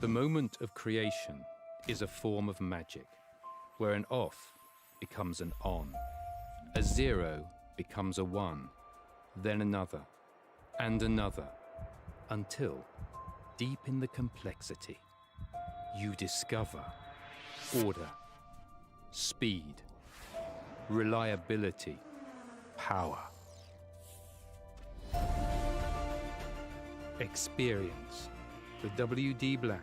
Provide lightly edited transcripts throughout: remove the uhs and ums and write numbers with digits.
The moment of creation is a form of magic, where an off becomes an on, a zero becomes a one, then another, and another, until, deep in the complexity, you discover order, speed, reliability, power. Experience the WD BLACK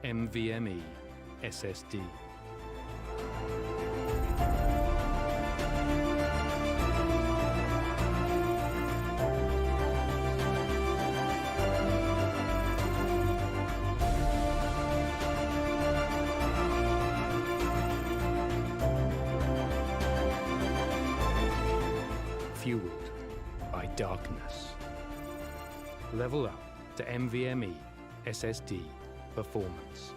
NVMe SSD. Fueled by darkness. Level up to NVMe SSD performance.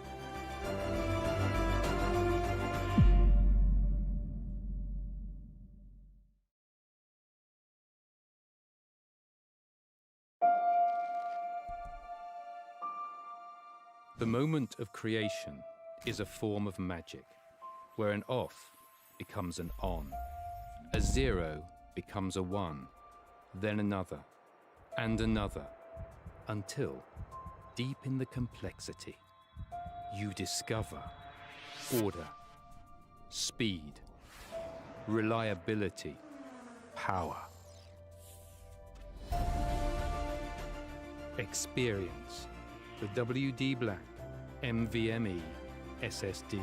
The moment of creation is a form of magic, where an off becomes an on, a zero becomes a one, then another, and another, until, deep in the complexity, you discover order, speed, reliability, power. Experience the WD BLACK NVMe SSD.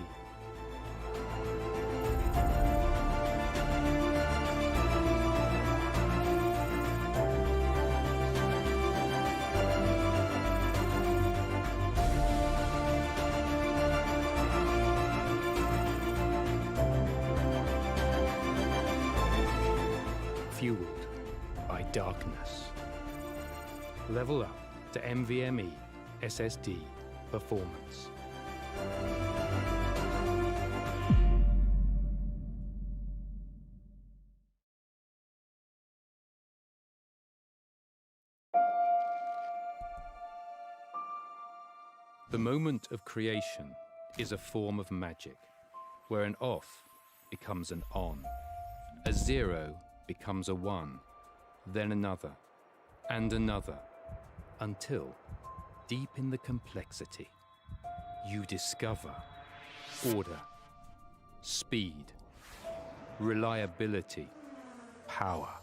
Fueled by darkness. Level up to NVMe SSD performance. The moment of creation is a form of magic, where an off becomes an on, a zero becomes a one, then another, and another, until, deep in the complexity, you discover order, speed, reliability, power.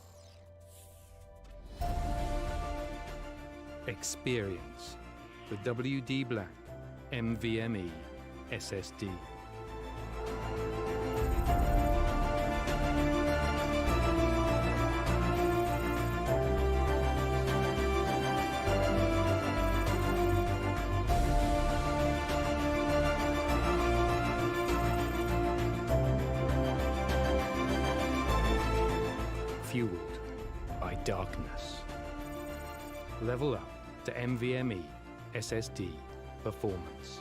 Experience the WD BLACK NVMe SSD. Fueled by darkness. Level up to NVMe SSD performance.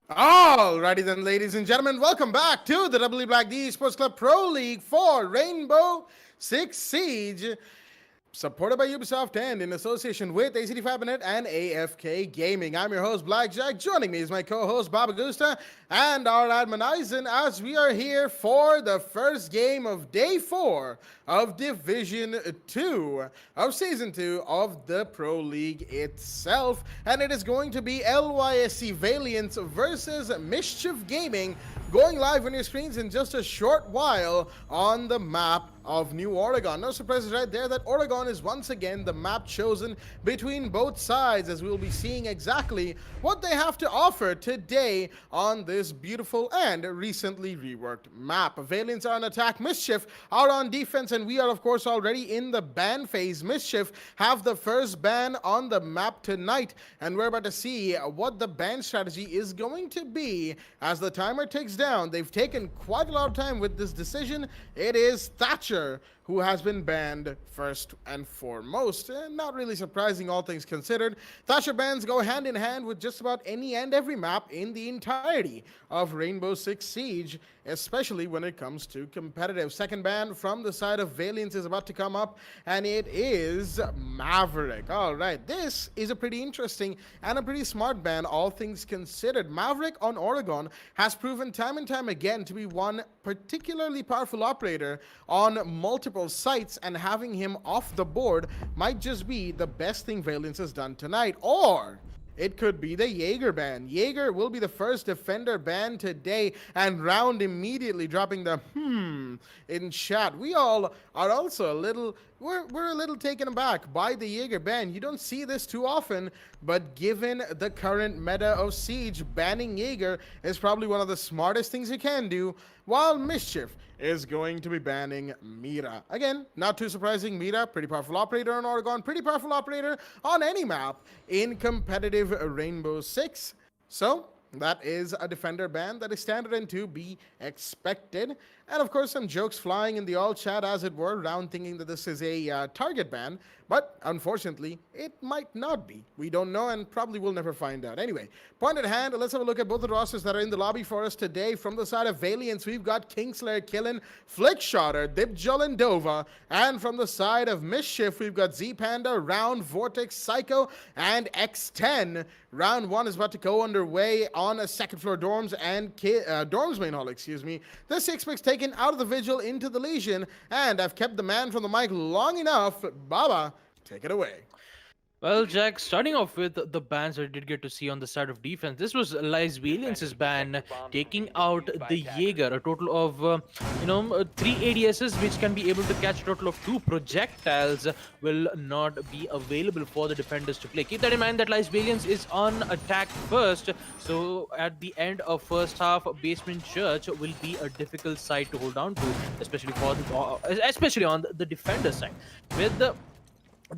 Alrighty then, ladies and gentlemen, welcome back to the WD BLACK Esports Club Pro League for Rainbow Six Siege, supported by Ubisoft and in association with ACT Fibernet and AFK Gaming. I'm your host, Blackjack. Joining me is my co-host, Baba Gusta, and our admin, Eisen, as we are here for the first game of Day 4 of Division 2 of Season 2 of the Pro League itself. And it is going to be LYSC Valiant versus Mischief Gaming, going live on your screens in just a short while on the map of New Oregon. No surprises right there that Oregon is once again the map chosen between both sides, as we will be seeing exactly what they have to offer today on this beautiful and recently reworked map. Valiants are on attack, Mischief are on defense, and we are of course already in the ban phase. Mischief have the first ban on the map tonight, and we're about to see what the ban strategy is going to be as the timer ticks down down. They've taken quite a lot of time with this decision. It is Thatcher who has been banned first and foremost. Not really surprising, all things considered. Thatcher bans go hand in hand with just about any and every map in the entirety of Rainbow Six Siege, especially when it comes to competitive. Second ban from the side of Valiance is about to come up, and it is Maverick. All right, this is a pretty interesting and a pretty smart ban, all things considered. Maverick on Oregon has proven time and time again to be one particularly powerful operator on multiple sites, and having him off the board might just be the best thing Valiance has done tonight. Or it could be the Jaeger ban. Jaeger will be the first defender banned today, and Round immediately dropping the in chat. We all are also a little, we're a little taken aback by the Jaeger ban. You don't see this too often, but given the current meta of Siege, banning Jaeger is probably one of the smartest things you can do, while Mischief is going to be banning Mira. Again, not too surprising. Mira, pretty powerful operator on Oregon, pretty powerful operator on any map in competitive Rainbow Six. So that is a defender ban that is standard and to be expected. And of course, some jokes flying in the all chat, as it were, Round thinking that this is a target ban, but unfortunately, it might not be. We don't know, and probably will never find out. Anyway, point at hand, let's have a look at both the rosters that are in the lobby for us today. From the side of Valiance, we've got Kingslayer, Killen, Flickshotter, Dipjol, and Dova. And from the side of Mischief, we've got Z-Panda, Round, Vortex, Psycho, and X10. Round 1 is about to go underway on a second floor dorms and dorms main hall, excuse me. The six-picks taken out of the Vigil into the Legion, and I've kept the man from the mic long enough. Baba, take it away. Well, Jack, starting off with the bans I did get to see on the side of defense, this was Lies Valiance's ban, taking out the Jaeger, a total of, 3 ADSs, which can be able to catch a total of 2 projectiles, will not be available for the defenders to play. Keep that in mind that Lies Valiance is on attack first, so at the end of first half, Basement Church will be a difficult side to hold on to, especially on the defender side. With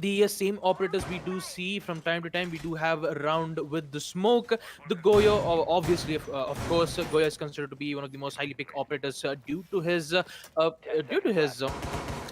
the same operators we do see from time to time, we do have Round with the smoke. The Goyo, obviously, of course, Goyo is considered to be one of the most highly picked operators due to his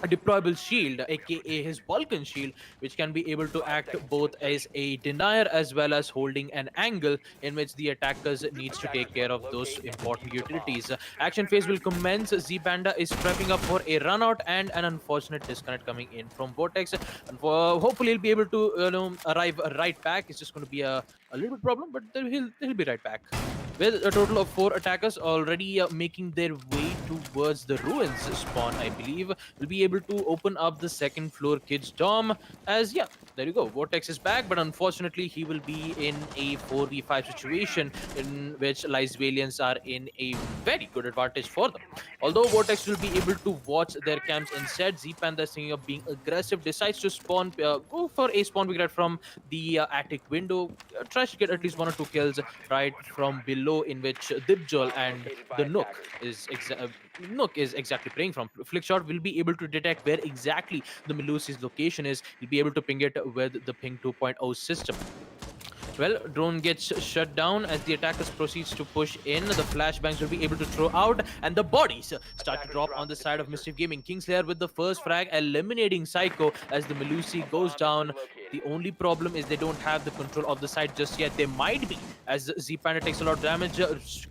deployable shield, aka his Vulcan shield, which can be able to act both as a denier as well as holding an angle in which the attackers needs to take care of those important utilities. Action phase will commence. Z-Panda is prepping up for a run out and an unfortunate disconnect coming in from Vortex. And hopefully he'll be able to arrive right back. It's just going to be a little bit problem, but he'll be right back. With a total of 4 attackers already making their way towards the ruins spawn, I believe, will be able to open up the second floor kids dorm. As there you go, Vortex is back, but unfortunately he will be in a 4v5 situation in which Lies Valiants are in a very good advantage for them. Although Vortex will be able to watch their camps instead, Z-Panda, thinking of being aggressive, decides to spawn, go for a spawn we get from the attic window, tries to get at least 1 or 2 kills right from below, in which Dipjol and the Nook is exactly praying from. Flickshot will be able to detect where exactly the Melusi's location is. He'll be able to ping it with the Ping 2.0 system. Well, drone gets shut down as the attackers proceeds to push in. The flashbangs will be able to throw out, and the bodies start to drop on the side of Mischief Gaming. Kingslayer with the first frag, eliminating Psycho as the Melusi goes down. The only problem is they don't have the control of the site just yet. They might be, as Z-Panda takes a lot of damage,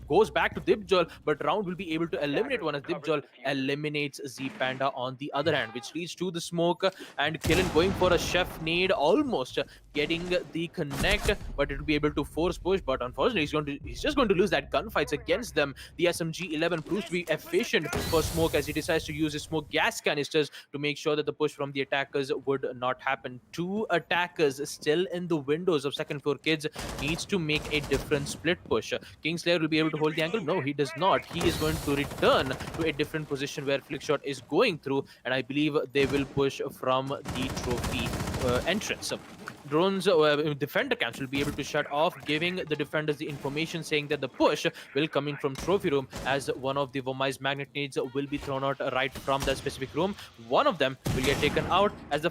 goes back to Dipjol, but Round will be able to eliminate one as Dipjol eliminates Z-Panda on the other hand, which leads to the smoke, and Killen going for a chef nade, almost getting the connect, but it will be able to force push, but unfortunately he's just going to lose that gunfights against them. The SMG-11 proves to be efficient for Smoke as he decides to use his smoke gas canisters to make sure that the push from the attackers would not happen. 2 attackers still in the windows of second floor kids, needs to make a different split push. Kingslayer will be able to hold the angle. No, he does not. He is going to return to a different position where Flickshot is going through, and I believe they will push from the trophy entrance. Drones, defender camps will be able to shut off, giving the defenders the information saying that the push will come in from trophy room, as one of the Vomize magnet nades will be thrown out right from that specific room. One of them will get taken out as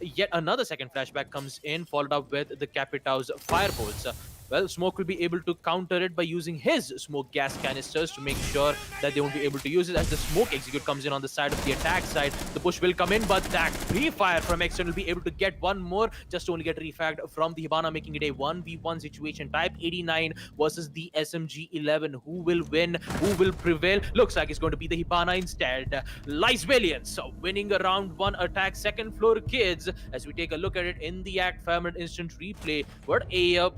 yet another second flashback comes in, followed up with the Capitau's firebolts. well, Smoke will be able to counter it by using his smoke gas canisters to make sure that they won't be able to use it. As the smoke execute comes in on the side of the attack side, the push will come in, but that pre-fire from Extern will be able to get one more, just to only get refragged from the Hibana, making it a 1v1 situation. Type 89 versus the SMG 11. Who will win? Who will prevail? Looks like it's going to be the Hibana instead. Lice Valiants winning a round 1 attack. Second floor kids, as we take a look at it in the ACT Fibernet instant replay. What a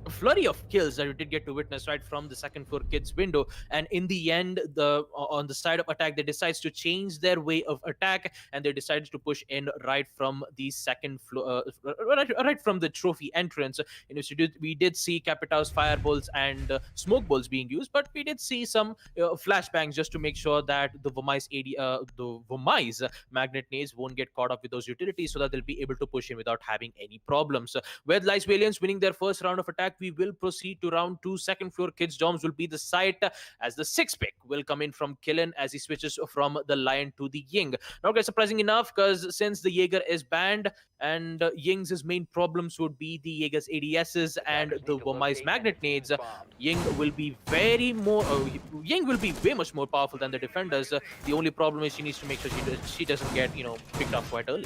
flurry of kills that we did get to witness right from the second floor kids window, and in the end, on the side of attack, they decides to change their way of attack, and they decided to push in right from the second floor, right from the trophy entrance. In which we did see Capitao's fireballs and smoke balls being used, but we did see some flashbangs just to make sure that the Vomai's magnet nades won't get caught up with those utilities, so that they'll be able to push in without having any problems. With Lice Valiants winning their first round of attack, we will proceed to round 2. Second floor kids dorms will be the site, as the 6th pick will come in from Killen as he switches from the Lion to the Ying. Not quite surprising enough, because since the Jaeger is banned, and Ying's main problems would be the Jaeger's ADSs and the Vomai's magnet nades, Ying will be way much more powerful than the defenders. The only problem is she needs to make sure she doesn't get picked up quite early.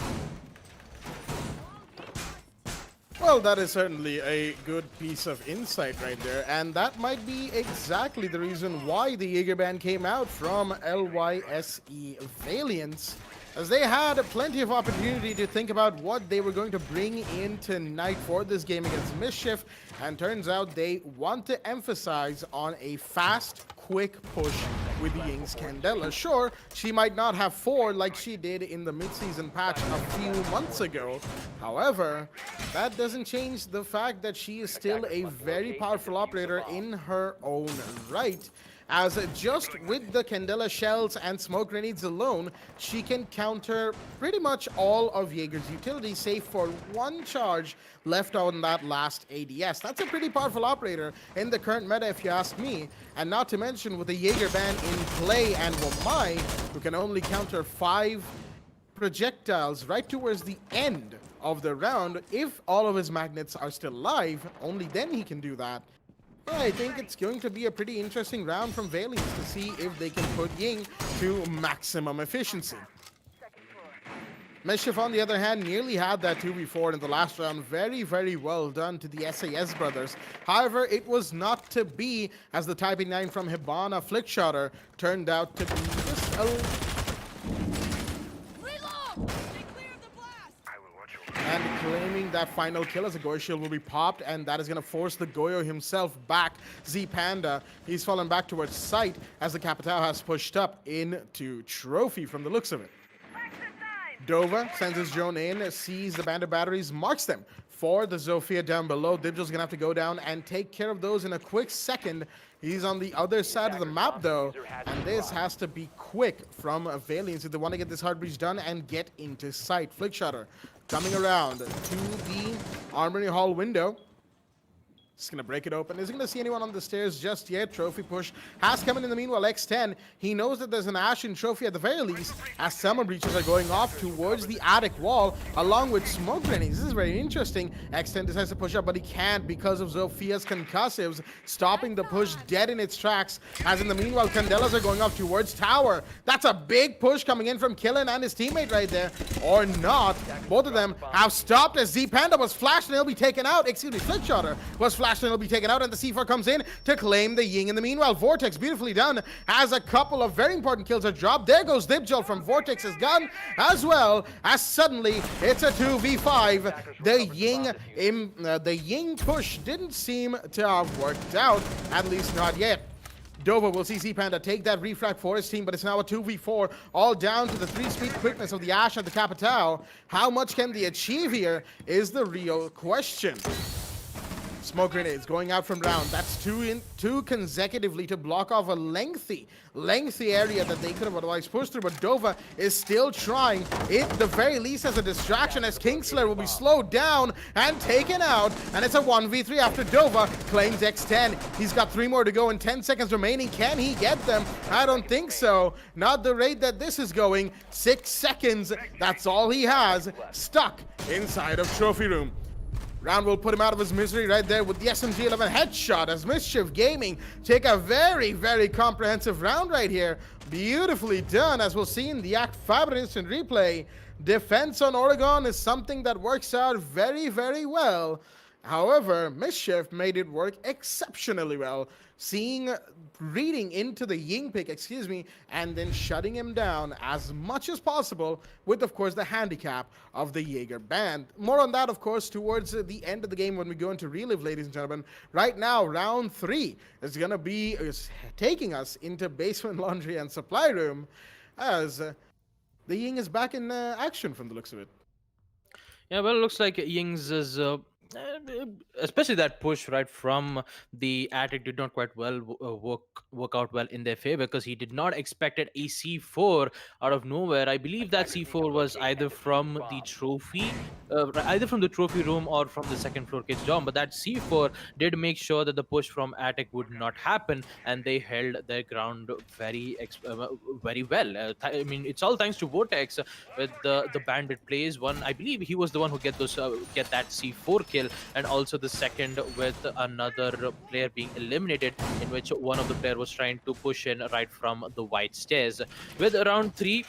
Well, that is certainly a good piece of insight right there, and that might be exactly the reason why the Jaeger ban came out from LYSE Valiants, as they had plenty of opportunity to think about what they were going to bring in tonight for this game against Mischief, and turns out they want to emphasize on a fast, quick push with the Ying's Candela. Sure, she might not have 4 like she did in the mid-season patch a few months ago. However, that doesn't change the fact that she is still a very powerful operator in her own right, as just with the Candela shells and smoke grenades alone, she can counter pretty much all of Jaeger's utilities, save for 1 charge left on that last ADS. That's a pretty powerful operator in the current meta, if you ask me, and not to mention with the Jaeger ban in play and Wamai, who can only counter 5 projectiles right towards the end of the round. If all of his magnets are still alive, only then he can do that. Well, I think it's going to be a pretty interesting round from Valiants to see if they can put Ying to maximum efficiency. Mischief, on the other hand, nearly had that 2v4 in the last round. Very, very well done to the SAS brothers. However, it was not to be, as the Type 9 from Hibana Flickshotter turned out to be just a... And claiming that final kill, as a Goyo shield will be popped, and that is going to force the Goyo himself back. Z Panda, he's fallen back towards site as the Capitao has pushed up into trophy from the looks of it. Dova sends his drone in, sees the bandit batteries, marks them for the Zofia down below. Dibjo's gonna have to go down and take care of those in a quick second. He's on the other side of the map though, and this has to be quick from Valiants if they want to get this hard breach done and get into sight. Flickshutter coming around to the Armory Hall window. Just gonna break it open. Isn't gonna see anyone on the stairs just yet. Trophy push has come in the meanwhile. X10, he knows that there's an Ashen trophy at the very least, as summer breaches are going off towards the attic wall along with smoke grenades. This is very interesting. X10 decides to push up, but he can't because of Zofia's concussives, stopping the push dead in its tracks. As in the meanwhile, Candelas are going off towards tower. That's a big push coming in from Killen and his teammate right there. Or not. Both of them have stopped as Z Panda was flashed and he'll be taken out. Excuse me, Flickshotter was flashed and will be taken out, and the C4 comes in to claim the Ying in the meanwhile. Vortex, beautifully done, as a couple of very important kills are dropped. There goes Dibjol from Vortex's gun, as well as suddenly it's a 2v5. The Ying push didn't seem to have worked out, at least not yet. Dova will see Z-Panda take that refrag for his team, but it's now a 2v4, all down to the 3-speed quickness of the Ash and the Capitao. How much can they achieve here is the real question. Smoke grenades going out from round. That's two consecutively to block off a lengthy area that they could have otherwise pushed through. But Dova is still trying, at the very least as a distraction, as Kingslayer will be slowed down and taken out. And it's a 1v3 after Dova claims X10. He's got 3 more to go and 10 seconds remaining. Can he get them? I don't think so. Not the rate that this is going. 6 seconds. That's all he has. Stuck inside of trophy room. Round will put him out of his misery right there with the SMG-11 headshot as Mischief Gaming take a very, very comprehensive round right here. Beautifully done, as we'll see in the ACT Fibernet instant replay. Defense on Oregon is something that works out very, very well. However, Mischief made it work exceptionally well, reading into the Ying pick, and then shutting him down as much as possible with, of course, the handicap of the Jaeger band. More on that, of course, towards the end of the game when we go into relive, ladies and gentlemen. Right now, round 3 is taking us into basement, laundry, and supply room as the Ying is back in action from the looks of it. Yeah, well, it looks like Ying's is especially that push right from the attic did not quite work out well in their favor, because he did not expected a C4 out of nowhere. I believe that C4 was either from the trophy room or from the second floor kids dorm, but that C4 did make sure that the push from attic would not happen, and they held their ground very well. I mean, it's all thanks to Vortex with the bandit plays. One, I believe he was the one who get that C4 kill, and also the second with another player being eliminated, in which one of the player was trying to push in right from the white stairs. With round 3,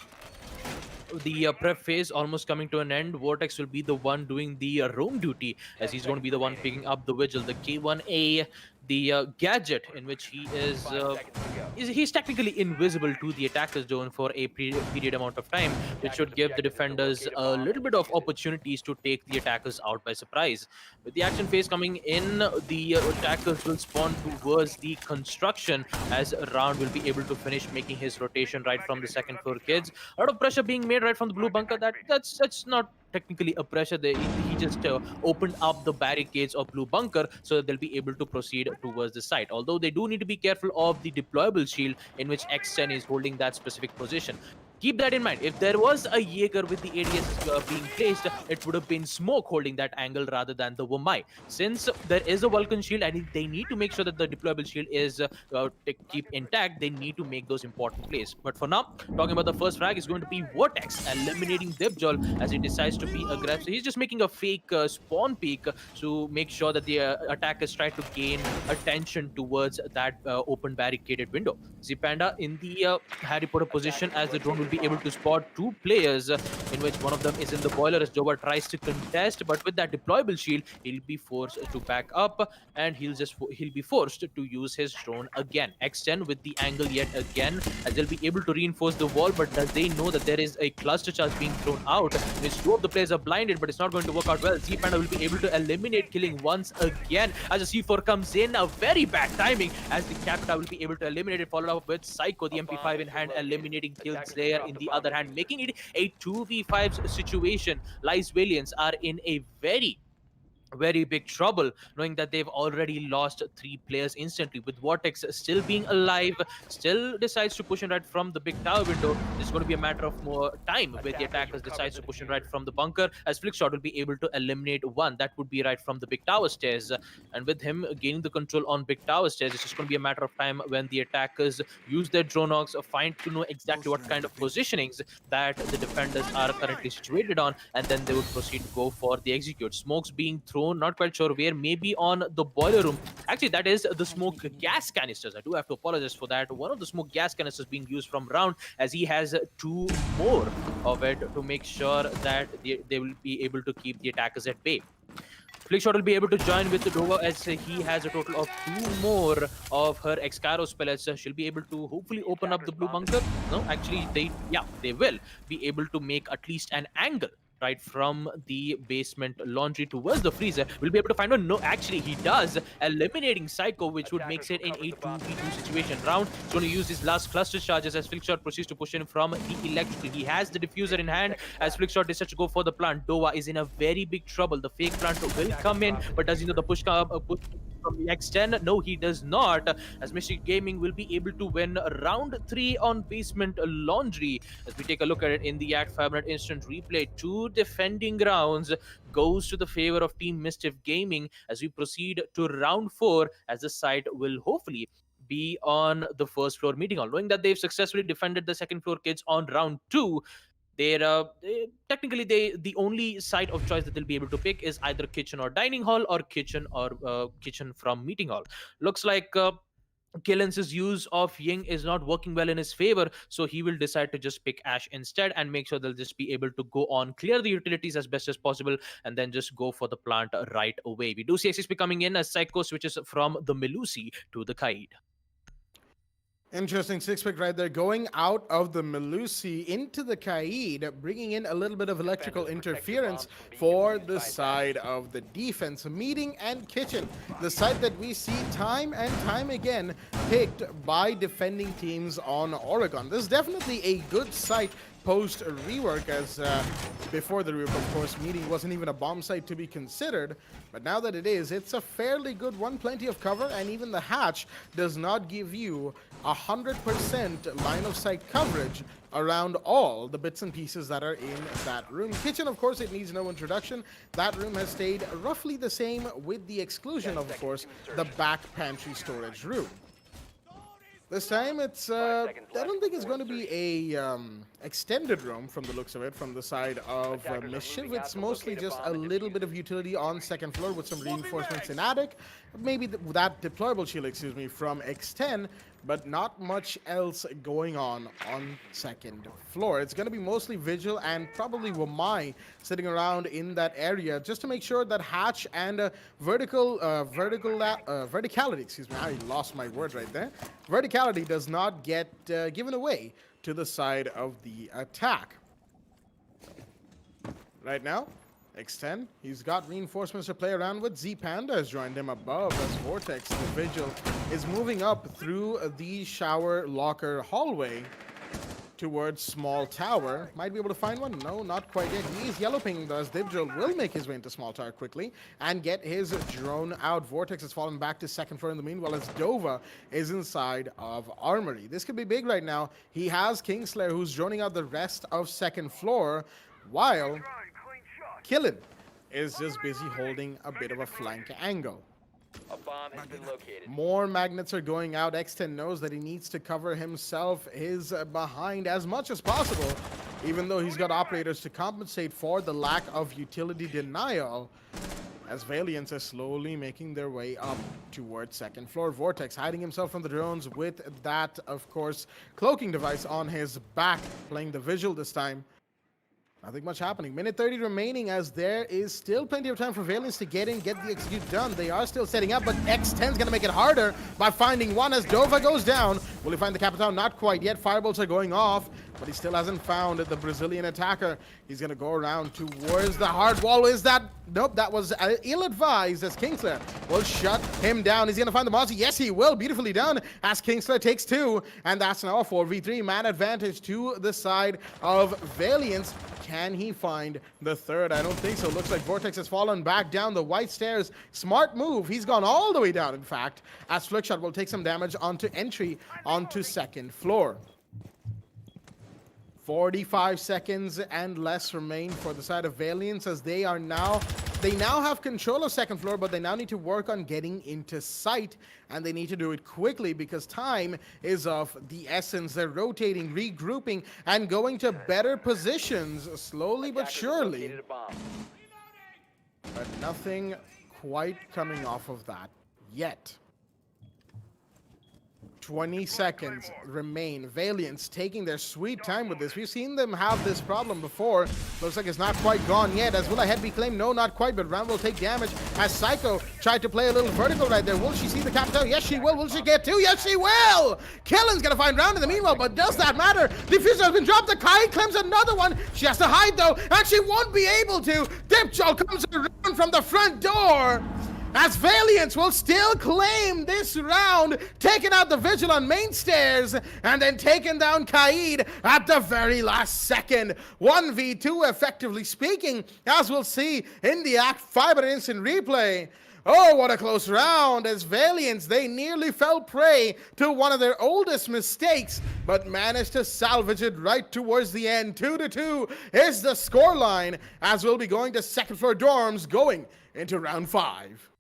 the prep phase almost coming to an end, Vortex will be the one doing the roam duty, as he's going to be the one picking up the vigil, the K1A, the gadget in which he's technically invisible to the attackers zone for a period amount of time, which should give the defenders a little bit of opportunities to take the attackers out by surprise. With the action phase coming in, the attackers will spawn towards the construction, as Round will be able to finish making his rotation right from the second floor kids. A lot of pressure being made right from the blue bunker. That's not technically a pressure. He just opened up the barricades of blue bunker so that they'll be able to proceed towards the site. Although they do need to be careful of the deployable shield, in which X10 is holding that specific position. Keep that in mind. If there was a Jaeger with the ADS being placed, it would have been Smoke holding that angle rather than the Wamai. Since there is a Vulcan shield and they need to make sure that the deployable shield is keep intact, they need to make those important plays. But for now, talking about the first frag is going to be Vortex eliminating Dipjol as he decides to be aggressive. He's just making a fake spawn peek to make sure that the attackers try to gain attention towards that open barricaded window. Zipanda in the Harry Potter position, as the drone will be able to spot 2 players, in which one of them is in the boiler as Jova tries to contest, but with that deployable shield, he'll be forced to back up, and he'll be forced to use his drone again. X10 with the angle yet again, as they'll be able to reinforce the wall, but does they know that there is a cluster charge being thrown out, which 2 of the players are blinded, but it's not going to work out well. Zpanda will be able to eliminate killing once again, as a C4 comes in. A very bad timing, as the Capita will be able to eliminate it, followed up with Psycho, the MP5 in hand, eliminating Kill Slayer in the other hand, making it a 2v5 situation. Lies Valiants are in a very big trouble, knowing that they've already lost 3 players instantly. With Vortex still being alive, still decides to push in right from the big tower window. It's going to be a matter of more time where the attackers decides to push in right from the bunker, as Flickshot will be able to eliminate one. That would be right from the big tower stairs, and with him gaining the control on big tower stairs, it's just going to be a matter of time when the attackers use their drone hogs, find to know exactly what kind of positionings that the defenders are currently situated on, and then they would proceed to go for the execute. Smokes being thrown, not quite sure where, maybe on the boiler room. Actually, that is the smoke gas canisters. I do have to apologize for that. One of the smoke gas canisters being used from Round, as he has 2 more of it to make sure that they will be able to keep the attackers at bay. Flickshot will be able to join with the Dova, as he has a total of 2 more of her Excaro spellets. She'll be able to hopefully open up the blue bunker. No, actually, they will be able to make at least an angle right from the basement laundry towards the freezer. We'll be able to find one. No, actually, he does, eliminating Psycho, which would make it in a 2v2 situation. Round is going to use his last cluster charges as Flickshot proceeds to push in from the electrical. He has the diffuser in hand as Flickshot decides to go for the plant. Dova is in a very big trouble. The fake plant will come in, but does he know the push from the X10? No, he does not, as Mystic Gaming will be able to win round 3 on basement laundry. As we take a look at it in the ACT Fibernet instant replay, 2 defending rounds goes to the favor of Team Mischief Gaming as we proceed to round 4, as the site will hopefully be on the first floor meeting hall. Knowing that they've successfully defended the second floor kids on round 2, technically the only site of choice that they'll be able to pick is either kitchen or dining hall, or kitchen from meeting hall. Looks like Killen's use of Ying is not working well in his favor, so he will decide to just pick Ash instead and make sure they'll just be able to go on, clear the utilities as best as possible, and then just go for the plant right away. We do see XXP coming in as Psycho switches from the Melusi to the Kaid. Interesting six-pick right there, going out of the Melusi into the Kaid, bringing in a little bit of electrical interference for the side of the defense. Meeting and kitchen, the site that we see time and time again picked by defending teams on Oregon. This is definitely a good site post rework, as before the rework, of course, Meeting wasn't even a bomb site to be considered, but now that it is, it's a fairly good one, plenty of cover, and even the hatch does not give you 100% line of sight coverage around all the bits and pieces that are in that room. Kitchen, of course, it needs no introduction. That room has stayed roughly the same, with the exclusion of course, the back pantry storage room. This time it's, I don't think it's going to be a extended room from the looks of it, from the side of Mischief. It's mostly just a little bit of utility on second floor with some reinforcements in attic. Maybe that deployable shield, excuse me, from X10, but not much else going on second floor. It's going to be mostly Vigil and probably Wamai sitting around in that area just to make sure that hatch and verticality, excuse me, I lost my words right there. Verticality does not get given away to the side of the attack. Right now, X10, he's got reinforcements to play around with. Z-Panda has joined him above as Vortex, the Vigil, is moving up through the shower locker hallway towards small tower. Might be able to find one. No, not quite yet. He's yellow pinging thus. Vigil will make his way into small tower quickly and get his drone out. Vortex has fallen back to second floor in the meanwhile, as Dova is inside of Armory. This could be big right now. He has Kingslayer, who's droning out the rest of second floor, while Killen is just busy holding a bit of a flank angle. A bomb has been located. More magnets are going out. X10 knows that he needs to cover himself, his behind, as much as possible, even though he's got operators to compensate for the lack of utility denial, as Valiants are slowly making their way up towards second floor. Vortex hiding himself from the drones with that, of course, cloaking device on his back, playing the Vigil this time. Nothing much happening. Minute 30 remaining, as there is still plenty of time for Valiants to get in, get the execute done. They are still setting up, but X10 is going to make it harder by finding one as Dova goes down. Will he find the Capitan? Not quite yet. Firebolts are going off, but he still hasn't found the Brazilian attacker. He's going to go around towards the hard wall. Is that? Nope, that was ill-advised, as Kingslayer will shut him down. Is he going to find the monster? Yes, he will. Beautifully done, as Kingslayer takes two, and that's now a 4v3 man advantage to the side of Valiants. Can he find the third? I don't think so. Looks like Vortex has fallen back down the white stairs. Smart move. He's gone all the way down, in fact, as Flickshot will take some damage onto entry onto second floor. 45 seconds and less remain for the side of Valiants, as they now have control of second floor, but they now need to work on getting into sight, and they need to do it quickly because time is of the essence. They're rotating, regrouping, and going to better positions slowly but surely. But nothing quite coming off of that yet. 20 seconds remain. Valiants taking their sweet time with this. We've seen them have this problem before. Looks like it's not quite gone yet. As will a head be claimed? No, not quite, but Ram will take damage as Psycho tried to play a little vertical right there. Will she see the Capital? Yes, she will. Will she get two? Yes, she will! Killen's gonna find Round in the meanwhile, but does that matter? Diffuser has been dropped. The Kai claims another one. She has to hide though, and she won't be able to. Dipchol comes around from the front door, as Valiants will still claim this round, taking out the Vigil on main stairs and then taking down Kaid at the very last second. 1v2 effectively speaking, as we'll see in the ACT Fibernet instant replay. Oh, what a close round, as Valiants, they nearly fell prey to one of their oldest mistakes, but managed to salvage it right towards the end. 2-2 is the scoreline, as we'll be going to second floor dorms going into round 5.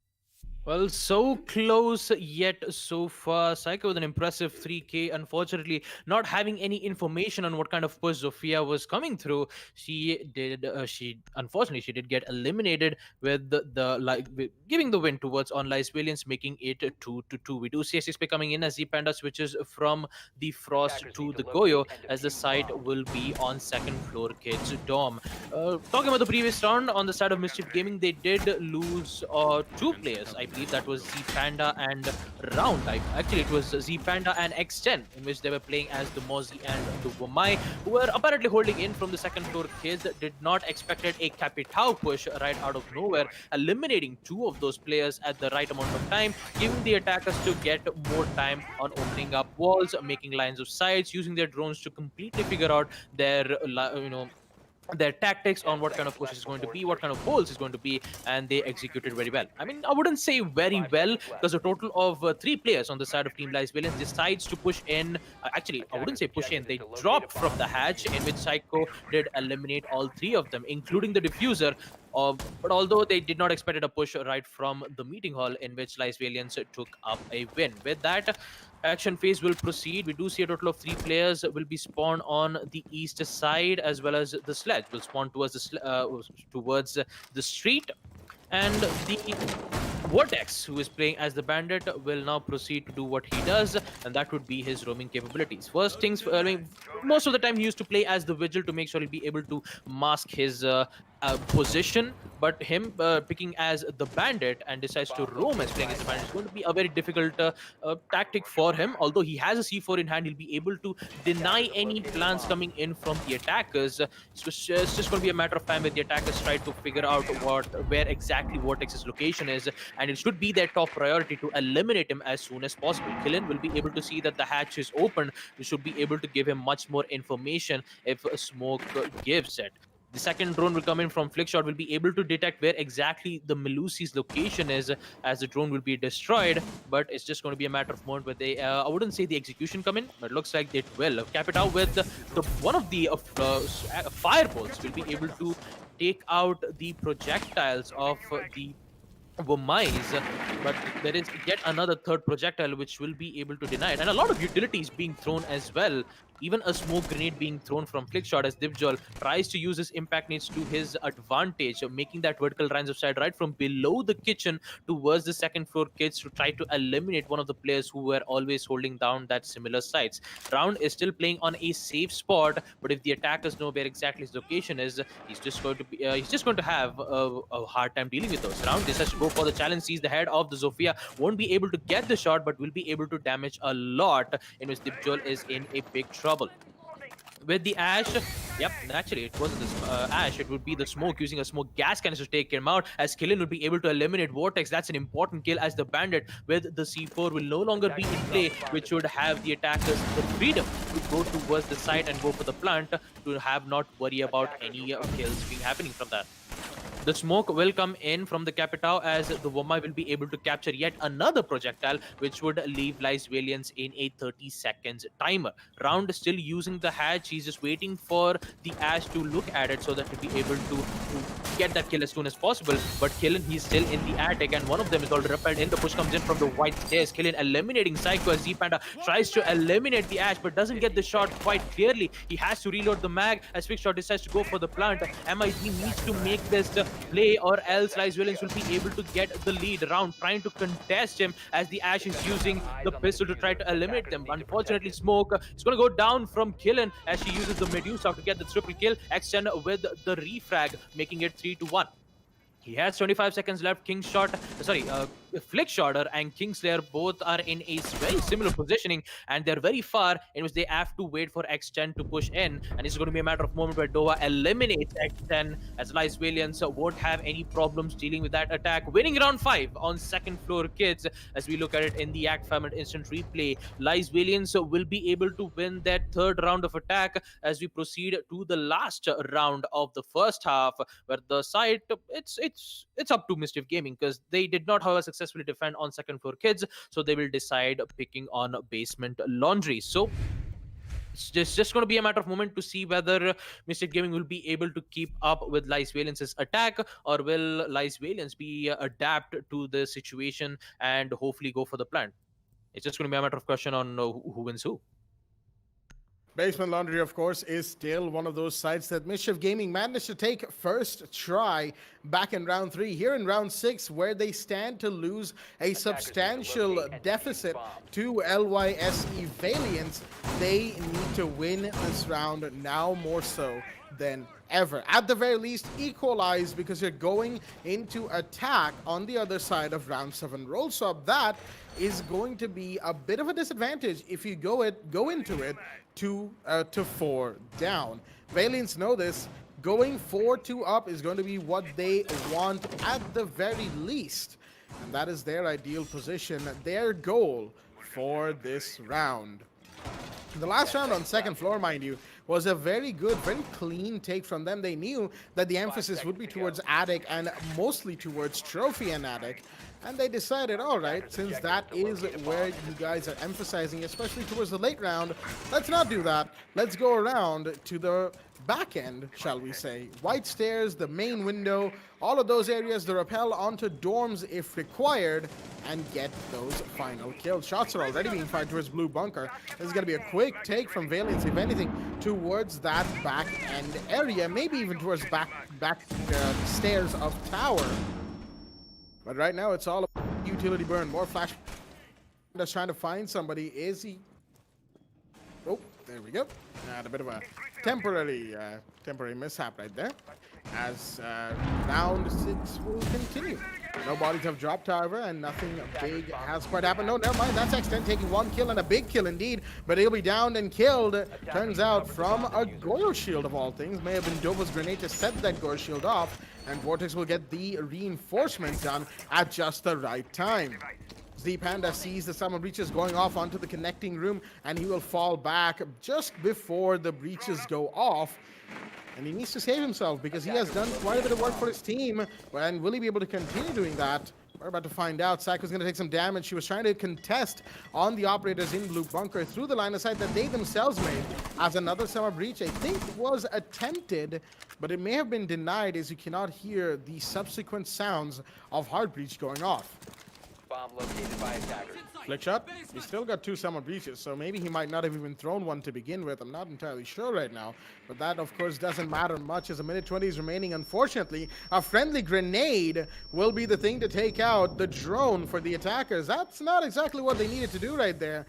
Well, so close yet so far. Psycho with an impressive 3K. Unfortunately, not having any information on what kind of push Zofia was coming through, she did get eliminated with giving the win towards Online Valiance, making it 2-2. We do see SXP coming in as the Panda switches from the Frost to the Goyo, as the site will be on second floor kids dorm. Talking about the previous round on the side of Mischief Gaming, they did lose two players. I believe that was Z Panda and Round. Actually, it was Z Panda and X10, in which they were playing as the Mozi and the Womai, who were apparently holding in from the second floor kids. Did not expected a Capitao push right out of nowhere, eliminating two of those players at the right amount of time, giving the attackers to get more time on opening up walls, making lines of sights, using their drones to completely figure out their tactics on what kind of push is going to be, what kind of holes is going to be, and they executed very well. I mean, I wouldn't say very well, because a total of three players on the side of Team Lies Villains decides to push in. Actually, I wouldn't say push in, they dropped from the hatch, in which Psycho did eliminate all three of them, including the diffuser. But although they did not expect a push right from the meeting hall, in which Lies Valiance took up a win. With that, action phase will proceed. We do see a total of three players will be spawned on the east side, as well as the sledge will spawn towards the street, and the Vortex, who is playing as the bandit, will now proceed to do what he does, and that would be his roaming capabilities. First things, most of the time he used to play as the vigil to make sure he'll be able to mask his position, but him picking as the bandit and decides to roam as playing as the bandit is going to be a very difficult tactic for him. Although he has a C4 in hand, he'll be able to deny any plans coming in from the attackers. It's just going to be a matter of time where the attackers try to figure out where exactly Vortex's location is, and it should be their top priority to eliminate him as soon as possible. Killen will be able to see that the hatch is open. We should be able to give him much more information if Smoke gives it. The second drone will come in from Flickshot, will be able to detect where exactly the Melusi's location is, as the drone will be destroyed. But it's just going to be a matter of moment where they, I wouldn't say the execution come in, but it looks like it will. Cap it out with one of the fireballs will be able to take out the projectiles of the Womais, but there is yet another third projectile which will be able to deny it, and a lot of utilities being thrown as well. Even a smoke grenade being thrown from Flickshot, as Divjol tries to use his impact nades to his advantage, making that vertical lines of sight right from below the kitchen towards the second floor kids to try to eliminate one of the players who were always holding down that similar sites. Round is still playing on a safe spot, but if the attackers know where exactly his location is, he's just going to have a hard time dealing with those. Round decides to go for the challenge, sees the head of the Zofia, won't be able to get the shot, but will be able to damage a lot, in which Dipjol is in a big trouble. With the Ash, yep, actually it wasn't the Ash, it would be the smoke, using a smoke gas canister to take him out, as Killen will be able to eliminate Vortex. That's an important kill, as the bandit with the C4 will no longer be in play, which would have the attackers the freedom to go towards the site and go for the plant, to have not worry about any kills being happening from that. The smoke will come in from the Capitao, as the Womai will be able to capture yet another projectile, which would leave Lies Valiance in a 30 seconds timer. Round still using the hatch. He's just waiting for the Ash to look at it so that he'll be able to get that kill as soon as possible. But Killen, he's still in the attic, and one of them is already repelled in. The push comes in from the white stairs. Killen eliminating Psycho, as Z-Panda tries to eliminate the Ash, but doesn't get the shot quite clearly. He has to reload the mag, as Fixshot decides to go for the plant. MIG needs to make this play, or else Lies Villains will be able to get the lead. Round trying to contest him, as the Ash is using the pistol to try to eliminate them. Unfortunately, Smoke is going to go down from Killen, as she uses the Medusa to get the triple kill. Extend with the refrag, making it 3-1. He has 25 seconds left. Flickshotter and Kingslayer both are in a very similar positioning, and they're very far, in which they have to wait for X10 to push in. And it's going to be a matter of moment where Dova eliminates X10, as Lies Valiance won't have any problems dealing with that attack. Winning round 5 on second floor kids, as we look at it in the ACT Fibernet instant replay. Lies Valiance will be able to win that third round of attack, as we proceed to the last round of the first half, where the side, it's up to Mischief Gaming, because they did not, however, successfully defend on second floor kids, so they will decide picking on basement laundry. So it's just going to be a matter of moment to see whether Mischief Gaming will be able to keep up with Lice Valiance's attack, or will Lice Valiance be adapt to the situation and hopefully go for the plant. It's just going to be a matter of question on who wins who. Basement Laundry, of course, is still one of those sites that Mischief Gaming managed to take first try back in round 3. Here in round 6, where they stand to lose a substantial deficit to LYSE Valiance, they need to win this round now more so than ever. At the very least, equalize, because you're going into attack on the other side of round 7 roll. So that is going to be a bit of a disadvantage if you go into it 2 to 4 down. Valiants know this. Going 4-2 up is going to be what they want at the very least. And that is their ideal position, their goal for this round. The last round on second floor, mind you, was a very good, very clean take from them. They knew that the emphasis would be towards Attic and mostly towards Trophy and Attic. And they decided, all right, since that is where you guys are emphasizing, especially towards the late round, let's not do that. Let's go around to the back end, shall we say. White stairs, the main window, all of those areas, the rappel onto dorms if required, and get those final kills. Shots are already being fired towards blue bunker. This is going to be a quick take from Valiance, if anything, towards that back end area, maybe even towards back stairs of tower. But right now, it's all about utility burn. More flash. Just trying to find somebody. Is he? Oh, there we go. A bit of a temporary mishap right there. As round 6 will continue. No bodies have dropped, however, and nothing big has quite happened. No, never mind. That's X10 taking 1 kill, and a big kill indeed. But he'll be downed and killed. Turns out from a Goyo shield of all things. May have been Dova's grenade to set that Goyo shield off. And Vortex will get the reinforcement done at just the right time. Z Panda sees the summer breaches going off onto the connecting room, and he will fall back just before the breaches go off. And he needs to save himself because he has done quite a bit of work for his team. And will he be able to continue doing that? We're about to find out. Psycho's going to take some damage. She was trying to contest on the operators in blue bunker through the line of sight that they themselves made, as another summer breach, I think, was attempted, but it may have been denied, as you cannot hear the subsequent sounds of hard breach going off. Bomb located by attackers. Flick shot. He's still got 2 summer breaches, so maybe he might not have even thrown one to begin with. I'm not entirely sure right now, but that, of course, doesn't matter much as a minute 20 is remaining. Unfortunately, a friendly grenade will be the thing to take out the drone for the attackers. That's not exactly what they needed to do right there,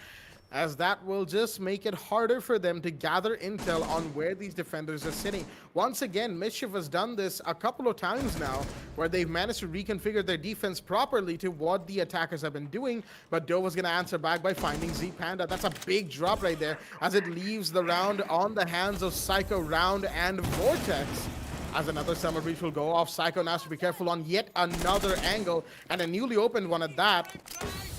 as that will just make it harder for them to gather intel on where these defenders are sitting. Once again, Mischief has done this a couple of times now, where they've managed to reconfigure their defense properly to what the attackers have been doing, but Dova's going to answer back by finding Z Panda. That's a big drop right there, as it leaves the round on the hands of Psycho, Round, and Vortex. As another summer breach will go off, Psycho now has to be careful on yet another angle, and a newly opened one at that,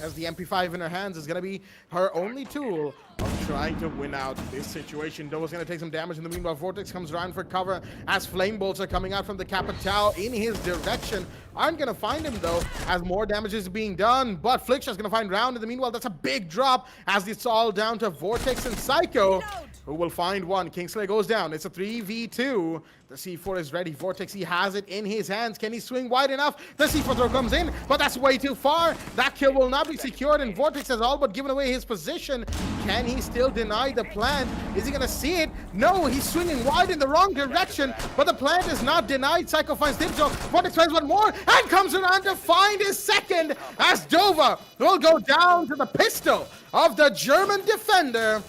as the MP5 in her hands is going to be her only tool of trying to win out this situation. Dova's going to take some damage in the meanwhile. Vortex comes around for cover as flame bolts are coming out from the Capital in his direction. Aren't going to find him, though, as more damage is being done, but Flickshot's going to find Round in the meanwhile. That's a big drop, as it's all down to Vortex and Psycho, who will find one. Kingsley goes down. It's a 3v2. The C4 is ready. Vortex, he has it in his hands. Can he swing wide enough? The C4 throw comes in, but that's way too far. That kill will not be secured, and Vortex has all but given away his position. Can he still deny the plant? Is he going to see it? No, he's swinging wide in the wrong direction, but the plant is not denied. Psycho finds Dipjo. Vortex finds one more and comes around to find his second, as Dova will go down to the pistol of the German defender,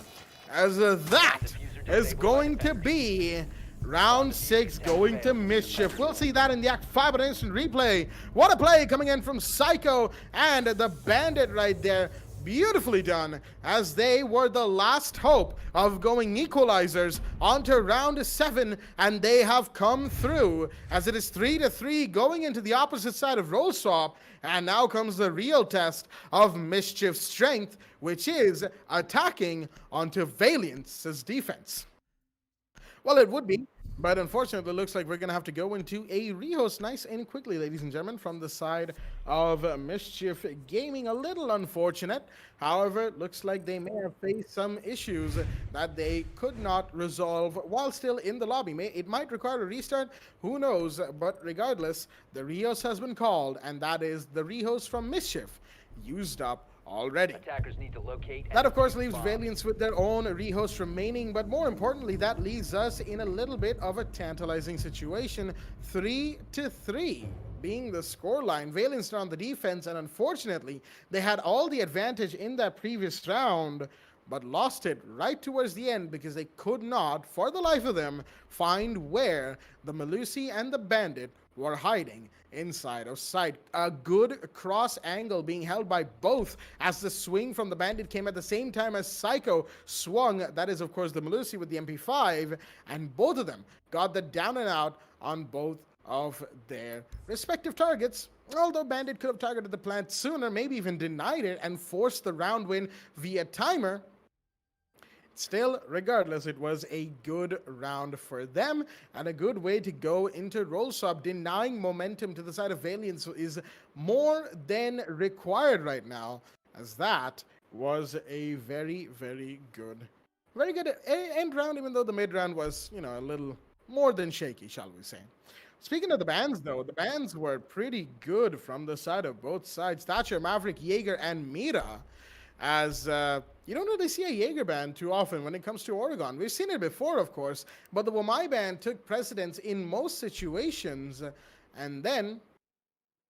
as that is going to be round 6 going to Mischief. We'll see that in the ACT Fibernet instant replay. What a play coming in from Psycho and the Bandit right there. Beautifully done, as they were the last hope of going equalizers onto round 7, and they have come through, as it is 3-3 going into the opposite side of roll swap. And now comes the real test of Mischief's strength, which is attacking onto Valiance's defense. Well, it would be But unfortunately, it looks like we're going to have to go into a rehost nice and quickly, ladies and gentlemen, from the side of Mischief Gaming. A little unfortunate. However, it looks like they may have faced some issues that they could not resolve while still in the lobby. It might require a restart, who knows? But regardless, the rehost has been called, and that is the rehost from Mischief used up already. Attackers need to locate. That, of course, leaves Valiance with their own rehost remaining, but more importantly, that leaves us in a little bit of a tantalizing situation. 3-3 being the scoreline. Valiance are on the defense, and unfortunately, they had all the advantage in that previous round, but lost it right towards the end because they could not, for the life of them, find where the Melusi and the Bandit were hiding inside of sight. A good cross angle being held by both as the swing from the Bandit came at the same time as Psycho swung. That is, of course, the Melusi with the MP5, and both of them got the down and out on both of their respective targets. Although Bandit could have targeted the plant sooner, maybe even denied it and forced the round win via timer. Still, regardless, it was a good round for them and a good way to go into roll swap. Denying momentum to the side of Valiance is more than required right now, as that was a very, very good end round, even though the mid round was, a little more than shaky, shall we say. Speaking of the bans, though, the bans were pretty good from the side of both sides. Thatcher, Maverick, Jaeger, and Mira, as you don't really see a Jaeger ban too often when it comes to Oregon. We've seen it before, of course, but the Wamai ban took precedence in most situations, and then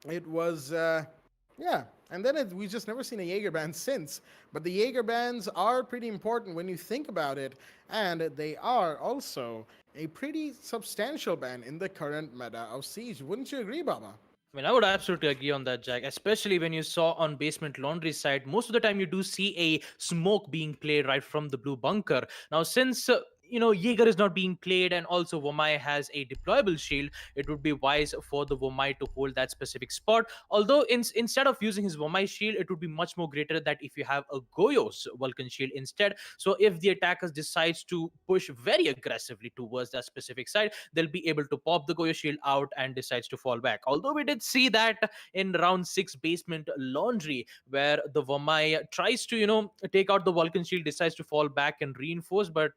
it was, we just never seen a Jaeger ban since. But the Jaeger bans are pretty important when you think about it, and they are also a pretty substantial ban in the current meta of Siege. Wouldn't you agree, Baba? I mean, I would absolutely agree on that, Jack, especially when you saw on Basement Laundry side, most of the time you do see a smoke being played right from the blue bunker. Now, since Jaeger is not being played, and also Wamai has a deployable shield, it would be wise for the Wamai to hold that specific spot. Although instead of using his Wamai shield, it would be much more greater that if you have a Goyo's Vulcan shield instead. So if the attackers decides to push very aggressively towards that specific side, they'll be able to pop the Goyo shield out and decides to fall back. Although we did see that in round 6 Basement Laundry, where the Wamai tries to take out the Vulcan shield, decides to fall back and reinforce, but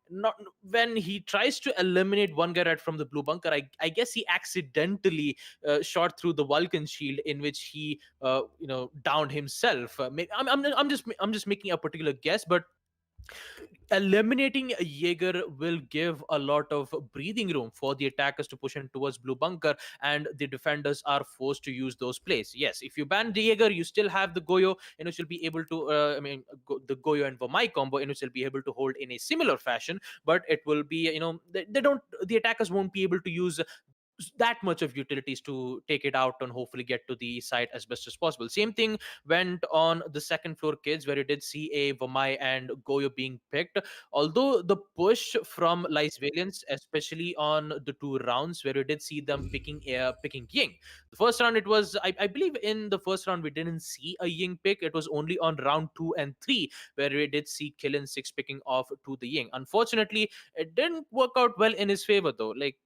not when he tries to eliminate one guy right from the blue bunker. I guess he accidentally shot through the Vulcan shield, in which he downed himself. I'm just making a particular guess, but eliminating a Jaeger will give a lot of breathing room for the attackers to push in towards blue bunker, and the defenders are forced to use those plays. Yes, if you ban the Jaeger, you still have the Goyo, in which will be able to the Goyo and Vamai combo, in which will be able to hold in a similar fashion, but it will be, the attackers won't be able to use that much of utilities to take it out and hopefully get to the site as best as possible. Same thing went on the second floor kids, where you did see a Vamai and Goyo being picked. Although the push from Lice Valiance, especially on the 2 rounds where you did see them picking Ying. The first round, it was, I believe in the first round we didn't see a Ying pick. It was only on round 2 and 3 where we did see Killen 6 picking off to the Ying. Unfortunately, it didn't work out well in his favor though. Like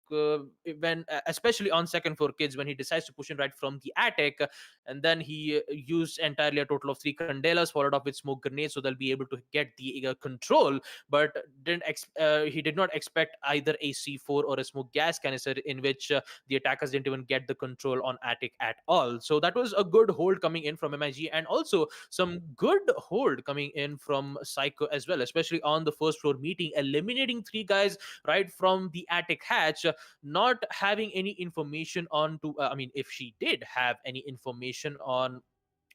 when especially on second floor kids, when he decides to push in right from the attic, and then he used entirely a total of 3 candelas followed up with smoke grenades, so they'll be able to get the control, but he did not expect either a C4 or a smoke gas canister, in which the attackers didn't even get the control on attic at all. So that was a good hold coming in from MIG, and also some good hold coming in from Psycho as well, especially on the first floor meeting, eliminating 3 guys right from the attic hatch, not having any information on to if she did have any information on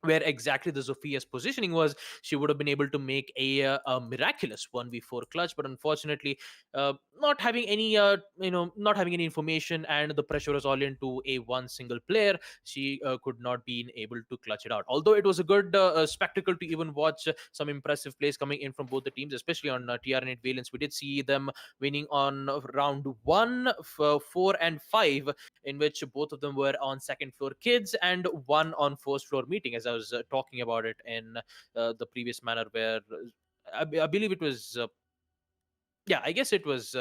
where exactly the Zophia's positioning was, she would have been able to make a miraculous 1v4 clutch. But unfortunately, not having any not having any information, and the pressure was all into a one single player, she could not be able to clutch it out. Although it was a good spectacle to even watch some impressive plays coming in from both the teams, especially on TR8 Valence. We did see them winning on round 1, 4 and 5, in which both of them were on second floor kids and one on first floor meeting, as I was talking about it in the previous manner, where I believe it was I guess it was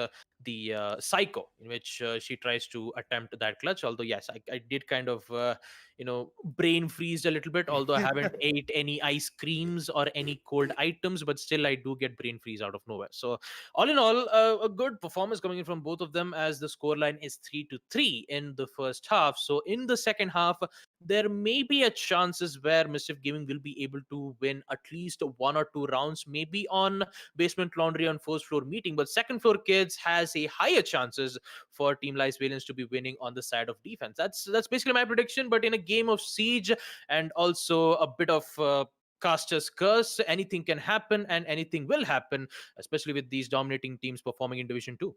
Psycho, in which she tries to attempt that clutch. Although yes, I did kind of brain freeze a little bit. Although I haven't ate any ice creams or any cold items, but still I do get brain freeze out of nowhere. So all in all, a good performance coming in from both of them, as the scoreline is 3-3 in the first half. So in the second half, there may be a chances where Mischief Gaming will be able to win at least 1 or 2 rounds, maybe on Basement Laundry on first floor meeting, but second floor kids has a higher chances for Team Lies Valiance to be winning on the side of defense. That's basically my prediction. But in a game of siege and also a bit of caster's curse, anything can happen and anything will happen, especially with these dominating teams performing in Division 2.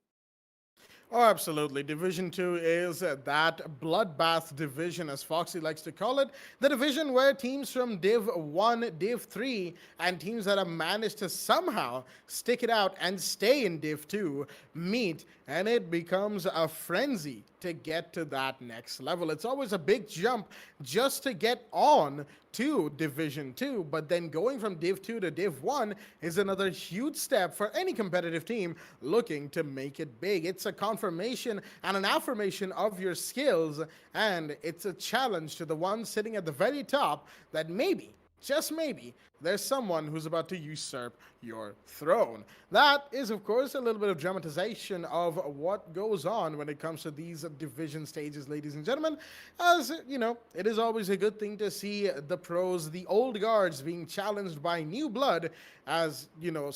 Oh, absolutely. Division 2 is that bloodbath division, as Foxy likes to call it. The division where teams from Div 1, Div 3, and teams that have managed to somehow stick it out and stay in Div 2 meet, and it becomes a frenzy to get to that next level. It's always a big jump just to get on to Division 2, but then going from Div 2 to Div 1 is another huge step for any competitive team looking to make it big. It's a confirmation and an affirmation of your skills, and it's a challenge to the ones sitting at the very top that maybe, just maybe, there's someone who's about to usurp your throne. That is, of course, a little bit of dramatization of what goes on when it comes to these division stages, ladies and gentlemen. As, you know, it is always a good thing to see the pros, the old guards, being challenged by new blood, as, you know,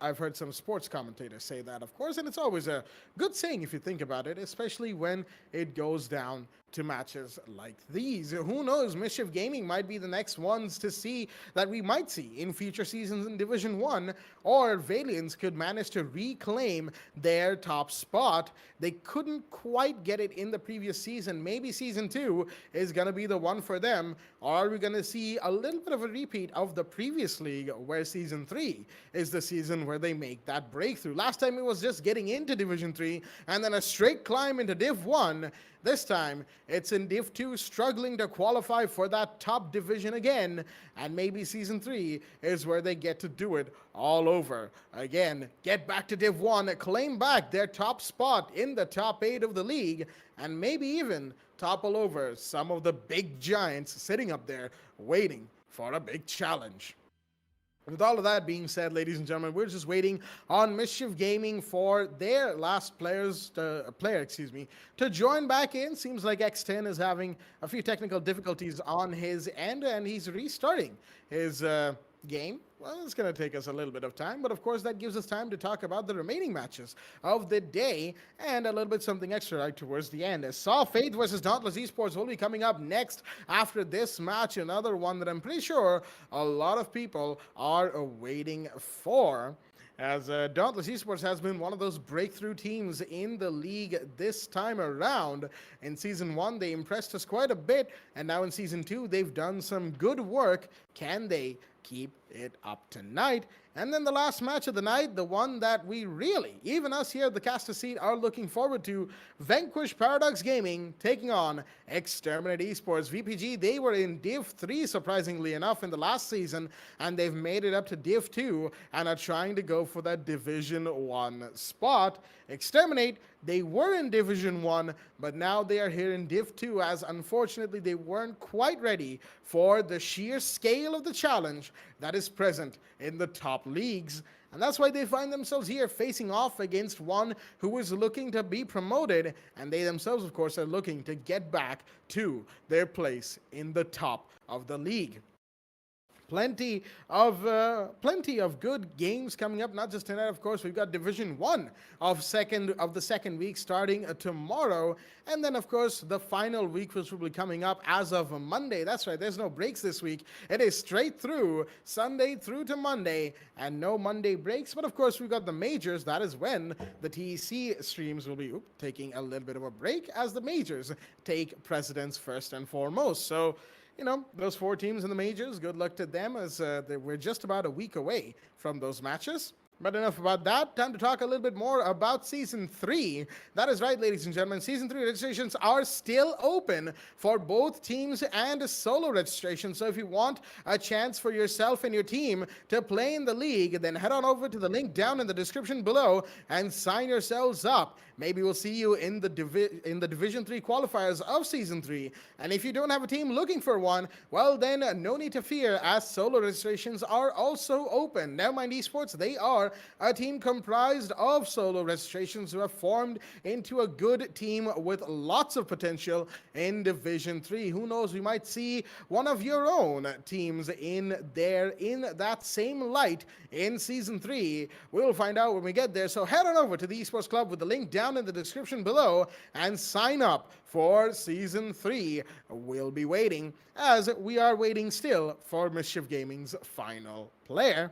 I've heard some sports commentators say that, of course, and it's always a good saying if you think about it, especially when it goes down to matches like these. Who knows, Mischief Gaming might be the next ones to see that we might see in future seasons in Division 1, or Valiance could manage to reclaim their top spot. They couldn't quite get it in the previous season. Maybe Season 2 is going to be the one for them, or are we going to see a little bit of a repeat of the previous league, where Season 3 is the season where they make that breakthrough? Last time it was just getting into Division 3, and then a straight climb into Div 1. This time, it's in Div 2, struggling to qualify for that top division again, and maybe Season 3 is where they get to do it all over again. Get back to Div 1, claim back their top spot in the top 8 of the league, and maybe even topple over some of the big giants sitting up there waiting for a big challenge. With all of that being said, ladies and gentlemen, we're just waiting on Mischief Gaming for their last player to join back in. Seems like X10 is having a few technical difficulties on his end, and he's restarting his game. Well, it's going to take us a little bit of time, but of course that gives us time to talk about the remaining matches of the day and a little bit something extra right towards the end. As Saw Faith versus Dauntless Esports will be coming up next after this match, another one that I'm pretty sure a lot of people are waiting for, as Dauntless Esports has been one of those breakthrough teams in the league this time around. In Season 1, they impressed us quite a bit, and now in Season 2, they've done some good work. Can they keep it up tonight? And then the last match of the night, the one that we really, even us here at the caster seat, are looking forward to: Vanquish Paradox Gaming taking on Exterminate Esports. VPG, they were in Div 3, surprisingly enough, in the last season, and they've made it up to Div 2 and are trying to go for that Division 1 spot. Exterminate, they were in Division 1, but now they are here in Div 2, as unfortunately they weren't quite ready for the sheer scale of the challenge that is present in the top leagues. And that's why they find themselves here facing off against one who is looking to be promoted, and they themselves, of course, are looking to get back to their place in the top of the league. Plenty of good games coming up. Not just tonight, of course. We've got Division 1 of the second week starting tomorrow, and then of course the final week, which will be coming up as of Monday. That's right. There's no breaks this week. It is straight through Sunday through to Monday, and no Monday breaks. But of course, we've got the majors. That is when the TEC streams will be taking a little bit of a break, as the majors take precedence first and foremost. So, you know, those 4 teams in the majors, good luck to them, as we're just about a week away from those matches. But enough about that. Time to talk a little bit more about Season 3. That is right, ladies and gentlemen. Season 3 registrations are still open for both teams and solo registration. So if you want a chance for yourself and your team to play in the league, then head on over to the link down in the description below and sign yourselves up. Maybe we'll see you in the Division 3 qualifiers of Season 3. And if you don't have a team looking for one, well then no need to fear, as solo registrations are also open. Nevermind Esports, they are a team comprised of solo registrations who have formed into a good team with lots of potential in Division 3. Who knows, we might see one of your own teams in that same light in Season 3. We'll find out when we get there. So head on over to the Esports Club with the link down in the description below and sign up for Season 3. We'll be waiting, as we are waiting still for Mischief Gaming's final player.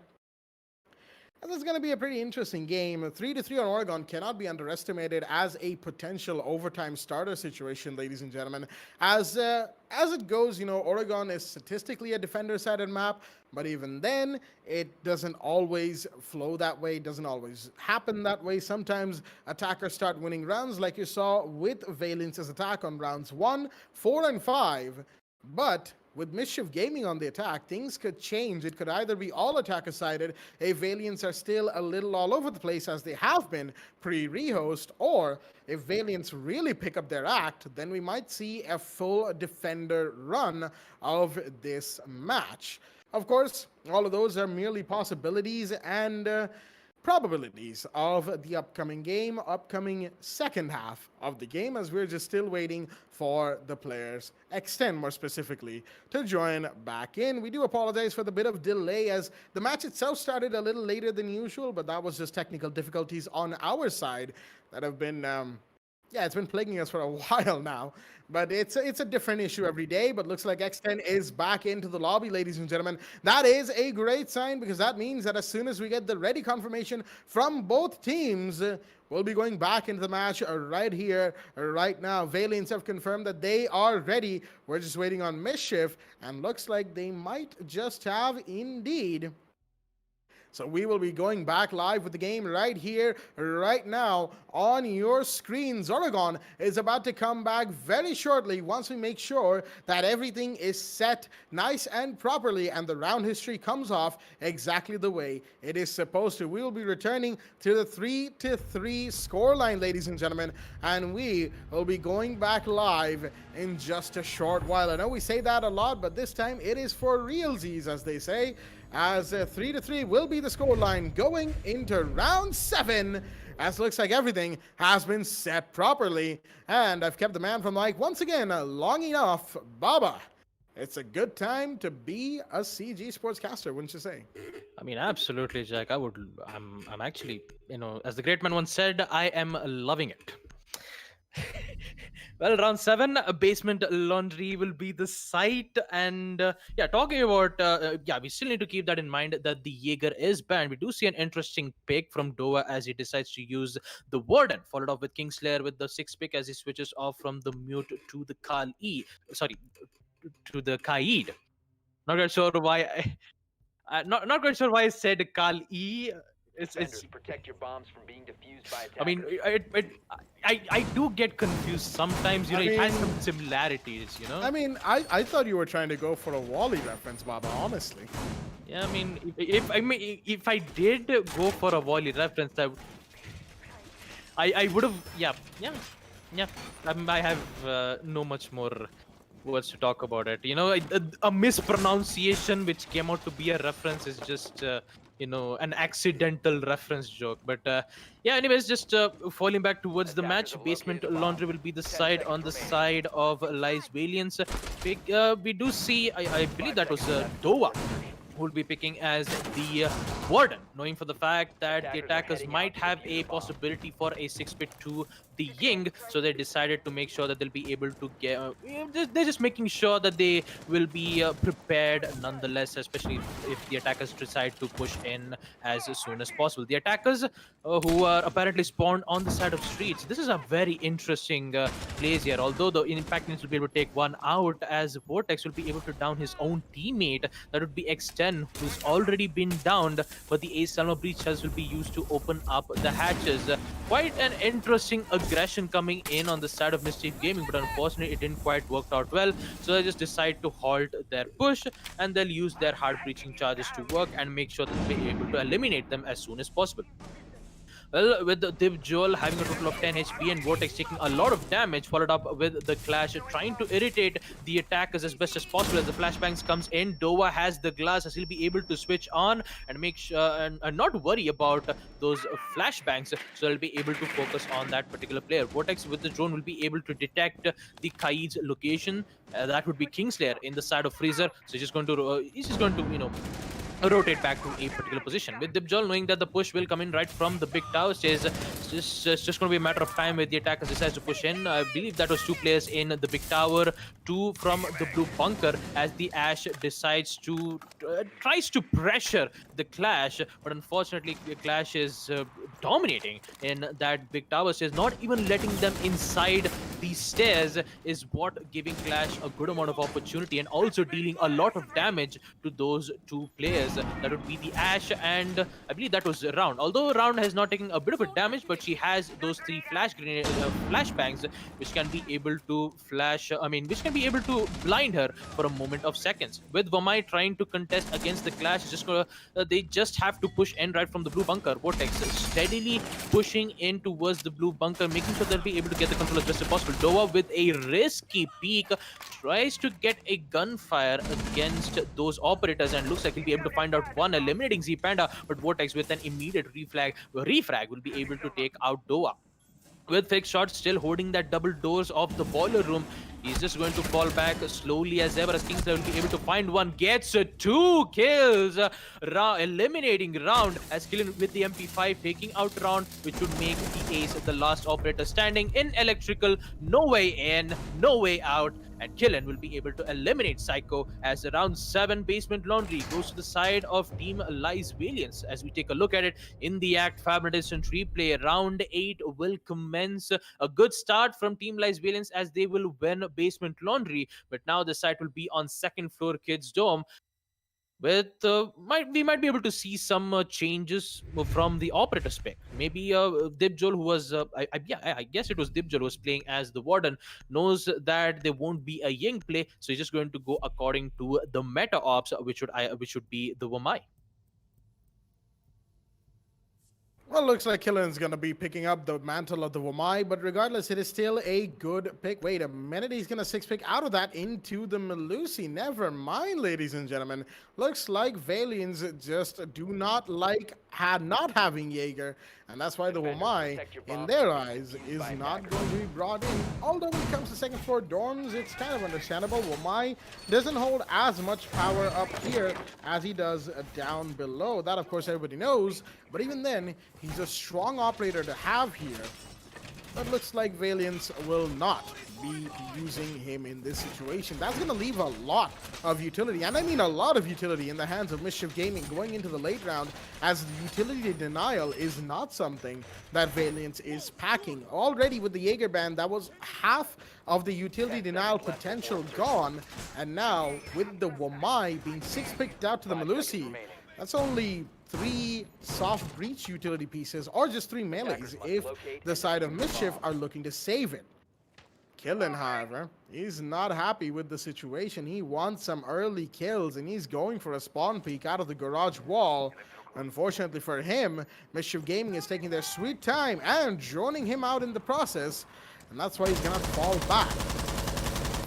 And this is going to be a pretty interesting game. 3-3 on Oregon cannot be underestimated as a potential overtime starter situation, ladies and gentlemen. As it goes, Oregon is statistically a defender-sided map, but even then, it doesn't always flow that way, doesn't always happen that way. Sometimes attackers start winning rounds, like you saw with Valiance's attack on rounds 1, 4, and 5. But with Mischief Gaming on the attack, things could change. It could either be all attacker-sided if Valiants are still a little all over the place, as they have been pre-rehost, or if Valiants really pick up their act, then we might see a full defender run of this match. Of course, all of those are merely possibilities and probabilities of the upcoming second half of the game, as we're just still waiting for the players, Extend more specifically, to join back in. We do apologize for the bit of delay, as the match itself started a little later than usual, but that was just technical difficulties on our side that have been it's been plaguing us for a while now. But it's a different issue every day. But looks like X10 is back into the lobby, ladies and gentlemen. That is a great sign, because that means that as soon as we get the ready confirmation from both teams, we'll be going back into the match right here, right now. Valiants have confirmed that they are ready. We're just waiting on Mischief, and looks like they might just have indeed. So we will be going back live with the game right here, right now on your screens. Oregon is about to come back very shortly once we make sure that everything is set nice and properly and the round history comes off exactly the way it is supposed to. We will be returning to the 3-3 scoreline, ladies and gentlemen, and we will be going back live in just a short while. I know we say that a lot, but this time it is for realsies, as they say, as 3-3 will be the scoreline going into round 7, as it looks like everything has been set properly. And I've kept the man from mic once again long enough. Baba, it's a good time to be a CG sportscaster, wouldn't you say? I mean, absolutely, Jack. I'm actually, as the great man once said, I am loving it. Well, round 7, Basement Laundry will be the site. And talking about, we still need to keep that in mind, that the Jaeger is banned. We do see an interesting pick from Doa as he decides to use the Warden, followed off with Kingslayer with the 6th pick as he switches off from the Mute to the to the Kaid. Not quite sure why not quite sure why I said Kal-E. It's protect your bombs from being defused by attackers. I mean, I do get confused sometimes. It has some similarities. I mean, I thought you were trying to go for a Wally reference, Baba. Honestly. Yeah, I mean, if I did go for a Wally reference, I would have. Yeah. I have no much more words to talk about it. A mispronunciation which came out to be a reference is just. An accidental reference joke. But anyways, just falling back towards the match, Basement Laundry will be the side on the side of Lies Valiance. We do see, I believe that was Doa, who will be picking as the Warden, knowing for the fact that the attackers might have a possibility for a 6-bit to the Ying, so they decided to make sure that they'll be able to get. They're just making sure that they will be prepared nonetheless, especially if the attackers decide to push in as soon as possible. The attackers who are apparently spawned on the side of streets. This is a very interesting plays here. Although the Impact needs to be able to take one out, as Vortex will be able to down his own teammate. That would be Extend. 10, who's already been downed, but the Ace Salma breachers will be used to open up the hatches. Quite an interesting aggression coming in on the side of Mischief Gaming, but unfortunately it didn't quite work out well. So they just decide to halt their push, and they'll use their hard breaching charges to work and make sure that they'll be able to eliminate them as soon as possible. Well, with the Div Joel having a total of 10 HP and Vortex taking a lot of damage, followed up with the Clash trying to irritate the attackers as best as possible. As the flashbangs comes in, Dova has the glass as he'll be able to switch on and make sure and not worry about those flashbangs. So he'll be able to focus on that particular player. Vortex with the drone will be able to detect the Kaid's location. That would be Kingslayer in the side of Freezer. So he's just going to rotate back to a particular position. With Dibjol knowing that the push will come in right from the big tower stage, it's just going to be a matter of time where the attackers decides to push in. I believe that was 2 players in the big tower, 2 from the blue bunker, as the Ash decides to tries to pressure the Clash, but unfortunately the Clash is dominating in that big tower stage, not even letting them inside the stairs is what giving Clash a good amount of opportunity and also dealing a lot of damage to those 2 players. That would be the Ash and I believe that was Round. Although Round has not taken a bit of a damage, but she has those 3 flash grenade flashbangs which can be able to which can be able to blind her for a moment of seconds. With Vamai trying to contest against the Clash, they just have to push in right from the blue bunker. Vortex steadily pushing in towards the blue bunker, making sure they'll be able to get the control as best as possible. Dova with a risky peek tries to get a gunfire against those operators and looks like he'll be able to find out one, eliminating Z Panda, but Vortex with an immediate refrag will be able to take out Dova. With fixed shots still holding that double doors of the boiler room, he's just going to fall back slowly as ever, as Kingslayer will be able to find one, gets 2 kills, eliminating Round, as Killen with the MP5 taking out Round, which would make the Ace the last operator standing in electrical. No way in, no way out, and Killen will be able to eliminate Psycho as Round 7 Basement Laundry goes to the side of Team Lies Valiance. As we take a look at it in the ACT Fibernet replay, Round 8 will commence. A good start from Team Lies Valiance as they will win Basement Laundry, but now the site will be on 2nd floor Kids Dome. With we might be able to see some changes from the operator spec. Maybe Dibjol, who was I guess it was Dibjol who was playing as the Warden, knows that there won't be a Ying play, so he's just going to go according to the meta ops, which would be the Wamai. Well, looks like Killen's going to be picking up the mantle of the Wamai, but regardless, it is still a good pick. Wait a minute, he's going to 6-pick out of that into the Melusi. Never mind, ladies and gentlemen. Looks like Valians just do not like not having Jaeger, and that's why the Wamai, in their eyes, is not going to be brought in. Although when it comes to 2nd floor dorms, it's kind of understandable. Wamai doesn't hold as much power up here as he does down below. That, of course, everybody knows, but even then, he's a strong operator to have here. But looks like Valiance will not be using him in this situation. That's going to leave a lot of utility, and I mean a lot of utility, in the hands of Mischief Gaming going into the late round, as the utility denial is not something that Valiance is packing. Already with the Jaeger band, that was half of the utility denial potential gone, and now with the Wamai being 6-picked out to the Melusi, that's only 3 soft breach utility pieces, or just 3 melees if the side of Mischief are looking to save it. Killen, however, he's not happy with the situation. He wants some early kills, and he's going for a spawn peek out of the garage wall. Unfortunately for him, Mischief Gaming is taking their sweet time and droning him out in the process, and that's why he's gonna fall back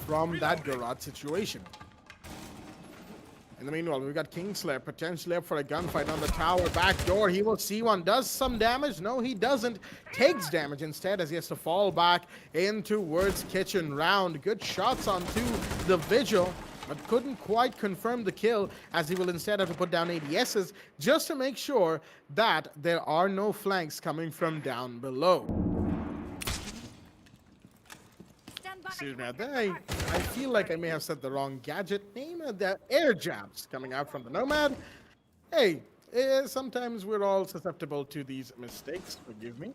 from that garage situation. In the meanwhile, we've got Kingslayer potentially up for a gunfight on the tower. Back door, he will see one. Does some damage? No, he doesn't. Takes damage instead as he has to fall back in towards Kitchen. Round. Good shots onto the Vigil, but couldn't quite confirm the kill, as he will instead have to put down ADSs just to make sure that there are no flanks coming from down below. Excuse me, I feel like I may have said the wrong gadget name. The air jabs coming out from the Nomad. Hey, sometimes we're all susceptible to these mistakes. Forgive me.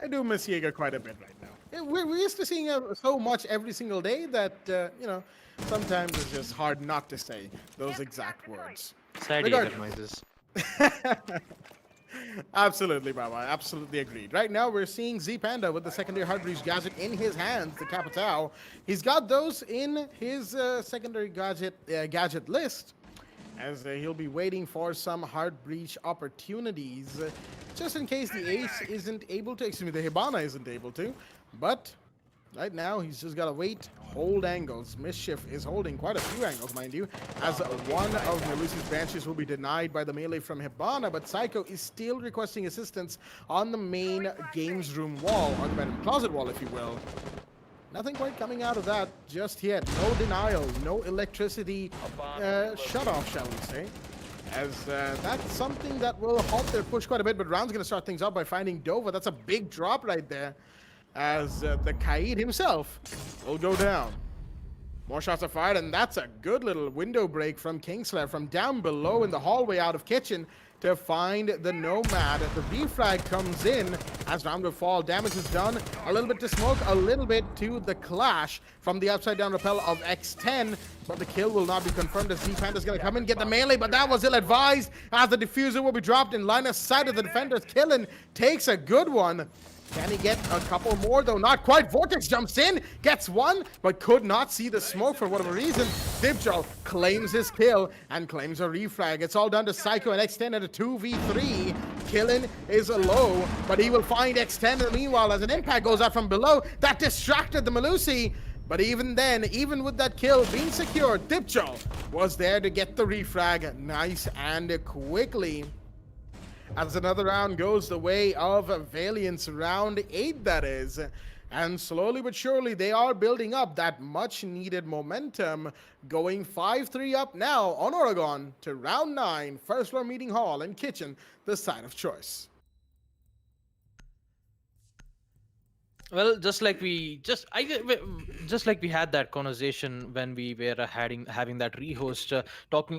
I do miss Jaeger quite a bit right now. We're used to seeing so much every single day that, sometimes it's just hard not to say those exact words. Sad Regardless. Jaeger noises. Absolutely, Baba. Absolutely agreed. Right now, we're seeing Z Panda with the secondary hard breach gadget in his hands, the Capitao. He's got those in his secondary gadget list, as he'll be waiting for some hard breach opportunities, just in case the Ace isn't able to, excuse me, the Hibana isn't able to. But right now, he's just got to wait, hold angles. Mischief is holding quite a few angles, mind you, as one of Melusi's branches will be denied by the melee from Hibana, but Psycho is still requesting assistance on the main games room wall, or the bedroom closet wall, if you will. Nothing quite coming out of that just yet. No denial, no electricity shut-off, shall we say. As that's something that will halt their push quite a bit, but Round's going to start things up by finding Dova. That's a big drop right there, as the Kaid himself will go down. More shots are fired, and that's a good little window break from Kingslayer from down below in the hallway out of kitchen to find the Nomad. The B-frag comes in as Round will fall. Damage is done. A little bit to smoke, a little bit to the clash from the upside down rappel of X10, but the kill will not be confirmed as Z-Panda's going to come in, get the melee, but that was ill-advised as the diffuser will be dropped in line of sight of the defenders. Killen takes a good one. Can he get a couple more, though? Not quite. Vortex jumps in, gets one, but could not see the smoke for whatever reason. Dibjol claims his kill and claims a refrag. It's all done to Psycho and X10 at a 2v3. Killen is low, but he will find X10 in the meanwhile as an impact goes out from below. That distracted the Melusi. But even then, even with that kill being secured, Dibjol was there to get the refrag nice and quickly. As another round goes the way of Valiant's round 8, that is. And slowly but surely, they are building up that much-needed momentum, going 5-3 up now on Oregon to round 9, first floor meeting hall and kitchen, the site of choice. Well, just like we had that conversation when we were having that rehost,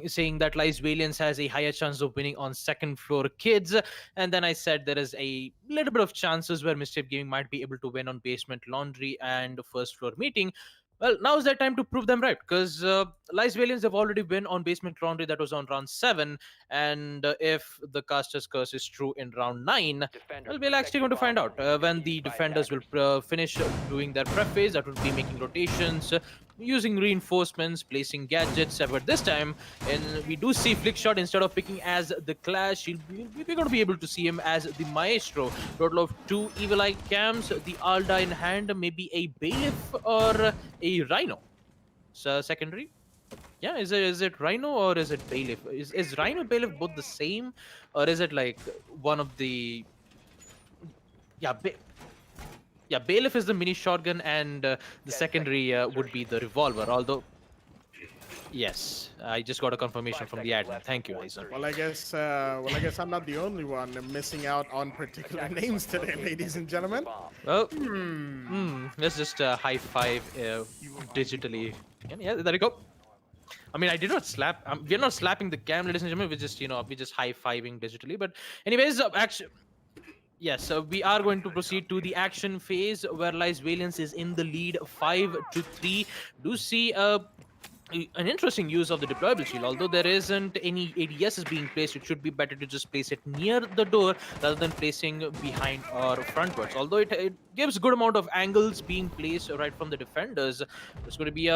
saying that Lies Valiance has a higher chance of winning on second floor kids, and then I said there is a little bit of chances where Mischief Gaming might be able to win on basement laundry and first floor meeting. Well, now is that time to prove them right, because Lies Valiance have already been on basement laundry, that was on round 7, and if the caster's curse is true in round 9, well, we're actually going to find out when the defenders will finish doing their prep phase. That would be making rotations, using reinforcements, placing gadgets. But this time, and we do see Flickshot instead of picking as the Clash, we're going to be able to see him as the Maestro. Total of 2 Evil Eye cams, the Alda in hand, maybe a Bailiff or a Rhino. So secondary. Yeah, is it Rhino or is it Bailiff? Is Rhino Bailiff both the same, or is it like one of the? Yeah, Bailiff is the mini shotgun, and the secondary would be the revolver. Although, yes, I just got a confirmation from the admin. Thank you, Aizen. Well, I guess I'm not the only one missing out on particular names today, ladies and gentlemen. Well, let's just high five digitally. Yeah, there you go. I mean, I did not slap. We're not slapping the cam, ladies and gentlemen. We're just high fiving digitally. But anyways, actually. Yes, we are going to proceed to the action phase where Lies Valiance is in the lead 5-3. Do see an interesting use of the deployable shield. Although there isn't any ADSs being placed, it should be better to just place it near the door rather than placing behind or frontwards. Although it gives good amount of angles being placed right from the defenders. It's going to be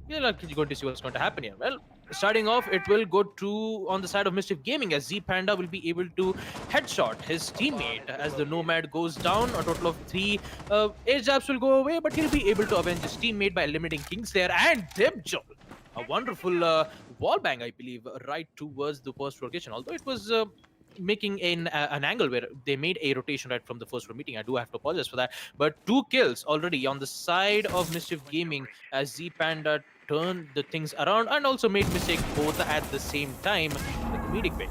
you're going to see what's going to happen here. Well, starting off, it will go to on the side of Mischief Gaming, as Z Panda will be able to headshot his teammate as the Nomad goes down. A total of 3 air jabs will go away, but he'll be able to avenge his teammate by eliminating Kingslayer and Dibjol. A wonderful wall bang, I believe, right towards the first location. Although it was making an angle where they made a rotation right from the first floor meeting. I do have to apologize for that. But 2 kills already on the side of Mischief Gaming as Z Panda turned the things around and also made mistake both at the same time in the comedic way.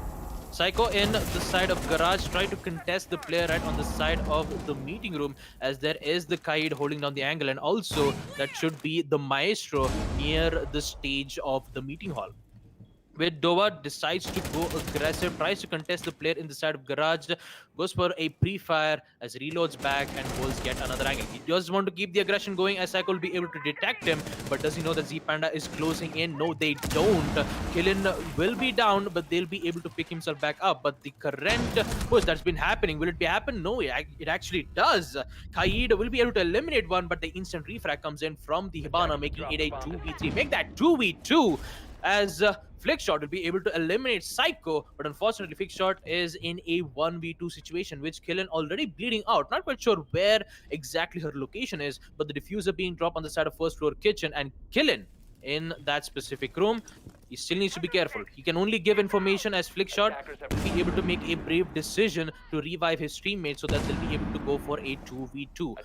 Psycho in the side of Garage tried to contest the player right on the side of the meeting room, as there is the Kaid holding down the angle, and also that should be the Maestro near the stage of the meeting hall. where Dova decides to go aggressive, tries to contest the player in the side of garage, goes for a pre-fire as reloads back and holds yet another angle. He does want to keep the aggression going as Psycho will be able to detect him, but does he know that Z Panda is closing in? No, they don't. Killen will be down, but they'll be able to pick himself back up. But the current push that's been happening, will it be happen? No, it actually does. Kaid will be able to eliminate one, but the instant refrag comes in from the Hibana, making it a 2v3. Make that 2v2 as Flickshot will be able to eliminate Psycho, but unfortunately Flickshot is in a 1v2 situation, which Killen already bleeding out. Not quite sure where exactly her location is, but the diffuser being dropped on the side of first floor kitchen, and Killen in that specific room. He still needs to be careful. He can only give information as Flickshot will be able to make a brave decision to revive his teammates so that they'll be able to go for a 2v2.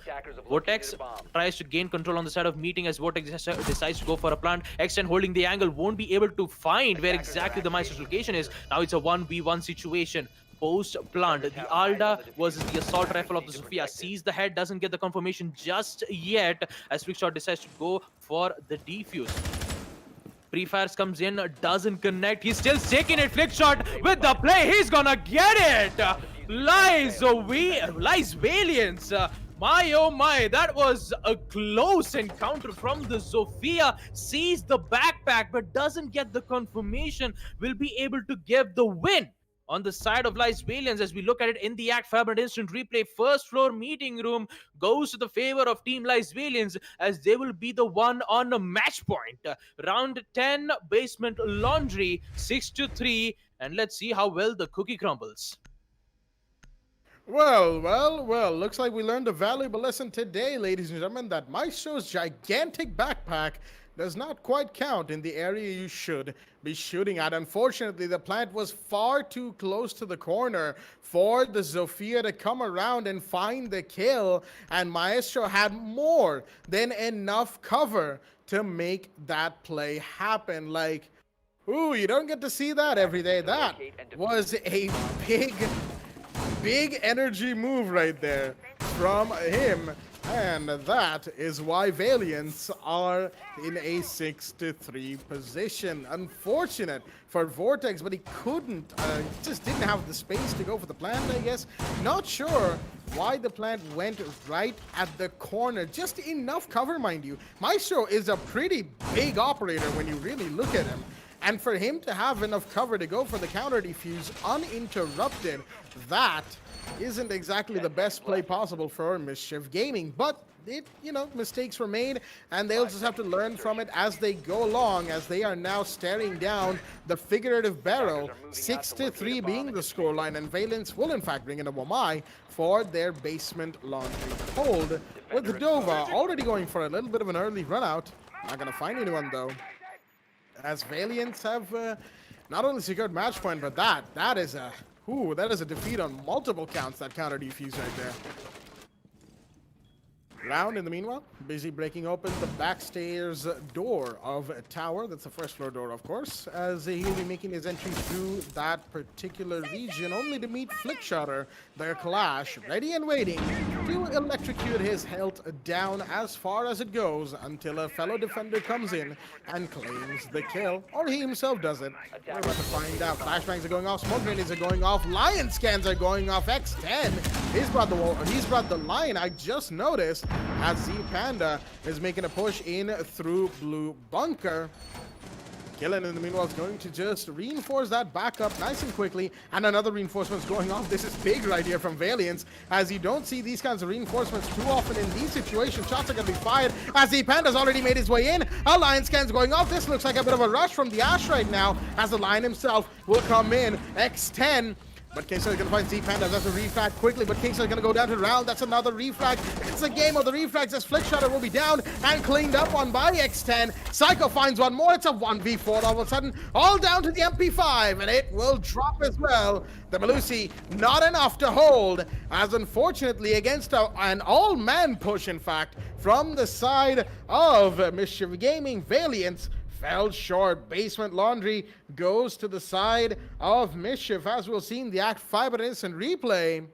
Vortex tries to gain control on the side of meeting as Vortex decides to go for a plant. X10 holding the angle, won't be able to find where exactly the Meister's location is. Now it's a 1v1 situation. Post-plant, the Alda versus the assault rifle of the Sophia. Sees the head, doesn't get the confirmation just yet as Flickshot decides to go for the defuse. Pre-fires comes in, doesn't connect. He's still taking it. Flickshot with the play. He's gonna get it. Lies Valiance. My oh my, that was a close encounter from the Sophia. Sees the backpack but doesn't get the confirmation. Will be able to give the win on the side of Lies Valiance as we look at it in the ACT Fibernet instant replay. First floor meeting room goes to the favor of Team Lies Valiance as they will be the one on a match point. Round 10, basement laundry, 6-3, and let's see how well the cookie crumbles. Well, looks like we learned a valuable lesson today, ladies and gentlemen, that Maestro's gigantic backpack does not quite count in the area you should be shooting at. Unfortunately, the plant was far too close to the corner for the Zofia to come around and find the kill, and Maestro had more than enough cover to make that play happen. Like, ooh, you don't get to see that every day. That was a big energy move right there from him. And that is why Valiants are in a 6-3 position. Unfortunate for Vortex, but he couldn't, just didn't have the space to go for the plant, I guess. Not sure why the plant went right at the corner. Just enough cover, mind you. Maestro is a pretty big operator when you really look at him. And for him to have enough cover to go for the counter defuse uninterrupted, that isn't exactly the best play possible for Mischief Gaming. But mistakes were made, and they'll just have to learn from it as they go along, as they are now staring down the figurative barrel, 6-3 being the scoreline, and Valence will in fact bring in a Wamai for their basement laundry hold, with Dova already going for a little bit of an early run out. Not gonna find anyone though, as Valiants have not only secured match point, but that is a defeat on multiple counts, that counter defuse right there. Round, in the meanwhile, busy breaking open the backstairs door of a tower. That's the first floor door, of course, as he'll be making his entry through that particular region, only to meet Flickshotter, the Clash, ready and waiting to electrocute his health down as far as it goes until a fellow defender comes in and claims the kill, or he himself does it. We're about to find out. Flashbangs are going off, smoke grenades are going off, lion scans are going off. X10, he's brought the lion. I just noticed as Z Panda is making a push in through blue bunker. Killen, in the meanwhile, is going to just reinforce that backup nice and quickly, and another reinforcement is going off. This is big right here from Valiance, as you don't see these kinds of reinforcements too often in these situations. Shots are going to be fired as the Panda's already made his way in. A lion scan's going off. This looks like a bit of a rush from the Ash right now, as the lion himself will come in. X10. But Kingstar is going to find Z-Panda. That's a refrag quickly, but Kingstar is going to go down to round. That's another refrag. It's a game of the refrags as Flickshutter will be down and cleaned up on by X10. Psycho finds one more. It's a 1v4 all of a sudden. All down to the MP5, and it will drop as well. The Malusi, not enough to hold, as unfortunately against an all-man push, in fact, from the side of Mischief Gaming, Valiance fell short. Basement Laundry goes to the side of Mischief, as we'll see in the ACT Fibernet instant replay,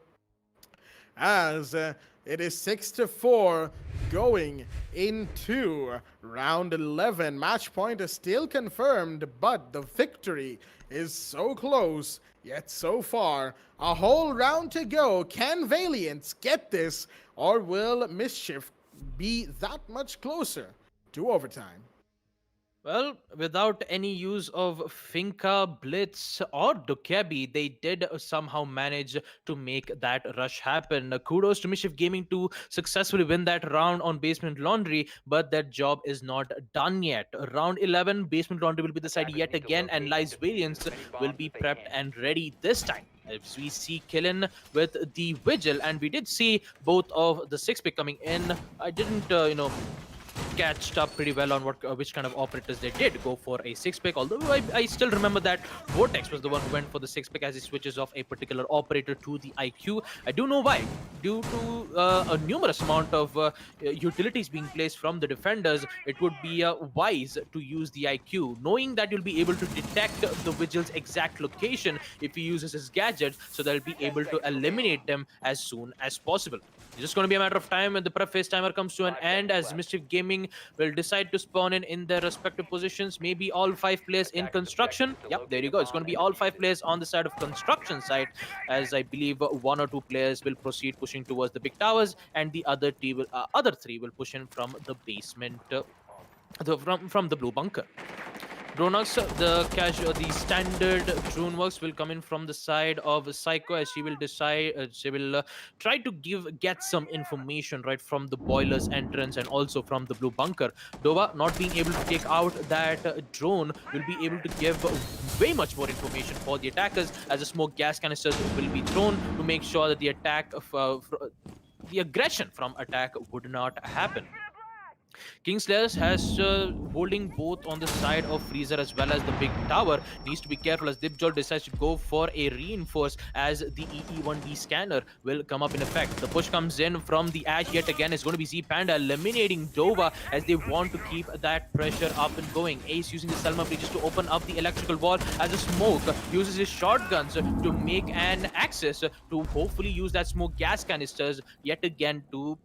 as It is 6-4 going into round 11. Match point is still confirmed, but the victory is so close, yet so far. A whole round to go. Can Valiants get this, or will Mischief be that much closer to overtime? Well, without any use of Finca, Blitz, or Dokebi, they did somehow manage to make that rush happen. Kudos to Mischief Gaming to successfully win that round on Basement Laundry, but that job is not done yet. Round 11, Basement Laundry will be the side yet again, and Lies Variants will be prepped and ready this time. As we see Killen with the Vigil, and we did see both of the 6-pick coming in. I didn't, catched up pretty well on which kind of operators they did go for a 6-pick, although I still remember that Vortex was the one who went for the 6-pick as he switches off a particular operator to the IQ. I do know why. Due to a numerous amount of utilities being placed from the defenders, it would be wise to use the IQ, knowing that you'll be able to detect the Vigil's exact location if he uses his gadget, so they'll be able to eliminate them as soon as possible. It's just going to be a matter of time when the prep phase timer comes to an end, as Mischief Gaming will decide to spawn in their respective positions. Maybe all 5 players in construction. Yep, there you go. It's going to be all 5 players on the side of construction side, as I believe 1 or 2 players will proceed pushing towards the big towers, and the other 3 will push in from the basement, from the blue bunker. Dronox, the standard drone works will come in from the side of Psycho, as she will decide, she will try to get some information right from the boiler's entrance and also from the blue bunker. Dova, not being able to take out that drone, will be able to give way much more information for the attackers, as the smoke gas canisters will be thrown to make sure that the the aggression from attack would not happen. Kingslayer has holding both on the side of Freezer as well as the big tower. Needs to be careful as Dipjol decides to go for a reinforce, as the EE1D scanner will come up in effect. The push comes in from the Ash yet again. It's going to be Z Panda eliminating Dova, as they want to keep that pressure up and going. Ace using the Selma breaches to open up the electrical wall, as the smoke uses his shotguns to make an access to hopefully use that smoke gas canisters yet again to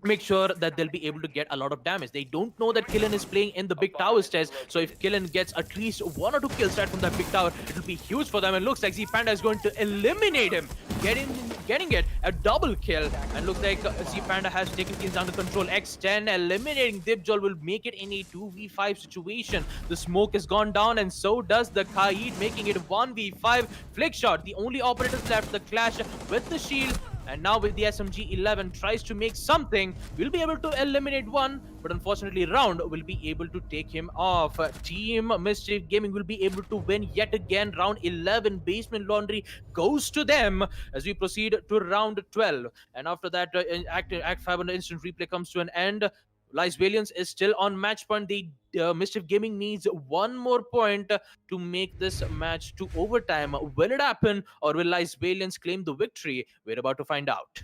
make sure that they'll be able to get a lot of damage. They don't know that Killen is playing in the big tower stairs, so if Killen gets at least 1 or 2 kills right from that big tower, it'll be huge for them. And looks like Z Panda is going to eliminate him, getting it a double kill. And looks like Z Panda has taken things under control. X10 eliminating Dipjol will make it in a 2v5 situation. The smoke has gone down, and so does the Kaid, making it 1v5. Flick shot, the only operators left. The clash with the shield, and now with the SMG-11 tries to make something. We'll be able to eliminate one, but unfortunately Round will be able to take him off. Team Mischief Gaming will be able to win yet again. Round 11, Basement Laundry goes to them, as we proceed to round 12. And after that, ACT Fibernet instant replay comes to an end. Lies Valiance is still on match point. Mischief Gaming needs 1 more point to make this match to overtime. Will it happen, or will Lies Valiance claim the victory? We're about to find out.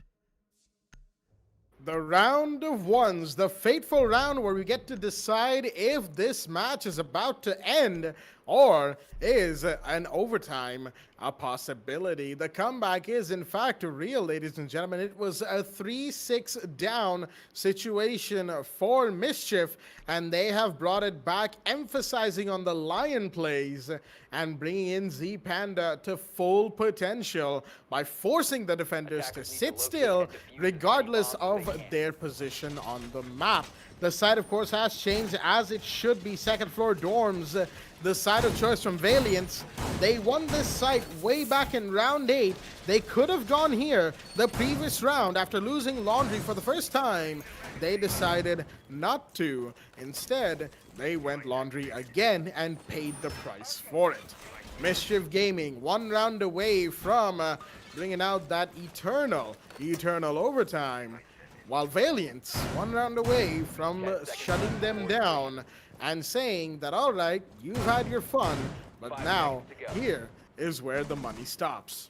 The round of ones, the fateful round where we get to decide if this match is about to end or is an overtime a possibility. The comeback is in fact real, ladies and gentlemen. It was a 3-6 down situation for Mischief, and they have brought it back, emphasizing on the Lion plays and bringing in Z Panda to full potential by forcing the defenders to sit still regardless of their position on the map. The site, of course, has changed, as it should be. Second floor dorms, the side of choice from Valiance. They won this site way back in round 8. They could have gone here the previous round after losing Laundry for the first time. They decided not to. Instead, they went Laundry again and paid the price for it. Mischief Gaming, 1 round away from bringing out that eternal overtime, while Valiant, 1 round away from shutting them down and saying that, all right, you've had your fun, but now here is where the money stops.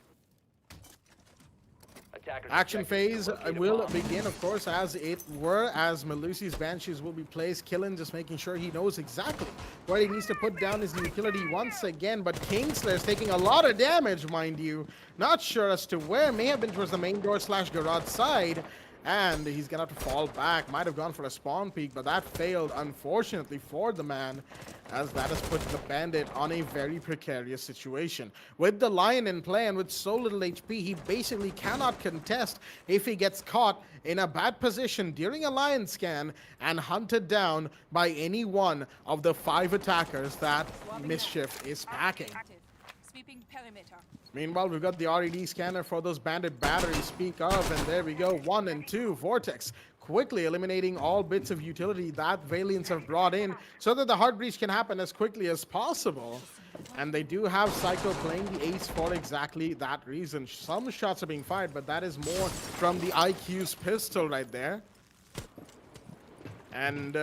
Action phase will begin, of course, as it were, as Malusi's Banshees will be placed. Killen just making sure he knows exactly where he needs to put down his utility once again, but Kingslayer's taking a lot of damage, mind you. Not sure as to where, may have been towards the main door / garage side, and he's gonna have to fall back. Might have gone for a spawn peek, but that failed, unfortunately, for the man, as that has put the bandit on a very precarious situation. With the lion in play and with so little HP, he basically cannot contest if he gets caught in a bad position during a lion scan and hunted down by any one of the 5 attackers that Mischief is packing. Sweeping perimeter. Meanwhile, we've got the RED scanner for those bandit batteries speak of, and there we go, 1 and 2. Vortex quickly eliminating all bits of utility that Valiants have brought in so that the hard breach can happen as quickly as possible. And they do have Psycho playing the ace for exactly that reason. Some shots are being fired, but that is more from the IQ's pistol right there. And,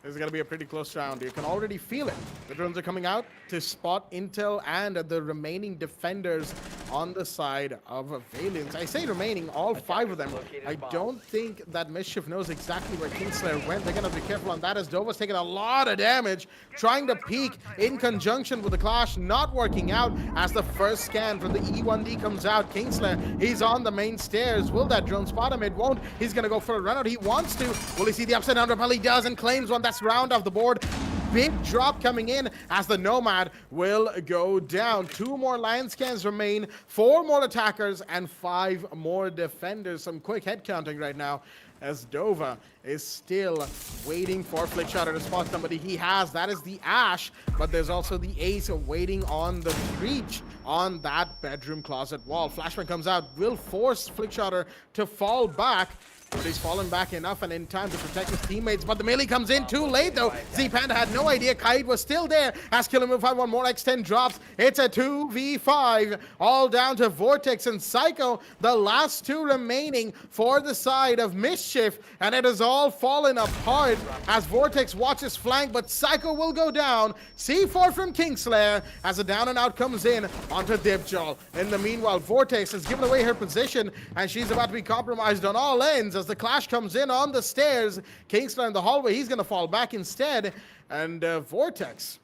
this is going to be a pretty close round. You can already feel it. The drones are coming out to spot intel and the remaining defenders on the side of Valiants. I say remaining, all 5 of them. I don't think that Mischief knows exactly where Kingslayer went. They're going to be careful on that, as Dova's taking a lot of damage, trying to peek in conjunction with the clash, not working out as the first scan from the E1D comes out. Kingslayer, he's on the main stairs. Will that drone spot him? It won't. He's going to go for a run out. He wants to. Will he see the upside down repel? He does, and claims one. That's round off the board. Big drop coming in as the Nomad will go down. 2 more lion scans remain, 4 more attackers, and 5 more defenders. Some quick head counting right now, as Dova is still waiting for Flickshotter to spot somebody. He has, that is the Ash, but there's also the Ace waiting on the breach on that bedroom closet wall. Flashman comes out, will force Flickshotter to fall back, but he's fallen back enough and in time to protect his teammates. But the melee comes in too late, though. Z-Panda had no idea Kaid was still there. As Killer Move 5, 1 more X10 drops. It's a 2v5, all down to Vortex and Psycho, the last 2 remaining for the side of Mischief. And it has all fallen apart as Vortex watches flank, but Psycho will go down. C4 from Kingslayer as a down and out comes in onto Dipjol. In the meanwhile, Vortex has given away her position, and she's about to be compromised on all ends as the clash comes in on the stairs. Kingslayer in the hallway, he's going to fall back instead. And Vortex,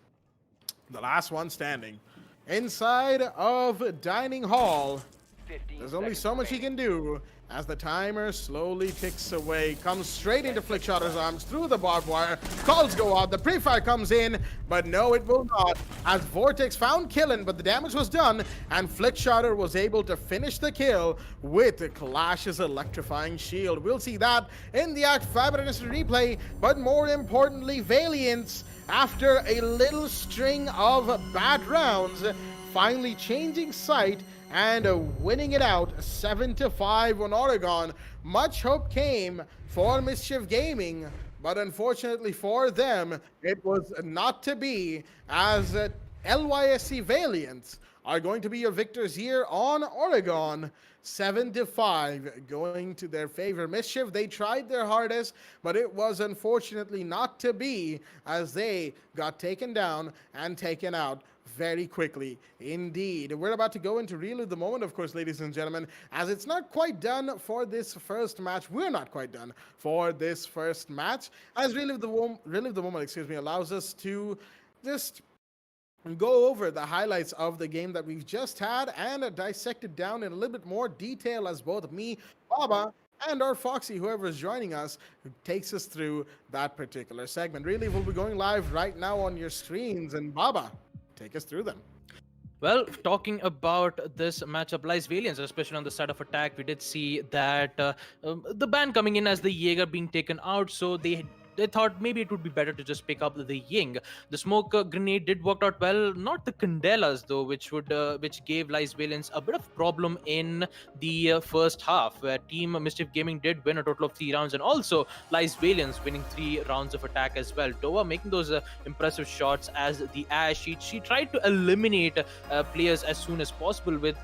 the last one standing, inside of Dining Hall. There's only so much he can do as the timer slowly ticks away. Comes straight into Flickshotter's arms through the barbed wire. Calls go out. The pre-fire comes in, but no, it will not. As Vortex found killing, but the damage was done, and Flickshotter was able to finish the kill with Clash's electrifying shield. We'll see that in the ACT Fibernet replay, but more importantly, Valiants, after a little string of bad rounds, finally changing sight and winning it out 7-5 on Oregon. Much hope came for Mischief Gaming, but unfortunately for them, it was not to be, as LYSC Valiants are going to be your victors here on Oregon. 7-5 going to their favor. Mischief, they tried their hardest, but it was unfortunately not to be, as they got taken down and taken out very quickly indeed. We're about to go into Relive the Moment, of course, ladies and gentlemen, as it's not quite done for this first match. We're not quite done for this first match, as Relive the Moment, excuse me, allows us to just go over the highlights of the game that we've just had and dissect it down in a little bit more detail, as both me, Baba, and our Foxy, whoever is joining us, who takes us through that particular segment. Relive will be going live right now on your screens, and Baba, take us through them. Well, talking about this matchup, Lies Valiants, especially on the side of attack, we did see that the ban coming in as the Jaeger being taken out, so they thought maybe it would be better to just pick up the Ying. The smoke grenade did work out well, not the Candelas though, which gave Lies Valiants a bit of problem in the first half, where Team Mischief Gaming did win a total of 3 rounds, and also Lies Valiants winning 3 rounds of attack as well. Dova making those impressive shots as the Ash. She tried to eliminate players as soon as possible with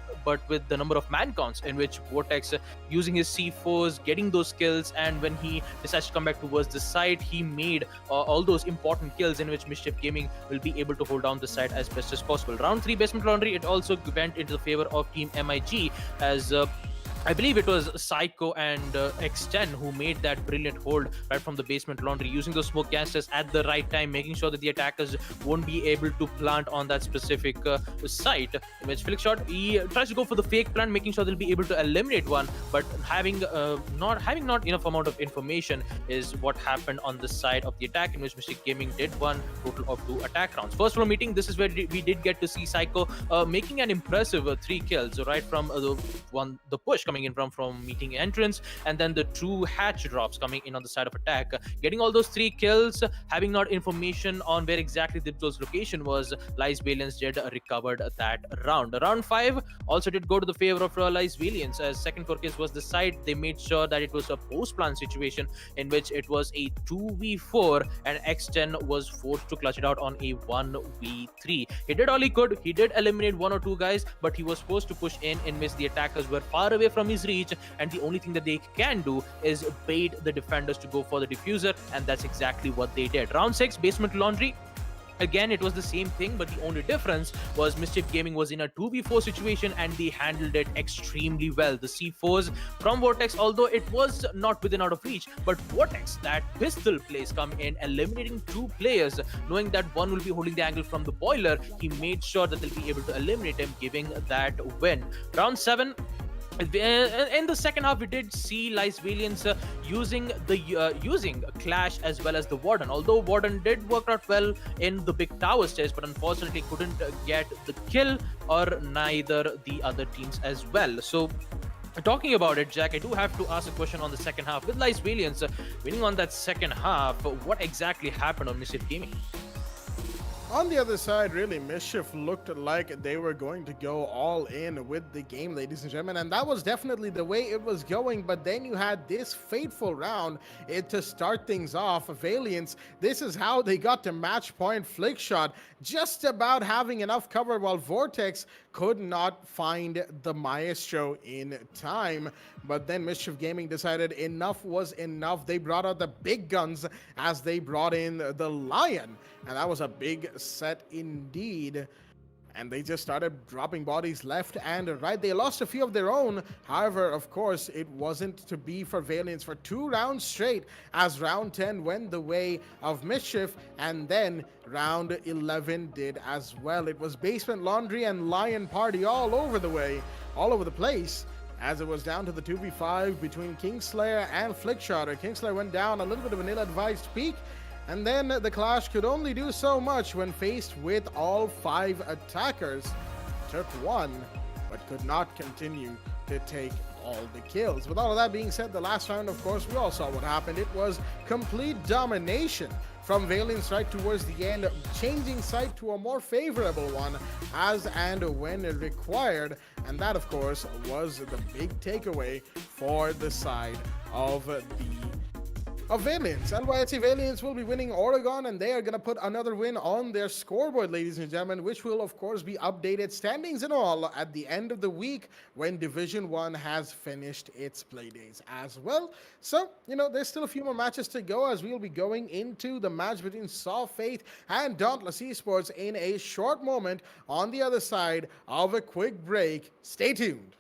the number of man counts, in which Vortex using his C4s, getting those kills, and when he decides to come back towards the side, he made all those important kills, in which Mischief Gaming will be able to hold down the side as best as possible. Round 3 Basement Laundry, it also went into the favor of Team MIG, as I believe it was Psycho and X10 who made that brilliant hold right from the basement laundry, using those smoke canisters at the right time, making sure that the attackers won't be able to plant on that specific site. In which Flickshot, he tries to go for the fake plant, making sure they'll be able to eliminate one, but not enough amount of information is what happened on the side of the attack, in which Mystic Gaming did one total of 2 attack rounds. First floor meeting, this is where we did get to see Psycho making an impressive 3 kills right from the push coming in from meeting entrance, and then the 2 hatch drops coming in on the side of attack. Getting all those 3 kills, having not information on where exactly Dibzo's location was, Lies Valiance did recovered that round. Round 5 also did go to the favor of Lies Valiance, as second floor case was the side. They made sure that it was a post-plan situation in which it was a 2v4 and X10 was forced to clutch it out on a 1v3. He did all he could. He did eliminate 1 or 2 guys, but he was forced to push in which the attackers were far away from his reach, and the only thing that they can do is bait the defenders to go for the diffuser, and that's exactly what they did. Round 6, basement laundry. Again, it was the same thing, but the only difference was Mischief Gaming was in a 2v4 situation and they handled it extremely well. The C4s from Vortex, although it was not within out of reach, but Vortex, that pistol plays come in, eliminating 2 players, knowing that one will be holding the angle from the boiler. He made sure that they'll be able to eliminate him, giving that win. Round 7, in the second half, we did see Lies Valiance using Clash as well as the Warden. Although Warden did work out well in the big tower stairs, but unfortunately couldn't get the kill, or neither the other teams as well. So talking about it, Jack, I do have to ask a question on the second half. With Lies Valiance winning on that second half, what exactly happened on Mischief Gaming? On the other side, really, Mischief looked like they were going to go all in with the game, ladies and gentlemen, and that was definitely the way it was going. But then you had this fateful round to start things off. Valiance, this is how they got to match point. Flickshot just about having enough cover, while Vortex could not find the Maestro in time. But then Mischief Gaming decided enough was enough. They brought out the big guns as they brought in the Lion, and that was a big set indeed. And they just started dropping bodies left and right. They lost a few of their own. However, of course, it wasn't to be for Valiance for 2 rounds straight, as round 10 went the way of Mischief, and then round 11 did as well. It was Basement Laundry and Lion Party all over the place, as it was down to the 2v5 between Kingslayer and Flickshot. Kingslayer went down a little bit of an ill-advised peak, and then the Clash could only do so much when faced with all 5 attackers. Took 1, but could not continue to take all the kills. With all of that being said, the last round, of course, we all saw what happened. It was complete domination from Valiance right towards the end, changing side to a more favorable one as and when required. And that, of course, was the big takeaway for the side of Valiance. NYSC Valiance will be winning Oregon, and they are going to put another win on their scoreboard, ladies and gentlemen, which will, of course, be updated, standings and all, at the end of the week when Division 1 has finished its play days as well. So, there's still a few more matches to go, as we'll be going into the match between Saw Faith and Dauntless Esports in a short moment on the other side of a quick break. Stay tuned.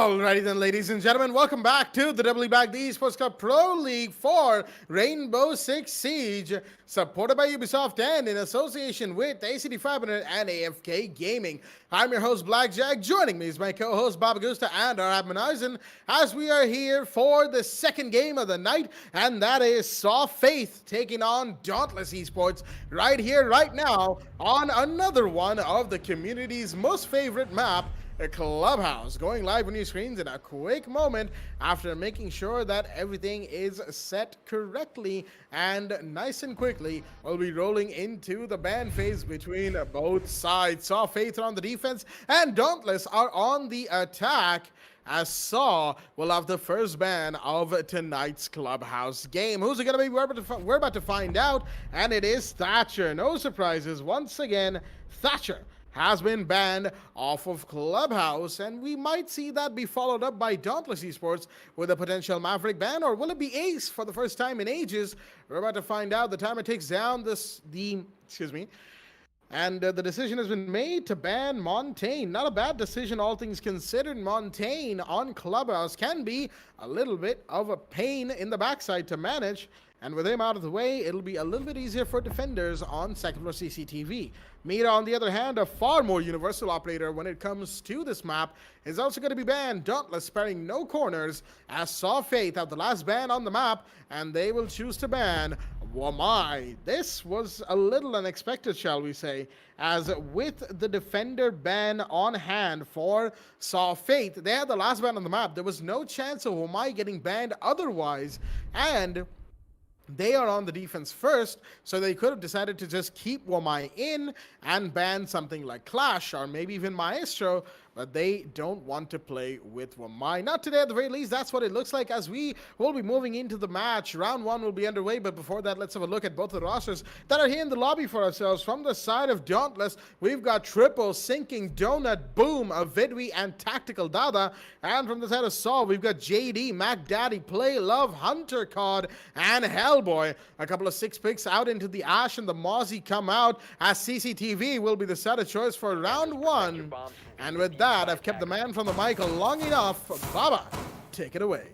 Alrighty then, ladies and gentlemen, welcome back to the WD BLACK Esports Club Pro League for Rainbow Six Siege, supported by Ubisoft and in association with ACT Fibernet and AFK Gaming. I'm your host, Blackjack. Joining me is my co-host, Baba Gusta and our admin Eisen, as we are here for the second game of the night, and that is Saw Faith taking on Dauntless Esports right here, right now, on another one of the community's most favorite map, a Clubhouse, going live on your screens in a quick moment after making sure that everything is set correctly and nice and quickly. We'll be rolling into the ban phase between both sides. Saw Faith are on the defense and Dauntless are on the attack, as Saw will have the first ban of tonight's Clubhouse game. Who's it going to be? We're about to find out, and it is Thatcher. No surprises. Once again, Thatcher has been banned off of Clubhouse, and we might see that be followed up by Dauntless Esports with a potential Maverick ban, or will it be Ace for the first time in ages? We're about to find out. The timer takes down and the decision has been made to ban Montaigne. Not a bad decision, all things considered. Montaigne on Clubhouse can be a little bit of a pain in the backside to manage, and with him out of the way, it'll be a little bit easier for defenders on second floor CCTV. Mira, on the other hand, a far more universal operator when it comes to this map, is also going to be banned. Dauntless sparing no corners, as Saw Faith have the last ban on the map, and they will choose to ban Wamai. This was a little unexpected, shall we say, as with the defender ban on hand for Saw Faith, they had the last ban on the map. There was no chance of Wamai getting banned otherwise, and they are on the defense first, so they could have decided to just keep Wamai in and ban something like Clash or maybe even Maestro, but they don't want to play with Wamai. Not today, at the very least. That's what it looks like as we will be moving into the match. Round one will be underway, but before that, let's have a look at both the rosters that are here in the lobby for ourselves. From the side of Dauntless, we've got Triple, Sinking, Donut, Boom, Avidwi, and Tactical Dada. And from the side of Saw, we've got JD, Mac Daddy, Play Love, Hunter Cod, and Hellboy. A couple of six picks out into the Ash and the Mozzie come out, as CCTV will be the set of choice for round one. And with that, I've kept the man from the mic long enough. Baba, take it away.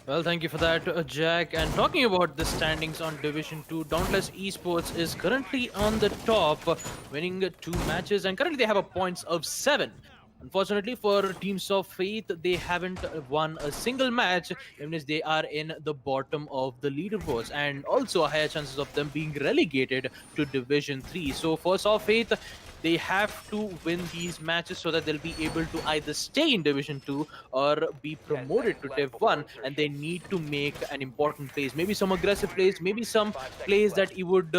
Well, thank you for that, Jack. And talking about the standings on Division 2, Dauntless Esports is currently on the top, winning 2 matches, and currently they have a points of 7. Unfortunately for Teams of Faith, they haven't won a single match, even as they are in the bottom of the leaderboards, and also higher chances of them being relegated to Division 3. So for Saw Faith, they have to win these matches so that they'll be able to either stay in Division 2 or be promoted to Div 1, and they need to make an important plays, maybe some aggressive plays, maybe some plays that he would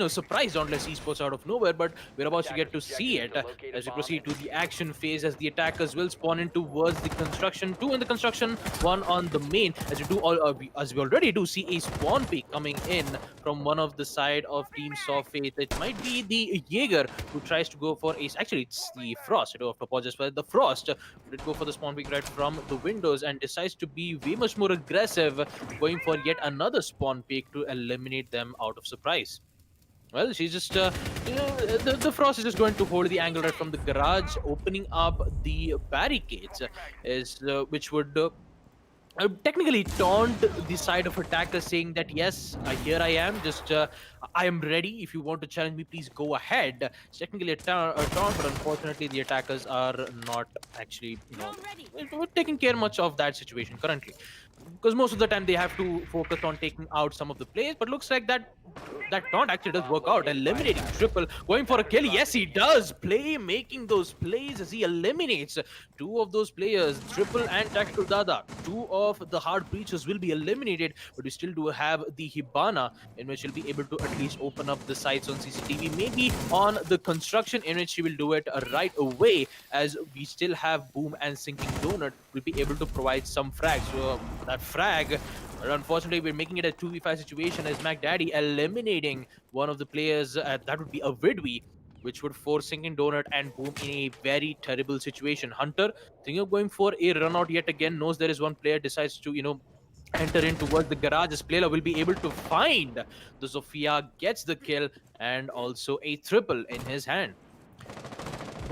surprise Dauntless Esports out of nowhere, but we're about to get to see it as we proceed to the action phase, as the attackers will spawn in towards the construction, 2 in the construction, 1 on the main, as we already do see a spawn peak coming in from one of the side of Team Saw Faith. It might be the Jaeger who tries to go for actually it's the Frost. I do have to apologize for the Frost did go for the spawn peak right from the windows and decides to be way much more aggressive, going for yet another spawn peak to eliminate them out of surprise. Well, she's just, the Frost is just going to hold the angle right from the garage, opening up the barricades, which would technically taunt the side of attackers, saying that yes, here I am, just I am ready. If you want to challenge me, please go ahead. It's technically a taunt, but unfortunately the attackers are not actually, taking care much of that situation currently, because most of the time they have to focus on taking out some of the plays. But looks like that taunt actually does work out, eliminating Triple, going for a kill. Yes, he does. Making those plays as he eliminates 2 of those players, Triple and Tactical Dada. 2 of the hard breachers will be eliminated, but we still do have the Hibana, in which he'll be able to at least open up the sights on CCTV, maybe on the construction, in which he will do it right away, as we still have Boom and Sinking Donut will be able to provide some frags. So that frag, unfortunately, we're making it a 2v5 situation, as Mac Daddy eliminating one of the players. That would be a Vidwi, which would force Sinking Donut and Boom in a very terrible situation. Hunter, thinking of going for a run out yet again, knows there is one player, decides to, enter in towards the garage. This player will be able to find the Zofia, gets the kill, and also a triple in his hand.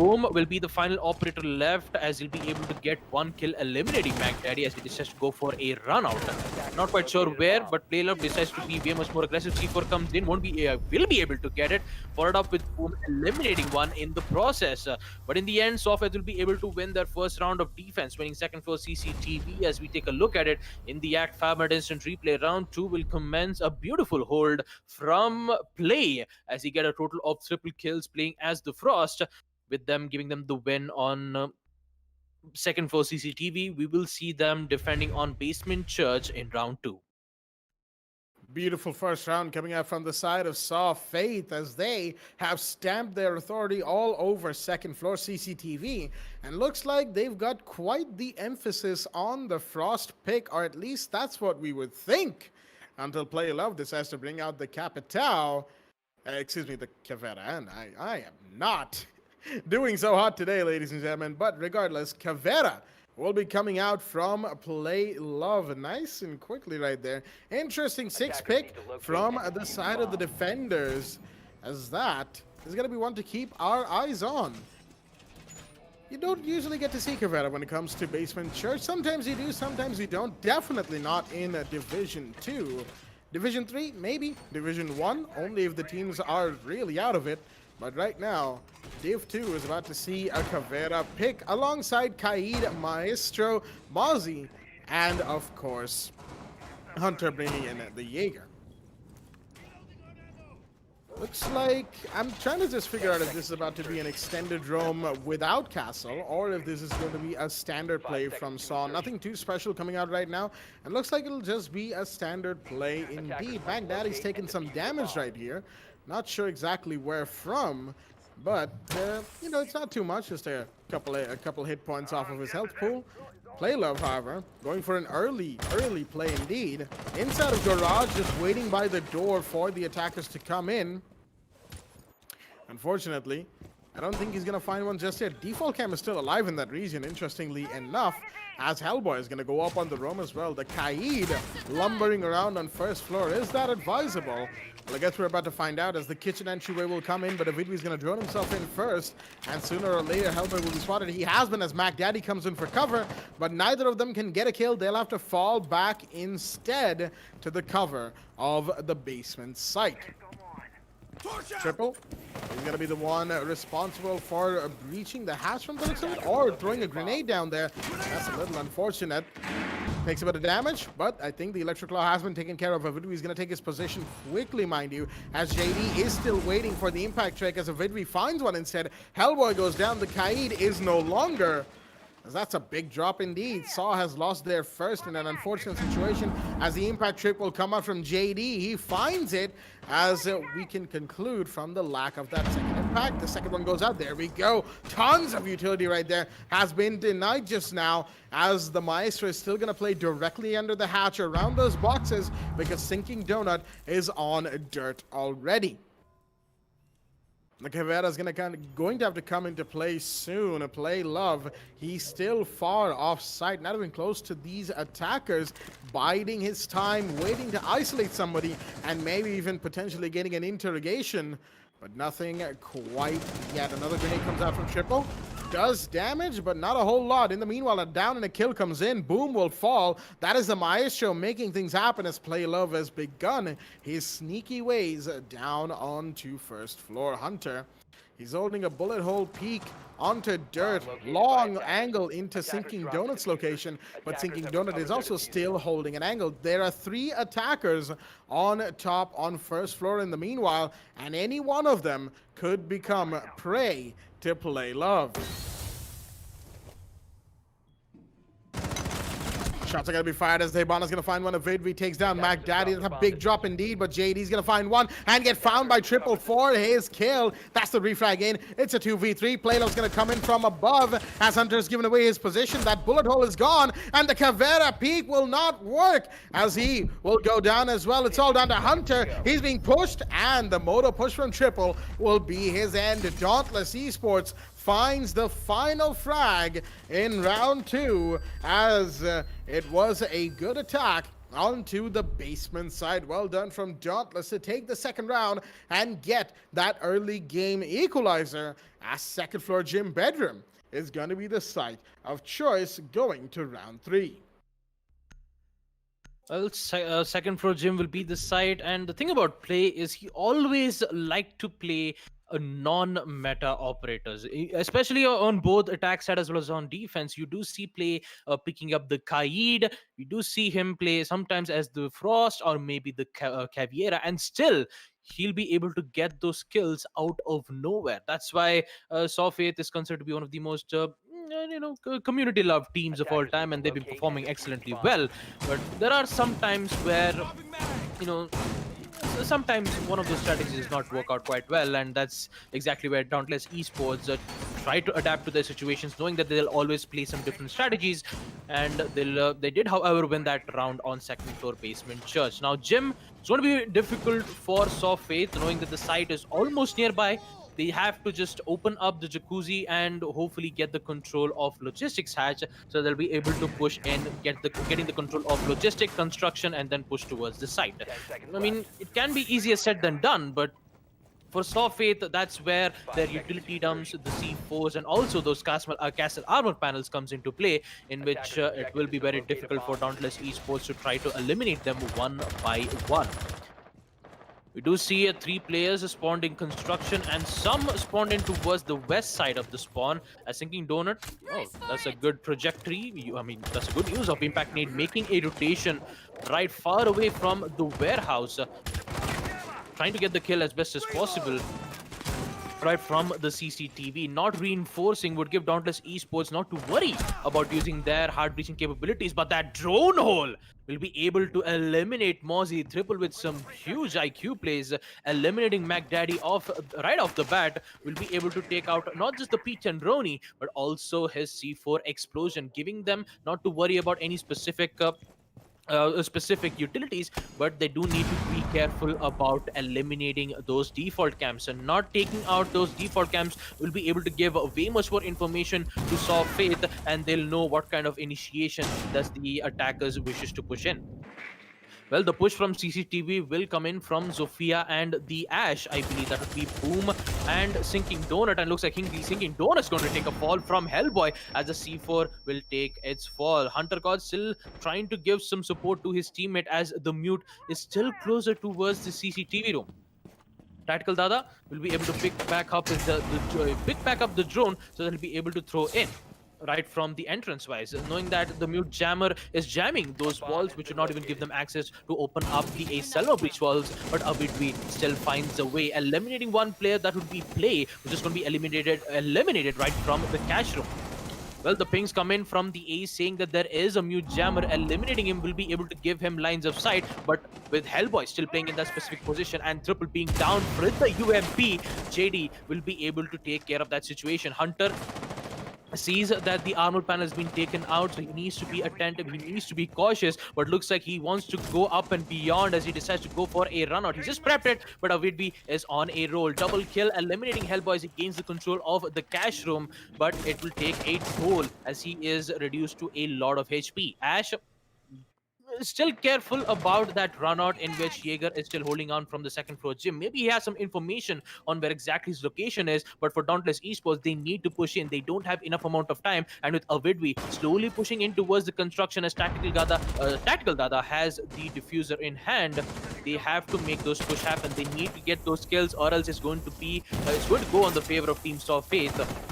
Boom will be the final operator left, as he'll be able to get one kill, eliminating Magdaddy as he decides to go for a run out. Not quite sure where, but Playlove decides to be way much more aggressive. C4 comes in, will be able to get it, followed up with Boom eliminating one in the process. But in the end, Sofet will be able to win their first round of defense, winning second floor CCTV. As we take a look at it in the ACT Fibernet instant replay, round 2 will commence a beautiful hold from Play as he get a total of triple kills playing as the Frost, with them giving them the win on second floor CCTV. We will see them defending on Basement Church in round 2. Beautiful first round coming out from the side of Saw Faith as they have stamped their authority all over second floor CCTV, and looks like they've got quite the emphasis on the Frost pick, or at least that's what we would think, until Play Love decides to bring out the Capital, the Cavera, and I am not doing so hot today, ladies and gentlemen, but regardless, Cavera will be coming out from Play Love nice and quickly right there. Interesting 6 pick from the side of the defenders, as that is going to be one to keep our eyes on. You don't usually get to see Cavera when it comes to Basement Church. Sometimes you do, sometimes you don't. Definitely not in Division 2. Division 3, maybe. Division 1, only if the teams are really out of it. But right now, Div 2 is about to see a Cavera pick alongside Kaid, Maestro, Mozzie, and of course, Hunter bringing in the Jaeger. Looks like I'm trying to just figure out if this is about to be an extended roam without Castle, or if this is going to be a standard play from Saw. Nothing too special coming out right now, and looks like it'll just be a standard play indeed. Baghdadi's taking some damage right here. Not sure exactly where from, but you know, it's not too much. Just a couple hit points off of his health pool. Play Love, however, going for an early play indeed. Inside of Garage, just waiting by the door for the attackers to come in. Unfortunately, I don't think he's going to find one just yet. Default Cam is still alive in that region, interestingly enough, as Hellboy is going to go up on the roam as well. The Kaid lumbering around on first floor. Is that advisable? Well, I guess we're about to find out as the kitchen entryway will come in, but Avidwi is going to drone himself in first, and sooner or later Hellboy will be spotted. He has been as Mac Daddy comes in for cover, but neither of them can get a kill. They'll have to fall back instead to the cover of the basement site. Triple is going to be the one responsible for breaching the hatch from the looks of it, or throwing a grenade down there. That's a little unfortunate. Takes a bit of damage, but I think the Electric Claw has been taken care of. Avidwi is going to take his position quickly, mind you, as JD is still waiting for the impact trick as Avidwi finds one instead. Hellboy goes down. The Kaid is no longer, as that's a big drop indeed. Saw has lost their first in an unfortunate situation as the impact trick will come out from JD. He finds it, as we can conclude from the lack of that second impact. The second one goes out. There we go. Tons of utility right there has been denied just now, as the Maestro is still going to play directly under the hatch around those boxes because Sinking Donut is on dirt already. The Cavera is going to have to come into play soon. Play Love. He's still far off site, not even close to these attackers, biding his time, waiting to isolate somebody, and maybe even potentially getting an interrogation, but nothing quite yet. Another grenade comes out from Triple. Does damage, but not a whole lot. In the meanwhile, a down and a kill comes in. Boom will fall. That is the Maestro making things happen as Play Love has begun his sneaky ways down onto first floor. Hunter, he's holding a bullet hole peek onto dirt. Long angle into Sinking Donut's location, but Sinking Donut is also still holding an angle. There are 3 attackers on top on first floor in the meanwhile, and any one of them could become prey to Play Love. Shots are going to be fired as Debana's going to find one. Avidwi takes down Mac Daddy. That's a big drop indeed, but JD's going to find one and get found by Triple for his kill. That's the refrag in. It's a 2v3. Playlove's going to come in from above as Hunter's given away his position. That bullet hole is gone, and the Cavera peak will not work as he will go down as well. It's all down to Hunter. He's being pushed, and the moto push from Triple will be his end. Dauntless Esports finds the final frag in round 2 as it was a good attack onto the basement side. Well done from Dauntless to take the second round and get that early game equalizer, as second floor gym bedroom is going to be the site of choice going to round 3. Well, second floor gym will be the site, and the thing about Play is he always liked to play a non-meta operators, especially on both attack side as well as on defense. You do see Play picking up the Kaid. You do see him play sometimes as the Frost or maybe the Caviera, and still he'll be able to get those kills out of nowhere. That's why Saw Faith is considered to be one of the most community loved teams of all time, and they've been performing excellently well. But there are some times where, you know, sometimes one of those strategies does not work out quite well, and that's exactly where Dauntless Esports try to adapt to their situations, knowing that they'll always play some different strategies. And they did, however, win that round on second floor basement church. Now, Jim, it's going to be difficult for Saw Faith, knowing that the site is almost nearby. They have to just open up the jacuzzi and hopefully get the control of logistics hatch, so they'll be able to push in, getting the control of logistic construction, and then push towards the site. I mean, it can be easier said than done, but for Saw Faith, that's where their utility dumps, the C4s, and also those castle armor panels comes into play, in which it will be very difficult for Dauntless Esports to try to eliminate them one by one. We do see 3 players spawned in construction, and some spawned in towards the west side of the spawn. A sinking donut. Oh, that's a good trajectory. I mean, that's a good use of impact nade, making a rotation right far away from the warehouse, trying to get the kill as best as possible right from the CCTV. Not reinforcing would give Dauntless Esports not to worry about using their hard breaching capabilities, but that drone hole will be able to eliminate Mozzie Triple with some huge IQ plays, eliminating McDaddy right off the bat. Will be able to take out not just the Peach and Roni, but also his C4 explosion, giving them not to worry about any specific utilities, but they do need to be careful about eliminating those default camps, and not taking out those default camps will be able to give way much more information to Saw Faith, and they'll know what kind of initiation does the attackers wishes to push in. Well, the push from CCTV will come in from Zofia and the Ash. I believe that would be Boom and Sinking Donut. And looks like the Sinking Donut is going to take a fall from Hellboy, as the C4 will take its fall. Hunter God still trying to give some support to his teammate, as the Mute is still closer towards the CCTV room. Tactical Dada will be able to pick back up the drone, so that he'll be able to throw in right from the entrance wise, knowing that the Mute Jammer is jamming those walls, which would not even give them access to open up the A Selma breach walls. But Abidwi still finds a way, eliminating one player. That would be Play, which is going to be eliminated right from the cash room. Well, the pings come in from the A saying that there is a Mute Jammer. Eliminating him will be able to give him lines of sight, but with Hellboy still playing in that specific position and Triple being down with the UMP, JD will be able to take care of that situation. Hunter sees that the armor panel has been taken out, so he needs to be attentive, he needs to be cautious, but looks like he wants to go up and beyond as he decides to go for a run out. He just prepped it, but Avidvi is on a roll. Double kill, eliminating Hellboy as he gains the control of the cash room, but it will take a toll as he is reduced to a lot of HP. Ash still careful about that run out, in which Jaeger is still holding on from the second floor gym. Maybe he has some information on where exactly his location is, but for Dauntless Esports, they need to push in. They don't have enough amount of time, and with Avidwi slowly pushing in towards the construction, as Tactical Dada has the diffuser in hand, they have to make those push happen. They need to get those kills, or else it's going to go on the favor of Team Saw Faith.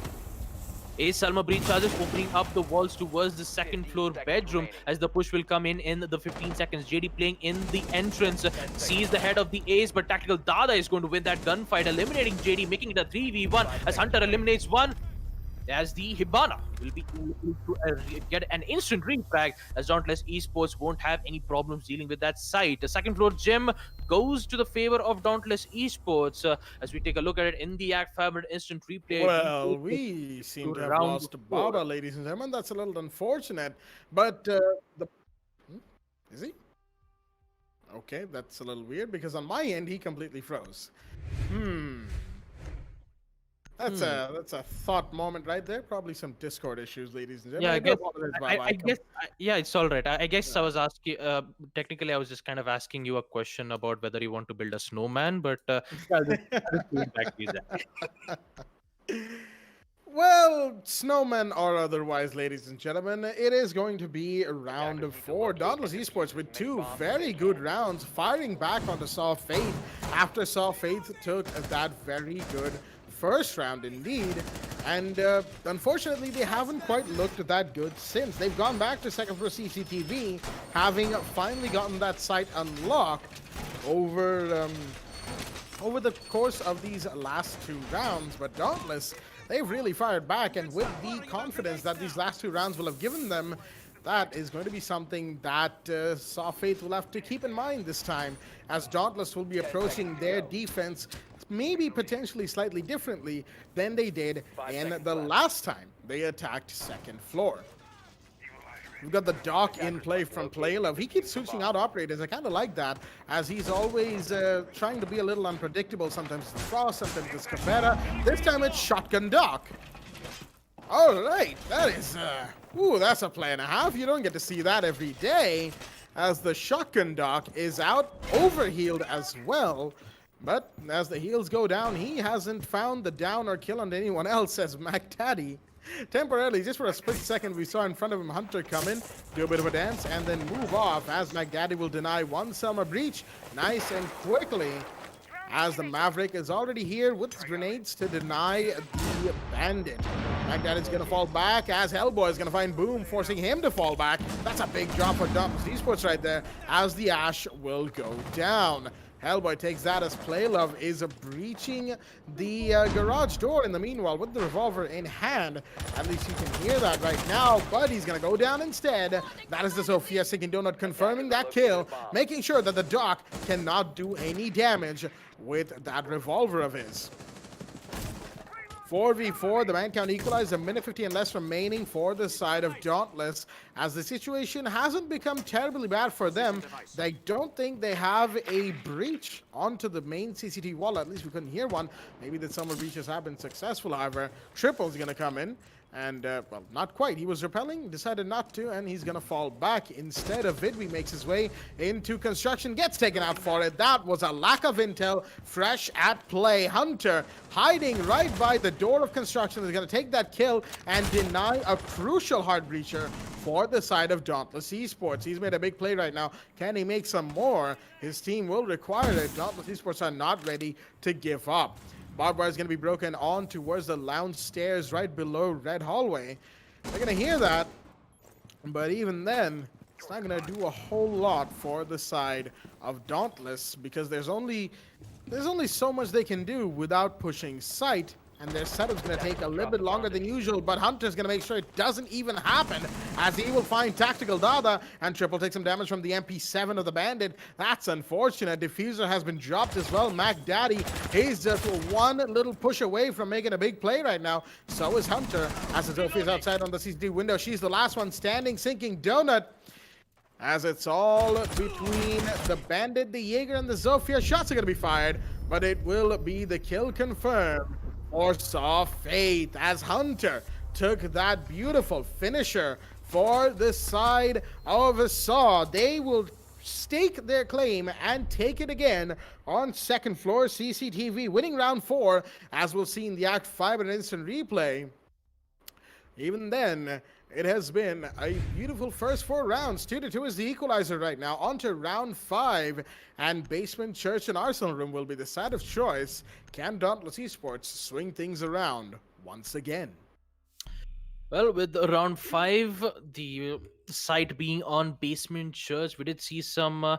A Salma breach charges, opening up the walls towards the second floor bedroom, as the push will come in the 15 seconds. JD playing in the entrance, sees the head of the Ace, but Tactical Dada is going to win that gunfight, eliminating JD, making it a 3v1 as Hunter eliminates one, as the Hibana will be able to get an instant refrag, as Dauntless Esports won't have any problems dealing with that site. The second floor gem goes to the favor of Dauntless Esports, as we take a look at it in the ACT Fibernet instant replay. Well, we seem to have lost Baba, ladies and gentlemen. That's a little unfortunate, but is he? Okay, that's a little weird, because on my end, he completely froze. That's a thought moment right there. Probably some Discord issues, ladies and Yeah, gentlemen. I I do guess. apologize, I, Bob. I guess. Yeah, it's all right. I guess I was asking. Technically, I was just kind of asking you a question about whether you want to build a snowman, but yeah, I'll just give it back to you, Zach. Well, snowmen or otherwise, ladies and gentlemen, it is going to be a round of 4. Dauntless Esports with 2 very good rounds, firing back onto Saw Faith after Saw Faith took that very good first round indeed. And unfortunately, they haven't quite looked that good since. They've gone back to second floor CCTV, having finally gotten that site unlocked over the course of these last 2 rounds. But Dauntless, they've really fired back, and with the confidence that these last 2 rounds will have given them, that is going to be something that Saw Faith will have to keep in mind this time, as Dauntless will be approaching their defense maybe potentially slightly differently than they did in the last time they attacked second floor. We've got the Doc in play from Playlove. He keeps switching out operators. I kind of like that, as he's always trying to be a little unpredictable. Sometimes it's Frost, sometimes it's Caveira. This time it's Shotgun Doc. All right, that is, that's a play and a half. You don't get to see that every day, as the Shotgun Doc is out, overhealed as well. But as the heals go down, he hasn't found the down or kill on anyone else, as MacDaddy. Temporarily, just for a split second, we saw in front of him Hunter come in, do a bit of a dance, and then move off, as MacDaddy will deny one Selma breach nice and quickly, as the Maverick is already here with his grenades to deny the Bandit. MacDaddy's going to fall back, as Hellboy is going to find Boom, forcing him to fall back. That's a big drop for Dauntless Esports right there, as the Ash will go down. Hellboy takes that as Playlove is breaching the garage door in the meanwhile with the revolver in hand. At least you can hear that right now, but he's going to go down instead. That is the Sophia Sinking Donut confirming that kill, making sure that the Doc cannot do any damage with that revolver of his. 4v4, the man count equalized, a minute 50 and less remaining for the side of Dauntless, as the situation hasn't become terribly bad for them. They don't think they have a breach onto the main CCTV wall. At least we couldn't hear one. Maybe that summer breaches have been successful, however. Triple's going to come in. And, well, not quite. He was repelling, decided not to, and he's going to fall back. Instead of Vidby makes his way into construction, gets taken out for it. That was a lack of intel, fresh at play. Hunter hiding right by the door of construction is going to take that kill and deny a crucial hard breacher for the side of Dauntless Esports. He's made a big play right now. Can he make some more? His team will require it. Dauntless Esports are not ready to give up. Barbed wire is going to be broken on towards the lounge stairs right below Red Hallway. They're going to hear that, but even then, it's not going to do a whole lot for the side of Dauntless, because there's only so much they can do without pushing sight. And their setup's going to take a little bit longer than usual, but Hunter's going to make sure it doesn't even happen, as he will find Tactical Dada, and Triple takes some damage from the MP7 of the Bandit. That's unfortunate. Diffuser has been dropped as well. MacDaddy is just one little push away from making a big play right now. So is Hunter, as the Sophie is outside on the CCTV window. She's the last one standing, Sinking Donut, as it's all between the Bandit, the Jaeger, and the Zofia. Shots are going to be fired, but it will be the kill confirmed or Saw Faith, as Hunter took that beautiful finisher for the side of Saw. They will stake their claim and take it again on second floor CCTV, winning round 4, as we'll see in the ACT Fibernet instant replay. Even then, it has been a beautiful first 4 rounds. 2-2 is the equalizer right now. On to round 5, and Basement Church and Arsenal Room will be the side of choice. Can Dauntless Esports swing things around once again? Well, with round 5, the site being on Basement Church, we did see some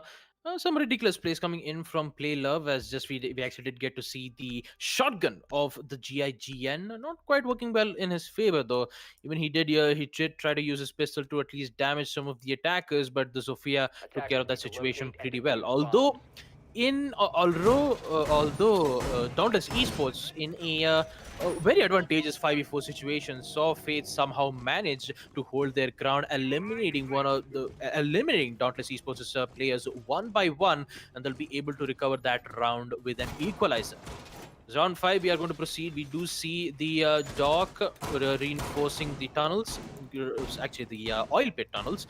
ridiculous plays coming in from Play Love, as just we actually did get to see the shotgun of the GIGN, not quite working well in his favor though. Even he did try to use his pistol to at least damage some of the attackers, but the Sophia took care of that situation pretty well. Although Dauntless Esports in a very advantageous 5v4 situation, Saw Faith somehow managed to hold their ground, eliminating Dauntless Esports' players one by one, and they'll be able to recover that round with an equalizer. Round 5, we are going to proceed. We do see the dock reinforcing the tunnels, actually the oil pit tunnels.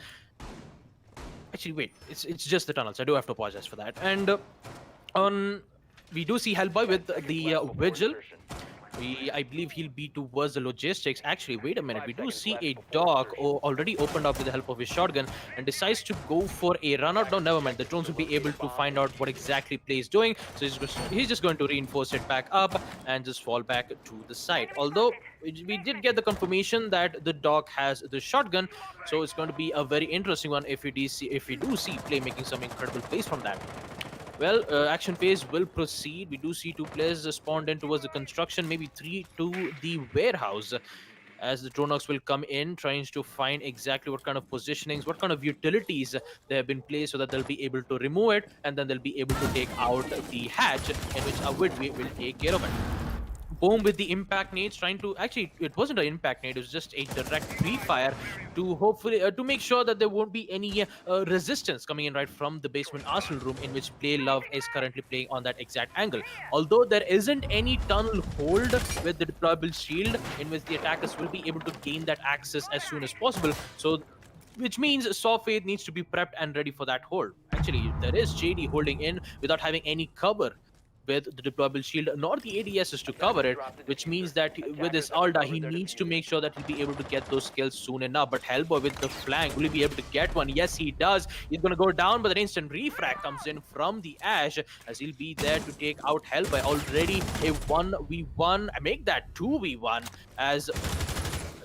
Actually, wait, it's just the tunnels. I do have to apologize for that. And on, we do see Hellboy with the Vigil. I believe he'll be towards the logistics. Actually, wait a minute. We do see a dog already opened up with the help of his shotgun and decides to go for a run out. No, never mind. The drones will be able to find out what exactly Play is doing. So he's just going to reinforce it back up and just fall back to the side. Although we did get the confirmation that the dog has the shotgun, so it's going to be a very interesting one if we do see Play making some incredible plays from that. Well, action phase will proceed. We do see 2 players spawned in towards the construction, maybe 3 to the warehouse. As the Dronox will come in, trying to find exactly what kind of positionings, what kind of utilities they have been placed so that they'll be able to remove it, and then they'll be able to take out the hatch, in which Awid will take care of it. Boom with the impact nades, trying to, actually it wasn't an impact nade, it was just a direct pre-fire to hopefully to make sure that there won't be any resistance coming in right from the basement arsenal room, in which Play Love is currently playing on that exact angle. Although there isn't any tunnel hold with the deployable shield, in which the attackers will be able to gain that access as soon as possible, so which means Saw Faith needs to be prepped and ready for that hold. Actually, there is JD holding in without having any cover with the deployable shield, nor the ADSs to cover it, which means that with his Alda, he needs to make sure that he'll be able to get those kills soon enough. But Hellboy with the flank, will he be able to get one? Yes, he does. He's going to go down, but an instant refract comes in from the Ash, as he'll be there to take out Hellboy. Already a 1v1, make that 2v1, as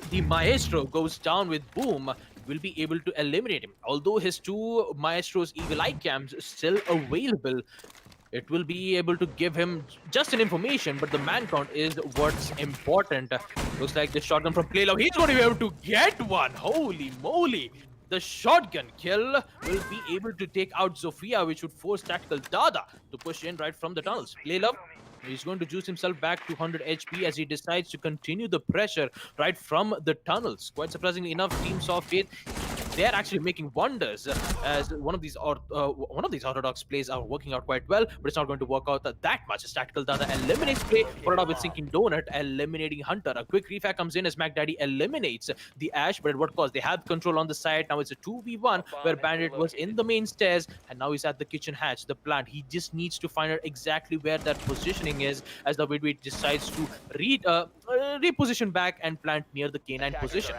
the Maestro goes down with Boom, will be able to eliminate him. Although his 2 Maestro's Eagle Eye cams still available, it will be able to give him just an information, but the man count is what's important. Looks like the shotgun from Playlove, he's going to be able to get one. Holy moly! The shotgun kill will be able to take out Zofia, which would force Tactical Dada to push in right from the tunnels. Playlove, he's going to juice himself back to 100 HP as he decides to continue the pressure right from the tunnels. Quite surprisingly enough, Team Saw Faith, they're actually making wonders, as one of these orthodox plays are working out quite well, but it's not going to work out that much. As Tactical Dada eliminates Play, followed up with Sinking Donut, eliminating Hunter. A quick refact comes in as MacDaddy eliminates the Ash, but at what cost? They have control on the side. Now it's a 2v1 where Bandit was in the main stairs, and now he's at the kitchen hatch, the plant. He just needs to find out exactly where that positioning is, as the Widwit decides to reposition back and plant near the K9 position.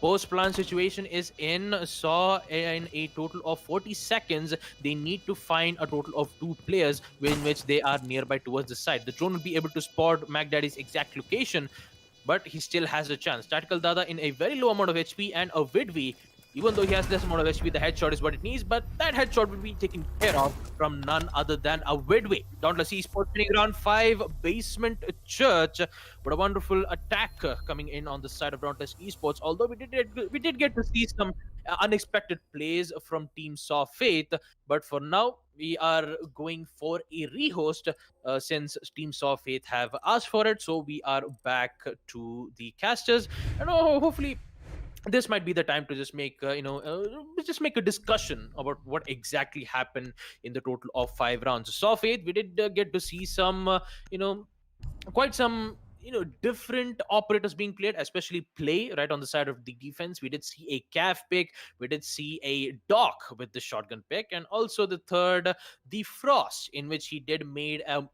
Post-plant situation is in Saw in a total of 40 seconds. They need to find a total of 2 players in which they are nearby towards the side. The drone will be able to spot MacDaddy's exact location, but he still has a chance. Tactical Dada in a very low amount of HP, and a Vidvi, even though he has less amount of HP, the headshot is what it needs, but that headshot will be taken care of from none other than a Widway. Dauntless Esports winning round 5, Basement Church. But a wonderful attack coming in on the side of Dauntless Esports, although we did get to see some unexpected plays from Team Saw Faith, but for now, we are going for a rehost since Team Saw Faith have asked for it, so we are back to the casters, and hopefully this might be the time to just make just make a discussion about what exactly happened in the total of 5 rounds. Saw Faith, we did get to see some quite some different operators being played, especially Play right on the side of the defense. We did see a calf pick, we did see a Doc with the shotgun pick, and also the third, the Frost, in which he did made an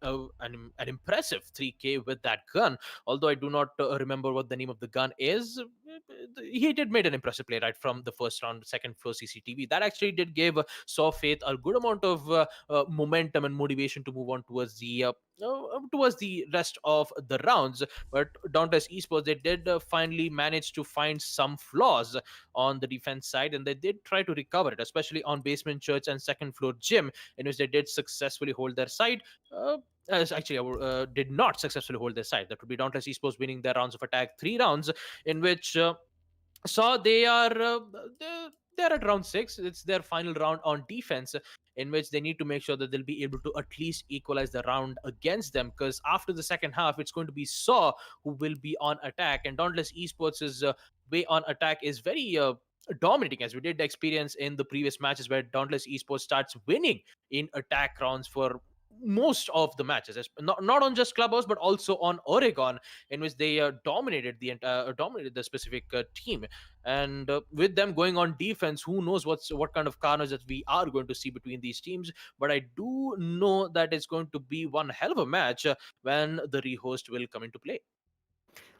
impressive 3k with that gun. Although I do not remember what the name of the gun is, he did made an impressive play right from the first round, second floor CCTV. That actually did give Saw Faith a good amount of momentum and motivation to move on towards the rest of the rounds. But Dauntless Esports, they did finally manage to find some flaws on the defense side, and they did try to recover it, especially on Basement Church and second floor Gym, in which they did successfully hold their side. Did not successfully hold their side. That would be Dauntless Esports winning their rounds of attack, 3 rounds, in which saw they are they're at round 6. It's their final round on defense, in which they need to make sure that they'll be able to at least equalize the round against them, because after the second half, it's going to be Saw who will be on attack, and Dauntless Esports' way on attack is very dominating, as we did experience in the previous matches, where Dauntless Esports starts winning in attack rounds for most of the matches, not on just Clubhouse but also on Oregon, in which they dominated the specific team. And with them going on defense, who knows what kind of carnage that we are going to see between these teams. But I do know that it's going to be one hell of a match when the rehost will come into play.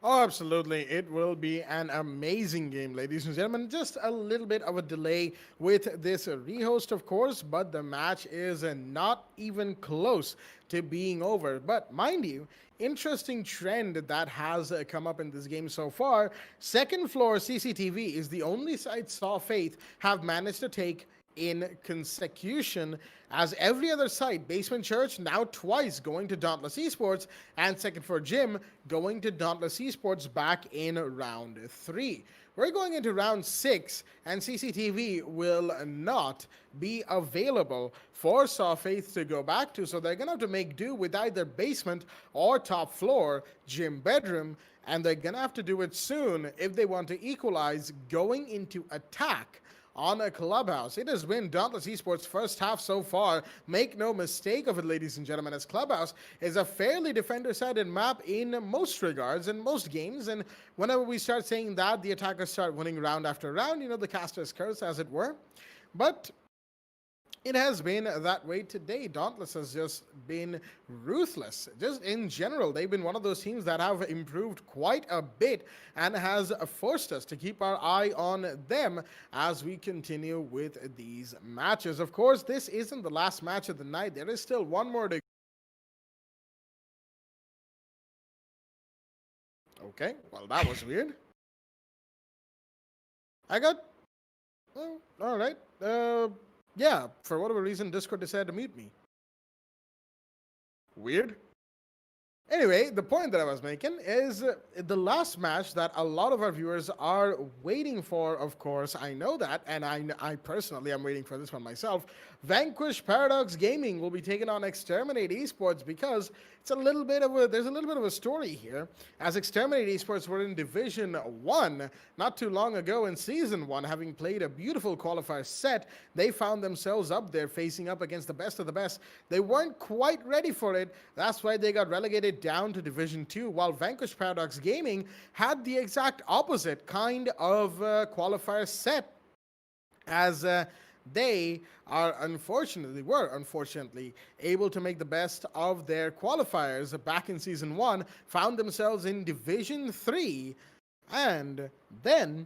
Oh, absolutely. It will be an amazing game, ladies and gentlemen. Just a little bit of a delay with this rehost, of course, but the match is not even close to being over. But mind you, interesting trend that has come up in this game so far. Second floor CCTV is the only site Saw Faith have managed to take in consecution, as every other site, Basement Church now twice going to Dauntless Esports, and Second Floor Gym going to Dauntless Esports back in round 3. We're going into round 6, and CCTV will not be available for Saw Faith to go back to, so they're going to have to make do with either basement or top floor, gym bedroom, and they're going to have to do it soon if they want to equalize going into attack on a Clubhouse. It has been Dauntless Esports' first half so far. Make no mistake of it, ladies and gentlemen, as Clubhouse is a fairly defender-sided map in most regards, in most games, and whenever we start saying that, the attackers start winning round after round, the caster's curse, as it were. But it has been that way today. Dauntless has just been ruthless. Just in general, they've been one of those teams that have improved quite a bit and has forced us to keep our eye on them as we continue with these matches. Of course, this isn't the last match of the night. There is still one more to. Okay, well, that was weird. I got. Oh, all right. Yeah, for whatever reason, Discord decided to mute me. Weird. Anyway, the point that I was making is the last match that a lot of our viewers are waiting for, of course. I know that, and I personally am waiting for this one myself. Vanquish Paradox Gaming will be taking on Exterminate Esports, because it's there's a little bit of a story here, as Exterminate Esports were in Division 1 not too long ago in Season 1, having played a beautiful qualifier set. They found themselves up there facing up against the best of the best. They weren't quite ready for it. That's why they got relegated down to Division 2, while Vanquish Paradox Gaming had the exact opposite kind of qualifier set, as they were unfortunately able to make the best of their qualifiers back in Season 1, found themselves in Division 3, and then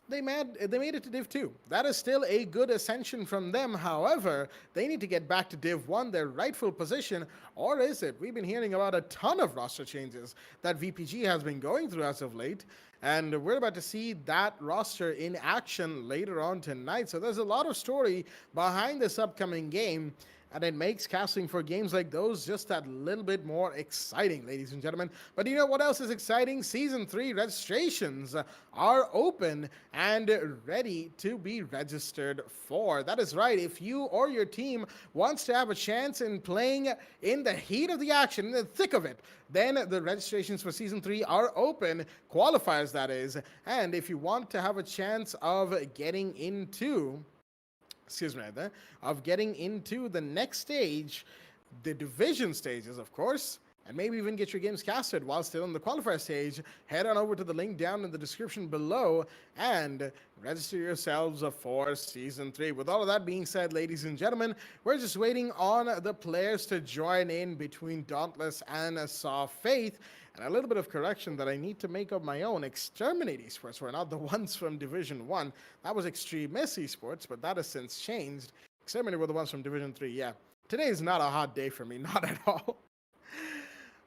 they made it to Div 2. That is still a good ascension from them. However, they need to get back to Div 1, their rightful position, or is it? We've been hearing about a ton of roster changes that VPG has been going through as of late, and we're about to see that roster in action later on tonight. So there's a lot of story behind this upcoming game, and it makes casting for games like those just that little bit more exciting, ladies and gentlemen. But you know what else is exciting? Season 3 registrations are open and ready to be registered for. That is right. If you or your team wants to have a chance in playing in the heat of the action, in the thick of it, then the registrations for Season 3 are open, qualifiers that is. And if you want to have a chance of getting into the next stage, the division stages, of course, and maybe even get your games casted while still in the qualifier stage, head on over to the link down in the description below and register yourselves for Season 3. With all of that being said, ladies and gentlemen, we're just waiting on the players to join in between Dauntless and Saw Faith. And a little bit of correction that I need to make of my own. Exterminate Esports were not the ones from Division 1. That was Extreme Miss Esports, but that has since changed. Exterminate were the ones from Division 3, yeah. Today is not a hot day for me, not at all.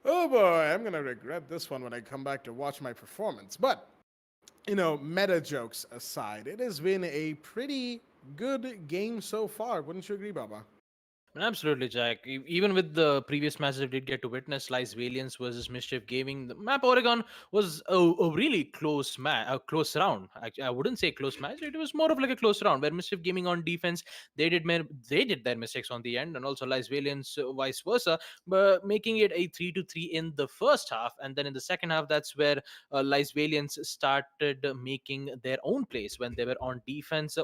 Oh boy, I'm going to regret this one when I come back to watch my performance. But, meta jokes aside, it has been a pretty good game so far. Wouldn't you agree, Baba? Absolutely, Jack. Even with the previous matches I did get to witness, Lies Valiance versus Mischief Gaming, the map Oregon was a really close a close round. I wouldn't say close match; it was more of like a close round where Mischief Gaming on defense they did their mistakes on the end, and also Lies Valiance vice versa, but making it a 3-3 in the first half, and then in the second half, that's where Lies Valiance started making their own plays when they were on defense.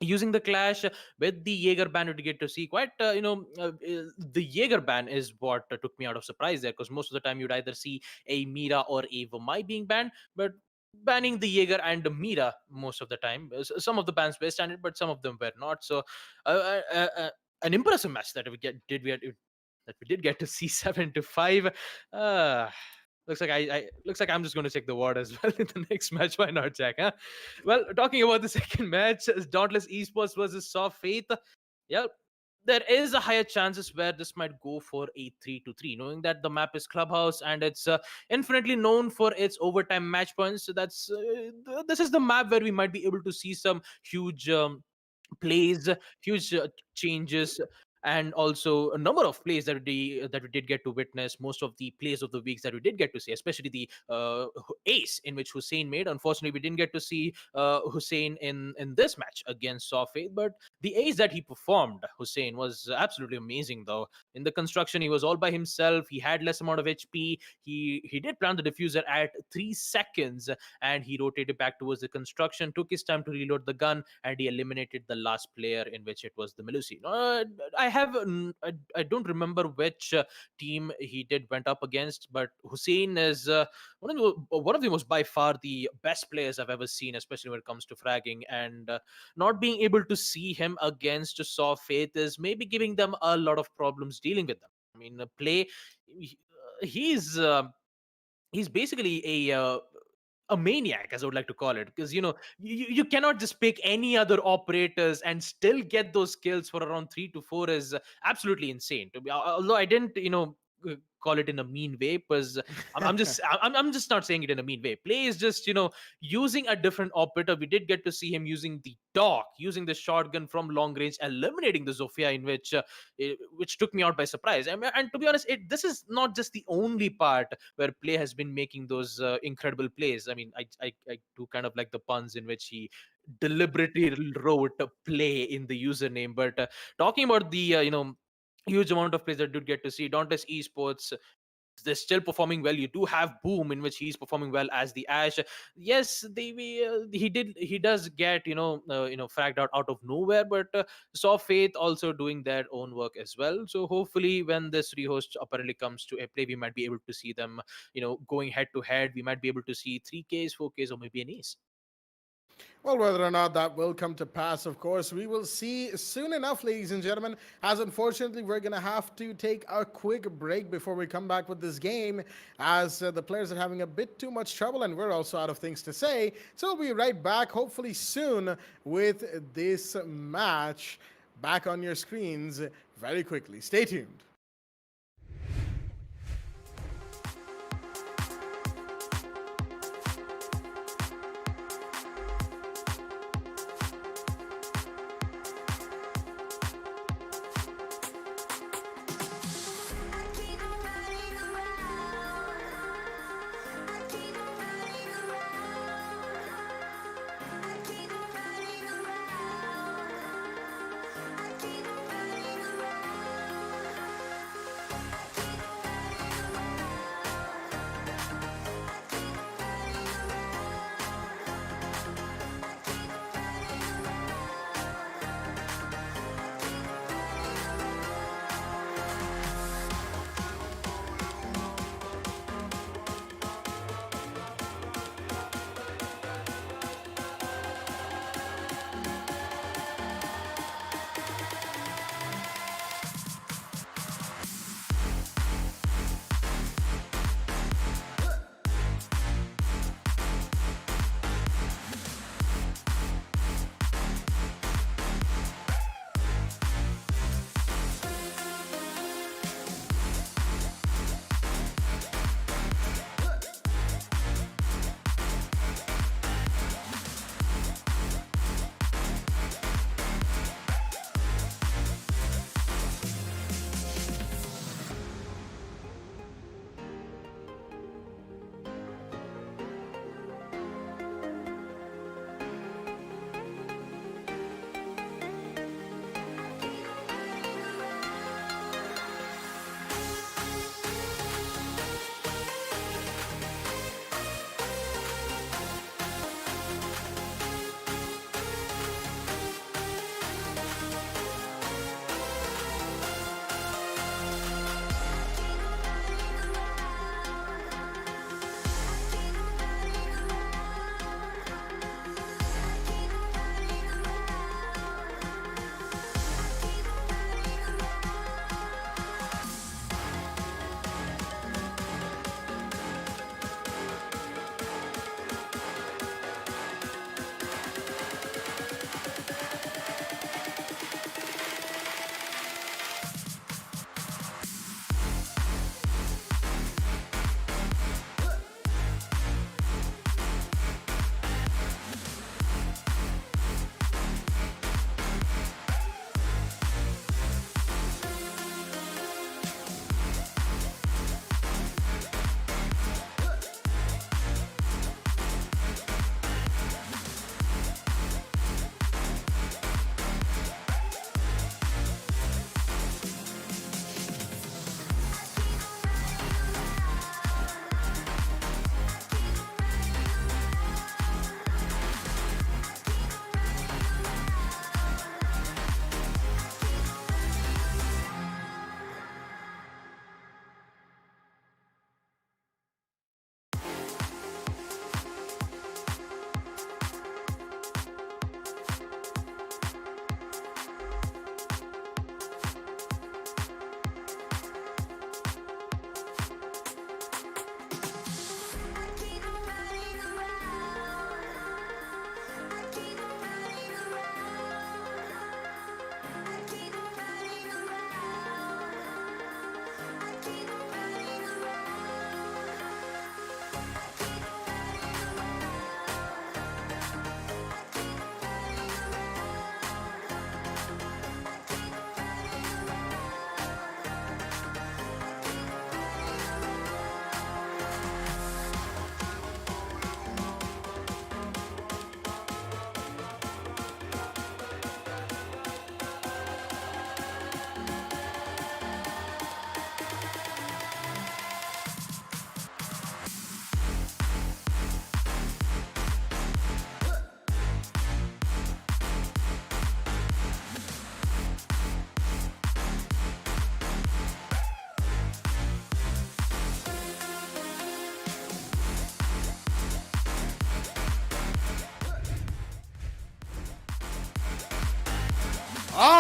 using the clash with the Jaeger ban, we get to see quite the Jaeger ban is what took me out of surprise there, because most of the time you'd either see a Mira or a Vamai being banned, but banning the Jaeger and the Mira most of the time. Some of the bans were standard, but some of them were not. So an impressive match that we did get to see 7-5. uh looks like I'm just going to check the ward as well in the next match. Why not, Jack? Huh? Well, talking about the second match, is Dauntless Esports versus Soft Faith. Yeah, there is a higher chances where this might go for a 3-3, knowing that the map is Clubhouse and it's infinitely known for its overtime match points. So this is the map where we might be able to see some huge plays, huge changes, and also a number of plays that we did get to witness. Most of the plays of the weeks that we did get to see, especially the ace in which Hussein made. Unfortunately, we didn't get to see Hussein in this match against Sofate, but the ace that he performed, Hussein, was absolutely amazing. Though in the construction, he was all by himself. He had less amount of HP. He did plant the diffuser at 3 seconds, and he rotated back towards the construction, took his time to reload the gun, and he eliminated the last player, in which it was the Melusi. I don't remember which team he went up against, but Hussein is one of the most, by far, the best players I've ever seen, especially when it comes to fragging. And not being able to see him against Soft Faith is maybe giving them a lot of problems dealing with them. I mean, he's he's basically a maniac, as I would like to call it, because you cannot just pick any other operators and still get those kills for around 3 to 4 is absolutely insane. Although I didn't call it in a mean way, because I'm just not saying it in a mean way. Play is just using a different operator. We did get to see him using the dock, using the shotgun from long range, eliminating the Zofia, in which took me out by surprise. And to be honest, this is not just the only part where Play has been making those incredible plays. I mean, I do kind of like the puns in which he deliberately wrote a Play in the username. But talking about the huge amount of plays that did get to see, Dauntless Esports, they're still performing well. You do have Boom, in which he's performing well as the Ash. Yes, he does get fragged out of nowhere, but Saw Faith also doing their own work as well. So hopefully, when this rehost apparently comes to a play, we might be able to see them going head to head. We might be able to see 3Ks, 4Ks, or maybe an ace. Well, whether or not that will come to pass, of course, we will see soon enough, ladies and gentlemen, as unfortunately we're going to have to take a quick break before we come back with this game, as the players are having a bit too much trouble and we're also out of things to say. So we'll be right back, hopefully soon, with this match back on your screens very quickly. Stay tuned.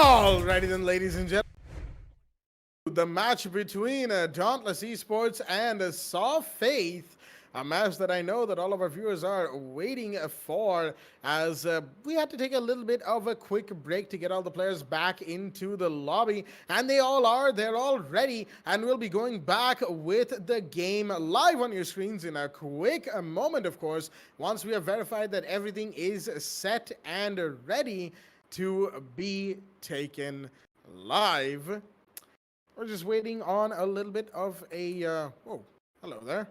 Alrighty then, ladies and gentlemen. The match between Dauntless Esports and Saw Faith. A match that I know that all of our viewers are waiting for, as we had to take a little bit of a quick break to get all the players back into the lobby, and they all are. They're all ready, and we'll be going back with the game live on your screens in a quick moment, of course, once we have verified that everything is set and ready to be taken live. We're just waiting on a little bit of a, oh, hello there.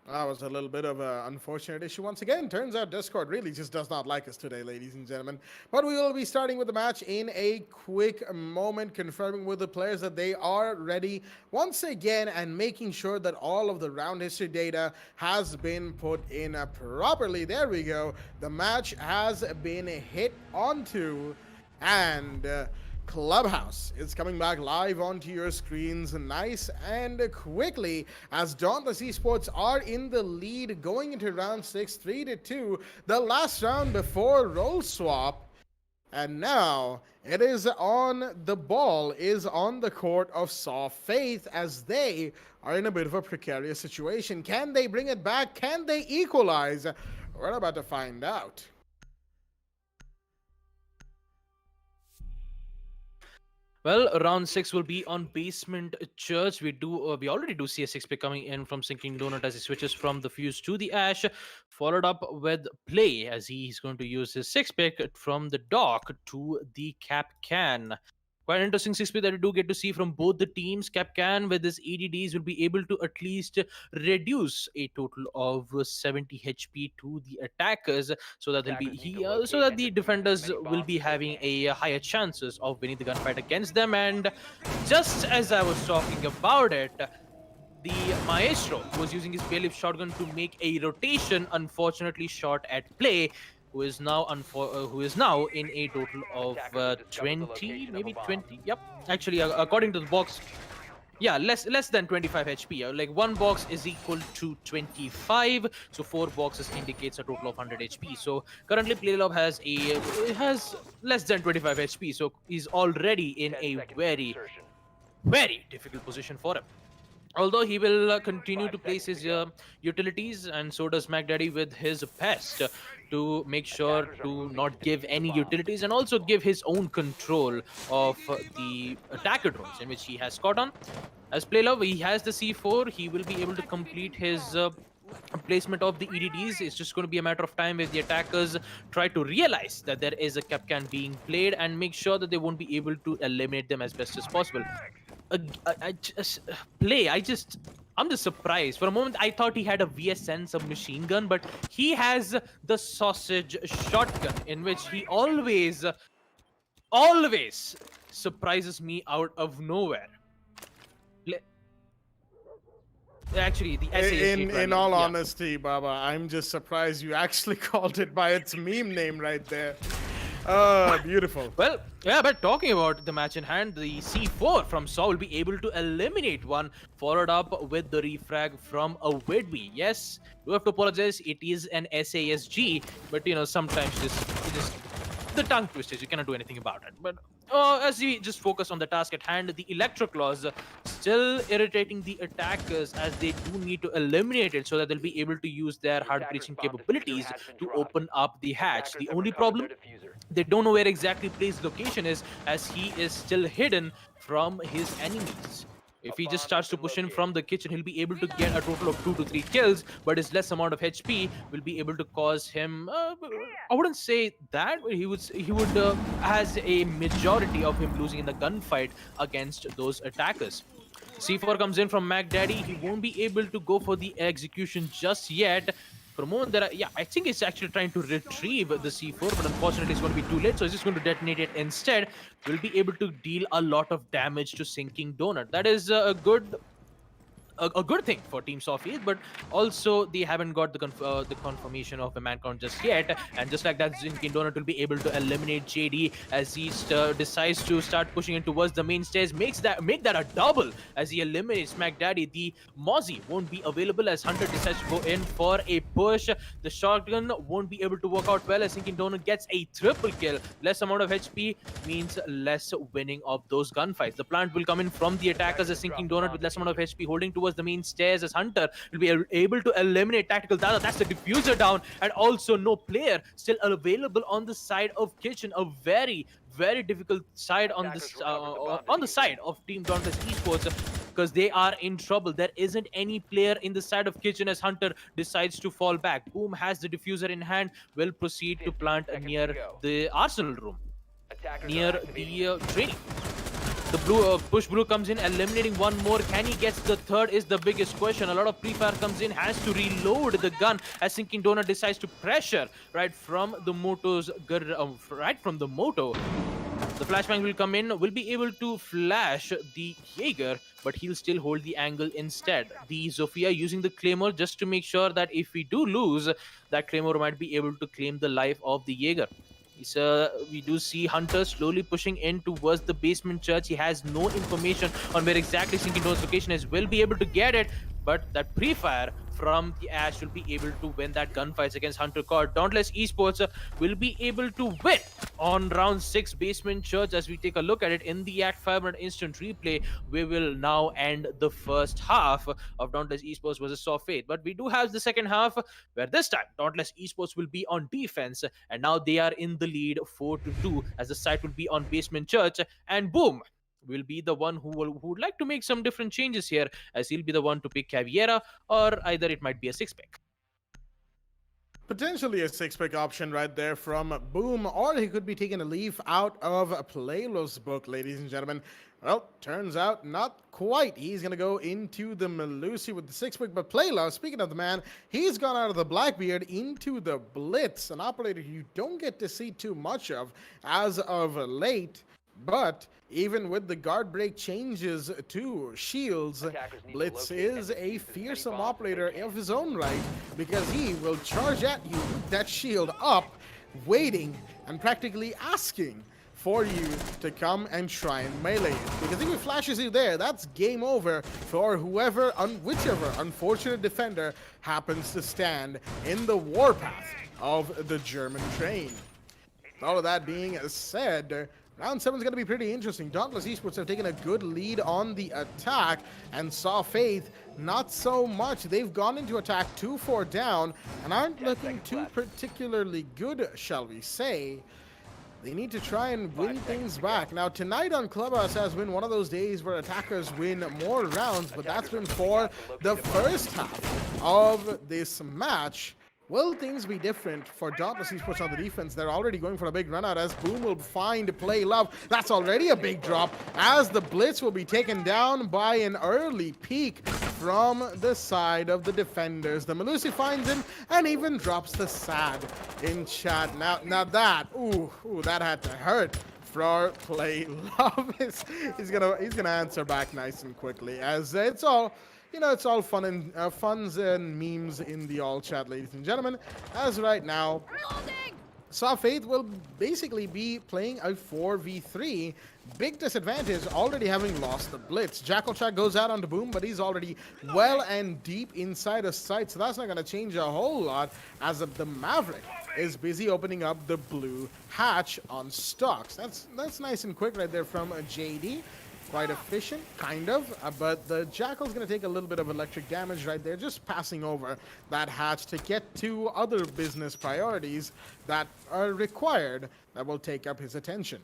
That was a little bit of an unfortunate issue once again. Turns out Discord really just does not like us today, ladies and gentlemen. But we will be starting with the match in a quick moment, confirming with the players that they are ready once again and making sure that all of the round history data has been put in properly. There we go. The match has been hit onto, and Clubhouse is coming back live onto your screens nice and quickly, as Dauntless Esports are in the lead going into round 6, 3-2, the last round before roll swap. And now it is on, the ball is on the court of Saw Faith, as they are in a bit of a precarious situation. Can they bring it back? Can they equalize? We're about to find out. Well, round 6 will be on Basement Church. We already do see a 6-pick coming in from Sinking Donut as he switches from the Fuse to the Ash, followed up with Play as he's going to use his 6-pick from the Dock to the Cap Can. Quite interesting 6-pick that we do get to see from both the teams. Capcan with his EDDs will be able to at least reduce a total of 70 HP to the attackers, so that they'll be so that the defenders will be having a higher chances of winning the gunfight against them. And just as I was talking about it, the Maestro, who was using his bailiff shotgun to make a rotation, unfortunately shot at Play, who is now in a total of 20, maybe 20. Yep, actually, according to the box, yeah, less than 25 HP. Like one box is equal to 25, so 4 boxes indicates a total of 100 HP. So currently, Playlob has less than 25 HP, so he's already in a very difficult position for him. Although he will continue to place his utilities, and so does MacDaddy with his Pest, to make sure to not give any utilities, and also give his own control of the attacker drones in which he has caught on. As Playlove, he has the C4, he will be able to complete his placement of the EDDs. It's just going to be a matter of time if the attackers try to realize that there is a Capcan being played and make sure that they won't be able to eliminate them as best as possible. I'm just surprised. For a moment, I thought he had a VSN submachine gun, but he has the sausage shotgun, in which he always surprises me out of nowhere. Actually, the SASG in all honesty, Baba, I'm just surprised you actually called it by its meme name right there. Beautiful. Well, yeah, but talking about the match in hand, the C4 from Saw will be able to eliminate one, followed up with the refrag from a WD. Yes, you have to apologize, it is an SASG, but you know, sometimes just the tongue twisters, you cannot do anything about it. But as we just focus on the task at hand, the Electroclaws still irritating the attackers, as they do need to eliminate it so that they'll be able to use their hard breaching capabilities to open up the hatch. The only problem, they don't know where exactly Play's location is, as he is still hidden from his enemies. If he just starts to push in from the kitchen, he'll be able to get a total of 2 to 3 kills, but his less amount of HP will be able to cause him, I wouldn't say that, but he would has a majority of him losing in the gunfight against those attackers. C4 comes in from MacDaddy. He won't be able to go for the execution just yet. For a moment, I think it's actually trying to retrieve the C4, but unfortunately it's going to be too late, so it's just going to detonate it instead. Will be able to deal a lot of damage to Sinking Donut. That is a good a good thing for Team Sophie, but also they haven't got the confirmation of a man count just yet. And just like that, Zinkin Donut will be able to eliminate JD as he decides to start pushing in towards the main stairs. Make that a double as he eliminates Smack Daddy. The Mozzie won't be available as Hunter decides to go in for a push. The shotgun won't be able to work out well as Zinkin Donut gets a triple kill. Less amount of HP means less winning of those gunfights. The plant will come in from the attackers as Sinking Donut with less amount of HP holding towards the main stairs as Hunter will be able to eliminate Tactical Dada. That's the diffuser down, and also no player still available on the side of Kitchen. A very, very difficult side on this on the side of Team Dauntless Esports, because they are in trouble. There isn't any player in the side of Kitchen as Hunter decides to fall back. Boom has the diffuser in hand, will proceed to plant near the Arsenal room, near the training. The push blue comes in, eliminating one more. Can he get the third is the biggest question. A lot of pre-fire comes in, has to reload the gun as Sinking Donut decides to pressure right from the moto. The flashbang will come in, will be able to flash the Jaeger, but he'll still hold the angle instead. The Zofia using the Claymore just to make sure that if we do lose, that Claymore might be able to claim the life of the Jaeger. We do see Hunter slowly pushing in towards the basement church. He has no information on where exactly Sinking Donut's location is. Will be able to get it, but that pre-fire from the Ash will be able to win that gunfights against Hunter Cord. Dauntless Esports will be able to win on round 6 basement church. As we take a look at it in the ACT Fibernet instant replay, we will now end the first half of Dauntless Esports versus Soft Faith. But we do have the second half where this time Dauntless Esports will be on defense, and now they are in the lead 4-2 as the site will be on basement church, and boom will be the one who would like to make some different changes here, as he'll be the one to pick Caviera, or either it might be a 6-pick. Potentially a 6-pick option right there from Boom, or he could be taking a leaf out of Playlo's book, ladies and gentlemen. Well, turns out not quite. He's going to go into the Melusi with the 6-pick, but Playlo, speaking of the man, he's gone out of the Blackbeard into the Blitz, an operator you don't get to see too much of as of late. But even with the guard break changes to shields, Blitz is a fearsome operator of his own right, because he will charge at you with that shield up, waiting and practically asking for you to come and try and melee it. Because if he flashes you there, that's game over for whichever unfortunate defender happens to stand in the warpath of the German train. All of that being said, round 7 is going to be pretty interesting. Dauntless Esports have taken a good lead on the attack, and Saw Faith not so much. They've gone into attack 2-4 down and aren't looking too particularly good, shall we say. They need to try and win things back. Now, tonight on Clubhouse has been one of those days where attackers win more rounds, but that's been for the first half of this match. Will things be different for Dauntless Esports on the defense? They're already going for a big run out as Boom will find Play Love. That's already a big drop as the Blitz will be taken down by an early peek from the side of the defenders. The Melusi finds him and even drops the sad in chat. Now that, that had to hurt for Play Love. He's gonna answer back nice and quickly, as it's all, it's all fun and funs and memes in the all chat, ladies and gentlemen. As right now, Saw Faith will basically be playing a 4v3. Big disadvantage, already having lost the Blitz. Jackal Chat goes out onto Boom, but he's already well and deep inside a site, so that's not going to change a whole lot, as the Maverick is busy opening up the blue hatch on stocks. That's nice and quick right there from JD. Quite efficient, kind of, but the Jackal's going to take a little bit of electric damage right there, just passing over that hatch to get to other business priorities that are required that will take up his attention.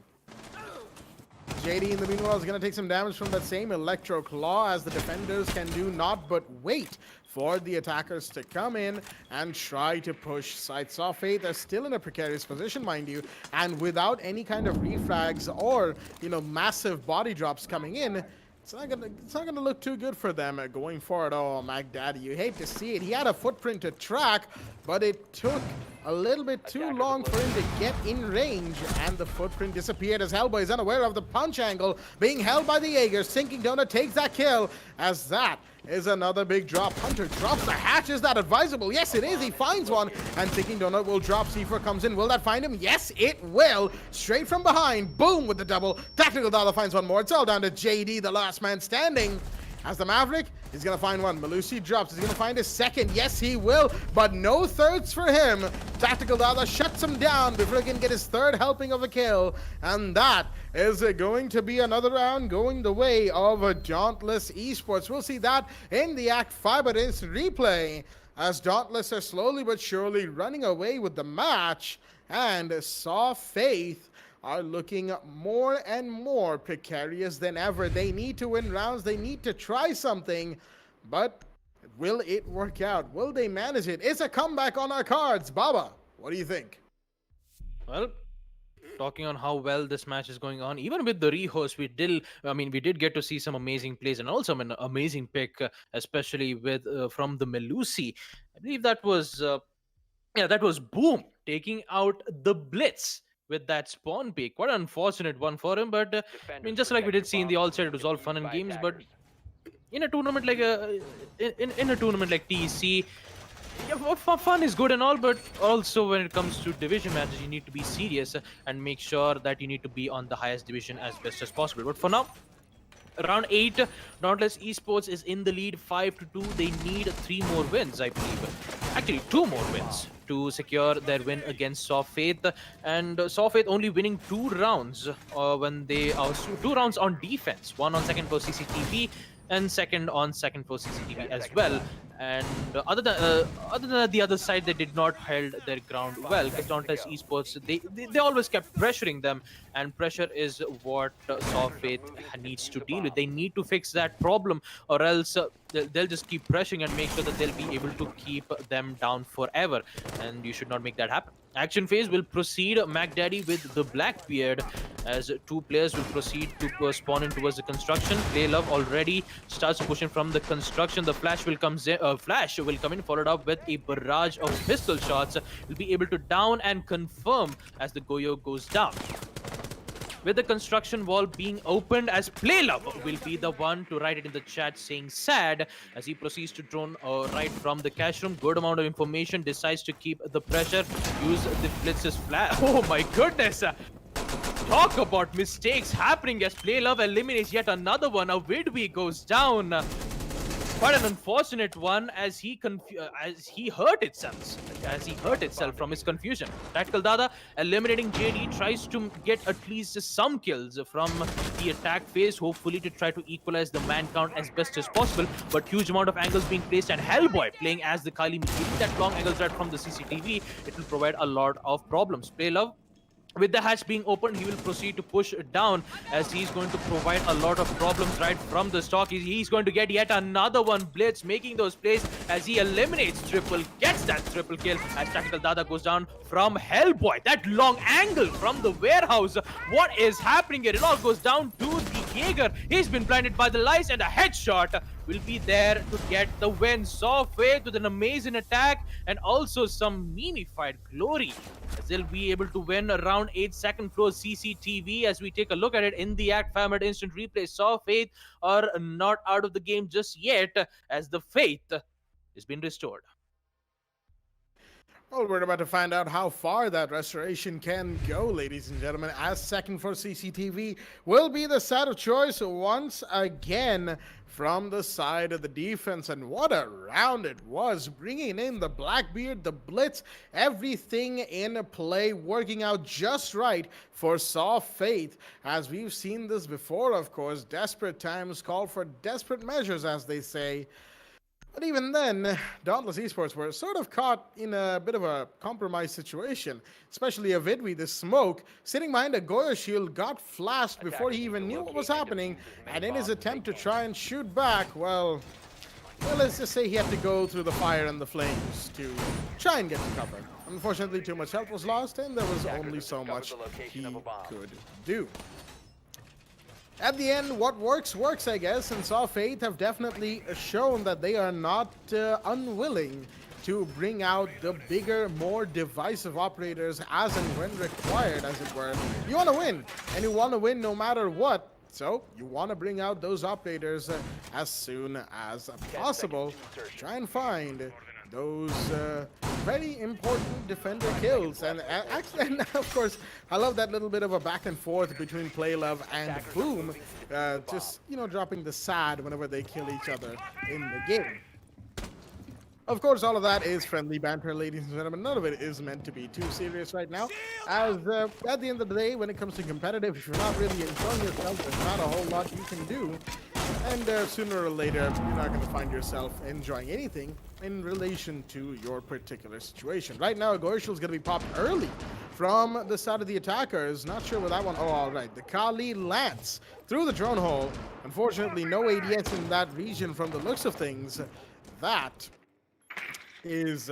JD, in the meanwhile, is going to take some damage from that same Electro Claw, as the defenders can do not but wait for the attackers to come in and try to push site. Saw Faith, they're still in a precarious position, mind you, and without any kind of refrags or, massive body drops coming in, it's not gonna look too good for them going forward. Oh, Mac Daddy, you hate to see it. He had a footprint to track, but it took a little bit too long for him to get in range, and the footprint disappeared as Hellboy is unaware of the punch angle being held by the Jaeger. Sinking Donut takes that kill, as that is another big drop. Hunter drops the hatch. Is that advisable? Yes, it is. He finds one, and Sinking Donut will drop. C4 comes in. Will that find him? Yes, it will. Straight from behind. Boom with the double. Tactical Dollar finds one more. It's all down to JD, the last man standing. As the Maverick, he's going to find one. Malusi drops. He's going to find a second. Yes, he will, but no thirds for him. Tactical Dada shuts him down before he can get his third helping of a kill. And that is going to be another round going the way of Dauntless Esports. We'll see that in the ACT Fibernet replay, as Dauntless are slowly but surely running away with the match, and Saw Faith are looking more and more precarious than ever. They need to win rounds. They need to try something. But will it work out? Will they manage it? It's a comeback on our cards. Baba, what do you think? Well, talking on how well this match is going on, even with the rehost, we did get to see some amazing plays, and also an amazing pick, especially with from the Melusi. I believe that was Boom taking out the Blitz with that spawn pick. Quite an unfortunate one for him, but just like we did see in the All-Star, it was all fun and games. But in a tournament like in a tournament like TEC, yeah, fun is good and all, but also when it comes to division matches, you need to be serious and make sure that you need to be on the highest division as best as possible. But for now, round 8, Dauntless Esports is in the lead 5-2. They need 3 more wins, I believe. Actually, 2 more wins to secure their win against Saw Faith. And Saw Faith only winning 2 rounds when they are 2 rounds on defense. 1 on second for CCTV and second on second for CCTV as well. And other than the other side, they did not held their ground well, because Dauntless Esports, they always kept pressuring them, and pressure is what Saw Faith needs to deal with. They need to fix that problem, or else they'll just keep pressuring and make sure that they'll be able to keep them down forever, and you should not make that happen. Action phase will proceed MacDaddy with the Blackbeard, as 2 players will proceed to spawn in towards the construction. Play Love already starts pushing from the construction. The Flash will come in, followed up with a barrage of pistol shots. Will be able to down and confirm as the Goyo goes down. With the construction wall being opened, as Playlove will be the one to write it in the chat saying sad, as he proceeds to drone right from the cash room. Good amount of information, decides to keep the pressure, use the Blitz's flash. Oh my goodness! Talk about mistakes happening as Playlove eliminates yet another one. A Widwee goes down. Quite an unfortunate one, as he hurt itself from his confusion. Tactical Dada eliminating JD, tries to get at least some kills from the attack phase, hopefully to try to equalize the man count as best as possible. But huge amount of angles being placed, and Hellboy playing as the Kylie, getting that long angle right from the CCTV. It will provide a lot of problems. Play Love, with the hatch being opened, he will proceed to push down, as he's going to provide a lot of problems right from the stock. He's going to get yet another one. Blitz making those plays as he eliminates Triple, gets that triple kill as Tactical Dada goes down from Hellboy. That long angle from the warehouse. What is happening here? It all goes down to the Jaeger. He's been blinded by the lights, and a headshot will be there to get the win. Saw Faith with an amazing attack and also some meme-fied glory, as they'll be able to win around 8 second floor CCTV. As we take a look at it in the ACT Fibernet instant replay, Saw Faith are not out of the game just yet, as the faith has been restored. Well, we're about to find out how far that restoration can go, ladies and gentlemen, as second for CCTV will be the side of choice once again from the side of the defense. And what a round it was, bringing in the Blackbeard, the Blitz, everything in play, working out just right for Saw Faith. As we've seen this before, of course, desperate times call for desperate measures, as they say. But even then, Dauntless Esports were sort of caught in a bit of a compromised situation, especially a Vidwi, the smoke, sitting behind a Goyo shield, got flashed before he even knew what was happening, and in his attempt to try and shoot back, well, let's just say he had to go through the fire and the flames to try and get to cover. Unfortunately, too much health was lost, and there was only so much he could do. At the end, what works, I guess, and Saw Faith have definitely shown that they are not unwilling to bring out the bigger, more divisive operators as and when required, as it were. You want to win, and you want to win no matter what. So you want to bring out those operators as soon as possible. Try and find those very important defender kills. And actually, and of course, I love that little bit of a back and forth between Playlove and Boom. Just, you know, dropping the sad whenever they kill each other in the game. Of course, all of that is friendly banter, ladies and gentlemen. None of it is meant to be too serious right now. As at the end of the day, when it comes to competitive, if you're not really enjoying yourself, there's not a whole lot you can do. And sooner or later, you're not going to find yourself enjoying anything in relation to your particular situation. Right now, Goyshul is going to be popped early from the side of the attackers. Not sure where that one. Oh, all right. The Kali Lance through the drone hole. Unfortunately, no ADS in that region from the looks of things. That is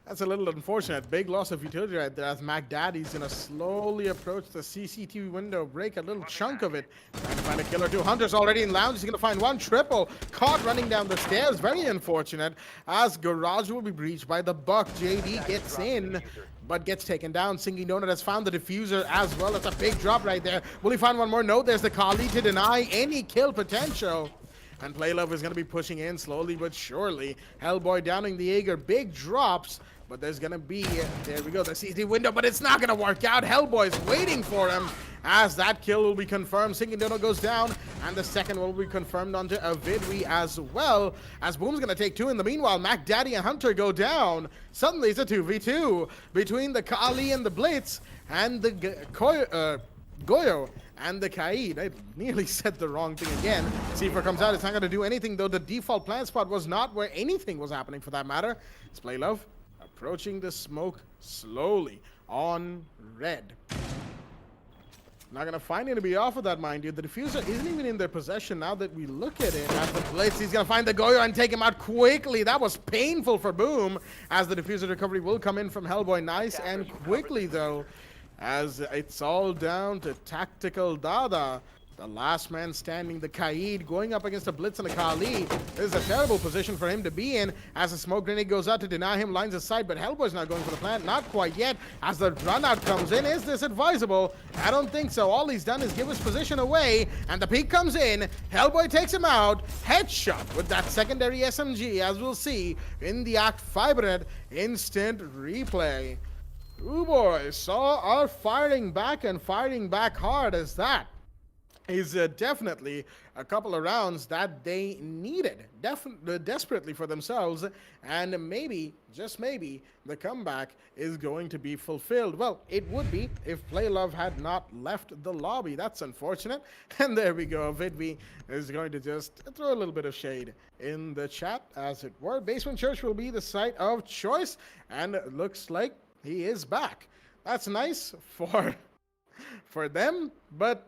that's a little unfortunate. Big loss of utility right there as Mac Daddy's gonna slowly approach the CCTV window, break a little chunk of it, trying to find a kill or two. Hunter's already in lounge. He's gonna find one triple, caught running down the stairs. Very unfortunate as garage will be breached by the Buck. JD gets in but gets taken down. Singing Donut has found the diffuser as well. That's a big drop right there. Will he find one more? No, there's the Kali to deny any kill potential. And Playlove is going to be pushing in slowly but surely. Hellboy downing the Jaeger. Big drops. But there's going to be, there we go, the CCTV window. But it's not going to work out. Hellboy's waiting for him as that kill will be confirmed. Sinking Dono goes down. And the second will be confirmed onto Avidwi as well. As Boom's going to take two. In the meanwhile, Mac Daddy and Hunter go down. Suddenly it's a 2v2 between the Kali and the Blitz and the Goyo and the Kaid. I nearly said the wrong thing again. C4 comes out. It's not going to do anything, though. The default plant spot was not where anything was happening, for that matter. It's Playlove approaching the smoke slowly on red. Not going to find it to be off of that, mind you. The diffuser isn't even in their possession now that we look at it. As the Blitz, he's going to find the Goyo and take him out quickly. That was painful for Boom, as the diffuser recovery will come in from Hellboy. Nice and quickly, though, as it's all down to Tactical Dada. The last man standing, the Kaid, going up against a Blitz and a Kali. This is a terrible position for him to be in, as a smoke grenade goes out to deny him lines of sight, but Hellboy's not going for the plant. Not quite yet, as the run out comes in. Is this advisable? I don't think so. All he's done is give his position away, and the peek comes in. Hellboy takes him out. Headshot with that secondary SMG, as we'll see in the ACT Fibernet instant replay. Ooh boy, Saw are firing back and firing back hard, as that is definitely a couple of rounds that they needed desperately for themselves, and maybe, just maybe, the comeback is going to be fulfilled. Well, it would be if Playlove had not left the lobby. That's unfortunate. And there we go. Vidvi is going to just throw a little bit of shade in the chat, as it were. Basement Church will be the site of choice, and it looks like he is back. That's nice for them, but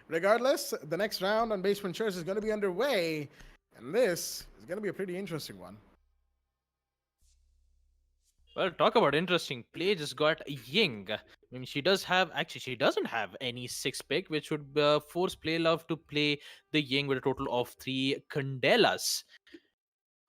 regardless, the next round on Basement Church is going to be underway, and this is going to be a pretty interesting one. Well, talk about interesting play. Just got Ying. I mean, she doesn't have any 6 pick, which would force Playlove to play the Ying with a total of 3 Candelas.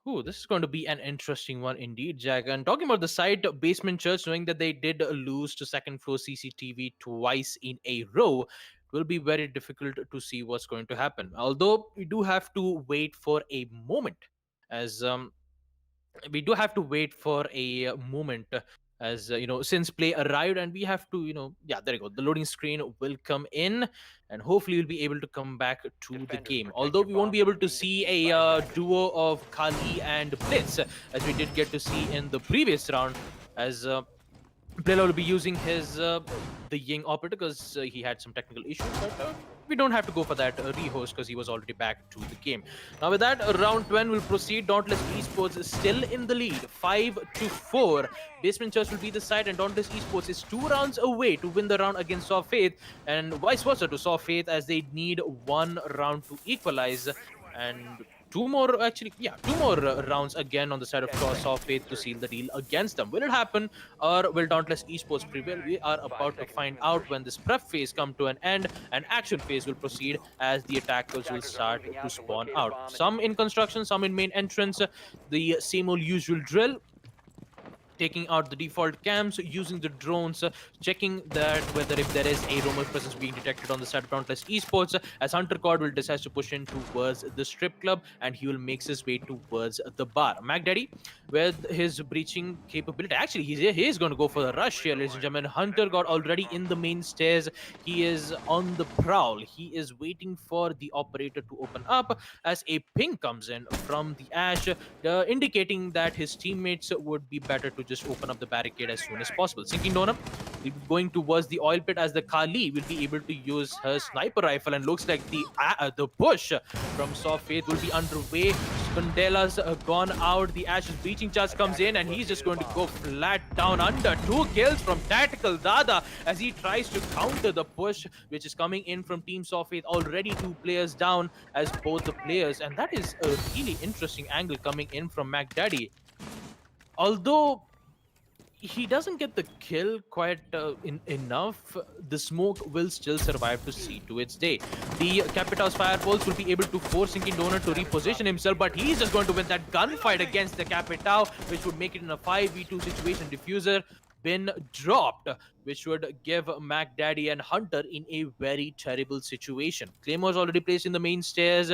Ooh, this is going to be an interesting one indeed, Jack. And talking about the side, Basement Church, knowing that they did lose to second floor CCTV twice in a row, it will be very difficult to see what's going to happen. Although we do have to wait for a moment, as since play arrived, and we have to, there you go. The loading screen will come in, and hopefully we'll be able to come back to the game. Although we won't be able to see a duo of Kali and Blitz, as we did get to see in the previous round, as Playlove will be using his the Ying operator because he had some technical issues, but we don't have to go for that rehost because he was already back to the game. Now with that, round 10 will proceed. Dauntless Esports is still in the lead, 5-4. Basement Church will be the side, and Dauntless Esports is 2 rounds away to win the round against Saw Faith, and vice versa to Saw Faith, as they need 1 round to equalize. And two more rounds again on the side of Toss of Faith to seal the deal against them. Will it happen, or will Dauntless Esports prevail? We are about to find out when this prep phase come to an end and action phase will proceed as the attackers will start to spawn out. Some in construction, some in main entrance. The same old usual drill, taking out the default cams, using the drones, checking that whether if there is a roamer presence being detected on the side of Dauntless Esports, as Hunter God will decide to push in towards the strip club and he will make his way towards the bar. MacDaddy, with his breaching capability, actually he is going to go for the rush here, ladies and gentlemen. Hunter God already in the main stairs. He is on the prowl. He is waiting for the operator to open up as a ping comes in from the Ash, indicating that his teammates would be better to just open up the barricade as soon as possible. Sinking Donum going towards the oil pit as the Kali will be able to use her sniper rifle, and looks like the push from Soft Faith will be underway. Spandela's gone out. The Ash's breaching charge comes in, and he's just going to go flat down under. 2 kills from Tactical Dada as he tries to counter the push which is coming in from Team Soft Faith. Already 2 players down as both the players, and that is a really interesting angle coming in from MacDaddy. Although he doesn't get the kill quite enough, the smoke will still survive to see to its day. The Capita's fireballs will be able to force Sinking Donut to reposition himself, but he's just going to win that gunfight against the Capitao, which would make it in a 5v2 situation. Diffuser been dropped, which would give MacDaddy and Hunter in a very terrible situation. Claymore's already placed in the main stairs.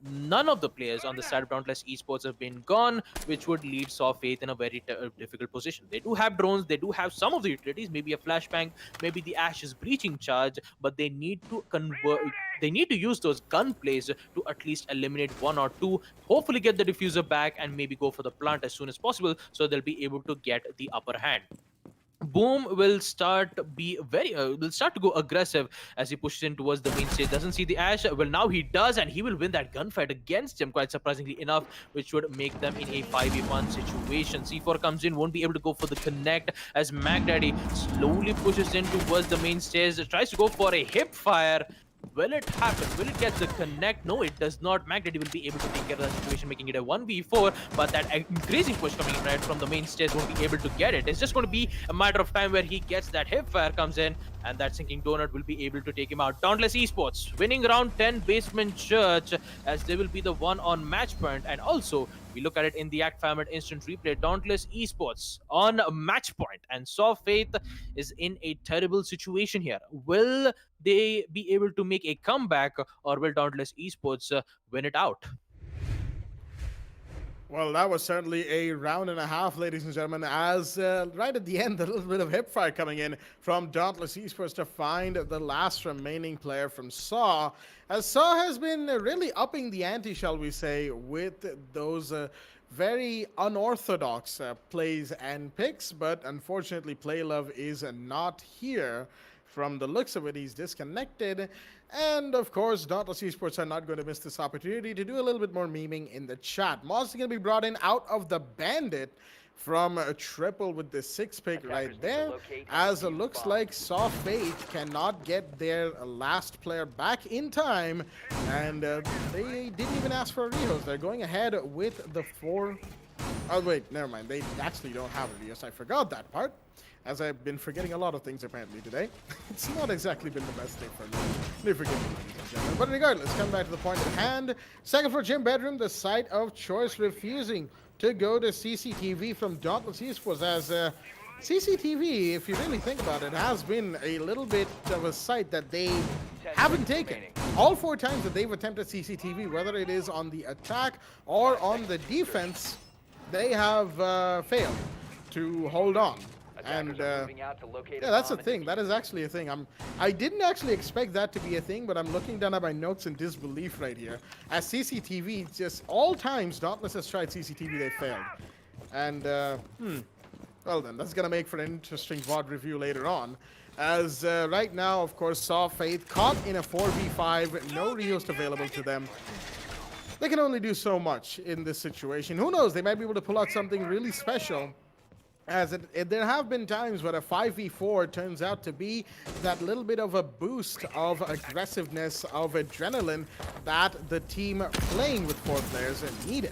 None of the players on the side of Dauntless Esports have been gone, which would lead Soft Faith in a very difficult position. They do have drones, they do have some of the utilities, maybe a flashbang, maybe the Ash's breaching charge, but they need to convert. They need to use those gun plays to at least eliminate 1 or 2, hopefully get the diffuser back, and maybe go for the plant as soon as possible so they'll be able to get the upper hand. Boom will start to go aggressive as he pushes in towards the main stage. Doesn't see the Ash. Well, now he does, and he will win that gunfight against him, quite surprisingly enough, which would make them in a 5v1 situation. C4 comes in, won't be able to go for the connect as MacDaddy slowly pushes in towards the main stairs, tries to go for a hip fire. Will it happen? Will it get the connect? No, it does not. MacDaddy will be able to take care of that situation, making it a 1v4, but that increasing push coming in right from the main stage won't be able to get it. It's just going to be a matter of time where he gets that hip fire comes in, and that Sinking Donut will be able to take him out. Dauntless Esports winning round 10 Basement Church as they will be the one on match point, and also we look at it in the ACT Fibernet instant replay. Dauntless Esports on match point, and Soft Faith is in a terrible situation here. Will they be able to make a comeback, or will Dauntless Esports win it out? Well, that was certainly a round and a half, ladies and gentlemen, as right at the end, a little bit of hip fire coming in from Dauntless Esports to find the last remaining player from SAW, as SAW has been really upping the ante, shall we say, with those very unorthodox plays and picks, but unfortunately Playlove is not here. From the looks of it, he's disconnected. And of course, Dauntless Esports are not going to miss this opportunity to do a little bit more memeing in the chat. Moss is going to be brought in out of the Bandit from a triple with the 6 pick right there, as it looks like Soft Faith cannot get their last player back in time, and they didn't even ask for a rehost. They're going ahead with the 4. Oh wait, never mind. They actually don't have a rehost. I forgot that part, as I've been forgetting a lot of things apparently today. It's not exactly been the best day for me. They forgive me, ladies and gentlemen. But regardless, come back to the point at hand. Second floor gym bedroom, the site of choice, refusing to go to CCTV from Dauntless Esports, as CCTV, if you really think about it, has been a little bit of a site that they haven't taken. All 4 times that they've attempted CCTV, whether it is on the attack or on the defense, they have failed to hold on. And yeah, that's a thing. That is actually a thing. I didn't actually expect that to be a thing, but I'm looking down at my notes in disbelief right here. As CCTV, just all times Dauntless has tried CCTV, they failed. And well then, that's gonna make for an interesting VOD review later on. As right now, of course, Soft Faith caught in a 4v5, no rehost available to them. They can only do so much in this situation. Who knows? They might be able to pull out something really special As there have been times where a 5v4 turns out to be that little bit of a boost of aggressiveness, of adrenaline that the team playing with 4 players needed.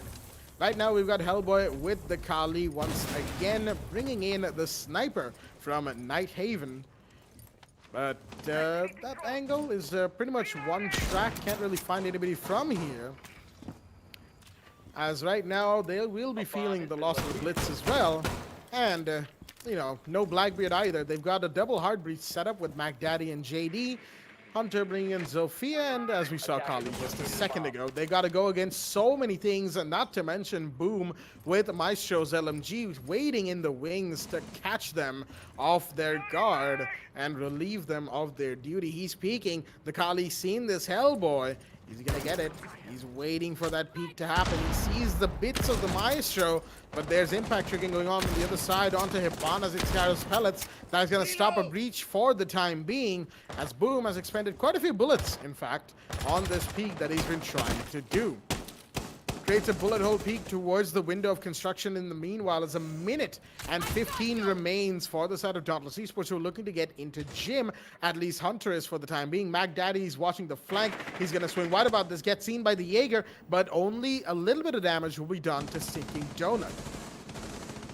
Right now we've got Hellboy with the Kali once again, bringing in the sniper from Night Haven. But that angle is pretty much one track, can't really find anybody from here. As right now they will be feeling the loss of the Blitz as well. And, you know, no Blackbeard either. They've got a double hard breach set up with MacDaddy and JD. Hunter bringing in Zofia, and as we saw Kali just a second ago, they got to go against so many things, and not to mention Boom with Maestro's LMG waiting in the wings to catch them off their guard and relieve them of their duty. He's peeking. The Kali seen this Hellboy. He's gonna get it. He's waiting for that peak to happen. He sees the bits of the Maestro, but there's impact triggering going on the other side onto Hibana's Ixcaro's pellets. That's gonna stop a breach for the time being, as Boom has expended quite a few bullets, in fact, on this peak that he's been trying to do. Creates a bullet hole peek towards the window of construction. In the meanwhile, as a minute and 15 remains for the side of Dauntless Esports, who are looking to get into gym. At least Hunter is for the time being. MacDaddy's watching the flank. He's going to swing wide about this. Get seen by the Jaeger, but only a little bit of damage will be done to Sinking Donut.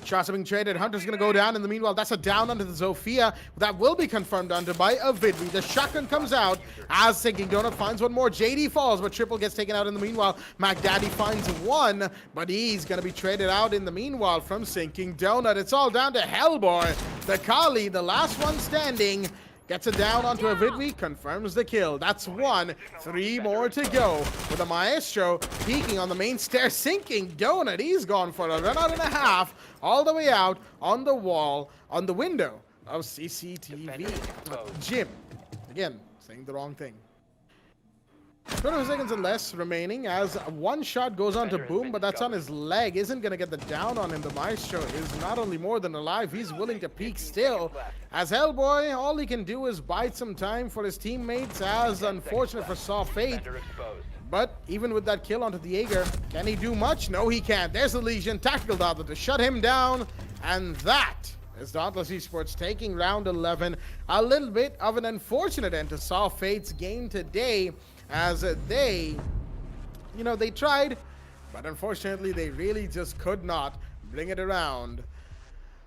Shots are being traded. Hunter's going to go down. In the meanwhile, that's a down onto the Zofia. That will be confirmed onto by a Vidri. The shotgun comes out as Sinking Donut finds one more. JD falls, but Triple gets taken out in the meanwhile. MacDaddy finds one, but he's going to be traded out in the meanwhile from Sinking Donut. It's all down to Hellboy. The Kali, the last one standing, gets it down onto a Vidri, confirms the kill. That's 1. 3 more to go. With a Maestro peeking on the main stair. Sinking Donut, he's gone for a run out and a half, all the way out on the wall, on the window of CCTV. Jim. Again, saying the wrong thing. 20 seconds and less remaining as one shot goes on to Boom, but that's on his leg. Isn't going to get the down on him. The Maestro is not only more than alive, he's willing to peek still. As Hellboy, all he can do is bide some time for his teammates, as unfortunate for Saw Fate. But even with that kill onto the Jaeger, can he do much? No, he can't. There's the Legion. Tactical Dada to shut him down. And that is Dauntless Esports taking round 11. A little bit of an unfortunate end to Saw Fate's game today, as they, you know, they tried, but unfortunately they really just could not bring it around.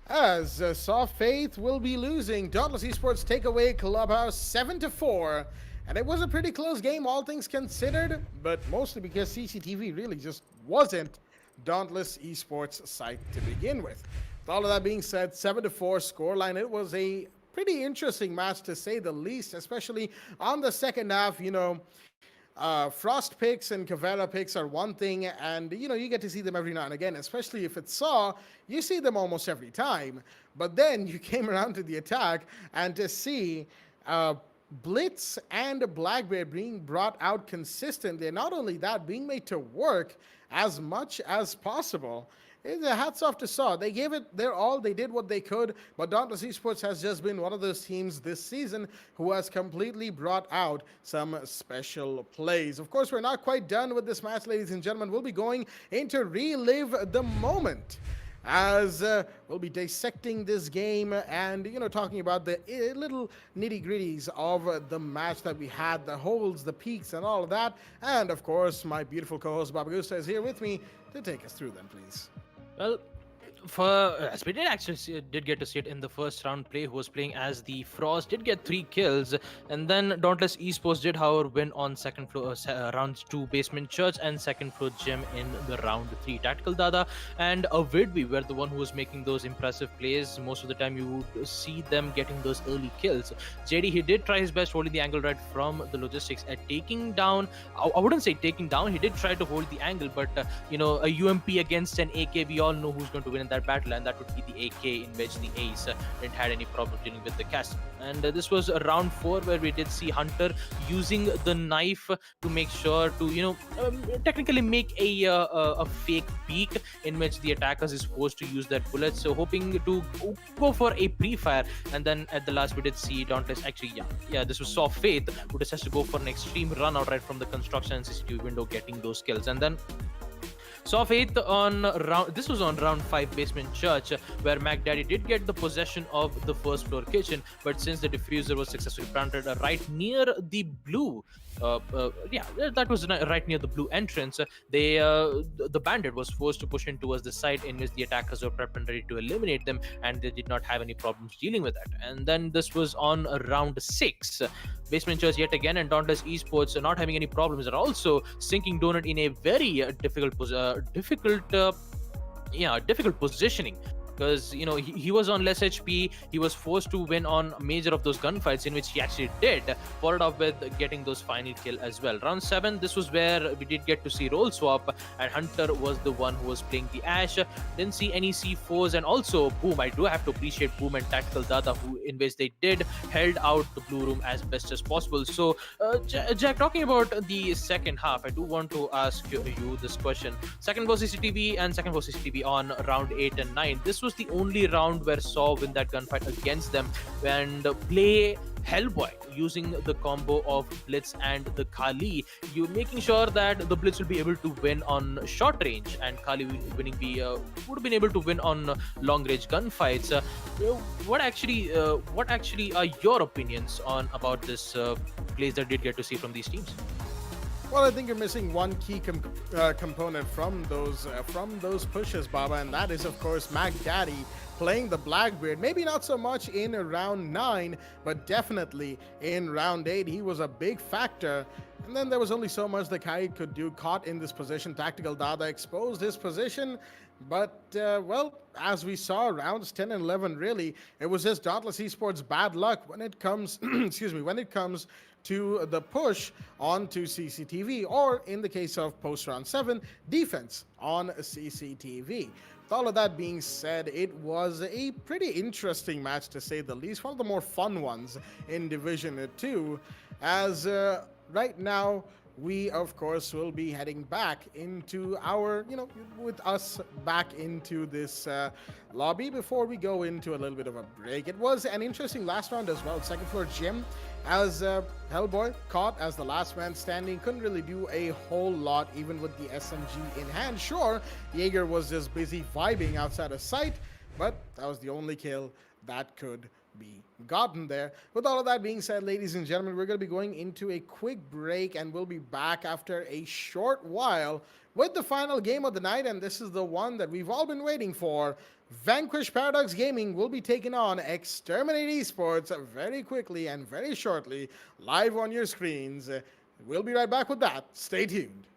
As Saw Fate will be losing. Dauntless Esports take away Clubhouse 7-4. And it was a pretty close game, all things considered, but mostly because CCTV really just wasn't Dauntless Esports' site to begin with. With all of that being said, 7-4 scoreline. It was a pretty interesting match, to say the least, especially on the second half. You know, Frost picks and Caveira picks are one thing, and, you know, you get to see them every now and again, especially if it's Saw, you see them almost every time. But then you came around to the attack, and to see Blitz and Blackbeard being brought out consistently, and not only that, being made to work as much as possible. Hats off to Saw. They gave it their all. They did what they could. But Dauntless Esports has just been one of those teams this season who has completely brought out some special plays. Of course, we're not quite done with this match, ladies and gentlemen. We'll be going into Relive the Moment, as we'll be dissecting this game and, you know, talking about the little nitty-gritties of the match that we had, the holes, the peaks, and all of that. And, of course, my beautiful co-host Babagusta is here with me to take us through them, please. Well, as we did get to see it in the first round play, who was playing as the Frost, did get 3 kills, and then Dauntless Esports did, however, win on second floor round 2 Basement Church and second floor Gym in the round 3. Tactical Dada and Vidvi were the one who was making those impressive plays. Most of the time you would see them getting those early kills. JD, he did try his best holding the angle right from the logistics at taking down. I wouldn't say taking down, he did try to hold the angle, but you know, a UMP against an AK, we all know who's going to win in that battle, and that would be the AK, in which the Ace didn't had any problem dealing with the cast. And this was round 4, where we did see Hunter using the knife to make sure to, you know, technically make a fake peek in which the attackers is forced to use their bullets, so hoping to go for a pre-fire. And then at the last we did see Dauntless, actually, yeah, this was Saw Faith, who just has to go for an extreme run out right from the construction and CCTV window, getting those kills. And then Saw Faith on round. This was on round 5 Basement Church, where Mac Daddy did get the possession of the first floor kitchen, but since the diffuser was successfully planted right near the blue. That was right near the blue entrance. The bandit was forced to push in towards the side, in which the attackers were prepped and ready to eliminate them, and they did not have any problems dealing with that. And then this was on round 6. Basement Church yet again, and Dauntless Esports not having any problems, are also sinking Donut in a very difficult positioning, because he was on less HP. He was forced to win on major of those gunfights, in which he actually did, followed up with getting those final kill as well. Round 7, this was where we did get to see role swap, and Hunter was the one who was playing the Ash. Didn't see any C4s, and also Boom. I do have to appreciate Boom and Tactical Dada, who in which they did held out the blue room as best as possible. So Jack, talking about the second half, I do want to ask you this question. Second for CCTV and second for CCTV on round 8 and 9. This was the only round where Saw win that gunfight against them and play Hellboy using the combo of Blitz and the Kali. You making sure that the Blitz will be able to win on short range, and Kali would have been able to win on long range gunfights. What actually are your opinions on about this plays that did get to see from these teams? Well, I think you're missing one key component from those pushes, Baba, and that is, of course, Mac Daddy playing the Blackbeard. Maybe not so much in round 9, but definitely in round 8. He was a big factor. And then there was only so much the Kai could do. Caught in this position, Tactical Dada exposed his position. But, well, as we saw, rounds 10 and 11, really, it was just Dauntless Esports' bad luck when it comes, when it comes to the push onto CCTV, or in the case of post round 7, defense on CCTV. With all of that being said, it was a pretty interesting match, to say the least. One of the more fun ones in Division 2, as right now, we, of course, will be heading back into our, with us back into this lobby before we go into a little bit of a break. It was an interesting last round as well. Second floor gym, as Hellboy caught as the last man standing. Couldn't really do a whole lot, even with the SMG in hand. Sure, Jaeger was just busy vibing outside of sight, but that was the only kill that could be gotten there. With all of that being said, ladies and gentlemen, we're going to be going into a quick break, and we'll be back after a short while with the final game of the night, and this is the one that we've all been waiting for. Vanquish Paradox Gaming will be taking on Exterminate Esports very quickly and very shortly, live on your screens. We'll be right back with that. Stay tuned.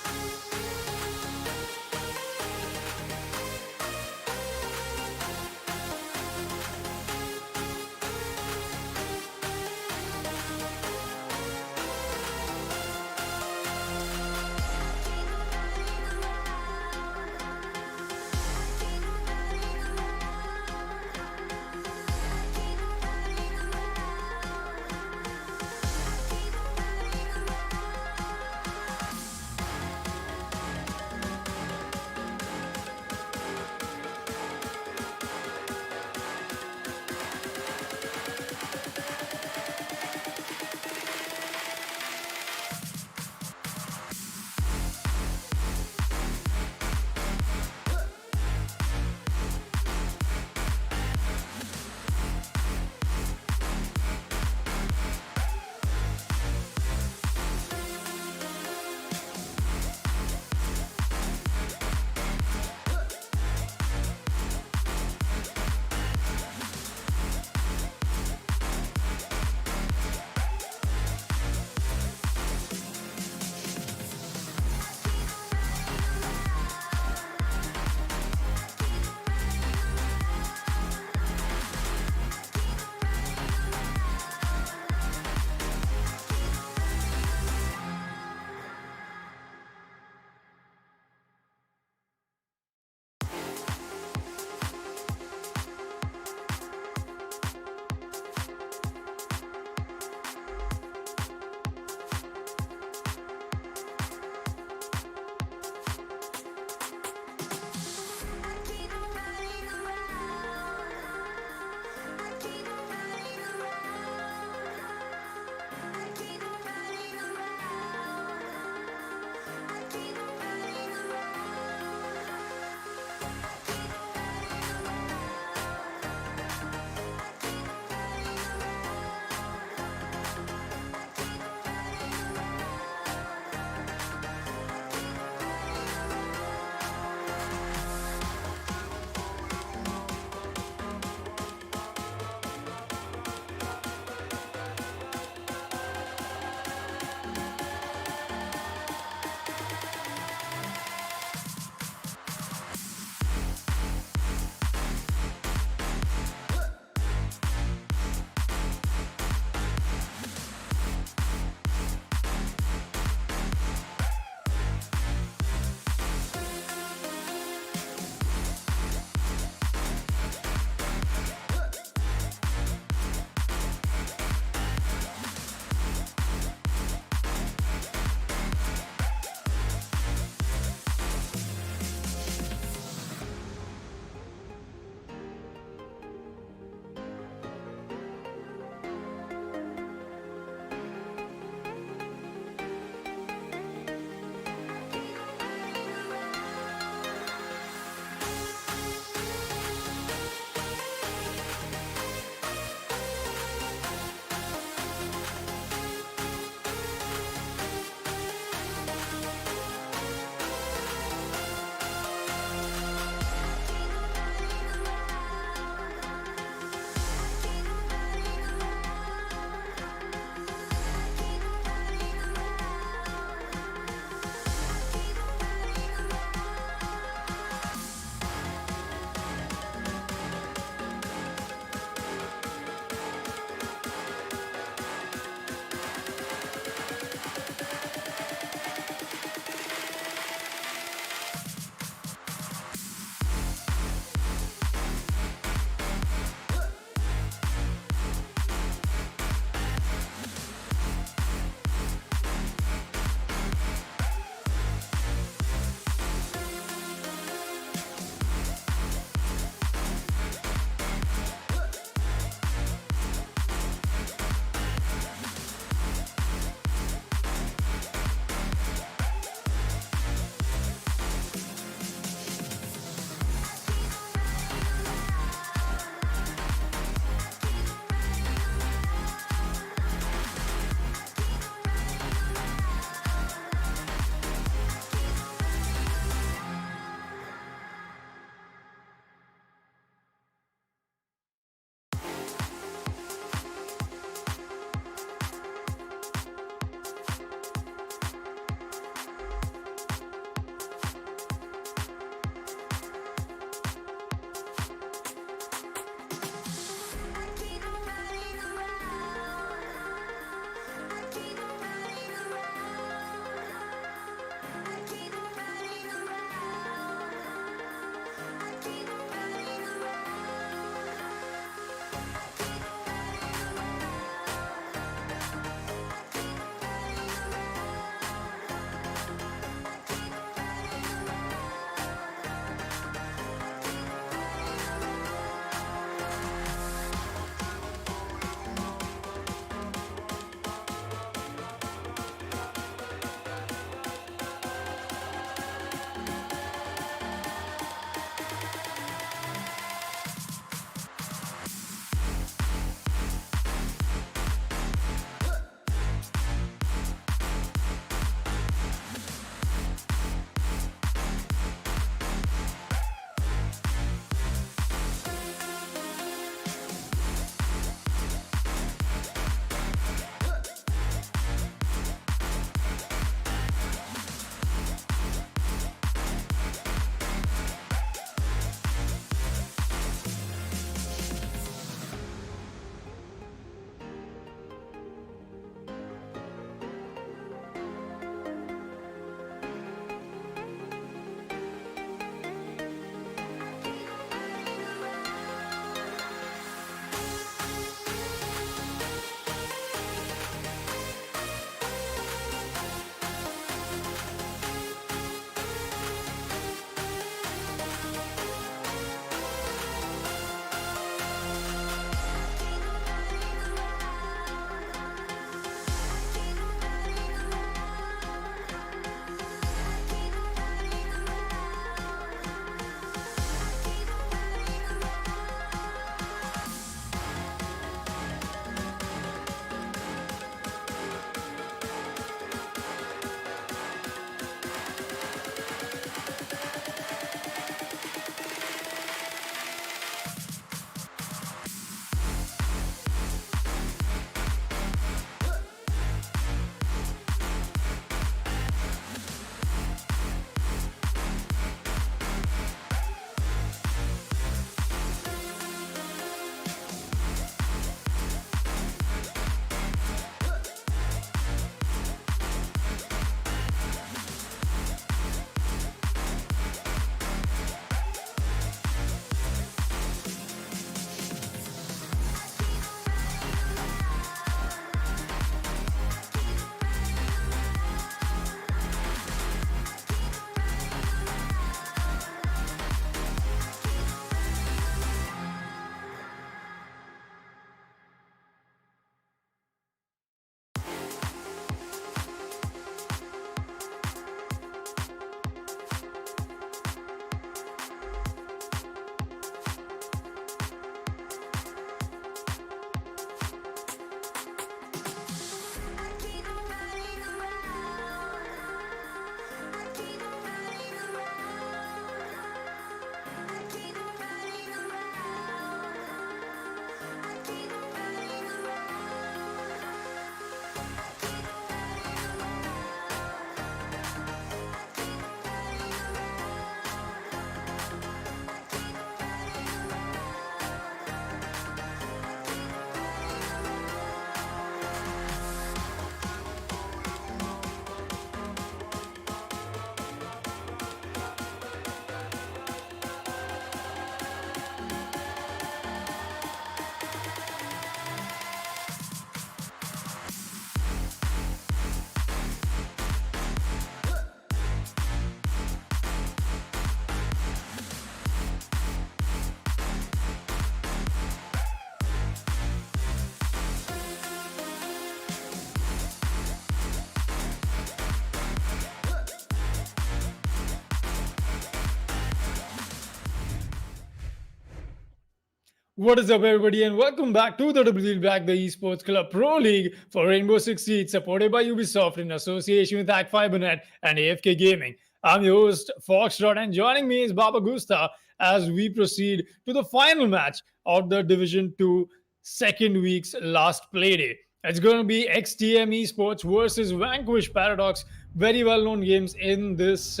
What is up, everybody, and welcome back to the WD BLACK the Esports Club Pro League for Rainbow Six Siege, supported by Ubisoft in association with ACT Fibernet and AFK Gaming. I'm your host, Foxtrot, and joining me is Baba Gusta as we proceed to the final match of the Division 2 second week's last playday. It's going to be XTM Esports versus Vanquish Paradox, very well-known games in this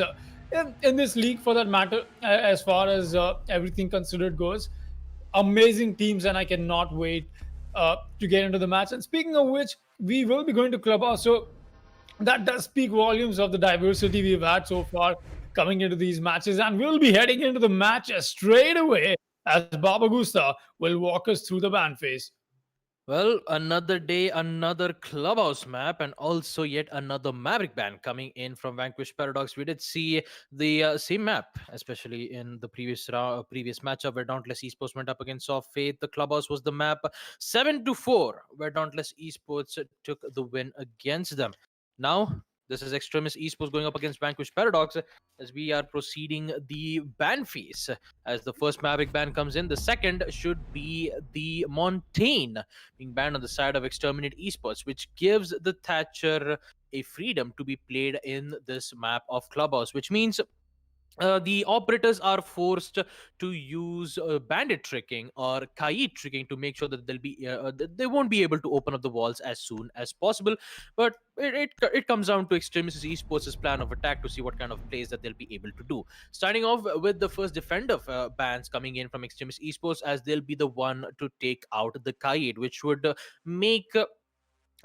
in this league for that matter, as far as everything considered goes. Amazing teams, and I cannot wait to get into the match. And speaking of which, we will be going to Clubhouse, so that does speak volumes of the diversity we've had so far coming into these matches. And we'll be heading into the match straight away as Baba Gusta will walk us through the ban phase. Well, another day, another clubhouse map, and also yet another Maverick ban coming in from Vanquish Paradox. We did see the same map, especially in the previous matchup where Dauntless Esports went up against Soft Faith. The clubhouse was the map 7-4, where Dauntless Esports took the win against them. Now, this is Extremis Esports going up against Vanquish Paradox as we are proceeding the ban phase. As the first Maverick ban comes in, the second should be the Montaigne being banned on the side of Exterminate Esports, which gives the Thatcher a freedom to be played in this map of Clubhouse, which means the operators are forced to use bandit tricking or kite tricking to make sure that they won't be able to open up the walls as soon as possible. But it comes down to Extremis Esports' plan of attack to see what kind of plays that they'll be able to do. Starting off with the first defender bans coming in from Extremis Esports, as they'll be the one to take out the kite, which would make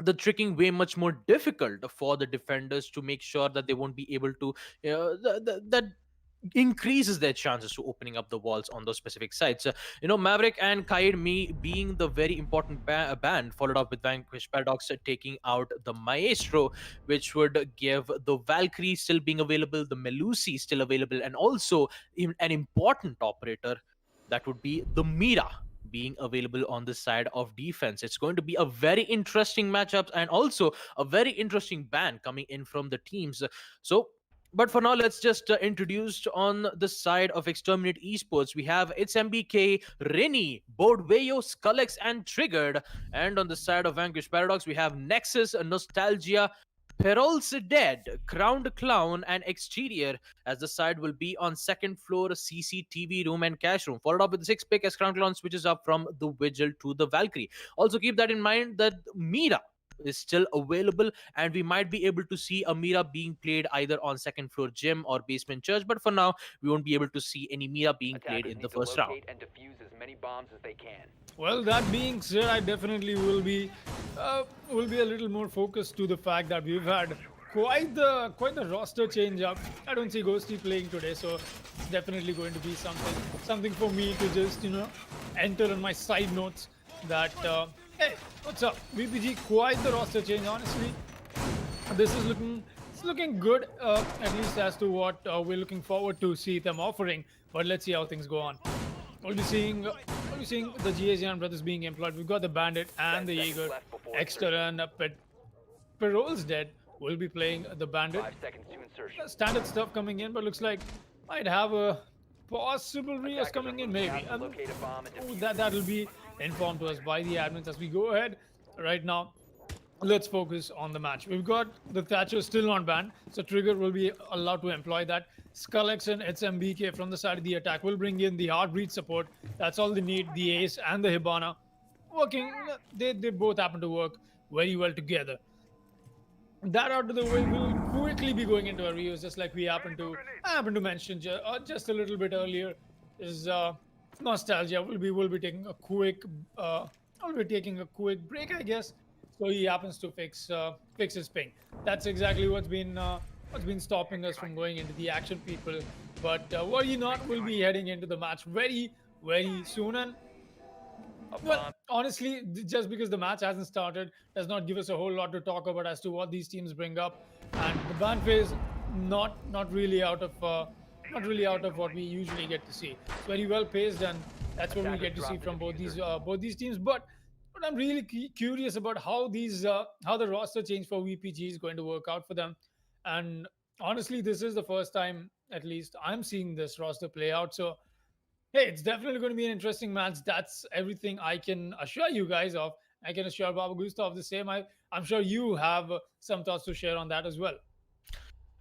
the tricking way much more difficult for the defenders to make sure that they won't be able to that increases their chances to opening up the walls on those specific sites. Maverick and Kaid me being the very important band, followed up with Vanquish Paradox taking out the Maestro, which would give the Valkyrie still being available, the Melusi still available, and also an important operator that would be the Mira being available on the side of defense. It's going to be a very interesting matchup and also a very interesting ban coming in from the teams. But for now, let's just introduce on the side of Exterminate Esports. We have its MBK, Rini, Bordwayo, Skullex, and Triggered. And on the side of Vanquish Paradox, we have Nexus, Nostalgia, Perol's Dead, Crowned Clown, and Exterior, as the side will be on second floor CCTV room and cash room. Followed up with the 6 pick as Crowned Clown switches up from the Vigil to the Valkyrie. Also keep that in mind that Mira is still available, and we might be able to see a Mira being played either on second floor gym or basement church, but for now we won't be able to see any Mira being played in the first round. And defuse as many bombs as they can. Well, that being said, I definitely will be a little more focused to the fact that we've had quite the roster change up. I don't see Ghosty playing today, so it's definitely going to be something for me to just enter on my side notes. That hey, what's up, VPG? Quite the roster change, honestly. This is looking good, at least as to what we're looking forward to see them offering. But let's see how things go on. We'll be seeing the GAZN brothers being employed. We've got the Bandit and the Jaeger. Exter and Perol's Dead will be playing the Bandit. 5 seconds to insertion. Standard stuff coming in, but looks like might have a possible Rios coming in, maybe. Locate a bomb and defuse. That will be informed to us by the admins as we go ahead. Right now, let's focus on the match. We've got the Thatcher still on ban, so Trigger will be allowed to employ that. Skullex and HMBK from the side of the attack will bring in the Heartbreed support. That's all they need. The Ace and the Hibana working. They both happen to work very well together. That out of the way, we'll quickly be going into our reviews, just like we happened to mention just a little bit earlier. Is Nostalgia. We'll be taking a quick break, I guess. So he happens to fix his ping. That's exactly what's been stopping us from going into the action, people. But worry not, we'll be heading into the match very, very soon. And well, honestly, just because the match hasn't started does not give us a whole lot to talk about as to what these teams bring up. And the ban phase, not really out of what we usually get to see. It's very well paced, and that's what we get to see from both these teams. But I'm really curious about how the roster change for VPG is going to work out for them. And honestly, this is the first time, at least, I'm seeing this roster play out. So Hey, it's definitely going to be an interesting match. That's everything I can assure you guys of. I can assure Baba Gustav the same. I'm sure you have some thoughts to share on that as well.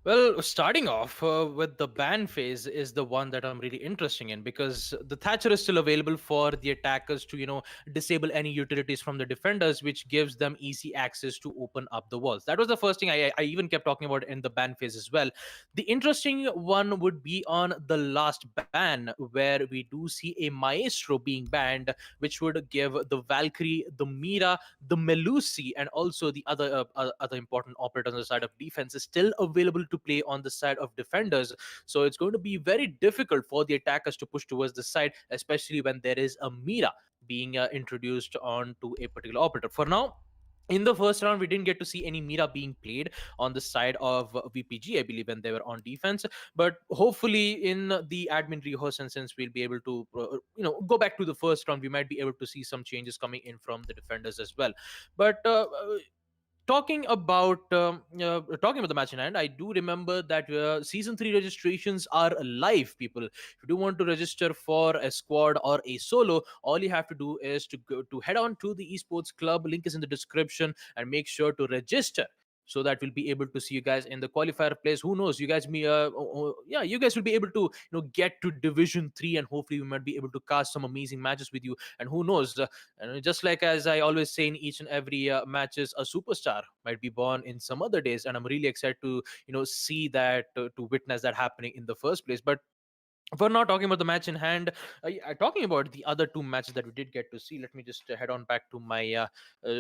Well, starting off with the ban phase is the one that I'm really interested in, because the Thatcher is still available for the attackers to, disable any utilities from the defenders, which gives them easy access to open up the walls. That was the first thing I even kept talking about in the ban phase as well. The interesting one would be on the last ban, where we do see a Maestro being banned, which would give the Valkyrie, the Mira, the Melusi, and also the other important operators on the side of defense is still available to play on the side of defenders. So it's going to be very difficult for the attackers to push towards the side, especially when there is a Mira being introduced onto a particular operator. For now, in the first round, we didn't get to see any Mira being played on the side of VPG, I believe, when they were on defense. But hopefully, in the admin rehearsal, since we'll be able to, go back to the first round, we might be able to see some changes coming in from the defenders as well. But talking about the match in hand, I do remember that season 3 registrations are live, people. If you do want to register for a squad or a solo, all you have to do is to go to head on to the esports club. Link is in the description, and make sure to register, so that we'll be able to see you guys in the qualifier place. Who knows, you guys yeah, you guys will be able to get to division 3, and hopefully we might be able to cast some amazing matches with you. And who knows, and just like as I always say in each and every matches, a superstar might be born in some other days, and I'm really excited to see that, to witness that happening in the first place. But if we're not talking about the match in hand, talking about the other two matches that we did get to see, let me just head on back to my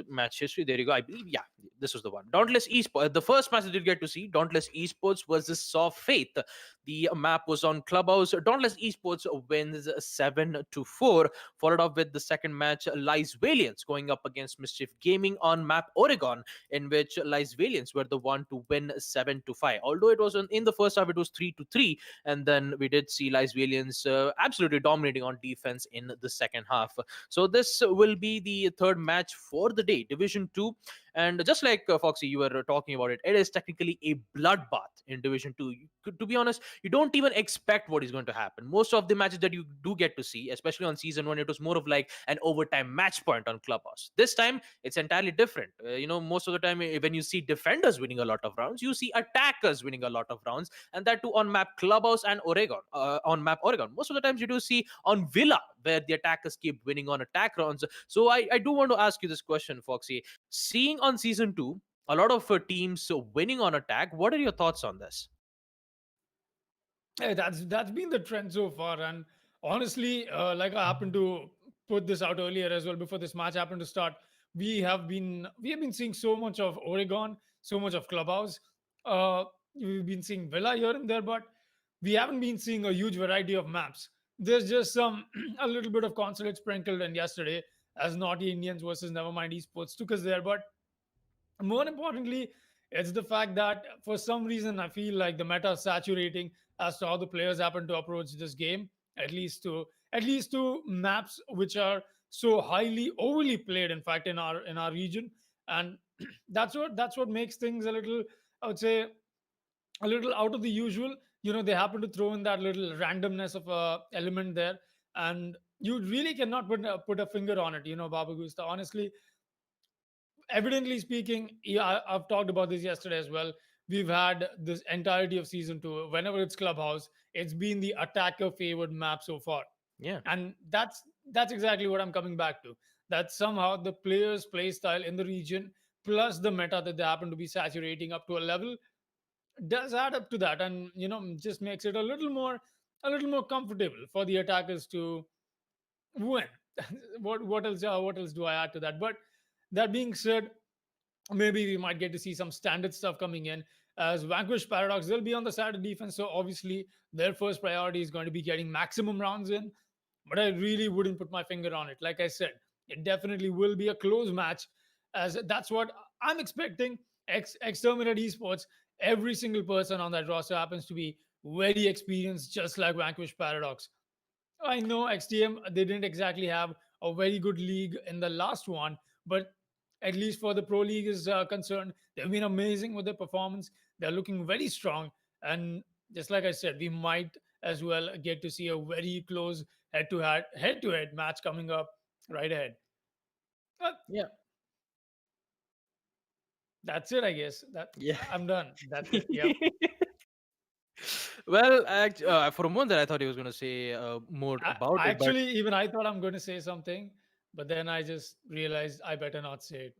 match history. There you go. I believe, yeah, this was the one. Dauntless Esports. The first match I did get to see, Dauntless Esports versus Saw Faith. The map was on Clubhouse. Dauntless Esports wins 7-4, followed up with the second match, Lies Valiance going up against Mischief Gaming on map Oregon, in which Lies Valiance were the one to win 7-5. Although it was in the first half, it was 3-3, and then we did see Lies Valiance absolutely dominating on defense in the second half. So this will be the third match for the day, Division 2. And just like Foxy, you were talking about it, it is technically a bloodbath in Division 2. To be honest, you don't even expect what is going to happen. Most of the matches that you do get to see, especially on season 1, it was more of like an overtime match point on Clubhouse. This time, it's entirely different. Most of the time, when you see defenders winning a lot of rounds, you see attackers winning a lot of rounds, and that too on map Clubhouse and Oregon. On map Oregon, most of the times you do see on Villa, where the attackers keep winning on attack rounds. So I do want to ask you this question, Foxy. Seeing on season 2 a lot of teams winning on attack, what are your thoughts on this? Hey, that's been the trend so far, and honestly, like I happened to put this out earlier as well before this match happened to start. We have been seeing so much of Oregon, so much of Clubhouse. Uh, we've been seeing Villa here and there, but we haven't been seeing a huge variety of maps. There's just some a little bit of consulate sprinkled in yesterday, as Naughty Indians versus Nevermind Esports took us there, but more importantly, it's the fact that for some reason I feel like the meta is saturating as to how the players happen to approach this game, at least to maps which are so highly overly played, in fact, in our region. And that's what makes things a little, I would say, a little out of the usual. They happen to throw in that little randomness of a element there, and you really cannot put a finger on it, Baba Gusta. Honestly, evidently speaking, yeah, I've talked about this yesterday as well. We've had this entirety of season 2. Whenever it's Clubhouse, it's been the attacker favored map so far, Yeah. and that's exactly what I'm coming back to. That somehow the players' play style in the region, plus the meta that they happen to be saturating up to a level, does add up to that, and just makes it a little more comfortable for the attackers to win. What else do I add to that? But that being said, maybe we might get to see some standard stuff coming in. As Vanquish Paradox, they'll be on the side of defense, so obviously their first priority is going to be getting maximum rounds in. But I really wouldn't put my finger on it. Like I said, it definitely will be a close match, as that's what I'm expecting. Exterminate Esports, every single person on that roster happens to be very experienced, just like Vanquish Paradox. I know XTM, they didn't exactly have a very good league in the last one, but at least for the Pro League is concerned, they've been amazing with their performance. They're looking very strong. And just like I said, we might as well. Get to see a very close head-to-head match coming up right ahead. Uh, Yeah. that's it, I guess. That Yeah. I'm done. That's it. Yep. Well, for a moment there, I thought he was going to say more about it, but Actually, even I thought I'm going to say something, but then I just realized I better not say it.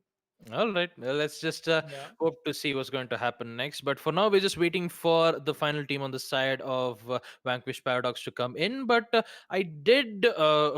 all right, well, let's just Yeah. hope to see what's going to happen next. But for now, we're just waiting for the final team on the side of Vanquish Paradox to come in. But I did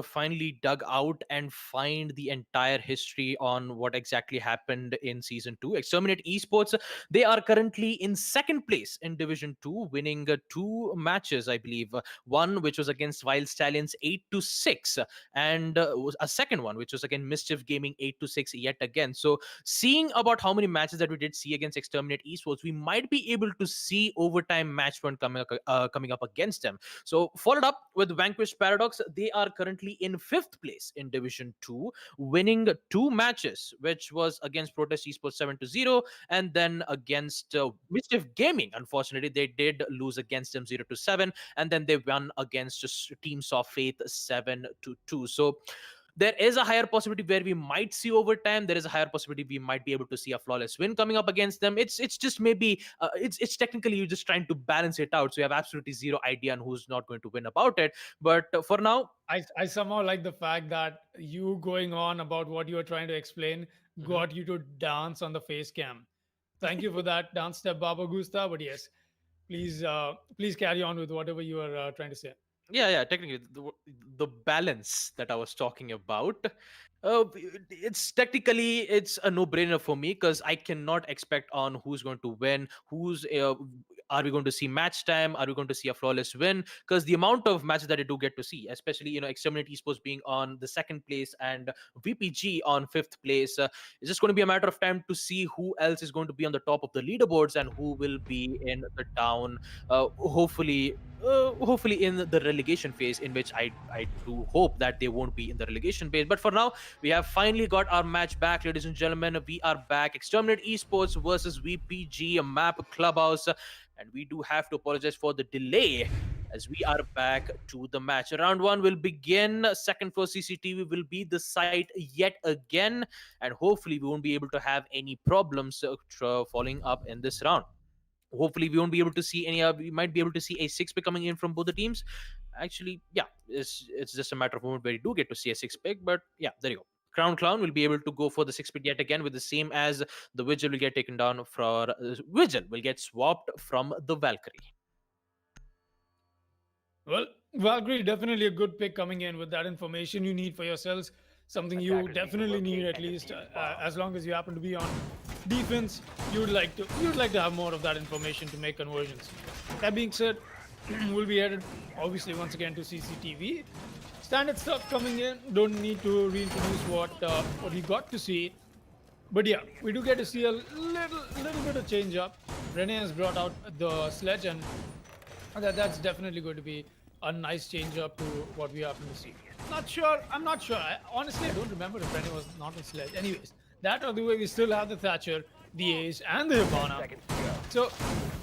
finally dug out and find the entire history on what exactly happened in Season 2. Exterminate Esports, they are currently in second place in Division 2, winning two matches, I believe. One, which was against Wild Stallions 8-6, and was a second one, which was again Mischief Gaming 8-6 yet again. So seeing about how many matches that we did see against Exterminate Esports, we might be able to see overtime match point coming up against them. So followed up with Vanquish Paradox, they are currently in fifth place in Division 2, winning two matches, which was against Protest Esports 7-0, and then against Mischief Gaming. Unfortunately, they did lose against them 0-7, and then they won against Teams of Faith 7-2. So there is a higher possibility where we might see overtime. There is a higher possibility we might be able to see a flawless win coming up against them. It's just maybe it's technically you're just trying to balance it out. So you have absolutely zero idea on who's not going to win about it. But for now, I somehow like the fact that you going on about what you were trying to explain got you to dance on the face cam. Thank you for that dance step, Baba Gusta. But yes, please carry on with whatever you were trying to say. yeah, technically the balance that I was talking about, it's technically it's a no-brainer for me because I cannot expect on who's going to win, who's are we going to see match time, are we going to see a flawless win, because the amount of matches that I do get to see, especially Exterminate Esports being on the second place and VPG on fifth place, it's just going to be a matter of time to see who else is going to be on the top of the leaderboards and who will be in the down, hopefully in the relegation phase, in which I do hope that they won't be in the relegation phase. But for now, we have finally got our match back, ladies and gentlemen. We are back. Exterminate Esports versus VPG Map Clubhouse, and we do have to apologize for the delay as we are back to the match. Round one will begin. Second floor CCTV will be the site yet again, and hopefully we won't be able to have any problems following up in this round. Hopefully we won't be able to see any we might be able to see a six pick coming in from both the teams. Actually, yeah, it's just a matter of moment where you do get to see a six pick. But yeah, there you go. Crown Clown will be able to go for the six pick yet again, with the same as the Vigil will get taken down for Vigil will get swapped from the Valkyrie. Well, Valkyrie, definitely a good pick coming in with that information you need for yourselves. Something you definitely need, at least as long as you happen to be on defense. You'd like to have more of that information to make conversions. That being said, we'll be headed obviously once again to CCTV. Standard stuff coming in. Don't need to reintroduce what we got to see. But yeah, we do get to see a little bit of change up. Rene has brought out the sledge, and that's definitely going to be a nice change up to what we happen to see. I'm not sure. Honestly, I don't remember if Rene was not on sledge. Anyways, that other way we still have the Thatcher, the Ace, and the Hibana. So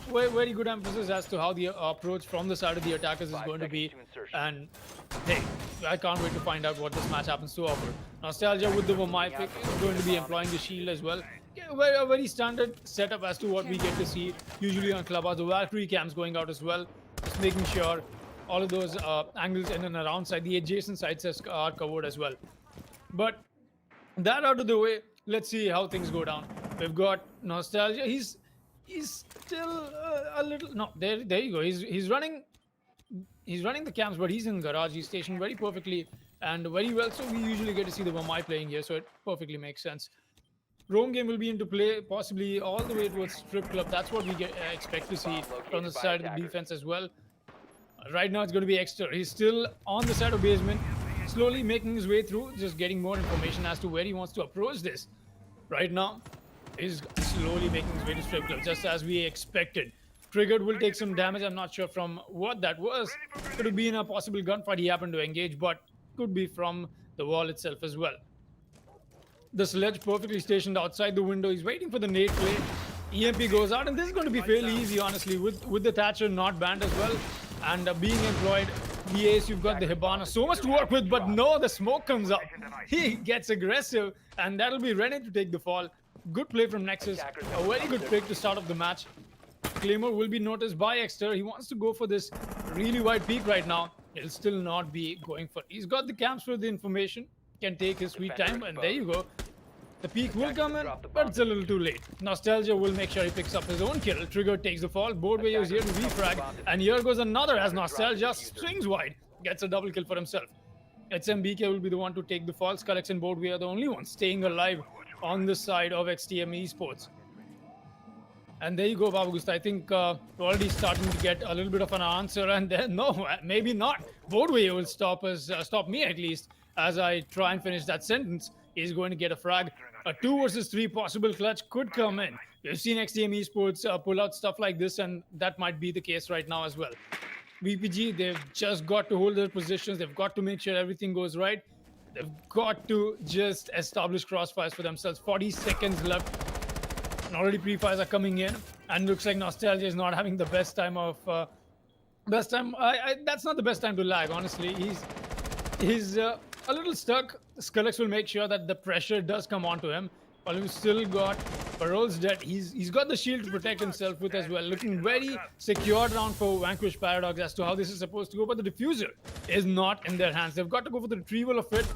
very good emphasis as to how the approach from the side of the attackers is going to be. And hey, I can't wait to find out what this match happens to offer. Nostalgia with the Vamai pick is going to be employing the shield as well. A very standard setup as to what we get to see usually on Clubhouse. The Valkyrie cams going out as well, just making sure all of those angles in and around side, the adjacent sides are covered as well. But that out of the way, let's see how things go down. We've got Nostalgia. He's still a little there you go. He's running the cams, but he's in garage. He's stationed very perfectly and very well. So we usually get to see the Vamai playing here, so it perfectly makes sense. Roam game will be into play, possibly all the way towards Strip Club. That's what we expect to see from the side of the defense as well. Right now it's going to be Exter. He's still on the side of basement, slowly making his way through, just getting more information as to where he wants to approach this. Right now, he's slowly making his way to Strip Club, just as we expected. Triggered will take some damage. I'm not sure from what that was. Could have been a possible gunfight he happened to engage, but could be from the wall itself as well. The sledge perfectly stationed outside the window. He's waiting for the nade play. EMP goes out, and this is going to be fairly easy, honestly, with the Thatcher not banned as well. and being employed. The Ace, you've got the Hibana, so much to work with, but no, the smoke comes up. He gets aggressive, and that'll be ready to take the fall. Good play from Nexus, a very good pick to start off the match. Claymore will be noticed by Exter. He wants to go for this really wide peak right now. He'll still not be going for it. He's got the camps for the information, can take his sweet time, and there you go. The peak will come in, but it's a little too late. Nostalgia will make sure he picks up his own kill. Trigger takes the fall. Boardway is here to refrag. And here goes another as Nostalgia swings wide. Gets a double kill for himself. HMBK will be the one to take the fall. Skullex and Boardway are the only ones staying alive on the side of XTM Esports. And there you go, Babagusta. I think we're already starting to get a little bit of an answer. And then, no, maybe not. Boardway will stop us, stop me at least, as I try and finish that sentence. He's going to get a frag. A 2 versus 3 possible clutch could come in. We've seen XTM Esports pull out stuff like this, and that might be the case right now as well. VPG, they've just got to hold their positions. They've got to make sure everything goes right. They've got to just establish crossfires for themselves. 40 seconds left. And already pre-fires are coming in. And looks like Nostalgia is not having the best time of... that's not the best time to lag, honestly. He's a little stuck. Skullex will make sure that the pressure does come onto him. While we've still got Parol's dead. He's got the shield to protect himself with as well. Looking very secured around for Vanquish Paradox as to how this is supposed to go. But the diffuser is not in their hands. They've got to go for the retrieval of it.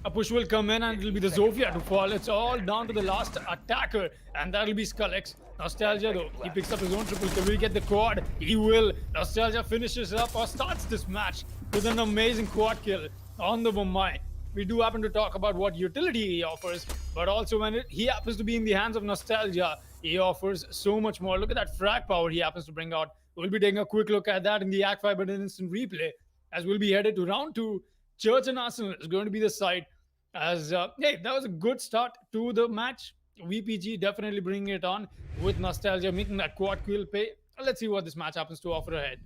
A push will come in and it'll be the Zofia to fall. It's all down to the last attacker. And that'll be Skullex. Nostalgia though, he picks up his own triple kill. Will he get the quad? He will. Nostalgia finishes up or starts this match with an amazing quad kill on the Mumbai. We do happen to talk about what utility he offers, but also when he happens to be in the hands of Nostalgia, he offers so much more. Look at that frag power he happens to bring out. We'll be taking a quick look at that in the ACT Fibernet instant replay as we'll be headed to round 2. Church and Arsenal is going to be the side as, hey, that was a good start to the match. VPG definitely bringing it on with Nostalgia, making that quad kill pay. Let's see what this match happens to offer ahead.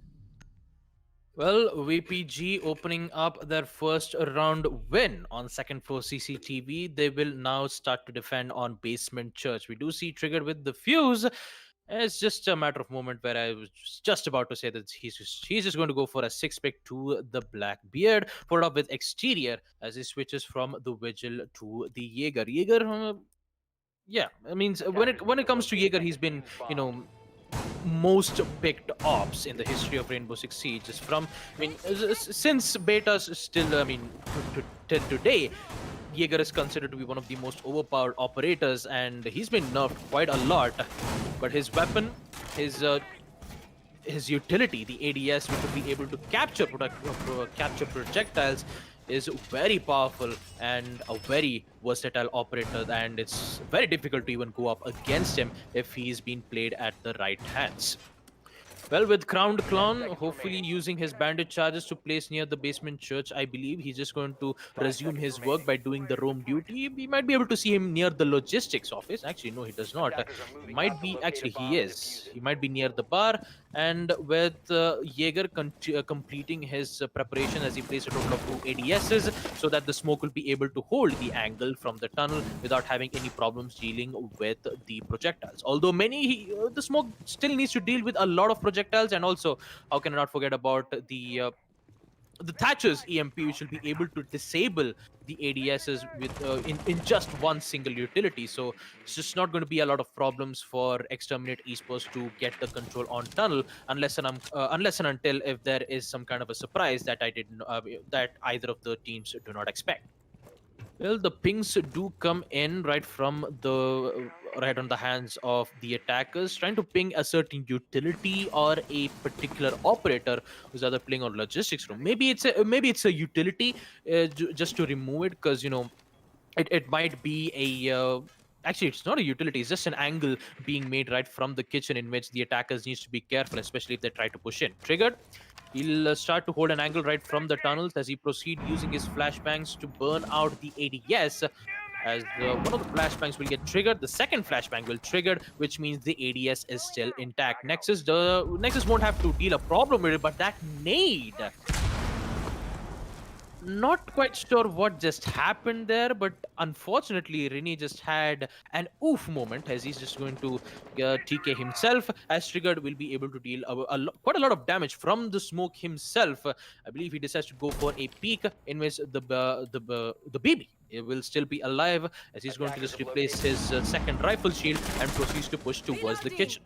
Well, VPG opening up their first round win on second floor CCTV. They will now start to defend on basement church. We do see Triggered with the fuse. It's just a matter of moment where I was just about to say that he's just going to go for a 6-pick to the Black Beard, followed up with exterior as he switches from the Vigil to the Jaeger. Jaeger, yeah, I mean, when it comes to Jaeger, he's been, most picked ops in the history of Rainbow Six Siege. Just from, since betas still, till today, Jaeger is considered to be one of the most overpowered operators, and he's been nerfed quite a lot. But his weapon, his utility, the ADS, which will be able to capture projectiles, is very powerful and a very versatile operator, and it's very difficult to even go up against him if he's been played at the right hands. Well, with Crowned Clown hopefully using his bandit charges to place near the basement church, I believe he's just going to resume his work by doing the roam duty. We might be able to see him near the logistics office. Actually, no, he does not. He might be, actually, he is. He might be near the bar. And with Jaeger completing his preparation as he plays a total of 2 ADSs so that the smoke will be able to hold the angle from the tunnel without having any problems dealing with the projectiles. Although the smoke still needs to deal with a lot of projectiles, and also, how can I not forget about the Thatcher's EMP, which will be able to disable the ADSs with in just one single utility. So it's just not going to be a lot of problems for Exterminate Esports to get the control on tunnel, unless and until if there is some kind of a surprise that that either of the teams do not expect. Well, the pings do come in right on the hands of the attackers, trying to ping a certain utility or a particular operator who's either playing on logistics room. Maybe it's a utility just to remove it, because it might be a actually, it's not a utility, it's just an angle being made right from the kitchen, in which the attackers needs to be careful, especially if they try to push in. Triggered. He'll start to hold an angle right from the tunnels as he proceeds using his flashbangs to burn out the ADS. As one of the flashbangs will get triggered, the second flashbang will trigger, which means the ADS is still intact. Nexus won't have to deal a problem with it, but that nade Not quite sure what just happened there, but unfortunately, Rini just had an oof moment as he's just going to TK himself. As triggered, will be able to deal quite a lot of damage from the smoke himself. I believe he decides to go for a peek in which the baby will still be alive as he's going to just replace his second rifle shield and proceeds to push towards the kitchen.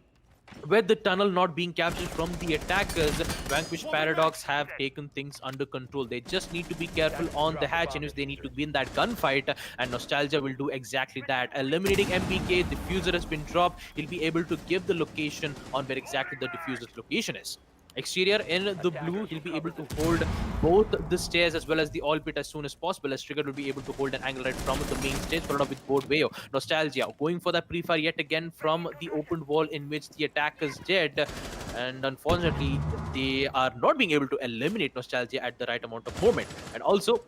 With the tunnel not being captured from the attackers, Vanquish Paradox have taken things under control. They just need to be careful on the hatch in which they need to win that gunfight, and Nostalgia will do exactly that. Eliminating MBK, diffuser has been dropped. He'll be able to give the location on where exactly the diffuser's location is. Exterior in the blue, he'll be able to hold both the stairs as well as the oil pit as soon as possible, as Trigger will be able to hold an angle right from the main stage, followed up with board Wayo. Nostalgia going for that pre-fire yet again from the open wall in which the attackers did, and unfortunately they are not being able to eliminate Nostalgia at the right amount of moment. And also,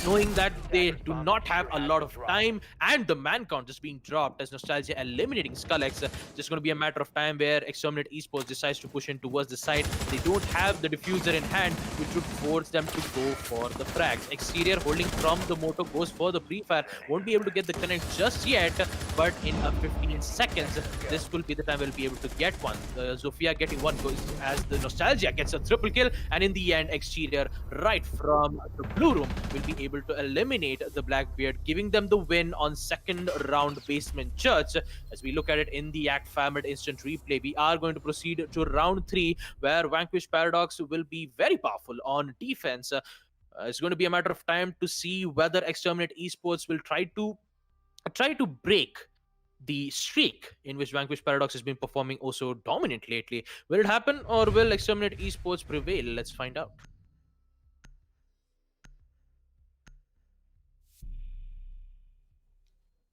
knowing that they do not have a lot of time and the man count just being dropped as Nostalgia eliminating Skullex, just going to be a matter of time where Exterminate Esports decides to push in towards the side. They don't have the diffuser in hand, which would force them to go for the frags. Exterior holding from the motor goes for the pre-fire, won't be able to get the connect just yet, but in 15 seconds, this will be the time we'll be able to get one. Zofia getting one goes as the Nostalgia gets a triple kill, and in the end, Exterior right from the blue room will be able to eliminate the Blackbeard, giving them the win on second round Basement Church. As we look at it in the ACT Fibernet instant replay, we are going to proceed to round 3, where Vanquish Paradox will be very powerful on defense. It's going to be a matter of time to see whether Exterminate Esports will try to break the streak in which Vanquish Paradox has been performing oh so dominant lately. Will it happen, or will Exterminate Esports prevail? Let's find out.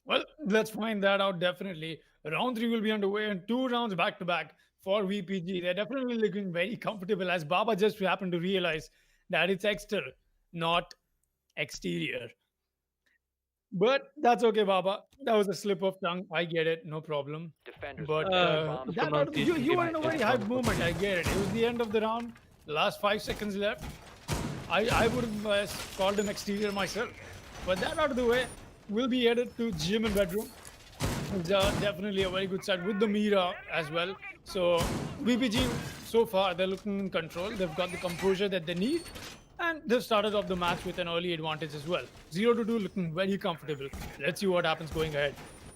Well, let's find that out definitely. Round 3 will be underway and 2 rounds back to back for VPG. They're definitely looking very comfortable as Baba just happened to realize that it's exterior, not exterior. But that's okay, Baba. That was a slip of tongue. I get it. No problem. Defenders But bombs you were in a very hype moment. I get it. It was the end of the round. The last 5 seconds left. I would have called him exterior myself. But that out of the way, we'll be headed to gym and bedroom. It's definitely a very good side with the Mira as well. So VPG, so far, they're looking in control. They've got the composure that they need. And they've started off the match with an early advantage as well. 0-2 looking very comfortable. Let's see what happens going ahead.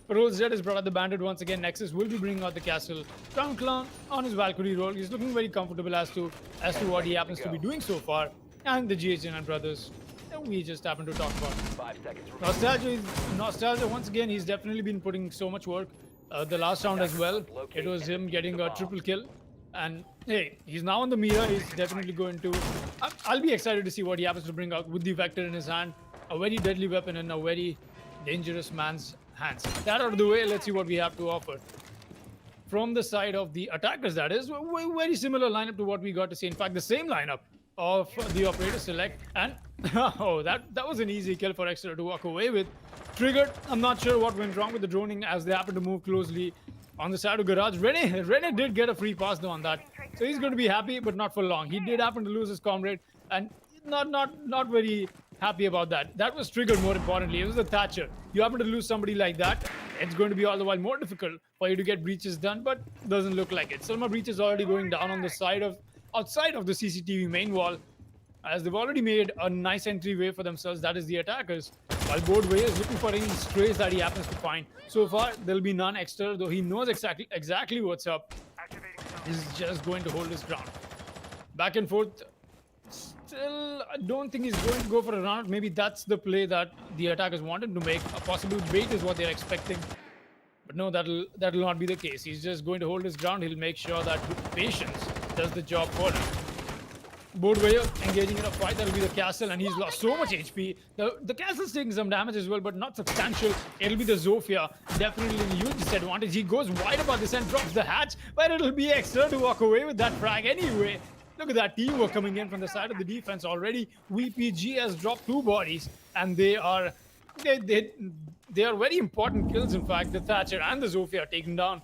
Rose Z has brought out the Bandit once again. Nexus will be bringing out the castle. Crown Clown on his Valkyrie roll. He's looking very comfortable as to what he happens to be doing so far. And the GHN brothers, we just happen to talk about. 5 seconds. Nostalgia once again, he's definitely been putting so much work. The last round as well, it was him getting a triple kill. And hey, he's now on the Mira. He's definitely going to... I'll be excited to see what he happens to bring out with the Vector in his hand. A very deadly weapon in a very dangerous man's hands. That out of the way, let's see what we have to offer. From the side of the attackers, that is, very similar lineup to what we got to see. In fact, the same lineup of the operator select. And oh, that was an easy kill for Exeter to walk away with. Triggered. I'm not sure what went wrong with the droning as they happen to move closely on the side of Garage. Rene did get a free pass though on that. So he's going to be happy, but not for long. He did happen to lose his comrade and not very happy about that. That was triggered more importantly. It was the Thatcher. You happen to lose somebody like that, it's going to be all the while more difficult for you to get breaches done, but doesn't look like it. Selma Breach is already going down on the side of outside of the CCTV main wall, as they've already made a nice entryway for themselves. That is the attackers. While Boardway is looking for any strays that he happens to find. So far, there'll be none extra, though he knows exactly what's up. He's just going to hold his ground. Back and forth. Still, I don't think he's going to go for a round. Maybe that's the play that the attackers wanted to make. A possible bait is what they're expecting. But no, that'll not be the case. He's just going to hold his ground. He'll make sure that patience does the job for him. Boardway engaging in a fight. That'll be the castle, and he's lost so much HP. The castle's taking some damage as well, but not substantial. It'll be the Zofia, definitely a huge disadvantage. He goes wide about this and drops the hatch, but it'll be extra to walk away with that frag anyway. Look at that teamwork coming in from the side of the defense already. VPG has dropped 2 bodies, and they are very important kills. In fact, the Thatcher and the Zofia are taken down.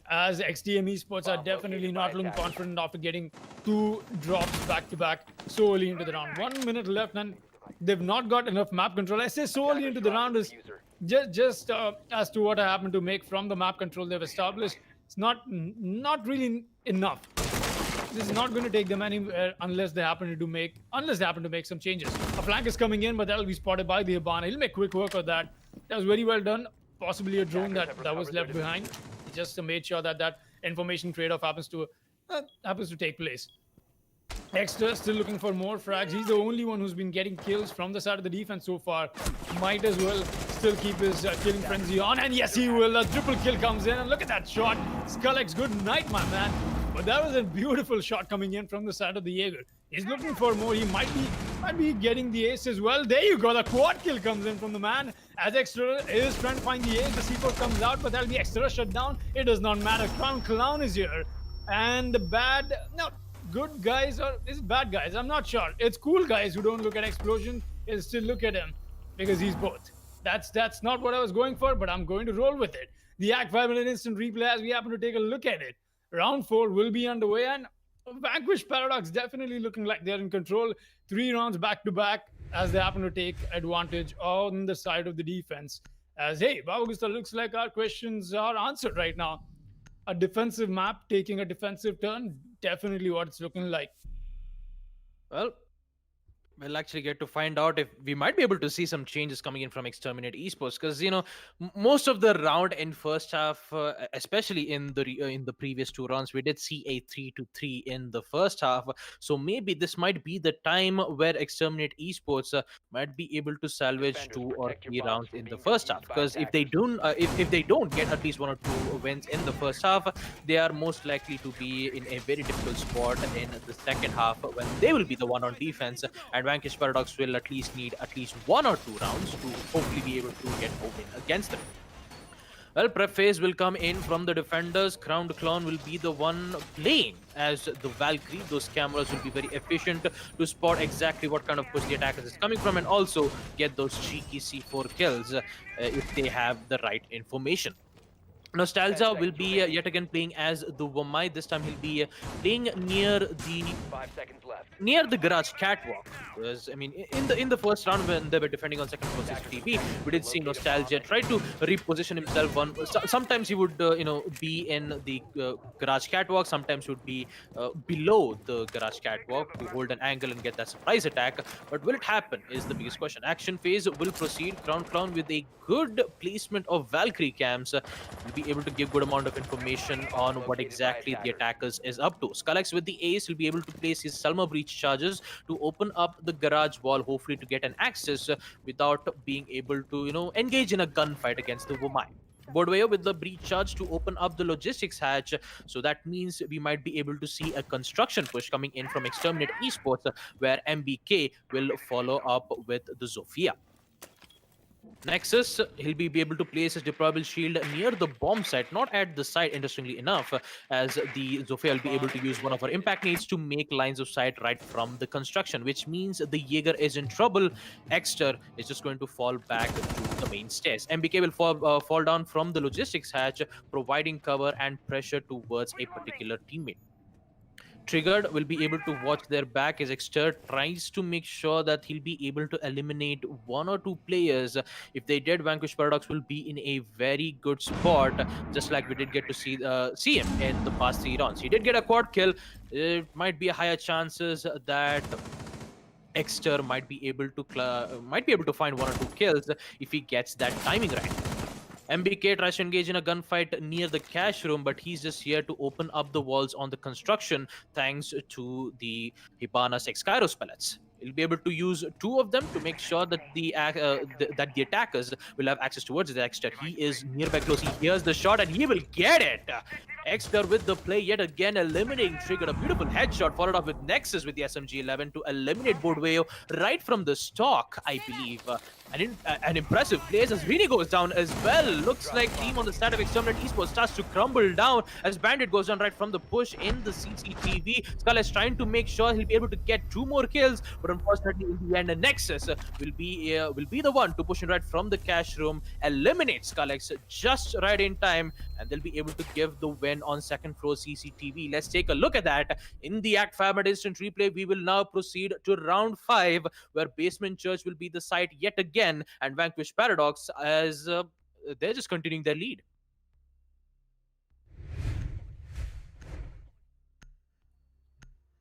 as XTM Esports are definitely not looking confident after getting 2 drops back to back so early into the round. 1 minute left, and they've not got enough map control. I say so early into the round is just as to what happened to make from the map control they've established. It's not really enough. This is not going to take them anywhere unless they happen to make some changes. A flank is coming in, but that'll be spotted by the Hibana. He'll make quick work of that. That was very well done. Possibly a drone that was left behind. He just made sure that information trade-off happens to take place. Extra still looking for more frags. He's the only one who's been getting kills from the side of the defense so far. Might as well still keep his killing frenzy on. And yes, he will. A triple kill comes in. And look at that shot. Skullex, good night, my man. But that was a beautiful shot coming in from the side of the Jaeger. He's looking for more. He might be getting the ace as well. There you go. The quad kill comes in from the man. As Extra is trying to find the ace, the C4 comes out, but that'll be Extra shut down. It does not matter. Clown is here. And the good guys, or is it bad guys? I'm not sure. It's cool guys who don't look at explosion. They'll still look at him because he's both. That's not what I was going for, but I'm going to roll with it. The ACT Fibernet instant replay as we happen to take a look at it. Round 4 will be underway, and Vanquish Paradox definitely looking like they're in control. 3 rounds back to back as they happen to take advantage on the side of the defense. As hey, Babagusta, looks like our questions are answered right now. A defensive map taking a defensive turn, definitely what it's looking like. Well, we'll actually get to find out if we might be able to see some changes coming in from Exterminate Esports, because most of the round in first half, especially in the previous 2 rounds, we did see a 3-3 in the first half. So maybe this might be the time where Exterminate Esports might be able to salvage 2 or 3 rounds in the first half, because if they don't get at least 1 or 2 wins in the first half, they are most likely to be in a very difficult spot in the second half when they will be the one on defense, and Vanquish Paradox will at least need at least 1 or 2 rounds to hopefully be able to get a win against them. Well, prep phase will come in from the defenders. Crowned Clown will be the one playing as the Valkyrie. Those cameras will be very efficient to spot exactly what kind of push the attacker is coming from, and also get those cheeky C4 kills if they have the right information. Nostalgia will be yet again playing as the Wamai. This time he'll be playing near the garage catwalk. Because I mean, in the first round when they were defending on second floor CCTV, we did see Nostalgia try to reposition himself. Sometimes he would be in the garage catwalk. Sometimes he would be below the garage catwalk to hold an angle and get that surprise attack. But will it happen is the biggest question. Action phase will proceed. Crown Clown with a good placement of Valkyrie cams will be able to give good amount of information on what exactly the attackers is up to. Skullex with the ace will be able to place his Salma breach charges to open up the garage wall, hopefully to get an access without being able to engage in a gunfight against the Wumai. Bodwayo with the breach charge to open up the logistics hatch, so that means we might be able to see a construction push coming in from Exterminate Esports, where MBK will follow up with the Zofia. Nexus, he'll be able to place his deployable shield near the bomb site, not at the site, interestingly enough, as the Zofia will be able to use one of our impact nades to make lines of sight right from the construction, which means the Jaeger is in trouble. Exter is just going to fall back to the main stairs. MBK will fall down from the logistics hatch, providing cover and pressure towards a particular teammate. Triggered will be able to watch their back as Exter tries to make sure that he'll be able to eliminate 1 or 2 players. If they did, Vanquish Paradox will be in a very good spot, just like we did get to see him in the past 3 rounds. He did get a quad kill. It might be a higher chances that Exter might be able to find 1 or 2 kills if he gets that timing right. MBK tries to engage in a gunfight near the cash room, but he's just here to open up the walls on the construction thanks to the Hibana's X-Kairos pellets. He'll be able to use 2 of them to make sure that the attackers will have access towards the Exter. He is nearby close. He hears the shot and he will get it. Exter with the play yet again, eliminating Trigger. A beautiful headshot followed up with Nexus with the SMG-11 to eliminate Bodwayo right from the stock, I believe. An impressive play as Rini goes down as well. Looks like team on the side of Exterminate Esports starts to crumble down as Bandit goes down right from the push in the CCTV. Skull is trying to make sure he'll be able to get 2 more kills, but unfortunately in the end, Nexus will be the one to push in right from the cash room, eliminate Skullex just right in time and they'll be able to give the win on second floor CCTV. Let's take a look at that. In the ACT Fibernet instant replay, we will now proceed to round 5, where Basement Church will be the site yet again, and Vanquish Paradox as they're just continuing their lead.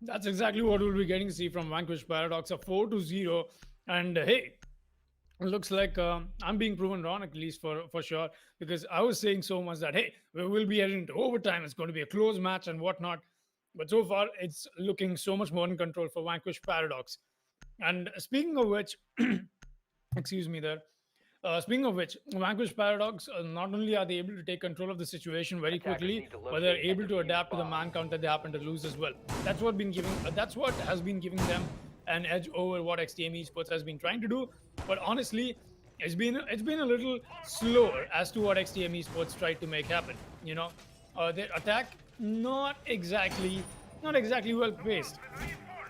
That's exactly what we'll be getting to see from Vanquish Paradox, a 4-0. And hey, it looks like I'm being proven wrong, at least for sure, because I was saying so much that, hey, we will be heading into overtime. It's going to be a close match and whatnot. But so far, it's looking so much more in control for Vanquish Paradox. And speaking of which, excuse me there. Speaking of which, Vanquish Paradox, not only are they able to take control of the situation very quickly, but they're able to adapt to the man count that they happen to lose as well. That's what has been giving them an edge over what XTM Esports has been trying to do. But honestly, it's been a little slower as to what XTM Esports tried to make happen. You know, their attack not exactly well paced.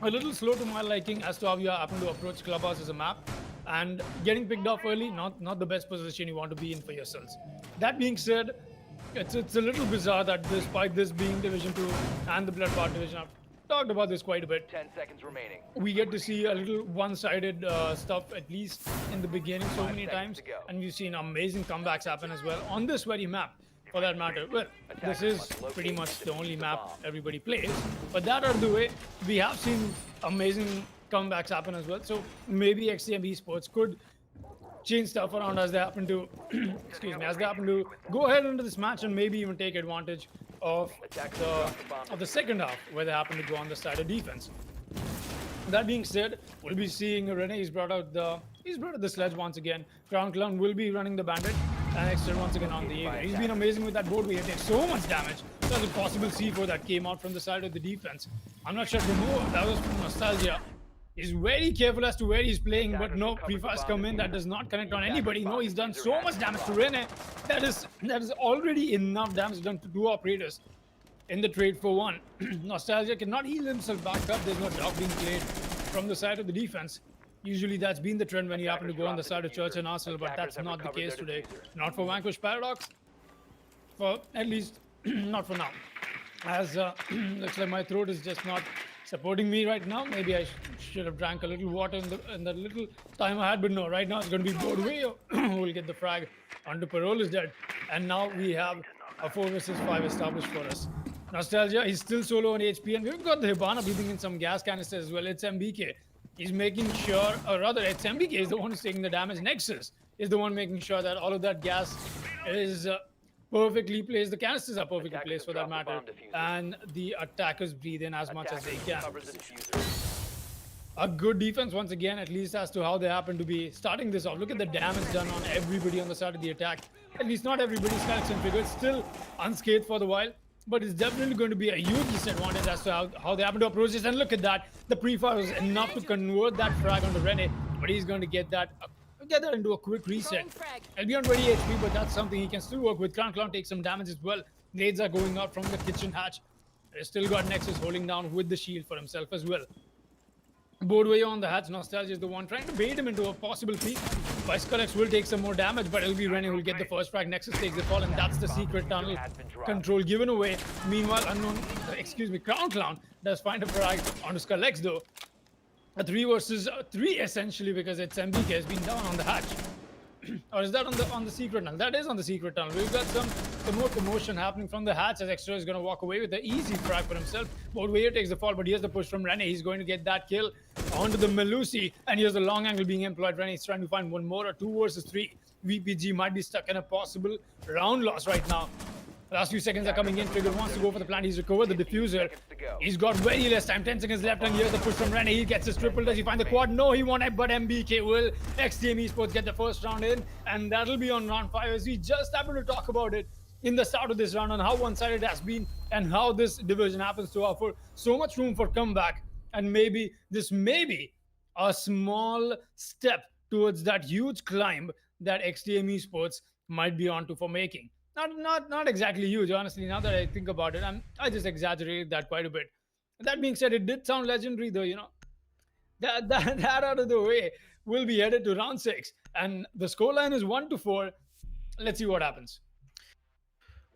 A little slow to my liking as to how you happen to approach Clubhouse as a map, and getting picked off early, not the best position you want to be in for yourselves. That being said, it's a little bizarre that despite this being Division 2 and the Bloodbath Division, I've talked about this quite a bit, 10 seconds remaining. we get to see a little one-sided stuff, at least in the beginning, so many times, to go. and we've seen amazing comebacks happen as well on this very map, for that matter. Well, this is pretty much the only map everybody plays, but that out of the way, we have seen amazing comebacks happen as well, so maybe XTM Esports could change stuff around as they happen to excuse me, as they happen to go ahead into this match and maybe even take advantage of the second half, where they happen to go on the side of defense. That being said, we'll be seeing Rene. He's brought out the sledge once again. Crown Clown will be running the bandit, and Extra once again on the Jaeger. He's been amazing with that board. We have taken so much damage. There's a possible C4 that came out from the side of the defense. I'm not sure to know. That was from Nostalgia. He's very careful as to where he's playing, but no, pre-fires come in. That does not connect on anybody. No, he's done so much damage to Rene. That is already enough damage done to 2 operators in the trade for 1. Nostalgia cannot heal himself back up. There's no dog being played from the side of the defense. Usually that's been the trend when you happen to go on the side of Church and Arsenal, but that's not the case today. Not for Vanquish Paradox. For at least not for now. As looks like my throat is just not supporting me right now. Maybe I should have drank a little water in the little time I had, but no, right now it's going to be Broadway who will get the frag. Under Parole is dead, and now we have a 4 versus 5 established for us. Nostalgia, he's still solo on HP, and we've got the Hibana breathing in some gas canisters as well. It's MBK. He's making sure, or rather, it's MBK is the one who's taking the damage. Nexus is the one making sure that all of that gas is perfectly placed. The canisters are perfectly placed for that matter, and the attackers breathe in as much as they can. A good defense once again, at least as to how they happen to be starting this off. Look at the damage done on everybody on the side of the attack. At least not everybody's Skeleton figure. It's still unscathed for the while, but it's definitely going to be a huge disadvantage as to how they happen to approach this. And look at that. The pre-fire was enough to convert that frag onto Rene, but he's going to get that into a quick reset. He'll be on 20 HP, but that's something he can still work with. Clown takes some damage as well. Nades are going out from the kitchen hatch. He's still got Nexus holding down with the shield for himself as well. Boardway on the hatch. Nostalgia is the one trying to bait him into a possible peek. Viscolex will take some more damage, but it'll be Rene who will get the first frag. Nexus takes the fall, and that's the secret tunnel control given away. Meanwhile, Crown Clown does find a frag onto Skullx though. A 3 versus 3 essentially, because it's MBK has been down on the hatch. Or is that on the secret tunnel? That is on the secret tunnel. We've got some more commotion happening from the hatch as Extra is going to walk away with the easy frag for himself. Boardway takes the fall, but here's the push from Rene. He's going to get that kill onto the Melusi, and here's the long angle being employed. Rene is trying to find one more, or 2 versus 3. VPG might be stuck in a possible round loss right now. Last few seconds are coming in. Trigger wants to go for the plant. He's recovered the diffuser. He's got very less time. 10 seconds left, and here's the push from Rene. He gets his triple. Does he find the quad? No, he won't. But MBK will. XTM Esports get the first round in, and that'll be on round 5 as we just happened to talk about it in the start of this round on how one-sided it has been and how this division happens to offer so much room for comeback. And maybe this may be a small step towards that huge climb that XTM Esports might be onto for making. Not exactly huge, honestly. Now that I think about it, I just exaggerated that quite a bit. That being said, it did sound legendary, though. You know, that out of the way, we'll be headed to round 6, and the scoreline is 1-4. Let's see what happens.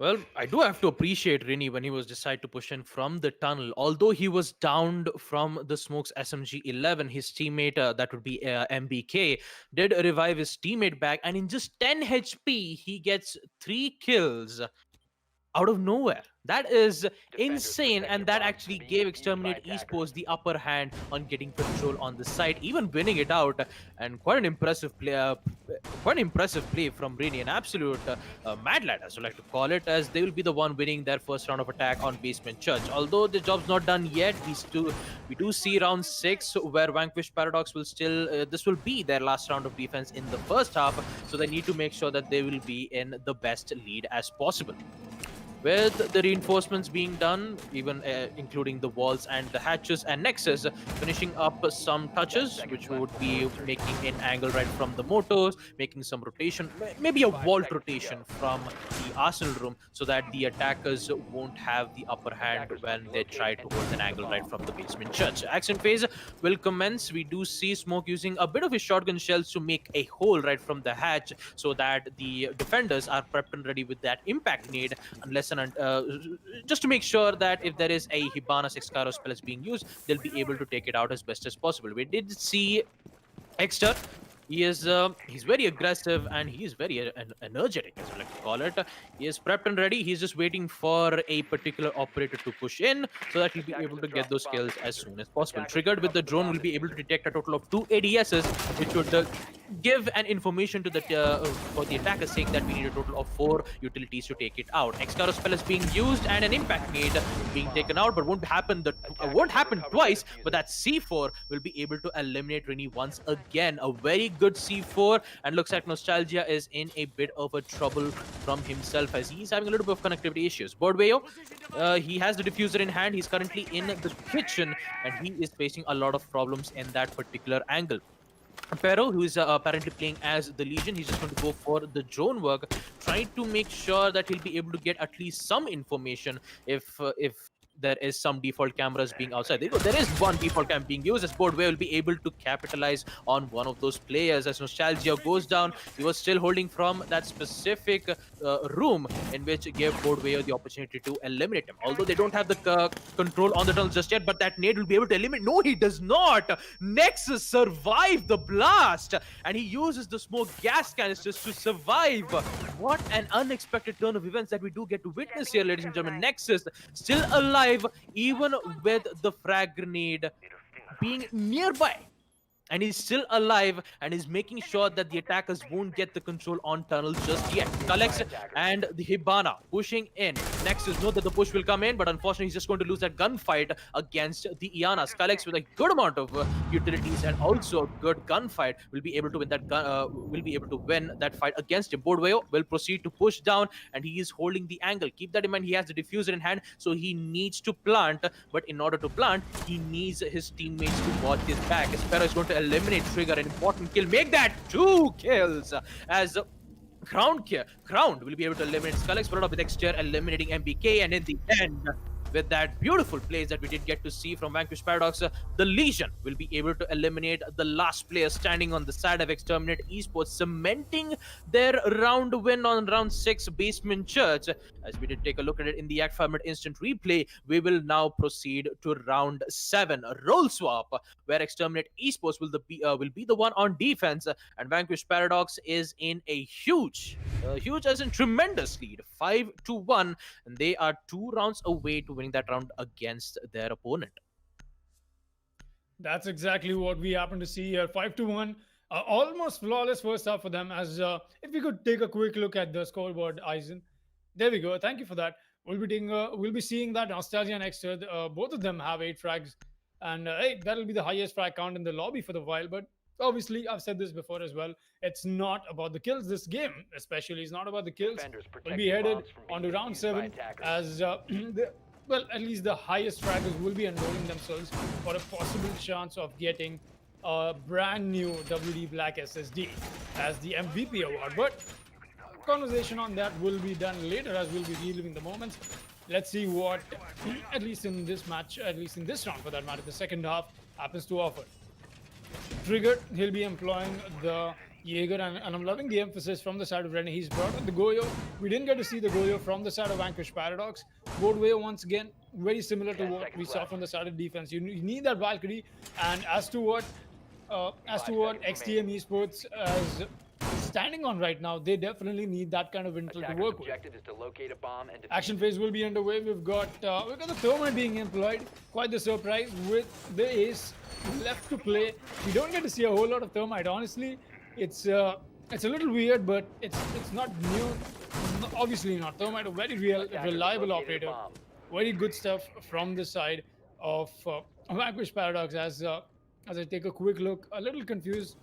Well, I do have to appreciate Rini when he was decided to push in from the tunnel. Although he was downed from the Smokes SMG-11, his teammate, that would be MBK, did revive his teammate back, and in just 10 HP, he gets 3 kills out of nowhere. That is insane, and that actually gave Exterminate Esports the upper hand on getting control on the site, even winning it out. And quite an impressive play from Rini, an absolute mad lad, as I like to call it, as they will be the one winning their first round of attack on Basement Church. Although the job's not done yet, we do see round 6 where Vanquish Paradox will still this will be their last round of defense in the first half, so they need to make sure that they will be in the best lead as possible. With the reinforcements being done, even including the walls and the hatches and nexus, finishing up some touches, which would be making an angle right from the motors, making some rotation, maybe a vault rotation from the arsenal room, so that the attackers won't have the upper hand when they try to hold an angle right from the basement church. Action phase will commence. We do see Smoke using a bit of his shotgun shells to make a hole right from the hatch, so that the defenders are prepped and ready with that impact nade, unless and just to make sure that if there is a Hibana 6 Kairos spell is being used, they'll be able to take it out as best as possible. We did see Exter. He's very aggressive, and he is very energetic, as we like to call it. He is prepped and ready. He's just waiting for a particular operator to push in, so that he'll be able to get those kills as soon as possible. Triggered with the drone, will be able to detect a total of 2 ADSs, which would give an information to the for the attacker, saying that we need a total of 4 utilities to take it out. Excaro spell is being used and an impact nade being taken out, but won't happen twice. But that C4 will be able to eliminate Rini once again. A very good C4, and looks like Nostalgia is in a bit of a trouble from himself, as he's having a little bit of connectivity issues. Bordwayo, he has the diffuser in hand. He's currently in the kitchen, and he is facing a lot of problems in that particular angle. Pero, who is apparently playing as the Legion, he's just going to go for the drone work, trying to make sure that he'll be able to get at least some information if there is some default cameras being outside. There is one default cam being used, as Boardway will be able to capitalize on one of those players. As Nostalgia goes down, he was still holding from that specific room, in which gave Boardway the opportunity to eliminate him. Although they don't have the control on the tunnel just yet, but that nade will be able to eliminate. No, he does not. Nexus survived the blast, and he uses the smoke gas canisters to survive. What an unexpected turn of events that we do get to witness here, ladies and gentlemen. Nexus still alive, even with the frag grenade being nearby. And he's still alive, and is making sure that the attackers won't get the control on tunnels just yet. Kalex and the Hibana pushing in. Nexus know that the push will come in, but unfortunately he's just going to lose that gunfight against the Ianas. Kalex, with a good amount of utilities and also a good gunfight, will be able to win that fight against him. Bordwayo will proceed to push down, and he is holding the angle. Keep that in mind, he has the diffuser in hand, so he needs to plant, but in order to plant, he needs his teammates to watch his back. Espero is going to eliminate Trigger, an important kill. Make that 2 kills, as Crowned will be able to eliminate Skullex, followed up with Exter eliminating MBK, and in the end, with that beautiful plays that we did get to see from Vanquish Paradox, the Legion will be able to eliminate the last player standing on the side of Exterminate Esports, cementing their round win on round 6 Basement Church. As we did take a look at it in the ACT Fibernet instant replay, we will now proceed to round 7, role swap, where Exterminate Esports will be the one on defense, and Vanquish Paradox is in a huge as in tremendous lead, 5-1, and they are 2 rounds away to winning that round against their opponent. That's exactly what we happen to see here. 5-1, almost flawless first half for them. As if we could take a quick look at the scoreboard, Eisen. There we go. Thank you for that. We'll be seeing that Nostalgia and Exter, both of them have 8 frags, and hey, that'll be the highest frag count in the lobby for the while. But obviously, I've said this before as well, it's not about the kills. This game especially is not about the kills. We'll be headed onto round 7, as well, at least the highest fraggers will be enrolling themselves for a possible chance of getting a brand new WD Black SSD as the MVP award. But conversation on that will be done later, as we'll be reliving the moments. Let's see what, at least in this match, at least in this round for that matter, the second half happens to offer. Triggered, he'll be employing the Jaeger, and I'm loving the emphasis from the side of Rennie. He's brought on the Goyo. We didn't get to see the Goyo from the side of Vanquish Paradox. Boardway, once again, very similar to 10 what seconds we saw left. from the side of defense. You need that Valkyrie, and as to what 5 seconds XTM Esports is standing on right now, they definitely need that kind of intel to Attacker's work with. objective is to locate a bomb and defuse Action it. phase will be underway. We've got the thermite being employed. Quite the surprise with the ace left to play. We don't get to see a whole lot of thermite. Honestly, it's a little weird, but it's not new. Obviously not. Thermite, a very reliable located a operator. bomb. Very good stuff from the side of Vanquish Paradox. As I take a quick look, a little confused,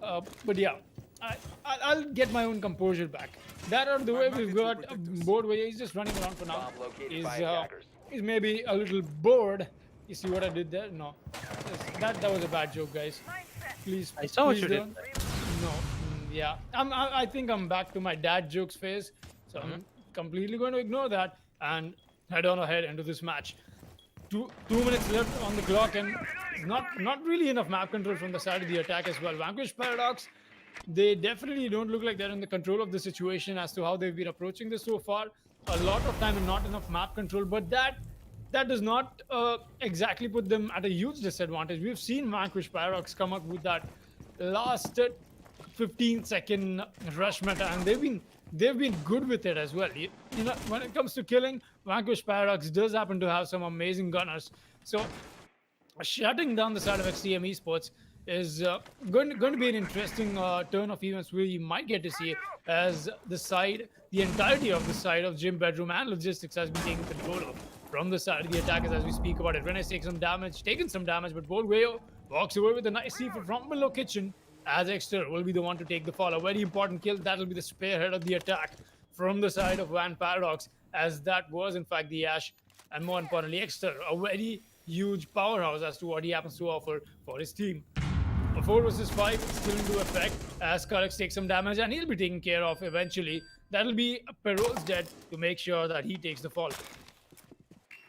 but yeah. I'll get my own composure back. That out of the way, we've got a board where he's just running around for now. Bomb located by attackers. He's maybe a little bored. You see what I did there? No, that was a bad joke, guys. Please, I saw what please you did. don't. No, yeah. I think I'm back to my dad jokes phase, so I'm completely going to ignore that and head on ahead into this match. Two minutes left on the clock, and not really enough map control from the side of the attack as well. Vanquish Paradox, they definitely don't look like they're in the control of the situation as to how they've been approaching this so far. A lot of time and not enough map control, but that does not exactly put them at a huge disadvantage. We've seen Vanquish Paradox come up with that last 15-second rush meta, and they've been good with it as well. You know, when it comes to killing, Vanquish Paradox does happen to have some amazing gunners. So shutting down the side of XTM Esports is going to be an interesting turn of events where you might get to see as the entirety of the side of Gym Bedroom and Logistics has been taken control of from the side of the attackers as we speak about it. Renes taken some damage, but Bolweo walks away with a nice C4 from below kitchen as Exter will be the one to take the fall. A very important kill. That will be the spearhead of the attack from the side of Van Paradox, as that was in fact the Ash, and more importantly Exter, a very huge powerhouse as to what he happens to offer for his team. A 4 versus 5 still into effect as Karex takes some damage, and he'll be taken care of eventually. That'll be Perol's dead to make sure that he takes the fall.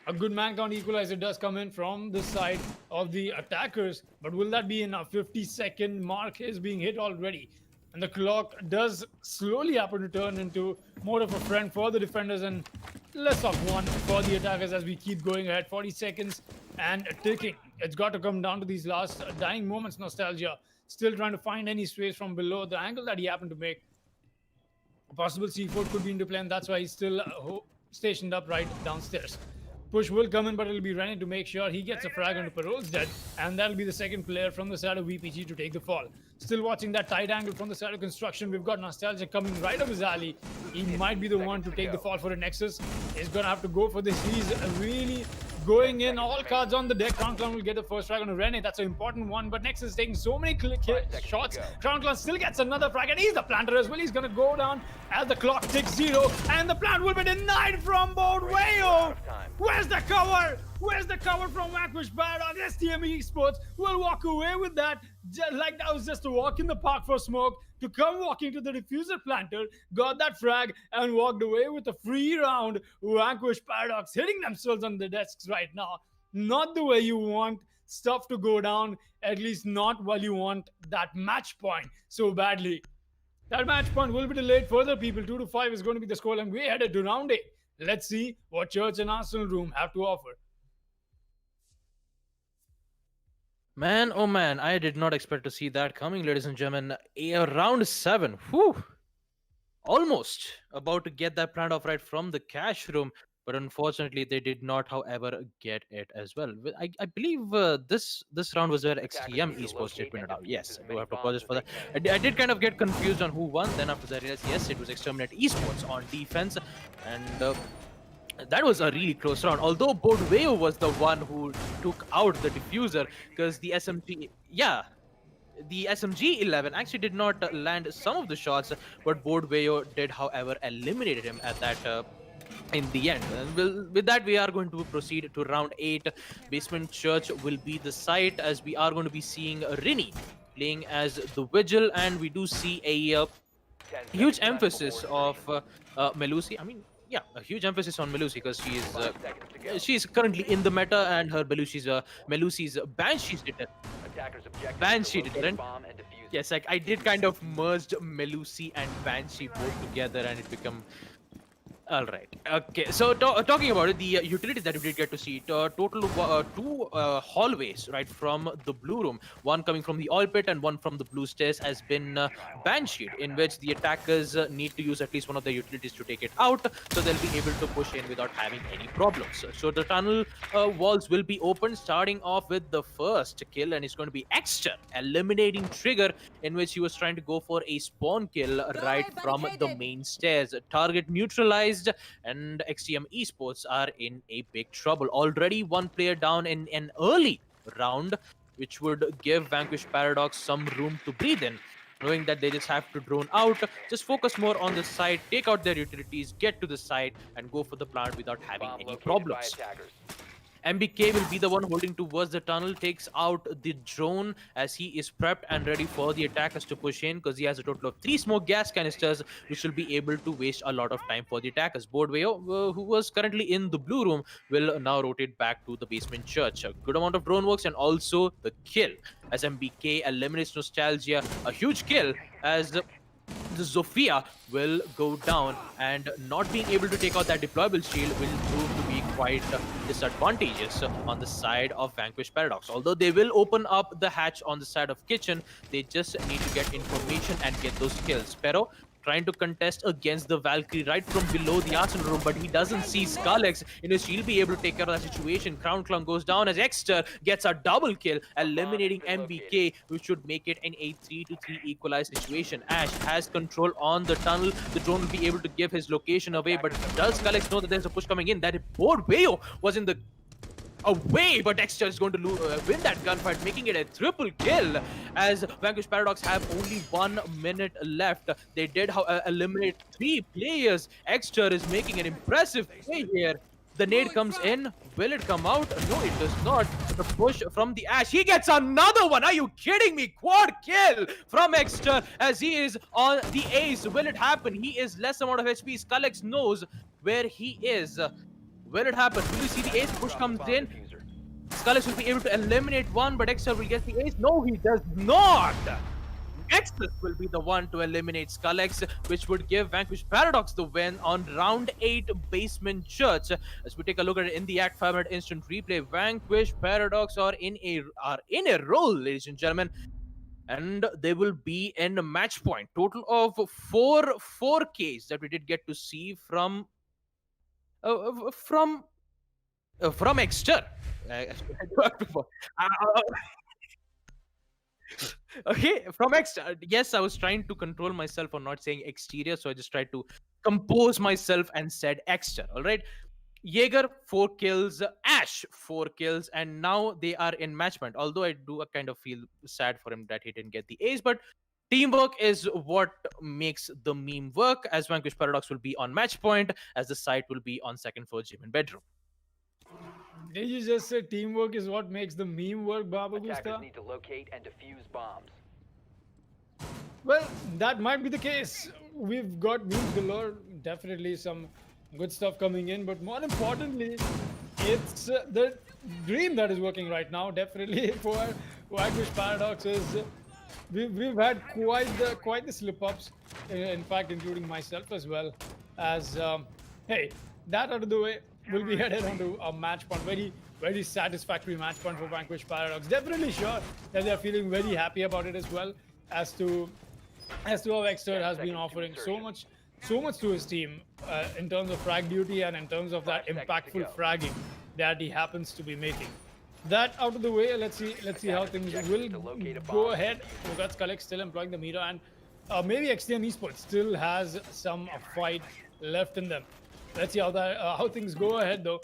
A good man count equalizer does come in from the side of the attackers, but will that be enough? 50-second mark is being hit already, and the clock does slowly happen to turn into more of a friend for the defenders and less of one for the attackers as we keep going ahead. 40 seconds and ticking. It's got to come down to these last dying moments. Nostalgia still trying to find any space from below the angle that he happened to make. A possible C4 could be into play, and that's why he's still stationed up right downstairs. Push will come in, but it'll be running to make sure he gets a frag onto Perol's dead, and that'll be the second player from the side of VPG to take the fall. Still watching that tight angle from the side of Construction. We've got Nostalgia coming right up his alley. He might be the one to take the fall for a Nexus. He's gonna have to go for this. He's really going in, all cards on the deck. Crown Clan will get the first frag on Rene. That's an important one, but Nexus is taking so many shots. Crown Clan still gets another frag, and he's the planter as well. He's gonna go down as the clock ticks 0, and the plant will be denied from Boardwayo. Where's the cover? Where's the cover from Vanquish Paradox? STM Esports will walk away with that. Just like that was just a walk in the park for Smoke to come walking to the diffuser planter, got that frag, and walked away with a free round. Vanquish Paradox hitting themselves on the desks right now. Not the way you want stuff to go down, at least not while you want that match point so badly. That match point will be delayed further, people. 2-5 is going to be the score, and we're headed to round 8. Let's see what Church and Arsenal Room have to offer. Man, oh man, I did not expect to see that coming, ladies and gentlemen. Round 7. Whew. Almost about to get that plant off right from the cash room, but unfortunately they did not, however, get it as well. I believe this round was where XTM Esports did win it out. Yes, I do have to apologize for that. I did kind of get confused on who won. Then after that, I realized, yes, it was Exterminate Esports on defense, and that was a really close round. Although Boardway was the one who took out the diffuser, because the SMG, yeah, the SMG-11 actually did not land some of the shots, but Boardway did, however, eliminated him at that. In the end. And with that, we are going to proceed to round 8. Basement Church will be the site, as we are going to be seeing Rini playing as the Vigil, and we do see a huge emphasis of Melusi. I mean, yeah, a huge emphasis on Melusi, because she's currently in the meta, and her Melusi's Banshee's dead. Banshee didn't. Yes, I did kind of merged Melusi and Banshee both together, and it became. All right. Okay. So talking about it, the utilities that we did get to see, total of two hallways, right, from the blue room. One coming from the oil pit and one from the blue stairs has been bansheed, in which the attackers need to use at least one of the utilities to take it out, so they'll be able to push in without having any problems. So the tunnel walls will be open, starting off with the first kill, and it's going to be Exter eliminating Trigger, in which he was trying to go for a spawn kill right from the main stairs. Target neutralized, and XTM Esports are in a big trouble. Already one player down in an early round, which would give Vanquish Paradox some room to breathe in, knowing that they just have to drone out, just focus more on the side, take out their utilities, get to the side, and go for the plant without having any problems. MBK will be the one holding towards the tunnel, takes out the drone as he is prepped and ready for the attackers to push in, because he has a total of 3 smoke gas canisters, which will be able to waste a lot of time for the attackers. Boardwayo, who was currently in the blue room, will now rotate back to the basement church. A good amount of drone works and also the kill, as MBK eliminates Nostalgia. A huge kill as the Zofia will go down, and not being able to take out that deployable shield will prove to be quite disadvantageous on the side of Vanquish Paradox. Although they will open up the hatch on the side of kitchen, they just need to get information and get those kills. Pero trying to contest against the Valkyrie right from below the arsenal room, but he doesn't see Scarlex, in which he'll be able to take care of that situation. Crown Clung goes down as Exter gets a double kill, eliminating MBK, which should make it an a 3-3 equalized situation. Ash has control on the tunnel. The drone will be able to give his location away, but does Scarlex know that there's a push coming in? That Boardwayo was in the away, but Dexter is going to win that gunfight, making it a triple kill, as Vanquish Paradox have only 1 minute left. They did eliminate 3 players. Dexter is making an impressive play here. The nade comes in. Will it come out? No, it does not. The push from the Ash. He gets another one. Are you kidding me? Quad kill from Dexter as he is on the ace. Will it happen? He is less amount of HP. Skullex knows where he is. Will it happen? Will you see the ace? Push comes in. Skullex will be able to eliminate one, but Dexter will get the ace. No, he does not. Dexter will be the one to eliminate Skullex, which would give Vanquish Paradox the win on round 8 Basement Church. As we take a look at it in the ACT Fibernet instant replay, Vanquish Paradox are in a roll, ladies and gentlemen. And they will be in a match point. Total of 4Ks that we did get to see from Exter. Okay, from Exter. Yes, I was trying to control myself on not saying exterior, so I just tried to compose myself and said Exter. All right. Jaeger 4 kills, Ash 4 kills, and now they are in match point. Although I do kind of feel sad for him that he didn't get the ace, but teamwork is what makes the meme work, as Vanquish Paradox will be on match point, as the site will be on second floor gym and bedroom. Did you just say teamwork is what makes the meme work, Baba Attackers Gusta? need to locate and defuse bombs. Well, that might be the case. We've got memes galore, definitely some good stuff coming in, but more importantly, it's the dream that is working right now, definitely for Vanquish Paradox is we've had quite the slip-ups, in fact, including myself as well, as hey, that out of the way, we'll be headed onto a match point, very satisfactory match point for Vanquish Paradox. Definitely sure that they're feeling very happy about it as well, as to how Exter has been offering so much to his team in terms of frag duty and in terms of that impactful fragging that he happens to be making. That out of the way, let's see how things will go ahead. We've got Skullex still employing the meter, and maybe XTM Esports still has some fight left in them. Let's see how things go ahead though.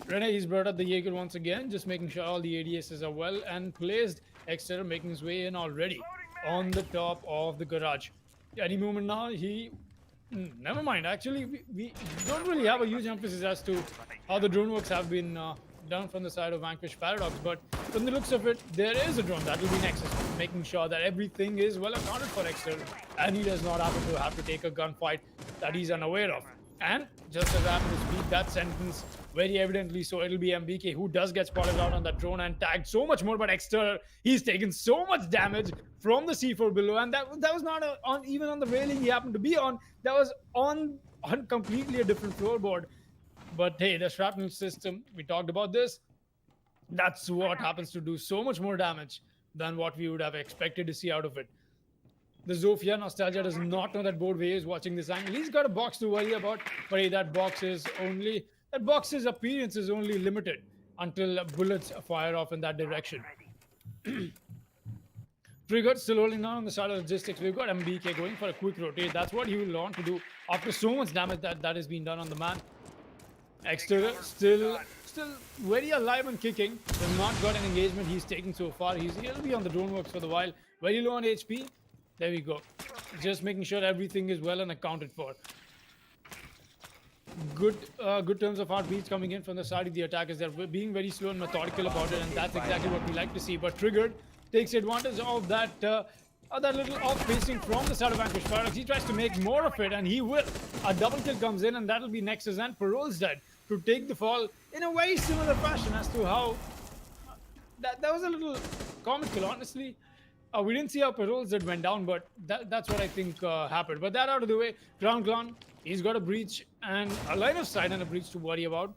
Rene, he's brought up the Jaeger once again, just making sure all the ADSs are well and placed. Exter making his way in already on the top of the garage. Any moment now, never mind. Actually, we don't really have a huge emphasis as to how the drone works have been done from the side of Vanquish Paradox, but from the looks of it, there is a drone that will be Nexus, making sure that everything is well accounted for Exter, and he does not have to take a gunfight that he's unaware of. And just as I happen to speak, that sentence very evidently so. It'll be MBK who does get spotted out on that drone and tagged so much more, but Exter, he's taken so much damage from the C4 below, and that was not even on the railing he happened to be on. That was on completely a different floorboard. But hey, the shrapnel system, we talked about this. That's what happens to do so much more damage than what we would have expected to see out of it. The Zofia Nostalgia does not know that Boardway is watching this angle. He's got a box to worry about, but hey, that box's appearance is only limited until bullets fire off in that direction. Triggered still holding down on the side of logistics. We've got MBK going for a quick rotate. That's what he will want to do after so much damage that has been done on the man. Exterior still very alive and kicking. Has not got an engagement he's taking so far. He'll be on the drone works for the while. Very low on HP. There we go. Just making sure everything is well and accounted for. Good terms of heartbeats coming in from the side of the attackers. They're being very slow and methodical about it, and that's exactly what we like to see. But Triggered takes advantage of that little off-pacing from the side of Vanquish Paradox. He tries to make more of it, and he will. A double kill comes in, and that'll be Nexus and Parole's dead to take the fall in a very similar fashion as to how that was a little comical, honestly. We didn't see how Parole's dead went down, but that's what I think happened. But that out of the way, Crown Clan, he's got a breach and a line of sight and a breach to worry about.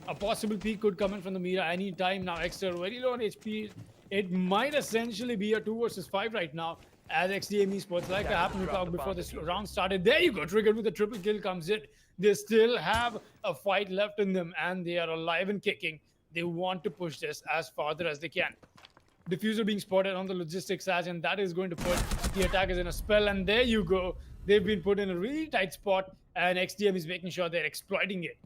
A possible peek could come in from the Mira any time now. Extra very low on HP. It might essentially be a 2 versus 5 right now as XDM Esports, like I happened to talk before this round started. There you go, Triggered with a triple kill comes in. They still have a fight left in them, and they are alive and kicking. They want to push this as farther as they can. Diffuser being spotted on the logistics edge, and that is going to put the attackers in a spell. And there you go. They've been put in a really tight spot, and XDM is making sure they're exploiting it.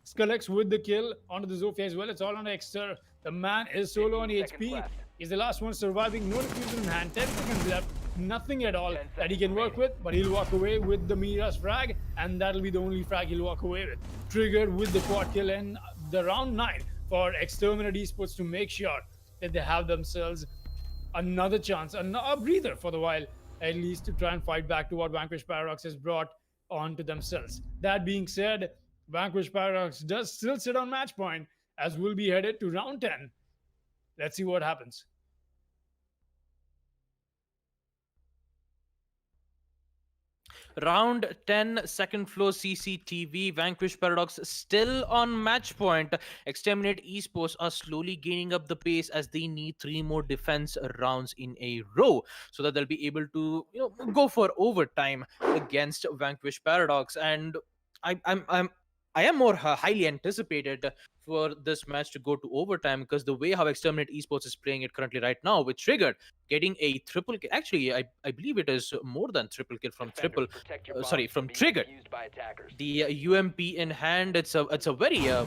Skullex with the kill onto the Zofia as well. It's all on Exter. The man is solo on HP. He's the last one surviving. No diffuser in hand. 10 seconds left. Nothing at all that he can work with, but he'll walk away with the Mira's frag, and that'll be the only frag he'll walk away with. Triggered with the quad kill in the round 9 for Exterminate Esports to make sure that they have themselves another chance, a breather for the while, at least to try and fight back to what Vanquish Paradox has brought onto themselves. That being said, Vanquish Paradox does still sit on match point, as we'll be headed to round 10. Let's see what happens. Round 10, second floor CCTV. Vanquish Paradox still on match point. Exterminate Esports are slowly gaining up the pace as they need 3 more defense rounds in a row so that they'll be able to go for overtime against Vanquish Paradox. And I am more highly anticipated for this match to go to overtime, because the way how Exterminate Esports is playing it currently right now, with Triggered getting a triple kill. Actually, I believe it is more than triple kill from from Triggered. The UMP in hand, it's a very a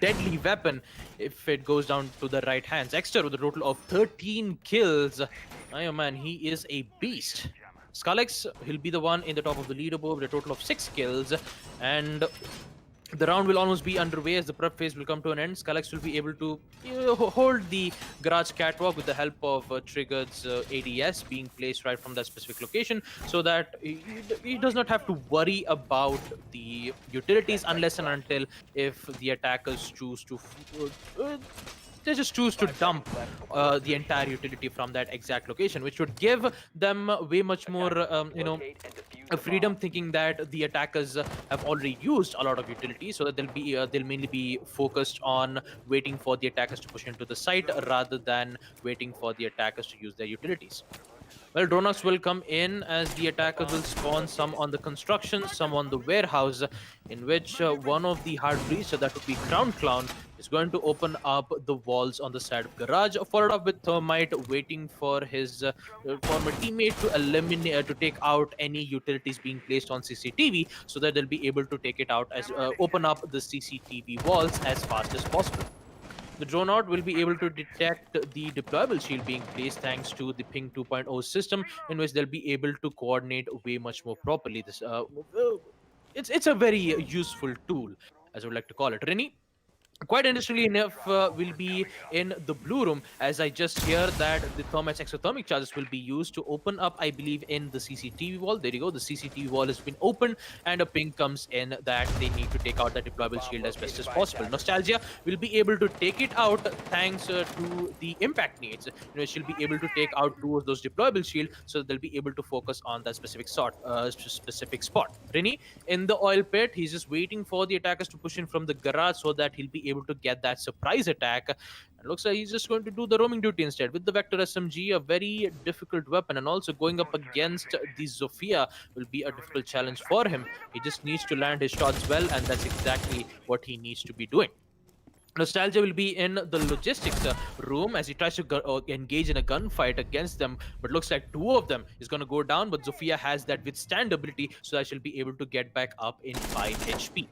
deadly weapon if it goes down to the right hands. Exter with a total of 13 kills. Oh man, he is a beast. Skullex, he'll be the one in the top of the leaderboard with a total of 6 kills, and the round will almost be underway as the prep phase will come to an end. Skullex will be able to hold the garage catwalk with the help of Triggered's ADS being placed right from that specific location, so that he does not have to worry about the utilities unless and until if the attackers choose to they just choose to dump the entire utility from that exact location, which would give them way much more, freedom, thinking that the attackers have already used a lot of utilities, so that they'll mainly be focused on waiting for the attackers to push into the site rather than waiting for the attackers to use their utilities. Well, Dronox will come in as the attackers will spawn some on the construction, some on the warehouse, in which one of the hard breacher, that would be Crown Clown, is going to open up the walls on the side of garage, followed up with Thermite waiting for his former teammate to eliminate, to take out any utilities being placed on CCTV, so that they'll be able to take it out as open up the CCTV walls as fast as possible. The drone out will be able to detect the deployable shield being placed thanks to the Ping 2.0 system, in which they'll be able to coordinate way much more properly. This it's a very useful tool, as I would like to call it. Rini? Quite interestingly enough, will be in the blue room, as I just hear that the thermite exothermic charges will be used to open up, I believe, in the CCTV wall. There you go, the CCTV wall has been opened, and a ping comes in that they need to take out the deployable shield as best as possible. Nostalgia will be able to take it out thanks to the impact needs. She'll be able to take out 2 of those deployable shield, so that they'll be able to focus on that specific spot. Rini, in the oil pit, he's just waiting for the attackers to push in from the garage so that he'll be able to get that surprise attack. And looks like he's just going to do the roaming duty instead with the Vector SMG, a very difficult weapon, and also going up against the Zofia will be a difficult challenge for him. He just needs to land his shots well, and that's exactly what he needs to be doing. Nostalgia will be in the logistics room as he tries to engage in a gunfight against them, but looks like 2 of them is going to go down, but Zofia has that withstand ability, so that she'll be able to get back up in 5 HP.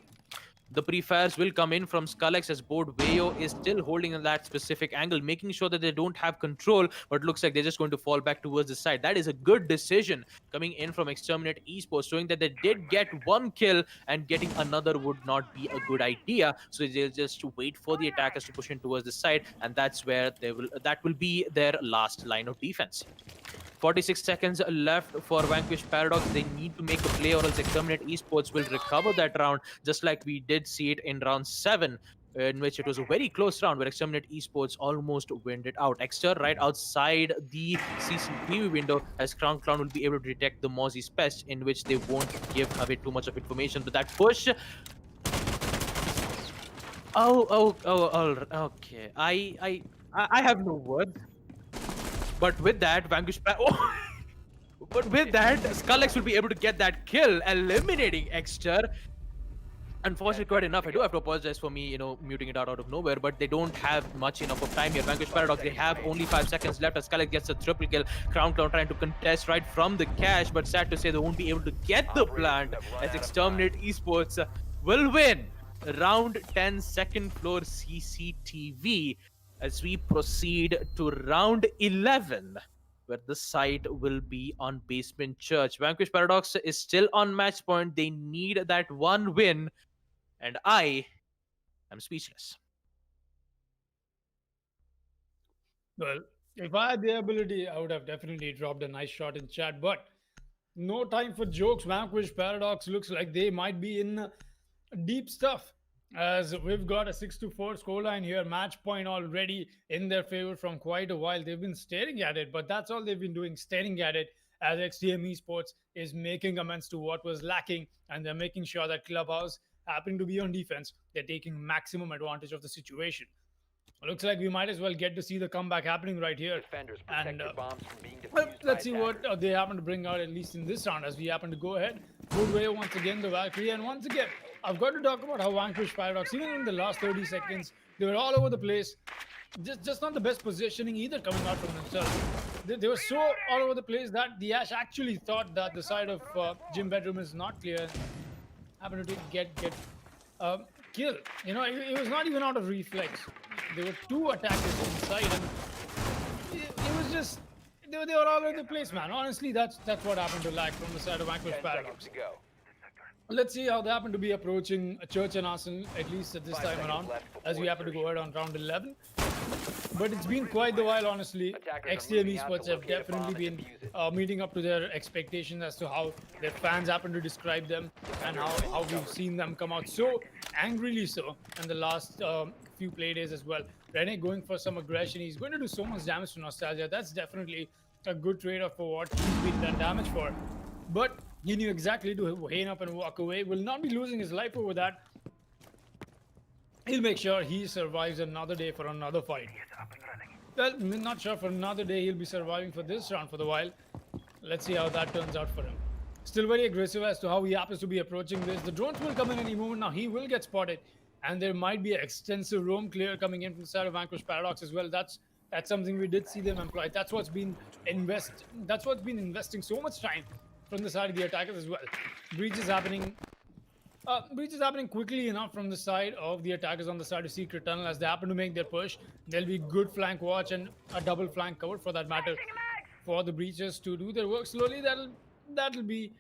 The pre-fires will come in from Skullex as board Wayo is still holding in that specific angle, making sure that they don't have control, but looks like they're just going to fall back towards the side. That is a good decision coming in from Exterminate Esports, showing that they did get 1 kill, and getting another would not be a good idea. So they'll just wait for the attackers to push in towards the side, and that's where that will be their last line of defense. 46 seconds left for Vanquish Paradox. They need to make a play, or else Exterminate Esports will recover that round, just like we did see it in round 7, in which it was a very close round where Exterminate Esports almost winned it out. Exter right outside the CCTV window, as Crown Clown will be able to detect the Mozzie's pest, in which they won't give away too much of information. But that push. Okay. I have no words. But with that, but with that, Skullex will be able to get that kill, eliminating Exter. Unfortunately, quite enough, I do have to apologize for me, muting it out of nowhere, but they don't have much enough of time here. Vanquish Paradox, they have only 5 seconds left as Skullex gets a triple kill. Crown Clown trying to contest right from the cache, but sad to say they won't be able to get the plant, as Exterminate Esports will win round 10 second floor CCTV, as we proceed to round 11, where the site will be on Basement Church. Vanquish Paradox is still on match point. They need that 1 win, and I am speechless. Well, if I had the ability, I would have definitely dropped a nice shot in chat, but no time for jokes. Vanquish Paradox looks like they might be in deep stuff, as we've got a 6-4 scoreline here. Match point already in their favor from quite a while. They've been staring at it, but that's all they've been doing, staring at it, as XTM Esports is making amends to what was lacking, and they're making sure that Clubhouse happen to be on defense. They're taking maximum advantage of the situation. Looks like we might as well get to see the comeback happening right here. And let's see what they happen to bring out, at least in this round, as we happen to go ahead. Good way once again, the Valkyrie. And once again, I've got to talk about how Vanquish Paradox, even in the last 30 seconds, they were all over the place. Just not the best positioning either coming out from themselves. They were so all over the place that the Ash actually thought that the side of Gym Bedroom is not clear. Happened to get killed. It was not even out of reflex. There were 2 attackers inside, and it was just they were all over the place, man. Honestly, that's what happened to lag from the side of Vanquish Paradox. Let's see how they happen to be approaching Church and Arsenal, at least at this time around, as we happen to go ahead on round 11. But it's been quite the while, honestly. XTM Esports have definitely been meeting up to their expectations as to how their fans happen to describe them, and how we've seen them come out so angrily so in the last few play days as well. Rene going for some aggression. He's going to do so much damage to Nostalgia. That's definitely a good trade-off for what he's been done damage for. But he knew exactly to hang up and walk away. Will not be losing his life over that. He'll make sure he survives another day for another fight. Well, not sure for another day. He'll be surviving for this round for the while. Let's see how that turns out for him. Still very aggressive as to how he happens to be approaching this. The drones will come in any moment now. He will get spotted, and there might be an extensive roam clear coming in from the side of Vanquish Paradox as well. That's something we did see them employ. That's what's been investing so much time from the side of the attackers as well. Breach is happening quickly enough from the side of the attackers on the side of Secret Tunnel, as they happen to make their push. There'll be good flank watch and a double flank cover for that matter for the breaches to do their work slowly. That'll be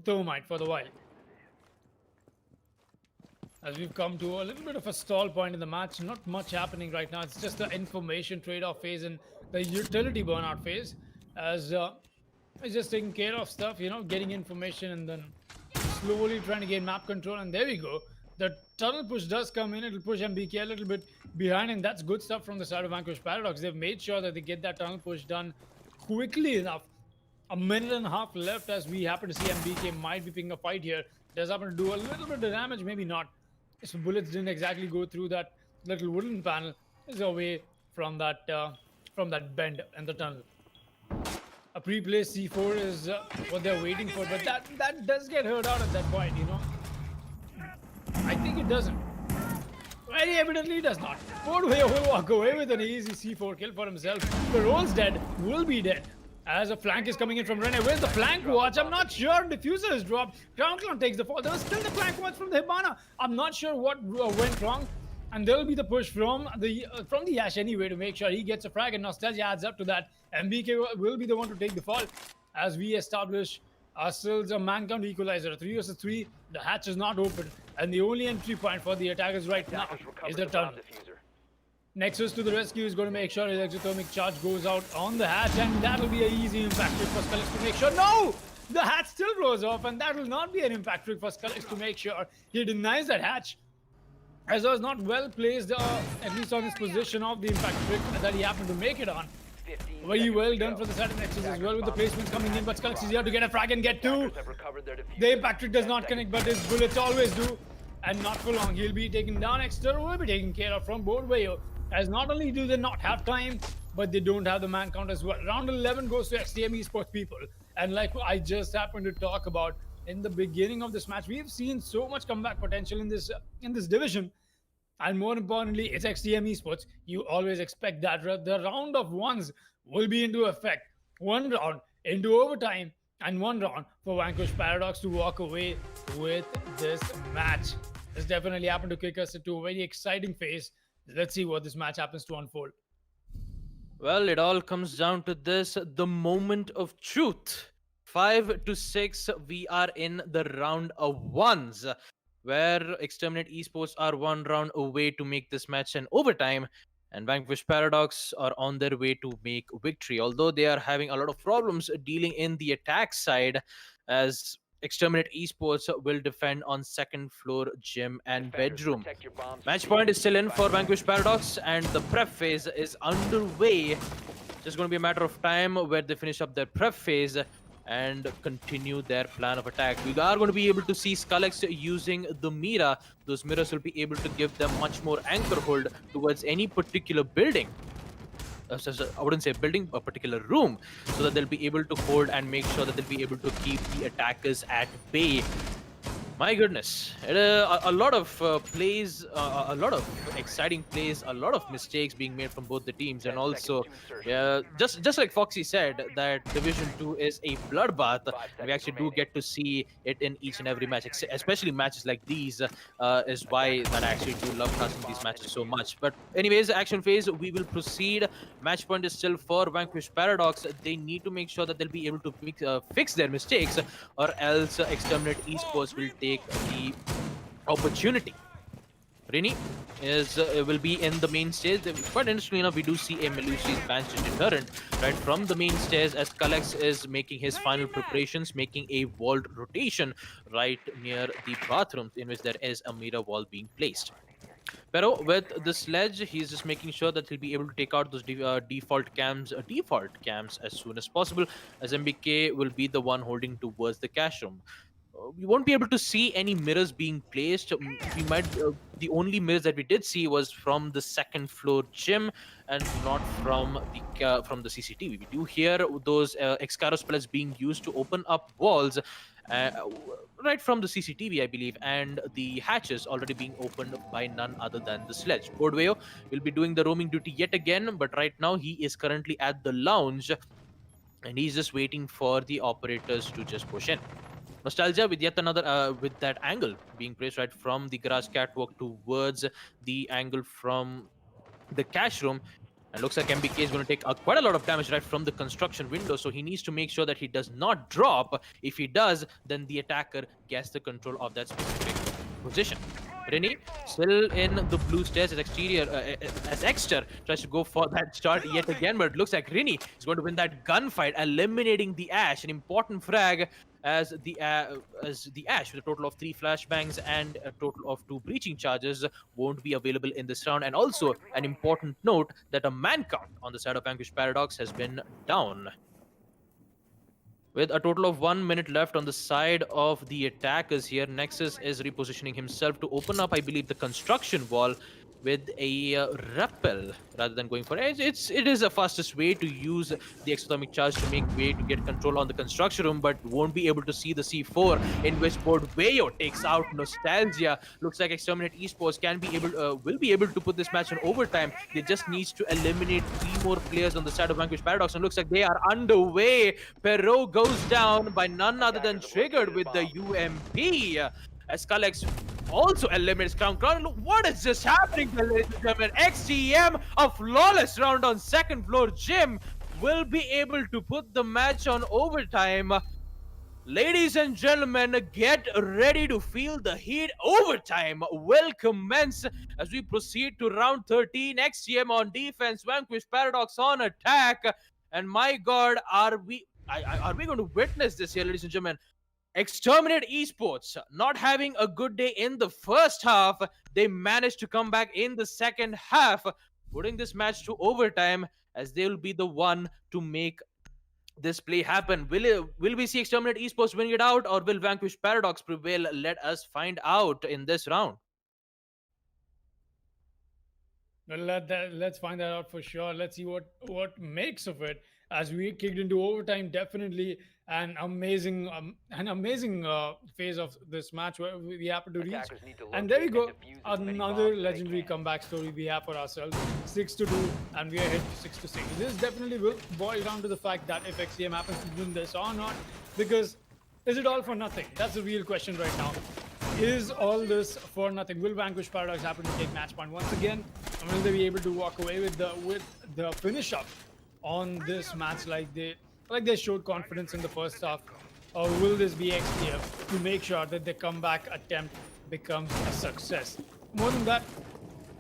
thermite for the while. as we've come to a little bit of a stall point in the match. Not much happening right now. It's just the information trade-off phase and the utility burnout phase, as it's just taking care of stuff, getting information and then slowly trying to gain map control. And there we go. The tunnel push does come in. It'll push MBK a little bit behind, and that's good stuff from the side of Vanquish Paradox. They've made sure that they get that tunnel push done quickly enough. A minute and a half left, as we happen to see MBK might be picking a fight here. Does happen to do a little bit of damage, maybe not. So bullets didn't exactly go through that little wooden panel. Is away from that bend in the tunnel. A pre-placed C4 is what they're waiting for, but that does get heard out at that point, I think it doesn't. Very evidently it does not. Boardway will walk away with an easy C4 kill for himself. The roll's dead, will be dead. As a flank is coming in from Rene. Where's the flank watch? I'm not sure. Diffuser is dropped. Crown Clown takes the fall. There was still the flank watch from the Hibana. I'm not sure what went wrong. And there'll be the push from the Ash anyway to make sure he gets a frag, and Nostalgia adds up to that. MBK will be the one to take the fall as we establish ourselves a man count equalizer. 3 versus 3. The hatch is not open, and the only entry point for the attackers right now is the tunnel. Nexus to the rescue is going to make sure his exothermic charge goes out on the hatch, and that'll be an easy impact trick for Scullix to make sure. No! The hatch still blows off, and that will not be an impact trick for Scullix to make sure he denies that hatch. As I was not well placed, at least on his position of the impact trick that he happened to make it on. Very well done for the side of Nexus as well, with the placements coming in, but Scullix is here to get a frag and get two. The impact trick does not connect, but his bullets always do, and not for long. He'll be taken down. Exter will be taken care of from Boardway, as not only do they not have time, but they don't have the man count as well. Round 11 goes to XTM Esports people, and like I just happened to talk about in the beginning of this match, we have seen so much comeback potential in this division. And more importantly, it's XTM Esports. You always expect that the round of ones will be into effect. One round into overtime, and one round for Vanquish Paradox to walk away with this match. This definitely happened to kick us into a very exciting phase. Let's see what this match happens to unfold. Well, it all comes down to this, the moment of truth. 5-6, we are in the round of ones, where Exterminate Esports are one round away to make this match an overtime, and Vanquish Paradox are on their way to make victory. Although they are having a lot of problems dealing in the attack side, as Exterminate Esports will defend on second floor gym and bedroom. Match point is still in for Vanquish Paradox, and the prep phase is underway. Just going to be a matter of time where they finish up their prep phase and continue their plan of attack. We are going to be able to see Scullix using the Mira. Those mirrors will be able to give them much more anchor hold towards any particular building. I wouldn't say building, a particular room, so that they'll be able to hold and make sure that they'll be able to keep the attackers at bay. My goodness, a lot of plays, a lot of exciting plays, a lot of mistakes being made from both the teams, and also, just like Foxy said, that Division 2 is a bloodbath, and we actually do get to see it in each and every match, especially matches like these, is why that I actually do love casting these matches so much. But anyways, action phase, we will proceed. Match point is still for Vanquish Paradox. They need to make sure that they'll be able to fix their mistakes, or else Exterminate Esports will take the opportunity. Rini will be in the main stage. Quite interestingly enough, we do see a Melusi's Banshee deterrent right from the main stage, as Scullix is making his final preparations, making a walled rotation right near the bathrooms, in which there is a mirror wall being placed. Pero with the sledge, he's just making sure that he'll be able to take out those default cams as soon as possible, as MBK will be the one holding towards the cash room. We won't be able to see any mirrors being placed. We might. The only mirrors that we did see was from the second floor gym, and not from the CCTV. We do hear those Excaros pellets being used to open up walls, right from the CCTV, I believe, and the hatches already being opened by none other than the sledge. Boardwayo will be doing the roaming duty yet again, but right now he is currently at the lounge, and he's just waiting for the operators to just push in. Nostalgia with yet another, with that angle being placed right from the garage catwalk towards the angle from the cash room. And looks like MBK is going to take quite a lot of damage right from the construction window, so he needs to make sure that he does not drop. If he does, then the attacker gets the control of that specific position. Rini still in the blue stairs as exterior, as Exter tries to go for that shot yet again, but it looks like Rini is going to win that gunfight, eliminating the Ash, an important frag as the Ash with a total of 3 flashbangs and a total of 2 breaching charges won't be available in this round. And also an important note that a man count on the side of Vanquish Paradox has been down. With a total of 1 minute left on the side of the attackers here, Nexus is repositioning himself to open up, I believe, the construction wall with a rappel rather than going for it. It is the fastest way to use the exothermic charge to make way to get control on the construction room, but won't be able to see the C4 in which Bordweyo takes out Nostalgia. Looks like Exterminate Esports will be able to put this match in overtime. They just need to eliminate 3 more players on the side of Vanquish Paradox, and looks like they are underway. Perot goes down by none other than Triggered with the UMP. As Kalex also eliminates Crown. Look, what is just happening, ladies and gentlemen? XTM, a flawless round on second floor gym, will be able to put the match on overtime. Ladies and gentlemen, get ready to feel the heat. Overtime will commence as we proceed to round 13. XTM on defense, Vanquish Paradox on attack. And my God, are we going to witness this here, ladies and gentlemen? Exterminate Esports not having a good day in the first half. They managed to come back in the second half, putting this match to overtime as they will be the one to make this play happen. Will we see Exterminate Esports win it out, or will Vanquish Paradox prevail? Let us find out in this round. Well, let's find that out for sure. Let's see what makes of it as we kicked into overtime. Definitely an amazing phase of this match where we happen to reach. And there we go, another legendary comeback story we have for ourselves. 6-2, and we are hit 6-6. This definitely will boil down to the fact that if XCM happens to win this or not, because is it all for nothing? That's the real question right now. Is all this for nothing? Will Vanquish Paradox happen to take match point once again? Or will they be able to walk away with the finish up on this match like they showed confidence in the first half? Or will this be XTF to make sure that the comeback attempt becomes a success? More than that,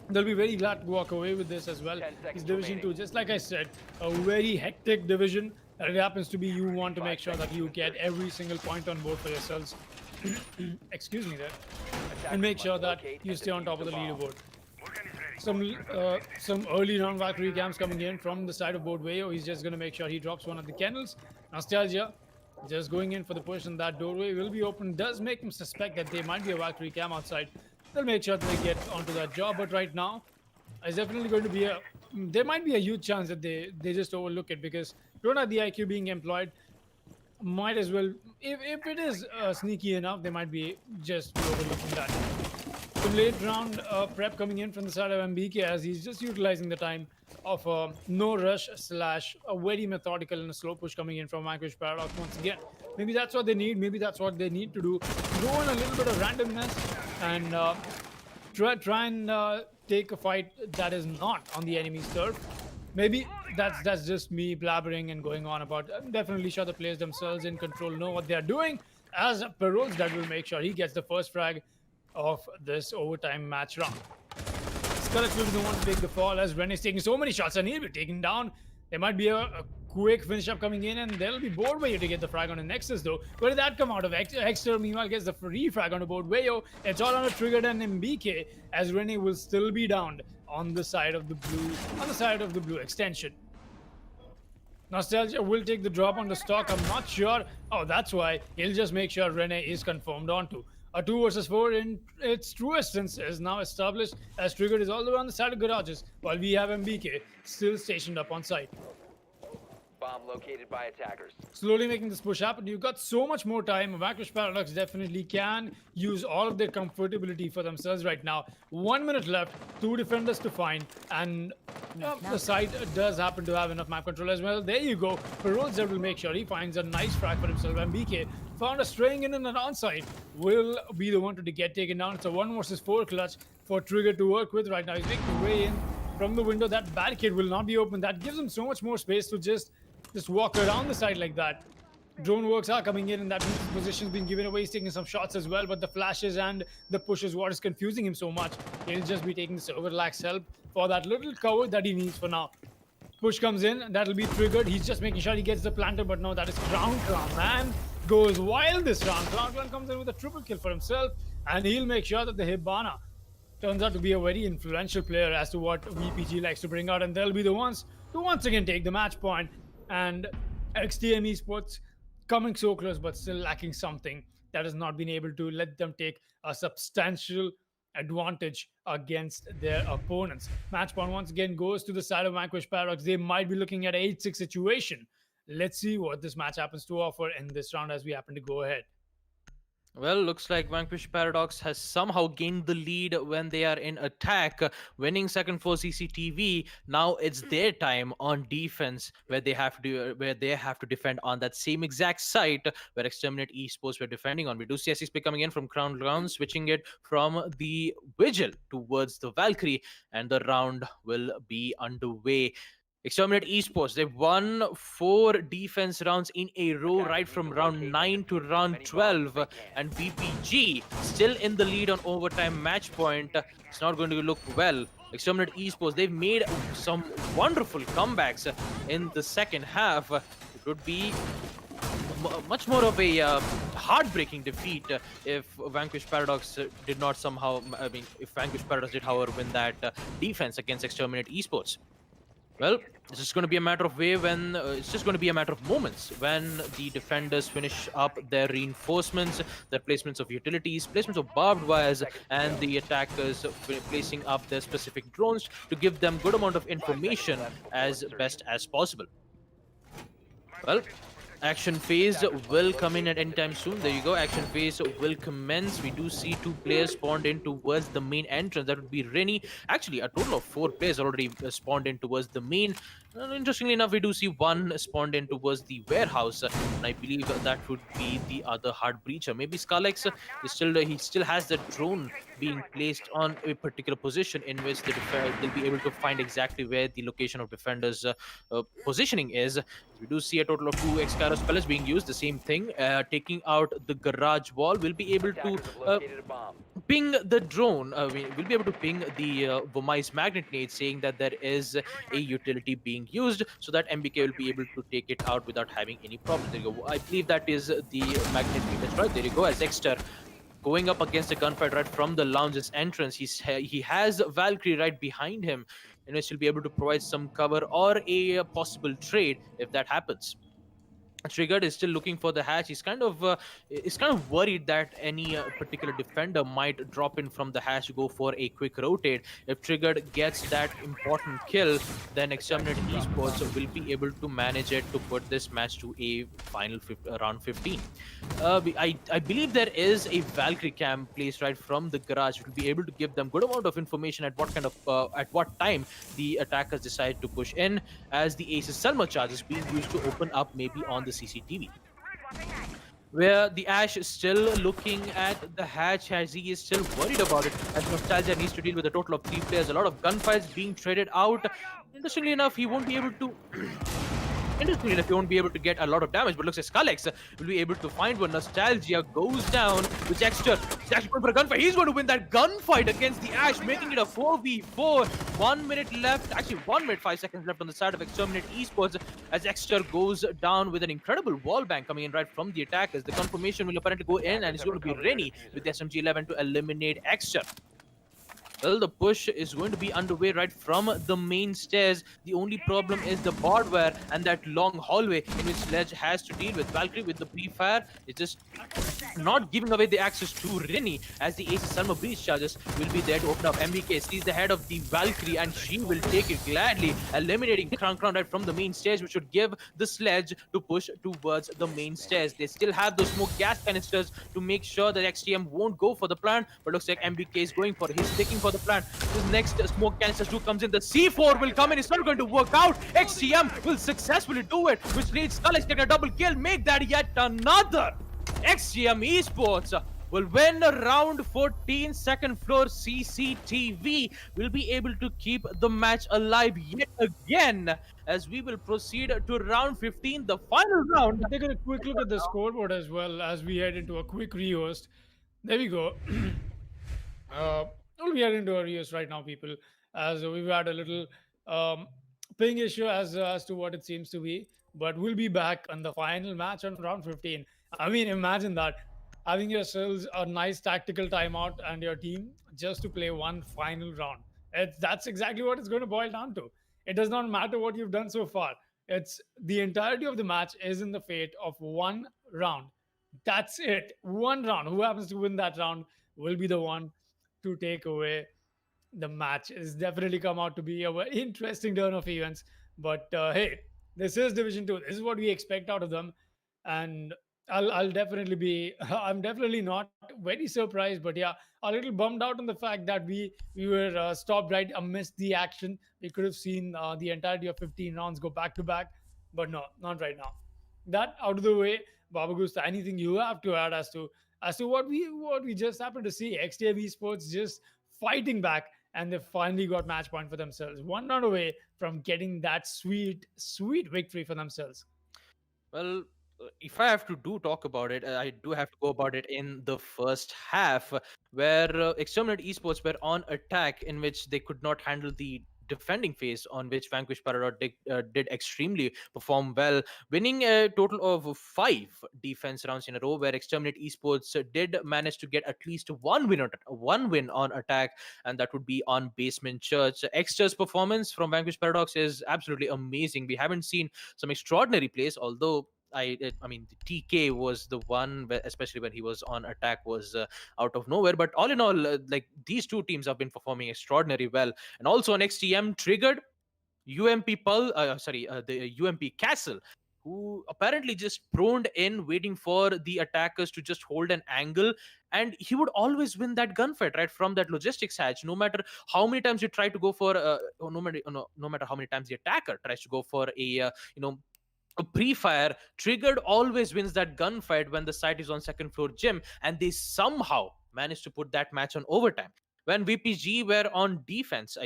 they'll be very glad to walk away with this as well. It's Division 2, just like I said, a very hectic division. It happens to be you want to make sure that you get every single point on board for yourselves. Excuse me there. And make sure that you stay on top of the leaderboard. Some early round Valkyrie camps coming in from the side of Bordweyo. He's just going to make sure he drops one of the kennels. Nostalgia just going in for the push, and that doorway will be open. Does make him suspect that there might be a Valkyrie cam outside. They'll make sure they get onto that job, but right now it's definitely going to be there might be a huge chance that they just overlook it, because don't have the IQ being employed. Might as well, if it is sneaky enough, they might be just overlooking that. Some late round prep coming in from the side of MBK as he's just utilizing the time of no rush / a very methodical and a slow push coming in from Vanquish Paradox once again. Maybe that's what they need. Maybe that's what they need to do. Throw in a little bit of randomness and try and take a fight that is not on the enemy's turf. Maybe that's just me blabbering and going on about. I'm definitely sure the players themselves in control know what they are doing. As Perot's dad will make sure he gets the first frag of this overtime match round. Skullex will be the one to take the fall as Ren is taking so many shots and he'll be taken down. There might be a quick finish up coming in, and they'll be Bordweyo to get the frag on the Nexus though. Where did that come out of? Exter meanwhile gets the free frag on the Bordweyo. It's all on a Triggered and MBK as Rene will still be downed on the side of the blue extension. Nostalgia will take the drop on the stock. I'm not sure. Oh, that's why. He'll just make sure Rene is confirmed onto. A 2 versus 4 in its truest sense is now established as Triggered is all the way on the side of garages, while we have MBK still stationed up on site. Bomb located by attackers. Slowly making this push happen. You've got so much more time. Vanquish Paradox definitely can use all of their comfortability for themselves right now. 1 minute left, 2 defenders to find, and the side does happen to have enough map control as well. There you go. Perotzer will make sure he finds a nice frag for himself. MBK found a straying in and an onside will be the one to get taken down. It's a 1 versus 4 clutch for Trigger to work with right now. He's making his way in from the window. That barricade will not be open. That gives him so much more space to just walk around the side like that. drone works are coming in, and that means his position's been given away. He's taking some shots as well, but the flashes and the push is what is confusing him so much. He'll just be taking server lax help for that little cover that he needs for now. Push comes in, that'll be triggered. He's just making sure he gets the planter, but no, that is Crown. Man goes wild this round. Crown comes in with a triple kill for himself, and he'll make sure that the Hibana turns out to be a very influential player as to what VPG likes to bring out, and they'll be the ones to once again take the match point. And XTM Esports coming so close, but still lacking something that has not been able to let them take a substantial advantage against their opponents. Match point once again goes to the side of Vanquish Paradox. They might be looking at an 8-6 situation. Let's see what this match happens to offer in this round as we happen to go ahead. Well, looks like Vanquish Paradox has somehow gained the lead when they are in attack, winning second for CCTV. Now it's their time on defense, where they have to defend on that same exact site where Exterminate Esports were defending on. We do see SXP coming in from Crown Ground, switching it from the Vigil towards the Valkyrie, and the round will be underway. Exterminate Esports, they've won 4 defense rounds in a row, right from round 9 to round 12. And VPG still in the lead on overtime match point. It's not going to look well. Exterminate Esports, they've made some wonderful comebacks in the second half. It would be much more of a heartbreaking defeat if Vanquish Paradox did not somehow, if Vanquish Paradox did, however, win that defense against Exterminate Esports. Well, it's just going to be a matter of moments when the defenders finish up their reinforcements, their placements of utilities, placements of barbed wires, and the attackers placing up their specific drones to give them good amount of information as best as possible. Well, action phase will come in at any time soon. There you go. Action phase will commence. We do see 2 players spawned in towards the main entrance. That would be Rennie. Actually, a total of 4 players already spawned in towards the main. Interestingly enough, we do see 1 spawned in towards the warehouse, and I believe that would be the other hard breacher. Maybe Skalex he still has the drone being placed on a particular position in which they'll be able to find exactly where the location of defenders' positioning is. We do see a total of 2 Excaros pellets being used. The same thing, taking out the garage wall. We'll be able to ping the drone. We'll be able to ping the Vomice magnet nade, saying that there is a utility being used, so that MBK will be able to take it out without having any problem. There you go. I believe that is the magnet being destroyed. There you go. As Exter going up against a gunfight right from the lounge's entrance, he has Valkyrie right behind him, in which he'll be able to provide some cover or a possible trade if that happens. Triggered is still looking for the hatch. He's kind of worried that any particular defender might drop in from the hatch to go for a quick rotate. If Triggered gets that important kill, then Exterminate Esports will be able to manage it to put this match to a final round 15. I believe there is a Valkyrie cam placed right from the garage, which will be able to give them good amount of information at what time the attackers decide to push in, as the Aces Selma charge is being used to open up maybe on the CCTV. Where the Ash is still looking at the hatch, as he is still worried about it, as Nostalgia needs to deal with a total of 3 players. A lot of gunfights being traded out. Interestingly enough, he won't be able to he won't be able to get a lot of damage, but looks like Skalex will be able to find one. Nostalgia goes down, which Exter is actually going for a gunfight. He's going to win that gunfight against the Ash, making it a 4v4. 1 minute left, actually 1 minute 5 seconds left on the side of Exterminate Esports, as Exter goes down with an incredible wall bang coming in right from the attackers. The confirmation will apparently go in, and it's going to be Rennie with the SMG-11 to eliminate Exter. Well, the push is going to be underway right from the main stairs. The only problem is the barbed wire and that long hallway in which Sledge has to deal with. Valkyrie with the pre-fire is just not giving away the access to Rennie, as the Ace Salma breach charges will be there to open up. MBK sees the head of the Valkyrie, and she will take it gladly, eliminating Crown right from the main stairs, which would give the Sledge to push towards the main stairs. They still have those smoke gas canisters to make sure that XTM won't go for the plan, but looks like MBK is going for it. He's sticking for the plan. This next smoke canister 2 comes in. The C4 will come in. It's not going to work out. XTM will successfully do it, which leads Skalex to get a double kill. Make that yet another. XTM Esports will win round 14. Second floor CCTV will be able to keep the match alive yet again as we will proceed to round 15, the final round. Taking a quick look at the scoreboard as well as we head into a quick rehost. There we go. uh, we head into a rehost right now, people, as we've had a little um, ping issue as to what it seems to be. But we'll be back on the final match on round 15. I mean, imagine that having yourselves a nice tactical timeout and your team just to play one final round. That's exactly what it's going to boil down to. It does not matter what you've done so far. It's the entirety of the match is in the fate of one round. That's it. One round. Who happens to win that round will be the one to take away the match. It's definitely come out to be a very interesting turn of events. But hey, this is Division 2. This is what we expect out of them. And I'll definitely be, I'm definitely not very surprised, but yeah, a little bummed out on the fact that we were stopped right amidst the action. We could have seen the entirety of 15 rounds go back to back, but no, not right now. That out of the way, Baba Gusta, anything you have to add as to what we just happened to see? XTF Esports just fighting back, and they finally got match point for themselves. One round away from getting that sweet victory for themselves. Well, if I have to do talk about it, I do have to go about it in the first half, where Exterminate Esports were on attack, in which they could not handle the defending phase, on which Vanquish Paradox did extremely perform well, winning a total of 5 defense rounds in a row, where Exterminate Esports did manage to get at least one win on attack, and that would be on Basement Church. Extra's performance from Vanquish Paradox is absolutely amazing. We haven't seen some extraordinary plays, although I mean, the TK was the one, especially when he was on attack, was out of nowhere. But all in all, like, these two teams have been performing extraordinarily well. And also on XTM, Triggered, the UMP Castle, who apparently just proned in, waiting for the attackers to just hold an angle, and he would always win that gunfight right from that logistics hatch. No matter how many times you try to go for, no matter how many times the attacker tries to go for a pre-fire, Triggered always wins that gunfight when the site is on second floor gym, and they somehow managed to put that match on overtime. When VPG were on defense,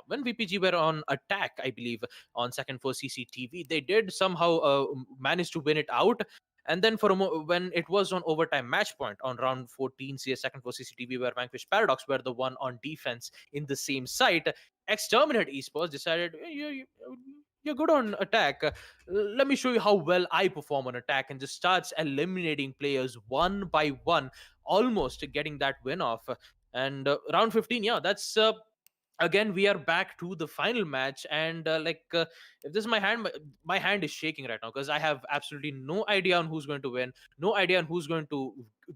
when VPG were on attack, I believe, on second floor CCTV, they did somehow manage to win it out. And then when it was on overtime match point on round 14, CS second floor CCTV, where Vanquish Paradox were the one on defense in the same site, Exterminate Esports decided, you're good on attack. Let me show you how well I perform on attack, and just starts eliminating players one by one, almost getting that win off. And round 15, yeah, that's again, we are back to the final match. And if this is my hand is shaking right now, because I have absolutely no idea on who's going to win, no idea on who's going to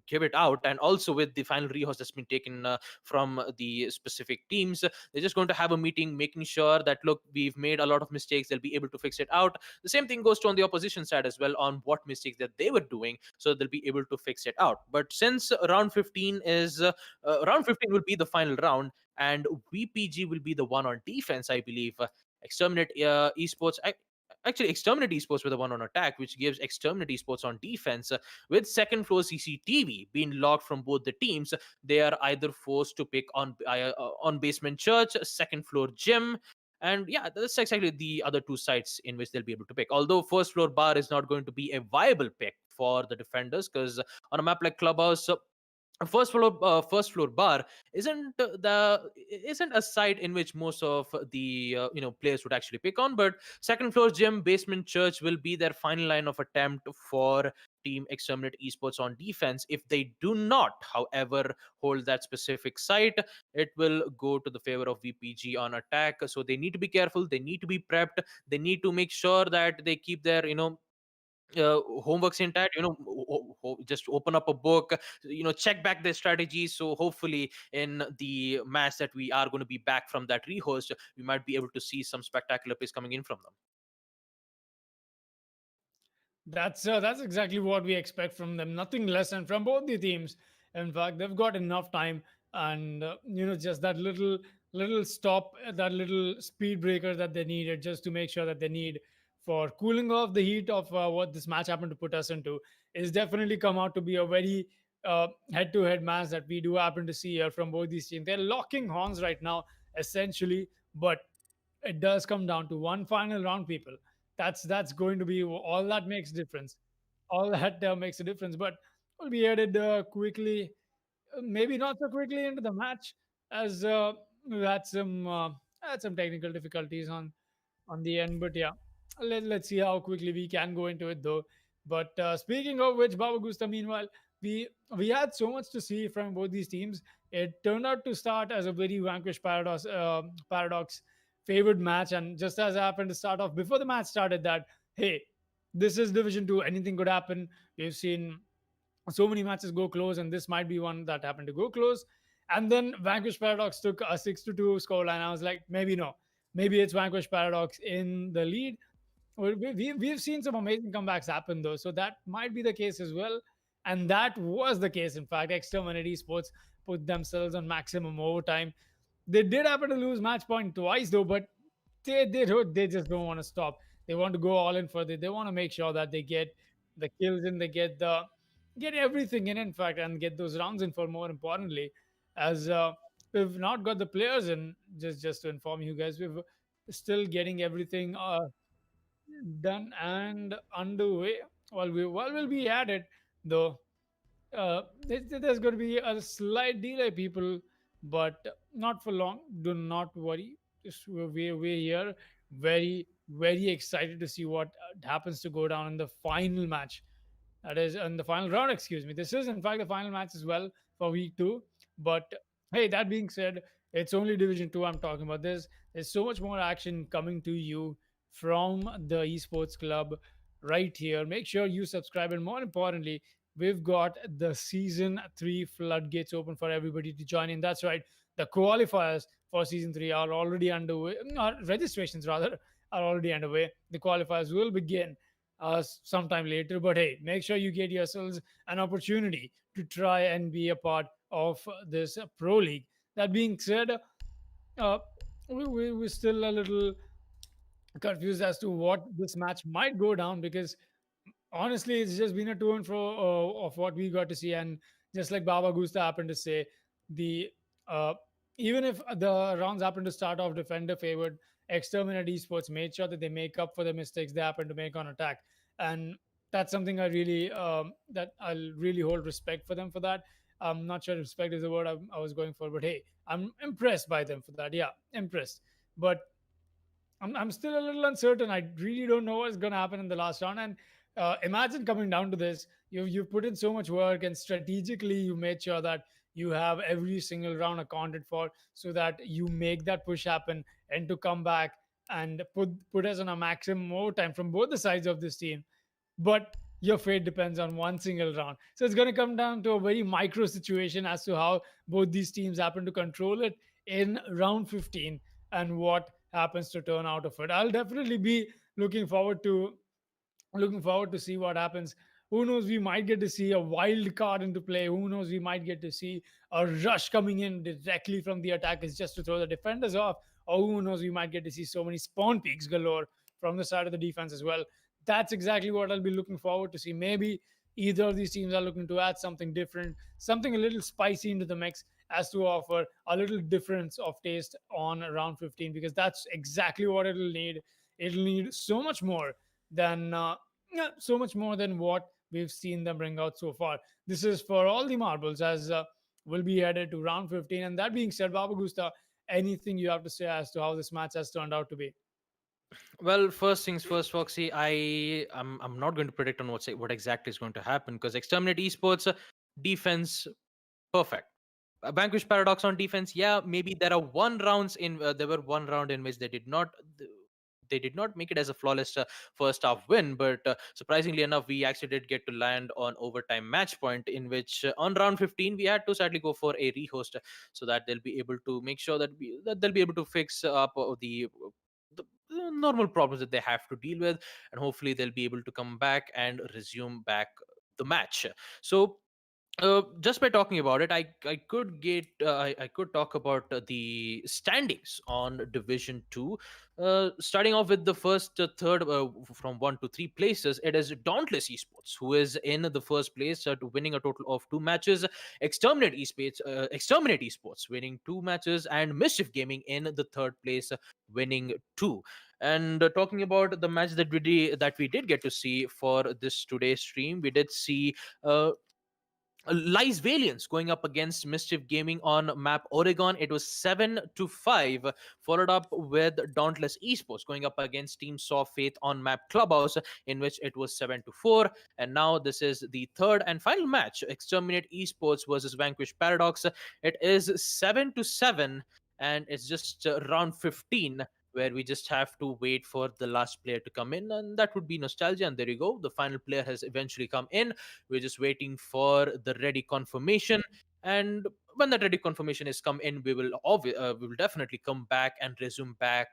give it out. And also, with the final rehost that's been taken from the specific teams, they're just going to have a meeting, making sure that, look, we've made a lot of mistakes, they'll be able to fix it out. The same thing goes to on the opposition side as well, on what mistakes that they were doing, so they'll be able to fix it out. But since round 15 will be the final round, and VPG will be the one on defense, I believe. Exterminate Esports. Actually, Exterminate Esports were the one on attack, which gives Exterminate Esports on defense. With second floor CCTV being locked from both the teams, they are either forced to pick on Basement Church, second floor gym. And yeah, that's exactly the other two sites in which they'll be able to pick. Although first floor bar is not going to be a viable pick for the defenders, because on a map like Clubhouse, first floor bar isn't a site in which most of the players would actually pick on. But second floor gym, Basement Church will be their final line of attempt for Team Exterminate Esports on defense. If they do not, however, hold that specific site, it will go to the favor of VPG on attack. So they need to be careful, they need to be prepped, they need to make sure that they keep their homeworks intact. Just open up a book, check back their strategies. So hopefully in the match that we are going to be back from that rehost, we might be able to see some spectacular plays coming in from them. That's exactly what we expect from them. Nothing less, and from both the teams. In fact, they've got enough time, and just that little stop, that little speed breaker that they needed, just to make sure that they need for cooling off the heat of what this match happened to put us into, is definitely come out to be a very head-to-head match that we do happen to see here from both these teams. They're locking horns right now, essentially, but it does come down to one final round, people. That's going to be all that makes difference. All that makes a difference. But we'll be headed quickly, maybe not so quickly into the match, as we had some technical difficulties on the end. But yeah, let's see how quickly we can go into it though. But speaking of which, Baba Gusta, meanwhile, we had so much to see from both these teams. It turned out to start as a very Vanquish Paradox favored match, and just as happened to start off before the match started, that hey, this is Division Two. Anything could happen. We've seen so many matches go close, and this might be one that happened to go close. And then Vanquish Paradox took a 6-2 scoreline. I was like, maybe no, maybe it's Vanquish Paradox in the lead. Well, we've seen some amazing comebacks happen though, so that might be the case as well. And that was the case. In fact, Exterminate Esports put themselves on maximum overtime. They did happen to lose match point twice though, but they just don't want to stop. They want to go all in for it. They want to make sure that they get the kills in, they get everything in fact, and get those rounds in for more importantly, as we've not got the players in. Just to inform you guys, we've still getting everything done and underway. While we'll be at it though, there's going to be a slight delay, people, but not for long. Do not worry. Just we're here, very excited to see what happens to go down in the final match. That is in the final round. Excuse me. This is in fact the final match as well for week two. But hey, that being said, it's only Division Two I'm talking about. There's so much more action coming to you from the esports club right here. Make sure you subscribe, and more importantly, we've got the season three floodgates open for everybody to join in. That's right. The qualifiers for season three are already underway. Registrations rather are already underway. The qualifiers will begin sometime later. But hey, make sure you get yourselves an opportunity to try and be a part of this pro league. That being said, uh, we're still a little confused as to what this match might go down, because honestly, it's just been a to and fro of what we got to see. And just like Baba Gusta happened to say, the uh, even if the rounds happen to start off defender favored, Exterminate Esports made sure that they make up for the mistakes they happen to make on attack. And that's something that I'll really hold respect for them for that. I'm not sure respect is the word I was going for, but hey, I'm impressed by them for that. Yeah, impressed. But I'm still a little uncertain. I really don't know what's going to happen in the last round. And imagine coming down to this. You've put in so much work, and strategically you made sure that you have every single round accounted for, so that you make that push happen and to come back and put us on a maximum more time from both the sides of this team. But your fate depends on one single round. So it's going to come down to a very micro situation as to how both these teams happen to control it in round 15, and what happens to turn out of it. I'll definitely be looking forward to see what happens. Who knows, we might get to see a wild card into play. Who knows, we might get to see a rush coming in directly from the attackers just to throw the defenders off. Or who knows, we might get to see so many spawn peaks galore from the side of the defense as well. That's exactly what I'll be looking forward to see. Maybe either of these teams are looking to add something different, something a little spicy into the mix, as to offer a little difference of taste on round 15, because that's exactly what it'll need. It'll need so much more than so much more than what we've seen them bring out so far. This is for all the marbles, as we'll be headed to round 15. And that being said, Baba Gusta, anything you have to say as to how this match has turned out to be? Well, first things first, Foxy. I'm not going to predict on what exactly is going to happen, because Exterminate Esports defense perfect. Vanquish Paradox on defense, yeah, maybe there were one round in which they did not make it as a flawless first half win, but surprisingly enough, we actually did get to land on overtime match point, in which on round 15 we had to sadly go for a rehost, so that they'll be able to make sure that they'll be able to fix up the normal problems that they have to deal with, and hopefully they'll be able to come back and resume back the match. So Just by talking about it, I could get I could talk about the standings on Division Two. Starting off with the first third from 1 to 3 places, it is Dauntless Esports who is in the first place, winning a total of 2 matches. Exterminate Esports winning 2 matches, and Mischief Gaming in the third place, winning 2. And talking about the match that we did get to see for this today's stream, we did see. Lies Valiance going up against Mischief Gaming on map Oregon. It was 7-5, followed up with Dauntless Esports going up against Team Saw Faith on map Clubhouse, in which it was 7-4. And now this is the third and final match, Exterminate Esports versus Vanquish Paradox. It is 7-7, and it's just round 15, where we just have to wait for the last player to come in, and that would be Nostalgia. And there you go, the final player has eventually come in. We're just waiting for the ready confirmation, and when that ready confirmation is come in, we will definitely come back and resume back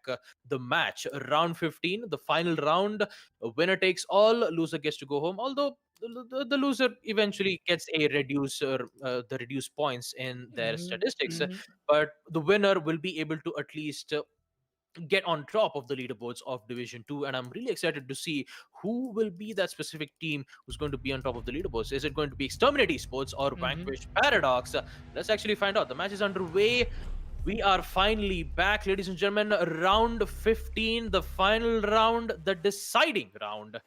the match. Round 15, the final round. A winner takes all, loser gets to go home. Although the loser eventually gets a the reduced points in their statistics, but the winner will be able to at least get on top of the leaderboards of Division 2. And I'm really excited to see who will be that specific team who's going to be on top of the leaderboards. Is it going to be Exterminate Esports or Vanquish Paradox? Let's actually find out. The match is underway. We are finally back, ladies and gentlemen. Round 15, the final round, the deciding round,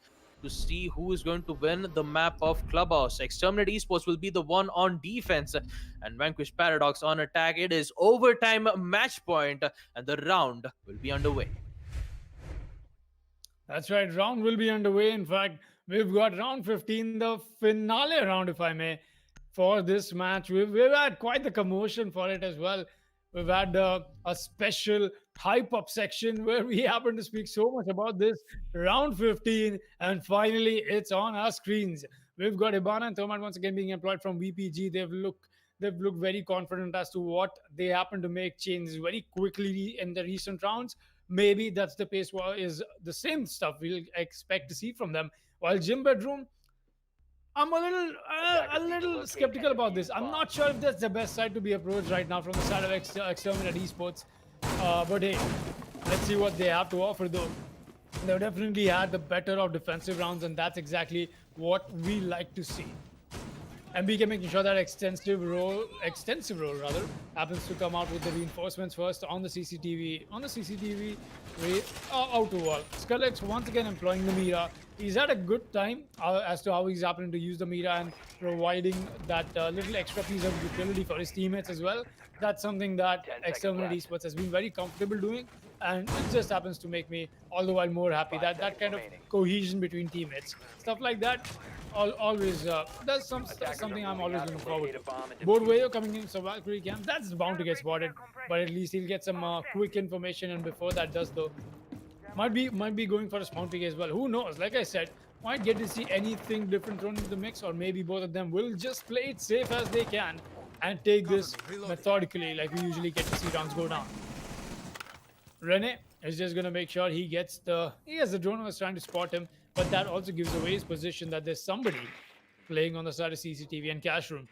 to see who is going to win the map of Clubhouse. Exterminate Esports will be the one on defense, and Vanquish Paradox on attack. It is overtime match point, and the round will be underway. That's right, round will be underway. In fact, we've got round 15, the finale round, if I may, for this match. We've had quite the commotion for it as well. We've had a special hype up section where we happen to speak so much about this round 15, and finally it's on our screens. We've got Ibana and Thermite once again being employed from VPG. They've looked very confident as to what they happen to make changes very quickly in the recent rounds. Maybe that's the pace is the same stuff we'll expect to see from them. While Gym Bedroom, I'm a little skeptical about this. I'm not sure if that's the best side to be approached right now from the side of Exterminate Esports. But hey, let's see what they have to offer though. They've definitely had the better of defensive rounds, and that's exactly what we like to see. MBK making sure that extensive role rather, happens to come out with the reinforcements first on the CCTV. Outer wall. Skrillex once again employing the Mira. He's had a good time as to how he's happening to use the Mira and providing that little extra piece of utility for his teammates as well. That's something that Exterminate Esports has been very comfortable doing, and it just happens to make me all the while more happy that kind of cohesion between teammates, stuff like that. Always that's something I'm always looking forward to. Boardwayo coming in, so Valkyrie camp, that's bound to get spotted, but at least he'll get some quick information, and before that does though, might be going for a spawn pick as well. Who knows? Like I said, might get to see anything different thrown into the mix, or maybe both of them will just play it safe as they can and take this methodically like we usually get to see rounds go down. Rene is just going to make sure he has the drone was trying to spot him, but that also gives away his position that there's somebody playing on the side of CCTV and cash room.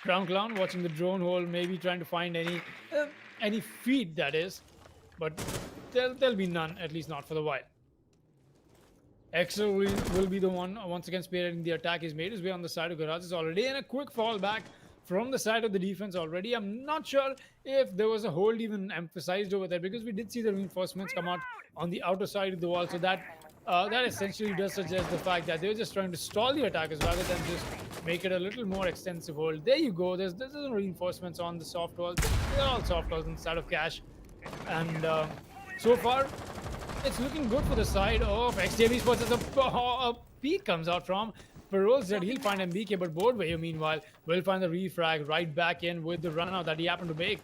Crown Clown watching the drone hole, maybe trying to find any feed, that is, but there'll be none, at least not for the while. Exo will be the one once again spearheading the attack. He's made his way on the side of garages already, and a quick fall back from the side of the defense already. I'm not sure if there was a hold even emphasized over there, because we did see the reinforcements come out on the outer side of the wall, so that essentially does suggest the fact that they were just trying to stall the attackers rather than just make it a little more extensive hold. There you go. There's reinforcements on the soft wall. They're all soft walls on the side of Cash, and so far it's looking good for the side of XTM Esports as a peek comes out from Parole. Said he'll find MBK, but Boardwayo meanwhile will find the refrag right back in with the run out that he happened to make.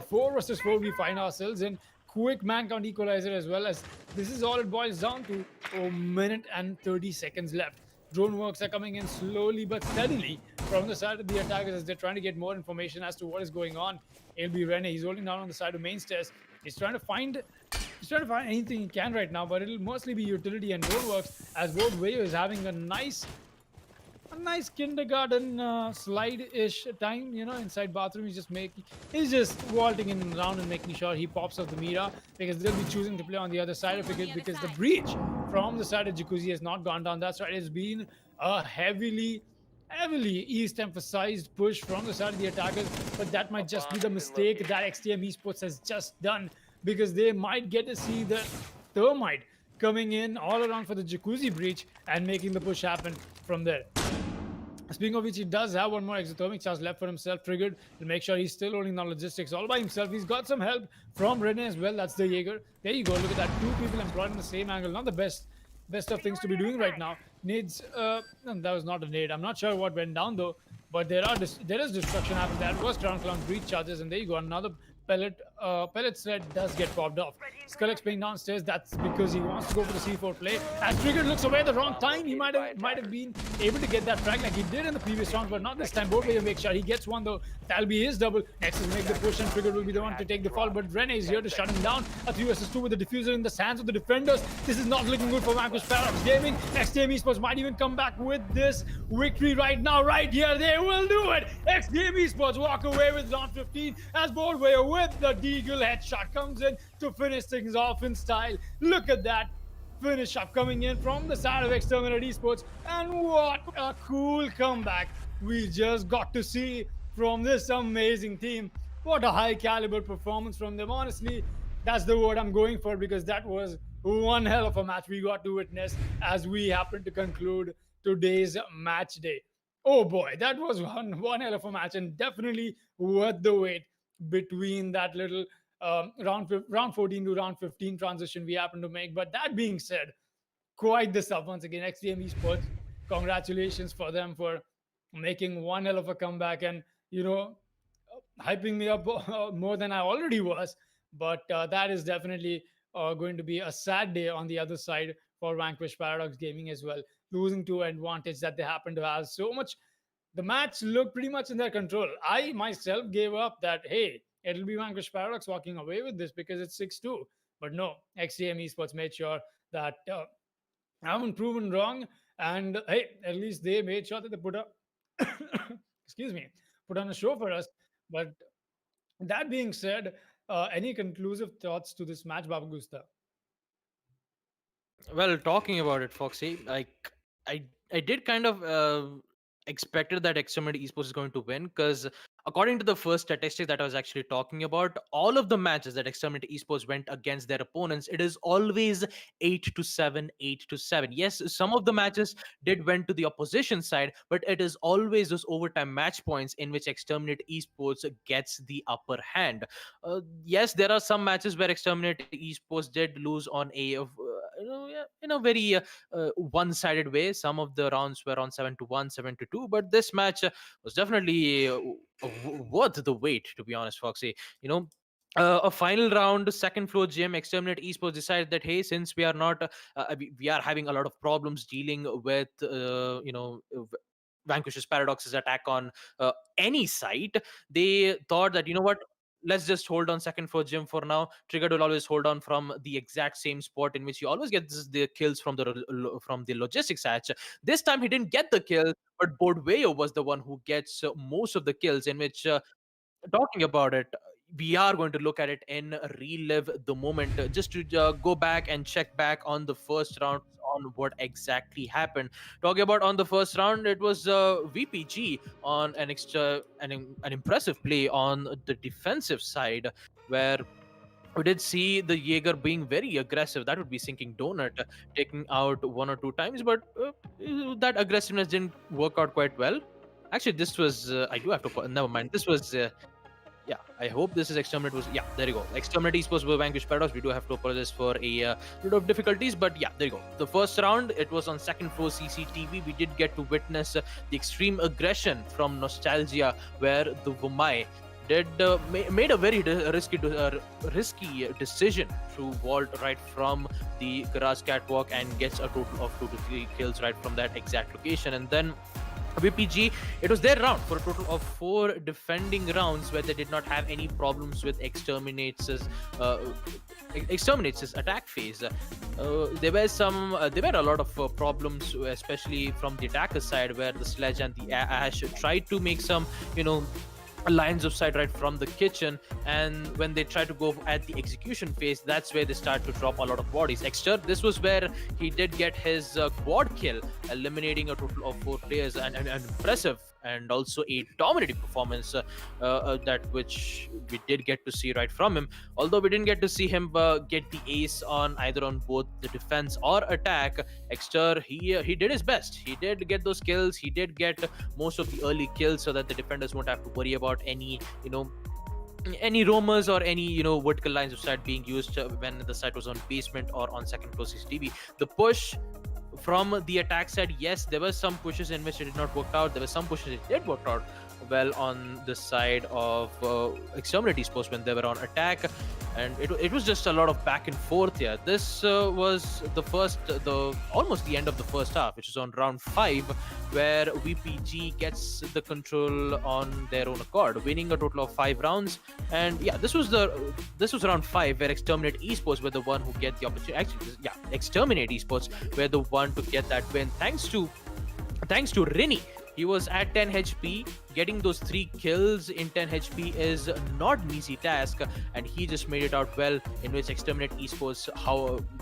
4 versus 4 we find ourselves in. Quick man count equalizer as well, as this is all it boils down to. A minute and 30 seconds left. Drone works are coming in slowly but steadily from the side of the attackers as they're trying to get more information as to what is going on. It'll be Rene. He's holding down on the side of main stairs. He's trying to find anything he can right now, but it'll mostly be utility and drone works, as Boardwayo is having a nice a nice kindergarten slide-ish time, inside bathroom. He's just vaulting in and around and making sure he pops off the Mira, because they'll be choosing to play on the other side of it, because the breach from the side of Jacuzzi has not gone down. That's right, it's been a heavily East emphasized push from the side of the attackers, but that might just be the mistake that XTM Esports has just done, because they might get to see the thermite coming in all around for the Jacuzzi breach and making the push happen from there. Speaking of which, he does have one more exothermic charge left for himself, triggered to make sure he's still holding down logistics all by himself. He's got some help from Rene as well. That's the Jaeger. There you go. Look at that. Two people employed in the same angle. Not the best of things to be doing right now. Nades, that was not a nade. I'm not sure what went down though, but there is destruction happening. That was ground clown breach charges, and there you go. Another pellet thread does get popped off. Skullx playing downstairs. That's because he wants to go for the C4 play. As Trigger looks away at the wrong time, he might have been able to get that frag like he did in the previous round, but not this time. Both will make sure he gets one though. That'll be his double. Next is make the push, and Trigger will be the one to take the fall. But Rene is here to shut him down. A 3 vs 2 with the diffuser in the hands of the defenders. This is not looking good for Vanquish Paradox Gaming. XTM Esports might even come back with this victory right now, right here. They will do it. XTM Esports walk away with round 15 as Boardway with the Deagle headshot comes in to finish things off in style. Look at that finish up coming in from the side of Exterminate Esports, and what a cool comeback we just got to see from this amazing team. What a high caliber performance from them. Honestly, that's the word I'm going for, because that was one hell of a match we got to witness as we happened to conclude today's match day. Oh boy, that was one hell of a match, and definitely worth the wait between that little round 14 to round 15 transition we happened to make. But that being said, quite the stuff once again. XTM Esports, congratulations for them for making one hell of a comeback, and hyping me up more than I already was. But that is definitely going to be a sad day on the other side for Vanquish Paradox Gaming as well, losing to advantage that they happen to have so much. The match looked pretty much in their control. I myself gave up that, hey, it'll be Vanquish Paradox walking away with this because it's 6-2. But no, XTM Esports made sure that I haven't proven wrong. And hey, at least they made sure that they put on a show for us. But that being said, any conclusive thoughts to this match, Baba Gusta? Well, talking about it, Foxy, like I did kind of expected that Exterminate Esports is going to win, because according to the first statistic that I was actually talking about, all of the matches that Exterminate Esports went against their opponents, it is always 8-7, 8-7. Yes, some of the matches did went to the opposition side, but it is always those overtime match points in which Exterminate Esports gets the upper hand. Yes, there are some matches where Exterminate Esports did lose on in a very one-sided way. Some of the rounds were on 7-1, 7-2, but this match was definitely worth the wait, to be honest, Foxy. A final round, second floor gym, Exterminate Esports decided that, hey, since we are not we are having a lot of problems dealing with Vanquish's Paradox's attack on any site, they thought that, you know what, let's just hold on second floor gym for now. Trigger will always hold on from the exact same spot in which he always gets the kills from the logistics hatch. This time he didn't get the kill, but Bordweo was the one who gets most of the kills, in which talking about it, we are going to look at it and relive the moment, just to go back and check back on the first round on what exactly happened. Talking about on the first round, it was VPG on an impressive play on the defensive side, where we did see the Jaeger being very aggressive. That would be sinking Donut, taking out one or two times, but that aggressiveness didn't work out quite well. Actually, this was I do have to never mind. This was yeah, I hope this is Exterminate was, yeah, there you go. Exterminate Esports were Vanquish Paradox. We do have to apologize for a bit of difficulties, but yeah, there you go. The first round, it was on second floor CCTV. We did get to witness the extreme aggression from Nostalgia, where the Vumai did made a very risky decision to vault right from the garage catwalk and gets a total of 2 to 3 kills right from that exact location. And then VPG, it was their round for a total of 4 defending rounds where they did not have any problems with Exterminates' exterminates his attack phase. There were a lot of problems, especially from the attacker side, where the Sledge and the Ash tried to make some, lines of sight right from the kitchen, and when they try to go at the execution phase, that's where they start to drop a lot of bodies. Exter, this was where he did get his quad kill, eliminating a total of 4 players, and impressive and also a dominating performance, that which we did get to see right from him. Although we didn't get to see him get the ace on either on both the defense or attack, Exter, he did his best. He did get those kills. He did get most of the early kills so that the defenders won't have to worry about any roamers or any vertical lines of sight being used when the site was on basement or on second floor CCTV. The push from the attack side, yes, there were some pushes in which it did not work out. There were some pushes it did work out well on the side of Exterminate Esports when they were on attack, and it was just a lot of back and forth here. This was almost the end of the first half, which is on round 5, where VPG gets the control on their own accord, winning a total of 5 rounds. And yeah, this was round 5, where Exterminate Esports were the one who get the opportunity. Actually, yeah, Exterminate Esports were the one to get that win, thanks to Rini. He was at 10 HP. Getting those 3 kills in 10 HP is not an easy task, and he just made it out well, in which Exterminate Esports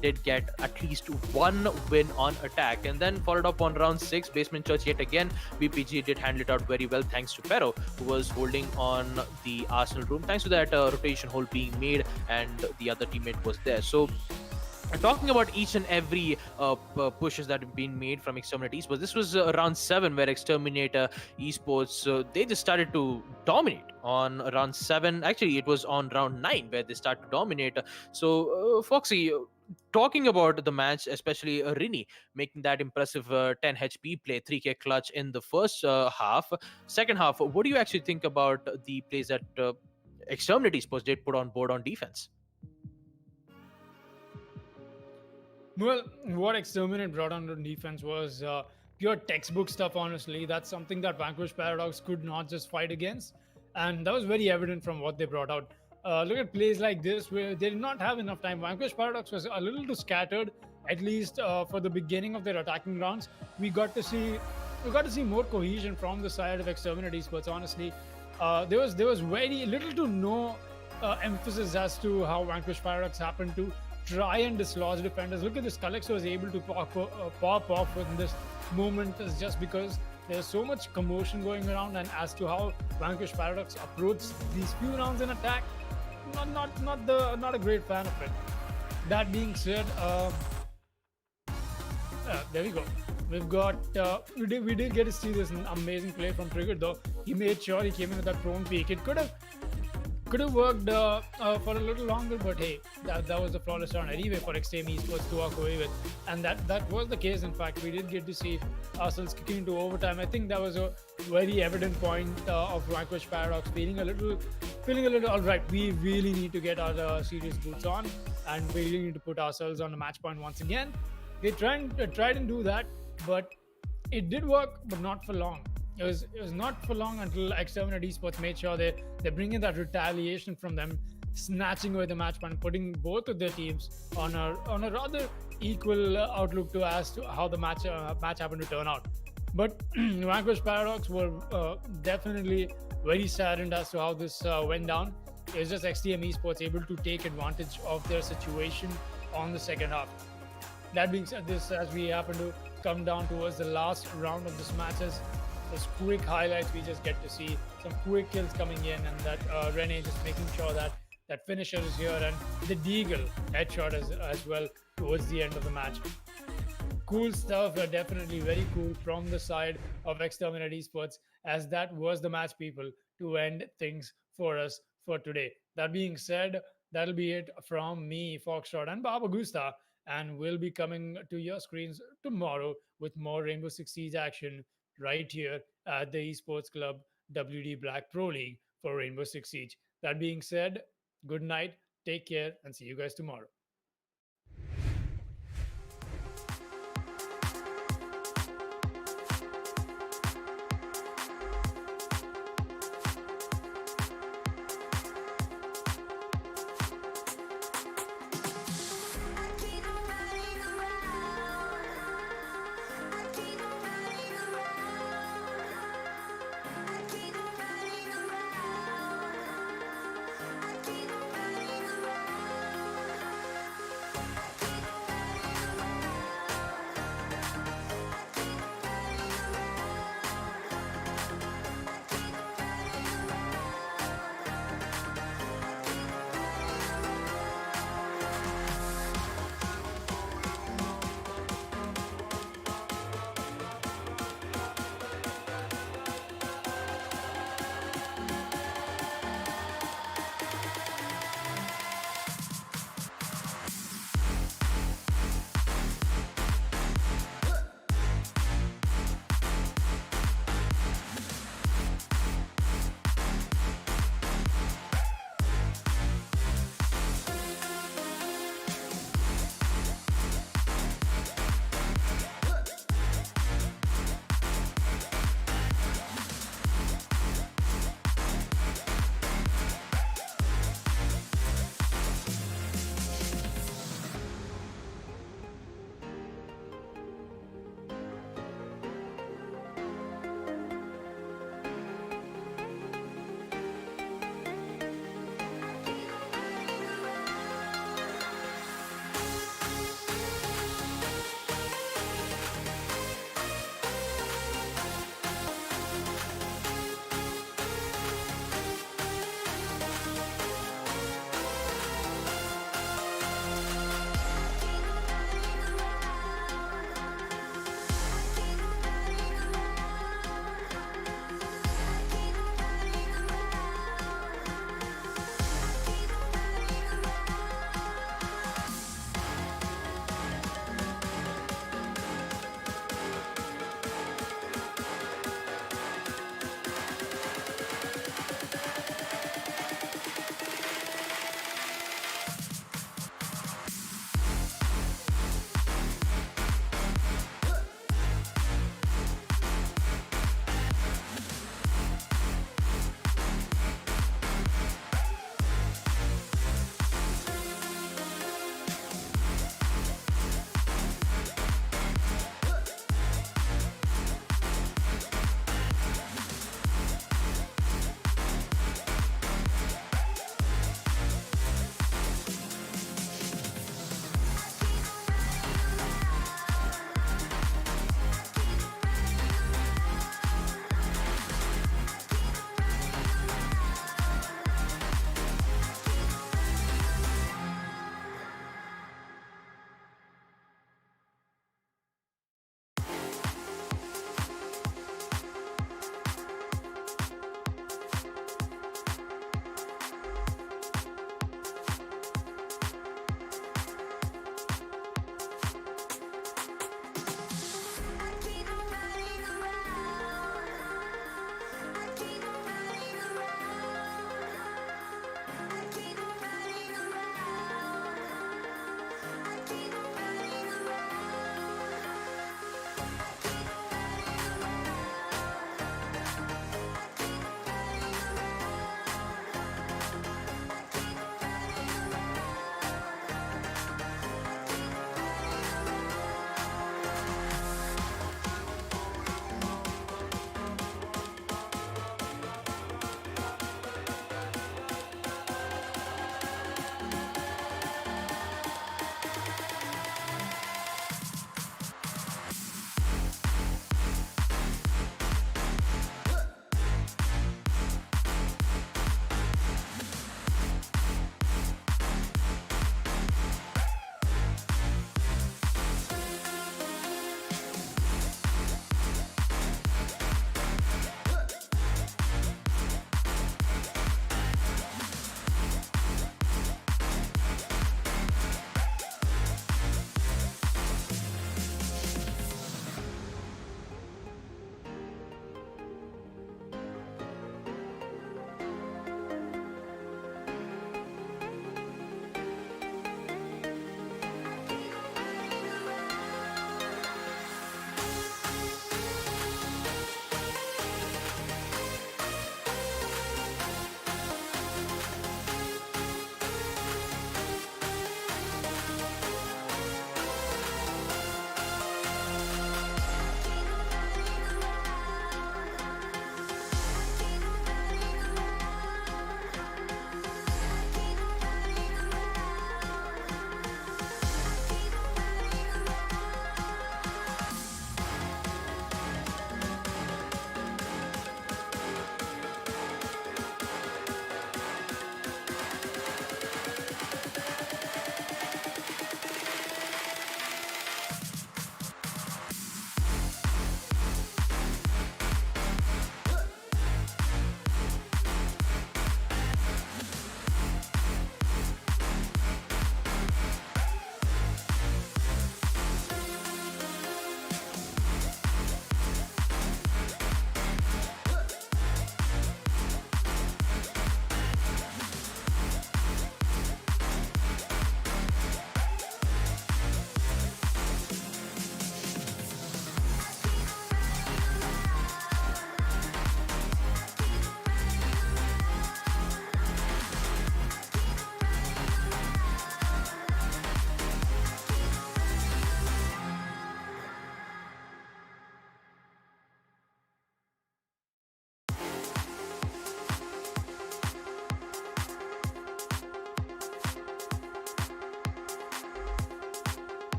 did get at least 1 win on attack. And then followed up on round 6, Basement Church yet again. VPG did handle it out very well, thanks to Pero, who was holding on the Arsenal room, thanks to that rotation hole being made, and the other teammate was there. So talking about each and every pushes that have been made from Exterminate Esports, this was round 7, where Exterminator Esports, they just started to dominate on round 7. Actually, it was on round 9 where they started to dominate. So Foxy, talking about the match, especially Rini making that impressive 10 HP play, 3k clutch in the first half. Second half, what do you actually think about the plays that Exterminate Esports did put on board on defense? Well, what Exterminate brought on defense was pure textbook stuff, honestly. That's something that Vanquish Paradox could not just fight against. And that was very evident from what they brought out. Look at plays like this where they did not have enough time. Vanquish Paradox was a little too scattered, at least for the beginning of their attacking rounds. We got to see more cohesion from the side of Exterminate Esports, honestly. There was very little to no emphasis as to how Vanquish Paradox happened to try and dislodge defenders. Look at this, Kalex was able to pop off in this moment is just because there's so much commotion going around, and as to how Vanquish Paradox approached these few rounds in attack, not a great fan of it. That being said, there we go. We've got we did get to see this amazing play from Trigger, though. He made sure he came in with that prone peak. It could have worked for a little longer, but hey, that was a flawless round anyway for XTM Esports to walk away with, and that was the case. In fact, we did get to see ourselves kicking into overtime. I think that was a very evident point of Vanquish Paradox feeling a little all right. We really need to get our serious boots on, and we really need to put ourselves on the match point once again. They tried and do that, but it did work, but not for long. It was not for long until Exterminate Esports made sure they bring in that retaliation from them, snatching away the match point, putting both of their teams on a rather equal outlook as to how the match happened to turn out. But Vanquish Paradox were definitely very saddened as to how this went down. It was just XTM Esports able to take advantage of their situation on the second half. That being said, this as we happen to come down towards the last round of this matches. Those quick highlights, we just get to see some quick kills coming in, and that Rene just making sure that finisher is here, and the Deagle headshot as well towards the end of the match. Cool stuff, definitely very cool from the side of Exterminate Esports, as that was the match, people, to end things for us for today. That being said, that'll be it from me, Foxtrot, and Baba Gusta, and we'll be coming to your screens tomorrow with more Rainbow Six Siege action right here at the Esports Club WD Black Pro League for Rainbow Six Siege. That being said, good night, take care, and see you guys tomorrow.